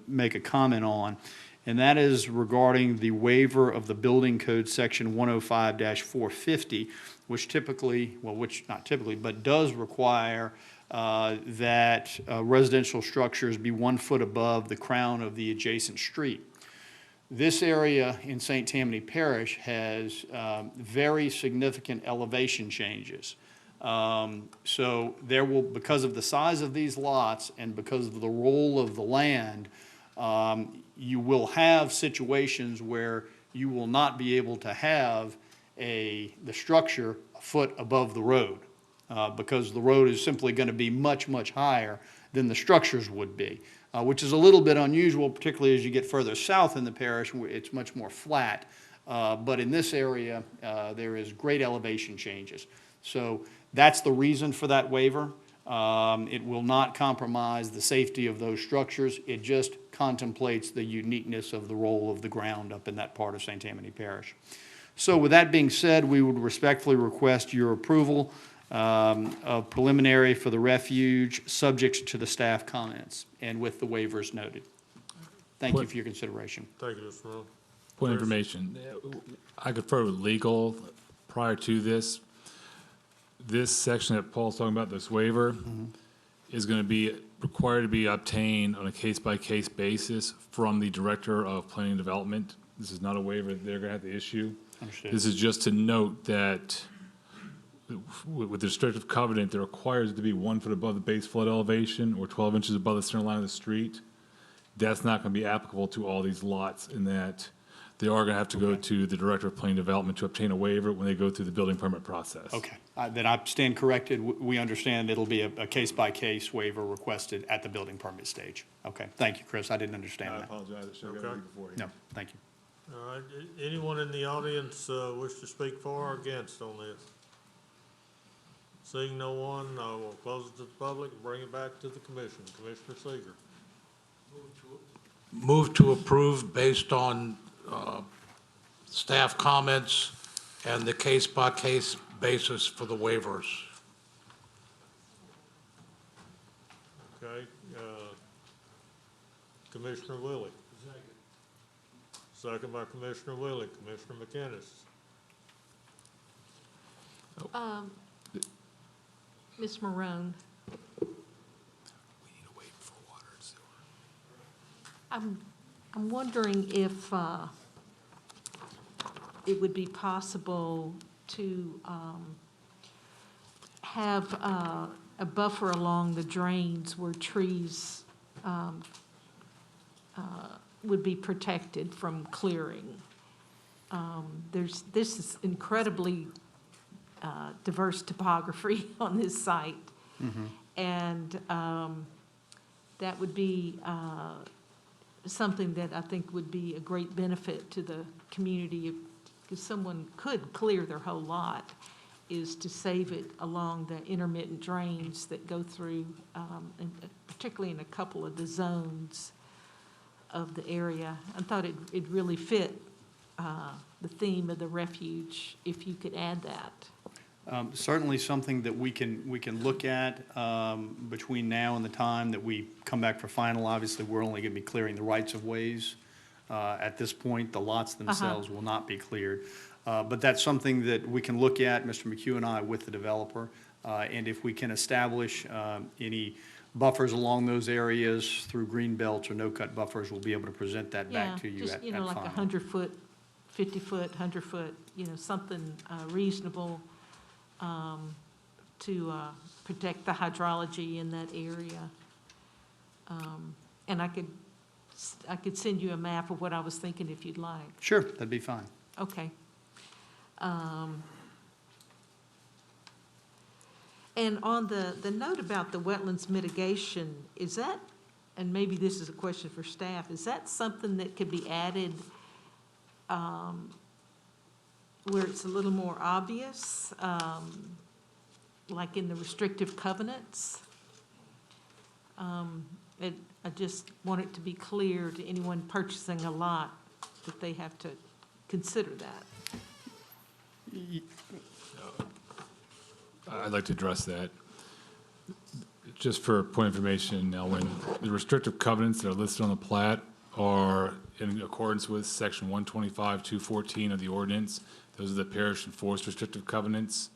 make a comment on, and that is regarding the waiver of the building code section 105-450, which typically, well, which not typically, but does require that residential structures be 1 foot above the crown of the adjacent street. This area in St. Tammany Parish has very significant elevation changes. So there will, because of the size of these lots and because of the role of the land, you will have situations where you will not be able to have the structure a foot above the road. Because the road is simply going to be much, much higher than the structures would be, which is a little bit unusual, particularly as you get further south in the parish, where it's much more flat. But in this area, there is great elevation changes. So that's the reason for that waiver. It will not compromise the safety of those structures. It just contemplates the uniqueness of the role of the ground up in that part of St. Tammany Parish. So with that being said, we would respectfully request your approval of preliminary for the refuge, subject to the staff comments and with the waivers noted. Thank you for your consideration. Thank you, Mr. Morone. Point of information. I conferred with legal prior to this. This section that Paul's talking about, this waiver, is going to be required to be obtained on a case-by-case basis from the Director of Planning and Development. This is not a waiver that they're going to have to issue. Understood. This is just to note that with the restrictive covenant, it requires it to be 1 foot above the base flood elevation or 12 inches above the center line of the street. That's not going to be applicable to all these lots in that they are going to have to go to the Director of Planning and Development to obtain a waiver when they go through the building permit process. Okay, then I stand corrected. We understand it'll be a case-by-case waiver requested at the building permit stage. Okay, thank you, Chris. I didn't understand I that. apologize. I should have Okay. got it before. No, thank you. All right, anyone in the audience wish to speak for or against on this? Seeing no one, I will close it to the public and bring it back to the commission. Commissioner Seeger. Move to approve based on staff comments and the case-by-case basis for the waivers. Okay, Commissioner Willie. Second by Commissioner Willie. Commissioner McInnes. Ms. Marone, I'm wondering if it would be possible to have a buffer along the drains where trees would be protected from clearing. This is incredibly diverse topography on this site. And that would be something that I think would be a great benefit to the community, because someone could clear their whole lot, is to save it along the intermittent drains that go through, and particularly in a couple of the zones of the area. I thought it really fit the theme of the refuge if you could add that. Certainly something that we can look at between now and the time that we come back for final. Obviously, we're only going to be clearing the rights of ways. At this point, the lots themselves will not be cleared. But that's something that we can look at, Mr. McHugh and I, with the developer. And if we can establish any buffers along those areas through green belts or no-cut buffers, we'll be able to present that back to you at just, like final. 100-foot, 50-foot, 100-foot, something reasonable to protect the hydrology in that area. And I could send you a map of what I was thinking if you'd like. Sure, that'd be fine. Okay. And on the note about the wetlands mitigation, is that, and maybe this is a question for staff, is that something that could be added where it's a little more obvious, like in the restrictive covenants? I just want it to be clear to anyone purchasing a lot that they have to consider that. I'd like to address that. Just for point of information, now, when the restrictive covenants that are listed on the plat are in accordance with section 125-214 of the ordinance, those are the parish enforced restrictive covenants.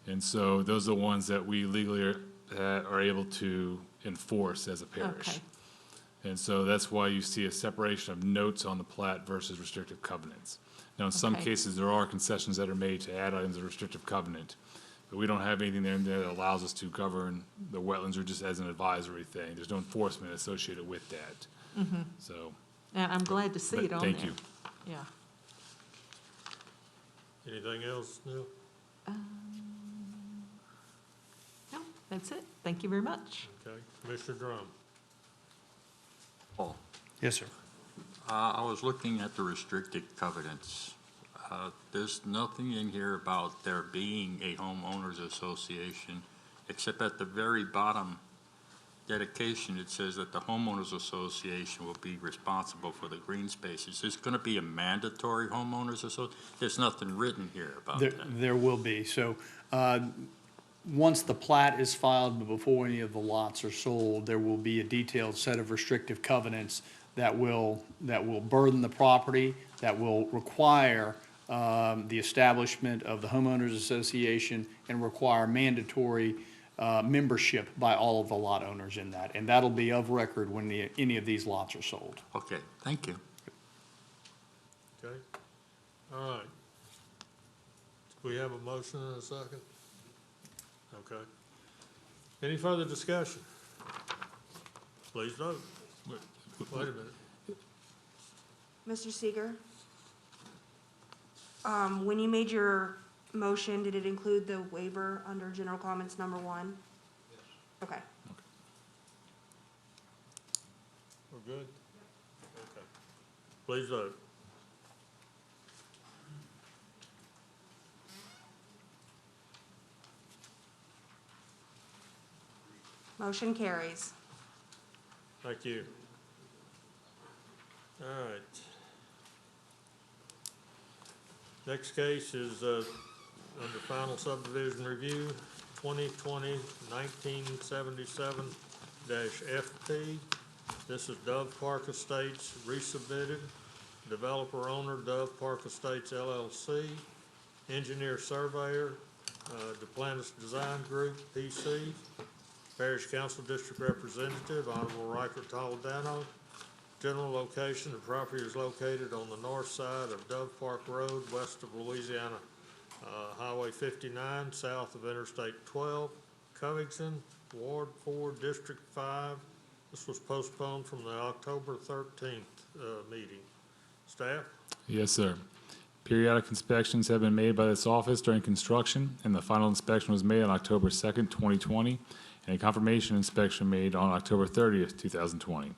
And so those are the ones that we legally are able to enforce as a parish. Okay. And so that's why you see a separation of notes on the plat versus restrictive covenants. Now, in some Okay. cases, there are concessions that are made to add items of restrictive covenant, but we don't have anything there that allows us to govern the wetlands or just as an advisory thing. There's no enforcement associated with that. So, And I'm glad to see but it on there. thank you. Yeah. Anything else, Neil? No, that's it. Thank you very much. Okay, Commissioner Drum. Paul, Yes, sir. I was looking at the restricted covenants. There's nothing in here about there being a homeowners association, except at the very bottom dedication, it says that the homeowners association will be responsible for the green spaces. There's going to be a mandatory homeowners association. There's nothing written here about that. There will be. So once the plat is filed, but before any of the lots are sold, there will be a detailed set of restrictive covenants that will burden the property, that will require the establishment of the homeowners association and require mandatory membership by all of the lot owners in that. And that'll be of record when any of these lots are sold. Okay, thank you. Okay, all right. We have a motion and a second? Okay. Any further discussion? Please vote. Wait a minute. Mr. Seeger? When you made your motion, did it include the waiver under general comments number 1? Yes. Okay. We're good? Okay. Please vote. Motion carries. Thank you. All right. Next case is under final subdivision review, 2020-1977-FP. This is Dove Park Estates resubmitted. Developer owner Dove Park Estates LLC. Engineer surveyor, Duplantis Design Group, PC. Parish Council District Representative, Honorable Riker Toledano. General location, the property is located on the north side of Dove Park Road, west of Louisiana Highway 59, south of Interstate 12, Covington, Ward 4, District 5. This was postponed from the October 13th meeting. Staff? Yes, sir. Periodic inspections have been made by this office during construction, and the final inspection was made on October 2nd, 2020, and a confirmation inspection made on October 30th, 2020.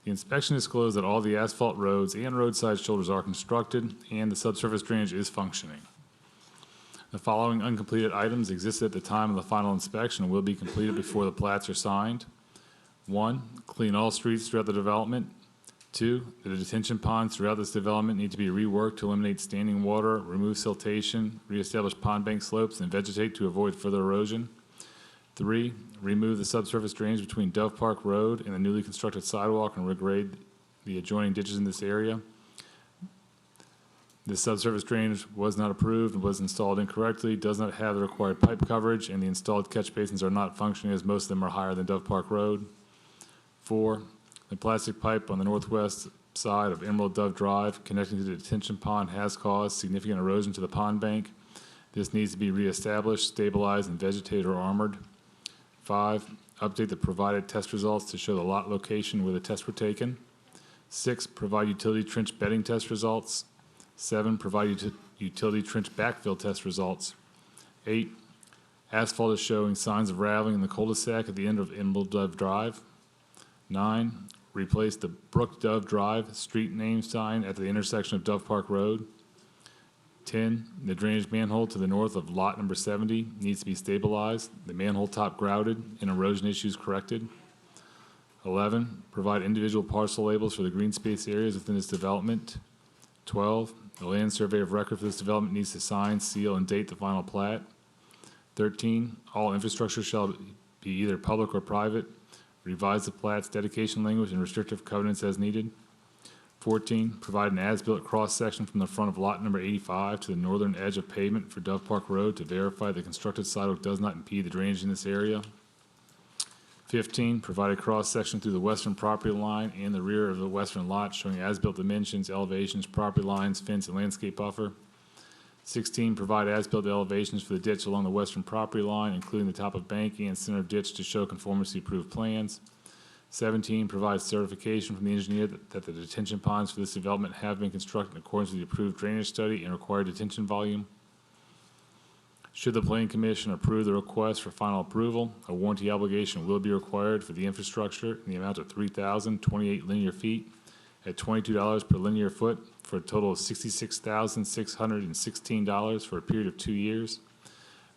The inspection disclosed that all the asphalt roads and roadside shoulders are constructed and the subsurface drainage is functioning. The following uncompleted items existed at the time of the final inspection and will be completed before the plats are signed. 1, clean all streets throughout the development. 2, the detention ponds throughout this development need to be reworked to eliminate standing water, remove siltation, reestablish pond bank slopes, and vegetate to avoid further erosion. 3, remove the subsurface drains between Dove Park Road and the newly constructed sidewalk and regrade the adjoining ditches in this area. This subsurface drainage was not approved and was installed incorrectly, does not have the required pipe coverage, and the installed catch basins are not functioning as most of them are higher than Dove Park Road. 4, the plastic pipe on the northwest side of Emerald Dove Drive connecting to the detention pond has caused significant erosion to the pond bank. This needs to be reestablished, stabilized, and vegetated or armored. 5, update the provided test results to show the lot location where the tests were taken. 6, provide utility trench bedding test results. 7, provide utility trench backfill test results. 8, asphalt is showing signs of rattling in the cul-de-sac at the end of Emerald Dove Drive. 9, replace the Brook Dove Drive street name sign at the intersection of Dove Park Road. 10, the drainage manhole to the north of lot number 70 needs to be stabilized, the manhole top grouted, and erosion issues corrected. 11, provide individual parcel labels for the green space areas within this development. 12, the land survey of record for this development needs to sign, seal, and date the final plat. 13, all infrastructure shall be either public or private. Revise the plat's dedication language and restrictive covenants as needed. 14, provide an as-built cross-section from the front of lot number 85 to the northern edge of pavement for Dove Park Road to verify the constructed sidewalk does not impede the drainage in this area. 15, provide a cross-section through the western property line and the rear of the western lot showing as-built dimensions, elevations, property lines, fence, and landscape buffer. 16, provide as-built elevations for the ditch along the western property line, including the top of bank and center of ditch to show conformity to approved plans. 17, provide certification from the engineer that the detention ponds for this development have been constructed in accordance with the approved drainage study and required detention volume. Should the Planning Commission approve the request for final approval, a warranty obligation will be required for the infrastructure in the amount of 3,028 linear feet at $22 per linear foot for a total of $66,616 for a period of 2 years.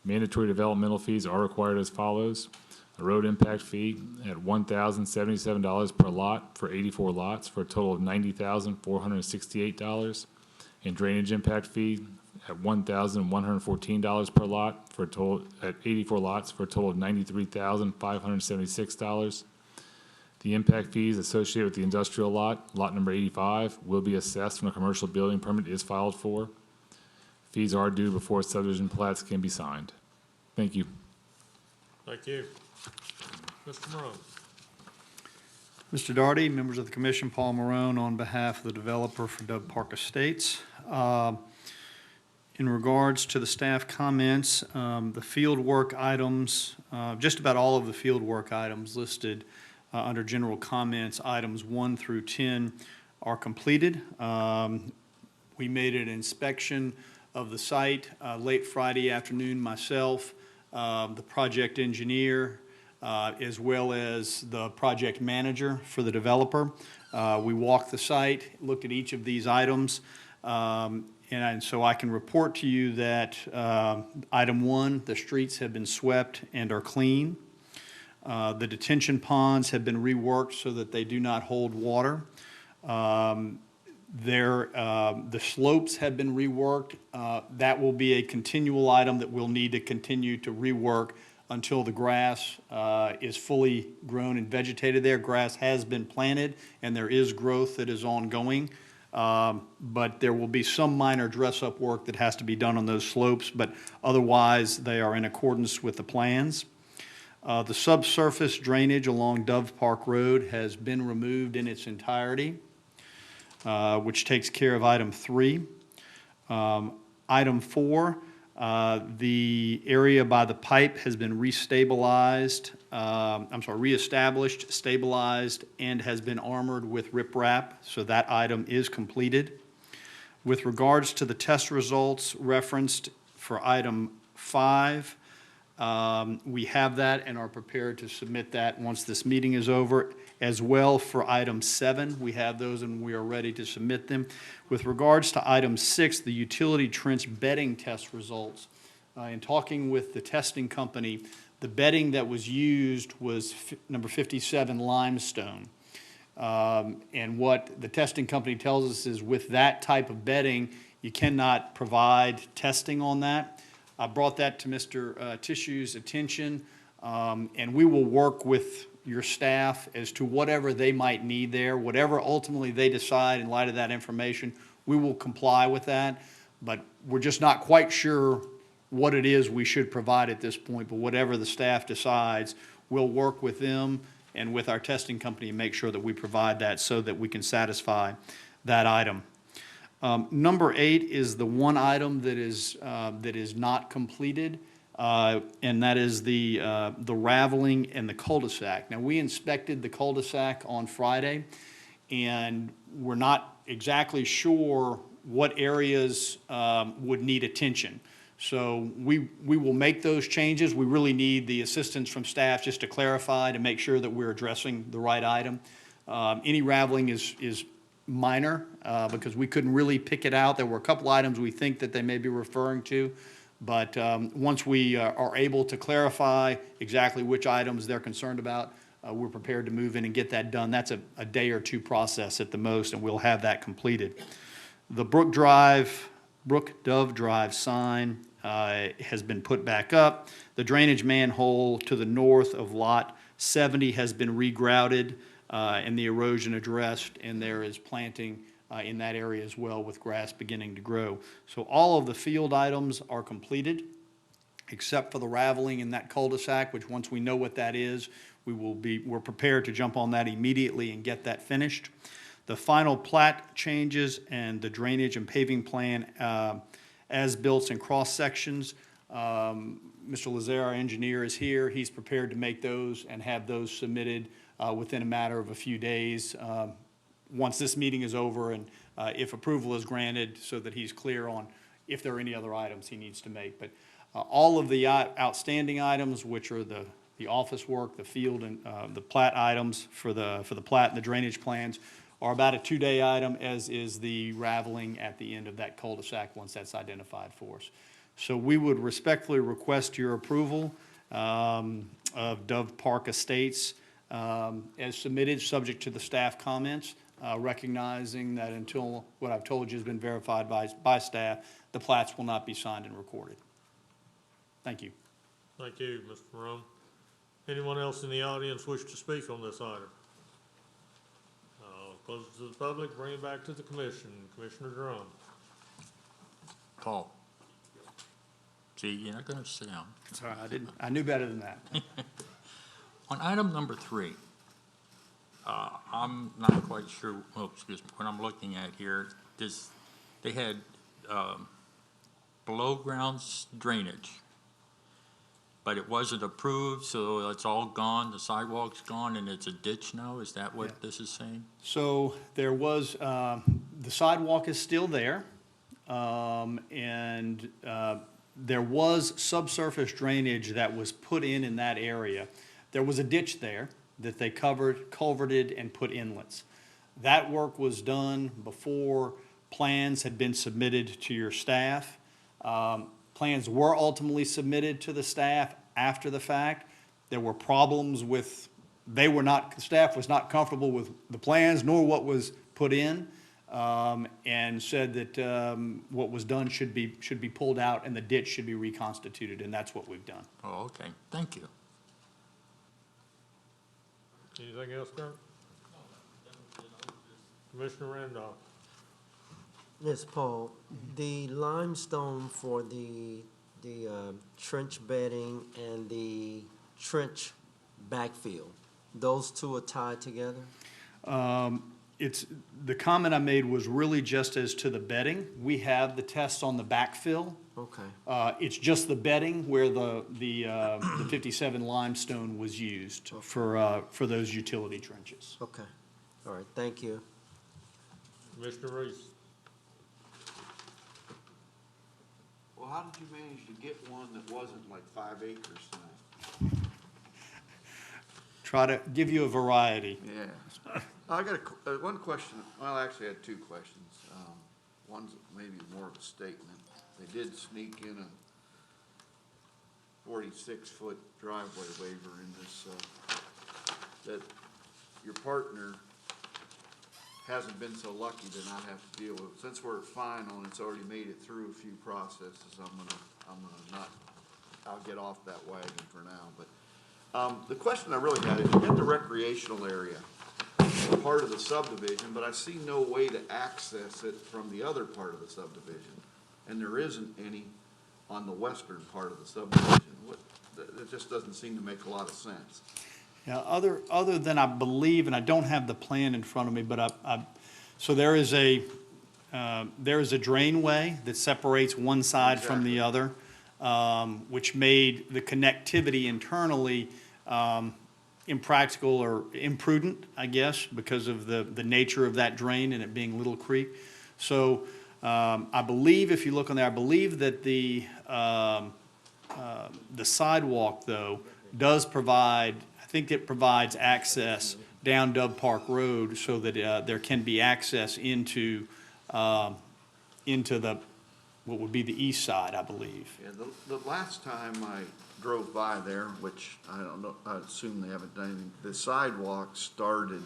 Mandatory developmental fees are required as follows. A road impact fee at $1,077 per lot for 84 lots for a total of $90,468. And drainage impact fee at $1,114 per lot for a total at 84 lots for a total of $93,576. The impact fees associated with the industrial lot, lot number 85, will be assessed when a commercial building permit is filed for. Fees are due before subdivision plats can be signed. Thank you. Thank you. Mr. Morone. Mr. Daugherty, members of the commission, Paul Marone on behalf of the developer for Dove Park Estates. In regards to the staff comments, the field work items, just about all of the field work items listed under general comments, items 1 through 10 are completed. We made an inspection of the site late Friday afternoon, myself, the project engineer, as well as the project manager for the developer. We walked the site, looked at each of these items, and so I can report to you that item 1, the streets have been swept and are clean. The detention ponds have been reworked so that they do not hold water. The slopes have been reworked. That will be a continual item that we'll need to continue to rework until the grass is fully grown and vegetated there. Grass has been planted, and there is growth that is ongoing. But there will be some minor dress-up work that has to be done on those slopes, but otherwise, they are in accordance with the plans. The subsurface drainage along Dove Park Road has been removed in its entirety, which takes care of item 3. Item 4, the area by the pipe has been reestablished, stabilized, and has been armored with riprap, so that item is completed. With regards to the test results referenced for item 5, we have that and are prepared to submit that once this meeting is over. As well for item 7, we have those and we are ready to submit them. With regards to item 6, the utility trench bedding test results, in talking with the testing company, the bedding that was used was number 57 limestone. And what the testing company tells us is with that type of bedding, you cannot provide testing on that. I brought that to Mr. Tissue's attention, and we will work with your staff as to whatever they might need there. Whatever ultimately they decide in light of that information, we will comply with that. But we're just not quite sure what it is we should provide at this point. But whatever the staff decides, we'll work with them and with our testing company and make sure that we provide that so that we can satisfy that item. Number 8 is the one item that is not completed, and that is the raveling and the cul-de-sac. Now, we inspected the cul-de-sac on Friday, and we're not exactly sure what areas would need attention. So we will make those changes. We really need the assistance from staff just to clarify, to make sure that we're addressing the right item. Any raveling is minor, because we couldn't really pick it out. There were a couple items we think that they may be referring to, but once we are able to clarify exactly which items they're concerned about, we're prepared to move in and get that done. That's a day or two process at the most, and we'll have that completed. The Brook Dove Drive sign has been put back up. The drainage manhole to the north of Lot 70 has been regrouted and the erosion addressed, and there is planting in that area as well with grass beginning to grow. So all of the field items are completed, except for the raveling in that cul-de-sac, which once we know what that is, we're prepared to jump on that immediately and get that finished. The final plat changes and the drainage and paving plan as-built and cross-sections. Mr. Lazare, our engineer, is here. He's prepared to make those and have those submitted within a matter of a few days once this meeting is over and if approval is granted, so that he's clear on if there are any other items he needs to make. But all of the outstanding items, which are the office work, the field, and the plat items for the plat and the drainage plans, are about a 2-day item, as is the raveling at the end of that cul-de-sac once that's identified for us. So we would respectfully request your approval of Dove Park Estates as submitted, subject to the staff comments, recognizing that until what I've told you has been verified by staff, the plats will not be signed and recorded. Thank you. Thank you, Mr. Morone. Anyone else in the audience wish to speak on this item? Close it to the public, bring it back to the commission. Commissioner Drum. Paul. See, you're not gonna sit down. Sorry, I knew better than that. On item number 3, I'm not quite sure, excuse me, what I'm looking at here, they had below-ground drainage, but it wasn't approved, so it's all gone, the sidewalk's gone, and it's a ditch now? Is that what this is saying? So there was, the sidewalk is still there, and there was subsurface drainage that was put in that area. There was a ditch there that they culverted, and put inlets. That work was done before plans had been submitted to your staff. Plans were ultimately submitted to the staff after the fact. There were problems with, staff was not comfortable with the plans nor what was put in, and said that what was done should be pulled out and the ditch should be reconstituted, and that's what we've done. Oh, okay, thank you. Anything else, Kurt? Commissioner Randolph? Yes, Paul, the limestone for the trench bedding and the trench backfill, those two are tied together? The comment I made was really just as to the bedding. We have the tests on the backfill. Okay. It's just the bedding where the 57 limestone was used for those utility trenches. Okay. All right, thank you. Commissioner Reese? Well, how did you manage to get one that wasn't like 5 acres tonight? Try to give you a variety. Yeah. I got one question. Well, actually, I had 2 questions. One's maybe more of a statement. They did sneak in a 46-foot driveway waiver in this, that your partner hasn't been so lucky to not have to deal with. Since we're final and it's already made it through a few processes, I'll get off that wagon for now. But the question I really had is, you got the recreational area, part of the subdivision, but I see no way to access it from the other part of the subdivision. And there isn't any on the western part of the subdivision. It just doesn't seem to make a lot of sense. Yeah, other than I believe, and I don't have the plan in front of me, but so there is a drainway that separates one side from the other, which made the connectivity internally impractical or imprudent, I guess, because of the nature of that drain and it being Little Creek. So I believe, if you look on there, I believe that the sidewalk, though, does provide, I think it provides access down Dove Park Road so that there can be access into the, what would be the east side, I believe. Yeah, the last time I drove by there, which I don't know, I assume they haven't done anything, the sidewalk started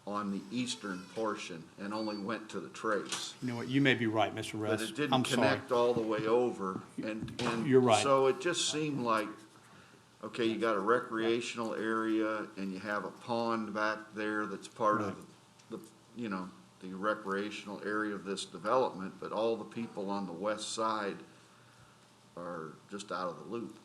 on the eastern portion and only went to the trace. You know what, you may be right, Mr. Rest. But it didn't I'm sorry. connect all the way over, and You're right. so it just seemed like, okay, you got a recreational area and you have a pond back there that's part of the, the recreational area of this development, but all the people on the west side are just out of the loop.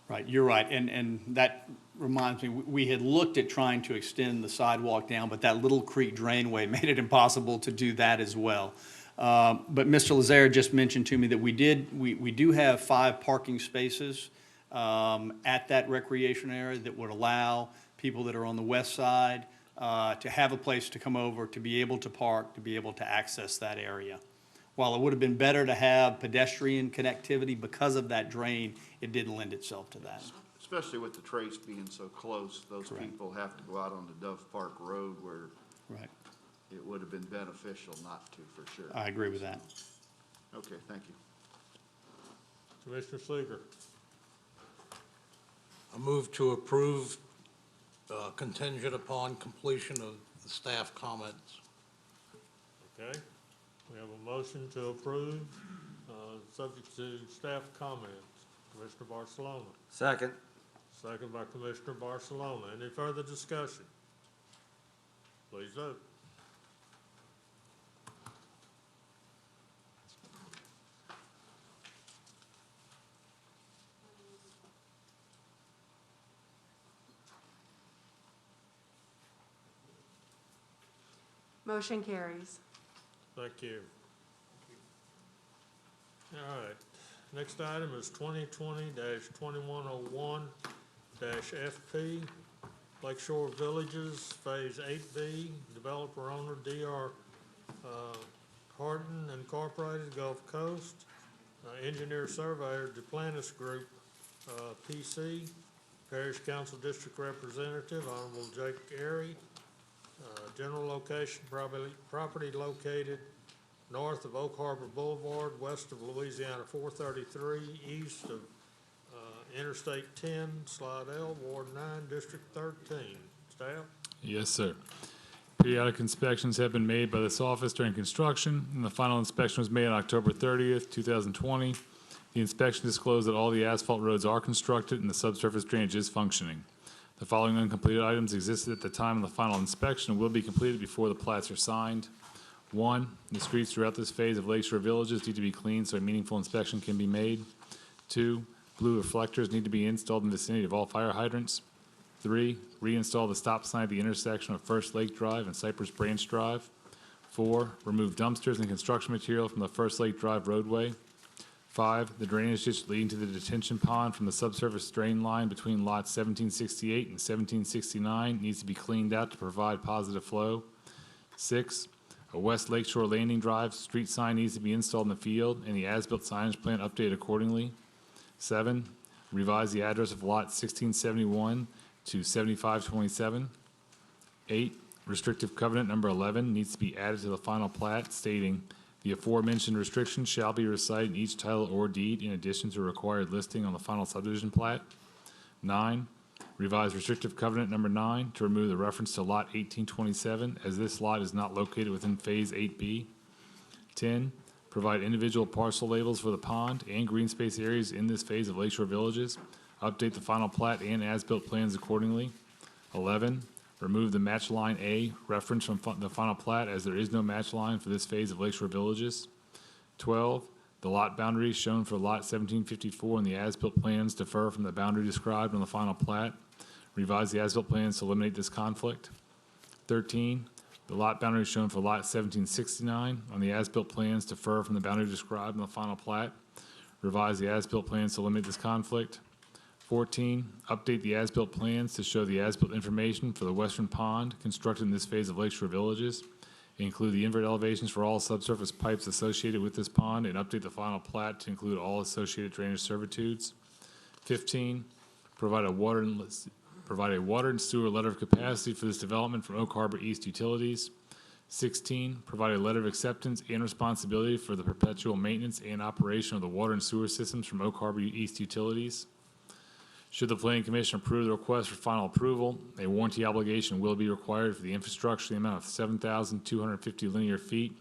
Right, you're right, and that reminds me, we had looked at trying to extend the sidewalk down, but that Little Creek drainway made it impossible to do that as well. But Mr. Lazare just mentioned to me that we do have 5 parking spaces at that recreation area that would allow people that are on the west side to have a place to come over, to be able to park, to be able to access that area. While it would have been better to have pedestrian connectivity, because of that drain, it didn't lend itself to that. Especially with the trace being so close, those people have to go out onto Dove Park Road where it would have been beneficial not to, for sure. I agree with that. Okay, thank you. Commissioner Seeger? I move to approve contingent upon completion of the staff comments. Okay, we have a motion to approve, subject to staff comments. Commissioner Barcelona. Second. Second by Commissioner Barcelona. Any further discussion? Please vote. Motion carries. Thank you. All right, next item is 2020-2101-FP, Lakeshore Villages, Phase 8B, developer owner DR Horton Incorporated, Gulf Coast, engineer surveyor Duplantis Group, PC, Parish Council District Representative, Honorable Jake Airy, general location, property located north of Oak Harbor Boulevard, west of Louisiana 433, east of Interstate 10, Slide L, Ward 9, District 13. Staff? Yes, sir. Periodic inspections have been made by this office during construction, and the final inspection was made on October 30th, 2020. The inspection disclosed that all the asphalt roads are constructed and the subsurface drainage is functioning. The following uncompleted items existed at the time of the final inspection and will be completed before the plats are signed. 1, the streets throughout this phase of Lakeshore Villages need to be cleaned so a meaningful inspection can be made. 2, blue reflectors need to be installed in the vicinity of all fire hydrants. 3, reinstall the stop sign at the intersection of First Lake Drive and Cypress Branch Drive. 4, remove dumpsters and construction material from the First Lake Drive roadway. 5, the drainage ditch leading to the detention pond from the subsurface drain line between lots 1768 and 1769 needs to be cleaned out to provide positive flow. 6, a West Lakeshore Landing Drive street sign needs to be installed in the field and the as-built signage plan updated accordingly. 7, revise the address of lot 1671 to 7527. 8, restrictive covenant number 11 needs to be added to the final plat stating, the aforementioned restrictions shall be recited in each title or deed in addition to a required listing on the final subdivision plat. 9, revise restrictive covenant number 9 to remove the reference to lot 1827 as this lot is not located within Phase 8B. 10, provide individual parcel labels for the pond and green space areas in this phase of Lakeshore Villages. Update the final plat and as-built plans accordingly. 11, remove the match line A reference from the final plat as there is no match line for this phase of Lakeshore Villages. 12, the lot boundaries shown for lot 1754 in the as-built plans differ from the boundary described on the final plat. Revise the as-built plans to eliminate this conflict. 13, the lot boundaries shown for lot 1769 on the as-built plans differ from the boundary described on the final plat. Revise the as-built plans to eliminate this conflict. 14, update the as-built plans to show the as-built information for the western pond constructed in this phase of Lakeshore Villages. Include the invert elevations for all subsurface pipes associated with this pond and update the final plat to include all associated drainage servitudes. 15, provide a water and sewer letter of capacity for this development from Oak Harbor East Utilities. 16, provide a letter of acceptance and responsibility for the perpetual maintenance and operation of the water and sewer systems from Oak Harbor East Utilities. Should the Planning Commission approve the request for final approval, a warranty obligation will be required for the infrastructure in the amount of 7,250 linear feet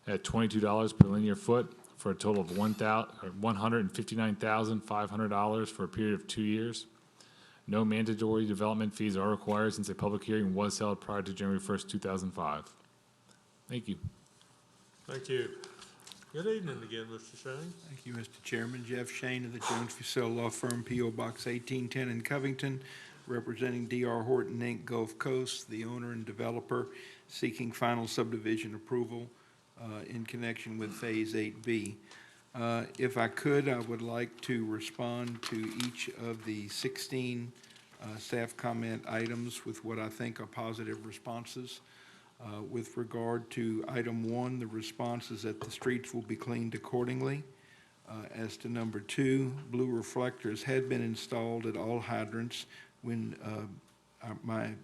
at $22 per linear foot for a total of $159,500 for a period of 2 years. No mandatory development fees are required since a public hearing was held prior to January 1st, 2005. Thank you. Thank you. Good evening again, Mr. Shane. Thank you, Mr. Chairman. Jeff Shane of the Jones Fussell Law Firm, P.O. Box 1810 in Covington, representing D.R. Horton, Inc., Gulf Coast, the owner and developer, seeking final subdivision approval in connection with Phase 8B. If I could, I would like to respond to each of the 16 staff comment items with what I think are positive responses. With regard to item 1, the response is that the streets will be cleaned accordingly. As to number 2, blue reflectors had been installed at all hydrants when my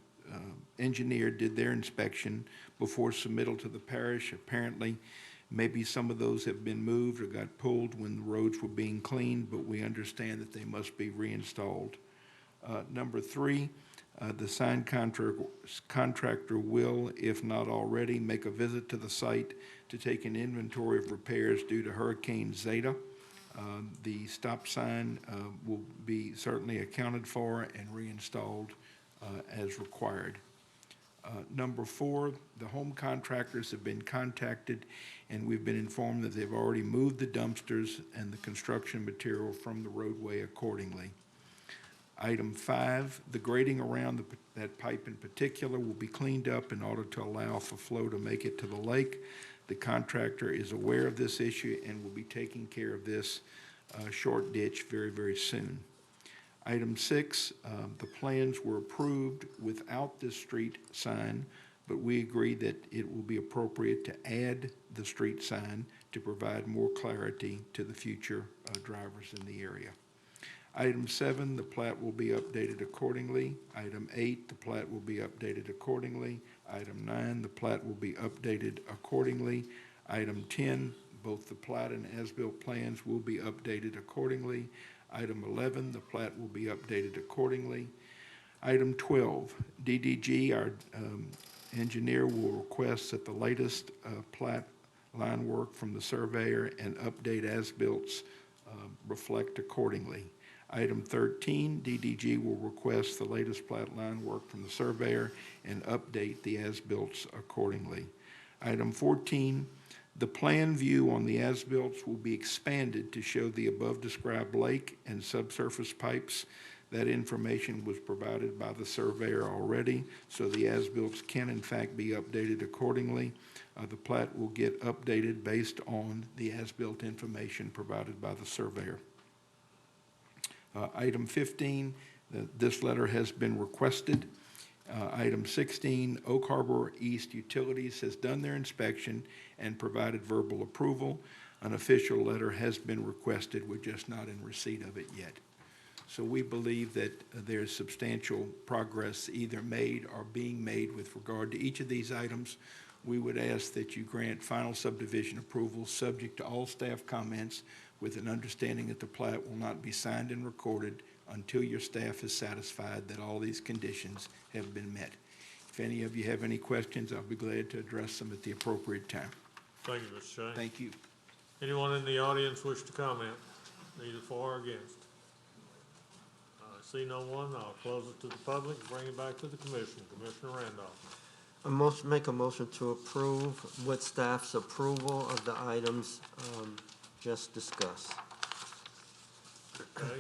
engineer did their inspection before submittal to the parish. Apparently, maybe some of those have been moved or got pulled when the roads were being cleaned, but we understand that they must be reinstalled. Number 3, the signed contractor will, if not already, make a visit to the site to take an inventory of repairs due to Hurricane Zeta. The stop sign will be certainly accounted for and reinstalled as required. Number 4, the home contractors have been contacted and we've been informed that they've already moved the dumpsters and the construction material from the roadway accordingly. Item 5, the grading around that pipe in particular will be cleaned up in order to allow for flow to make it to the lake. The contractor is aware of this issue and will be taking care of this short ditch very, very soon. Item 6, the plans were approved without this street sign, but we agree that it will be appropriate to add the street sign to provide more clarity to the future drivers in the area. Item 7, the plat will be updated accordingly. Item 8, the plat will be updated accordingly. Item 9, the plat will be updated accordingly. Item 10, both the plat and as-built plans will be updated accordingly. Item 11, the plat will be updated accordingly. Item 12, DDG, our engineer, will request that the latest plat line work from the surveyor and update as-builts reflect accordingly. Item 13, DDG will request the latest plat line work from the surveyor and update the as-builts accordingly. Item 14, the plan view on the as-builts will be expanded to show the above-described lake and subsurface pipes. That information was provided by the surveyor already, so the as-builts can in fact be updated accordingly. The plat will get updated based on the as-built information provided by the surveyor. Item 15, this letter has been requested. Item 16, Oak Harbor East Utilities has done their inspection and provided verbal approval. An official letter has been requested. We're just not in receipt of it yet. So we believe that there's substantial progress either made or being made with regard to each of these items. We would ask that you grant final subdivision approval subject to all staff comments with an understanding that the plat will not be signed and recorded until your staff is satisfied that all these conditions have been met. If any of you have any questions, I'll be glad to address them at the appropriate time. Thank you, Mr. Shane. Thank you. Anyone in the audience wish to comment, either for or against? I see no one. I'll close it to the public and bring it back to the commission. Commissioner Randolph. Make a motion to approve with staff's approval of the items just discussed. Okay.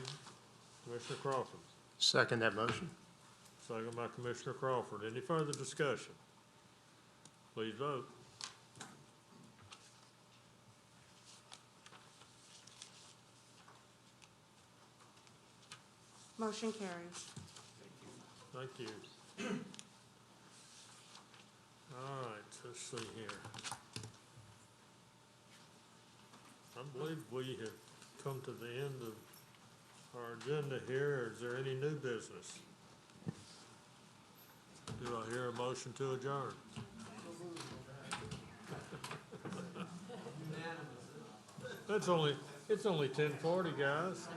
Commissioner Crawford. Second that motion. Second by Commissioner Crawford. Any further discussion? Please vote. Motion carries. Thank you. All right, let's see here. I believe we have come to the end of our agenda here. Is there any new business? Do I hear a motion to adjourn? It's only 10:40, guys.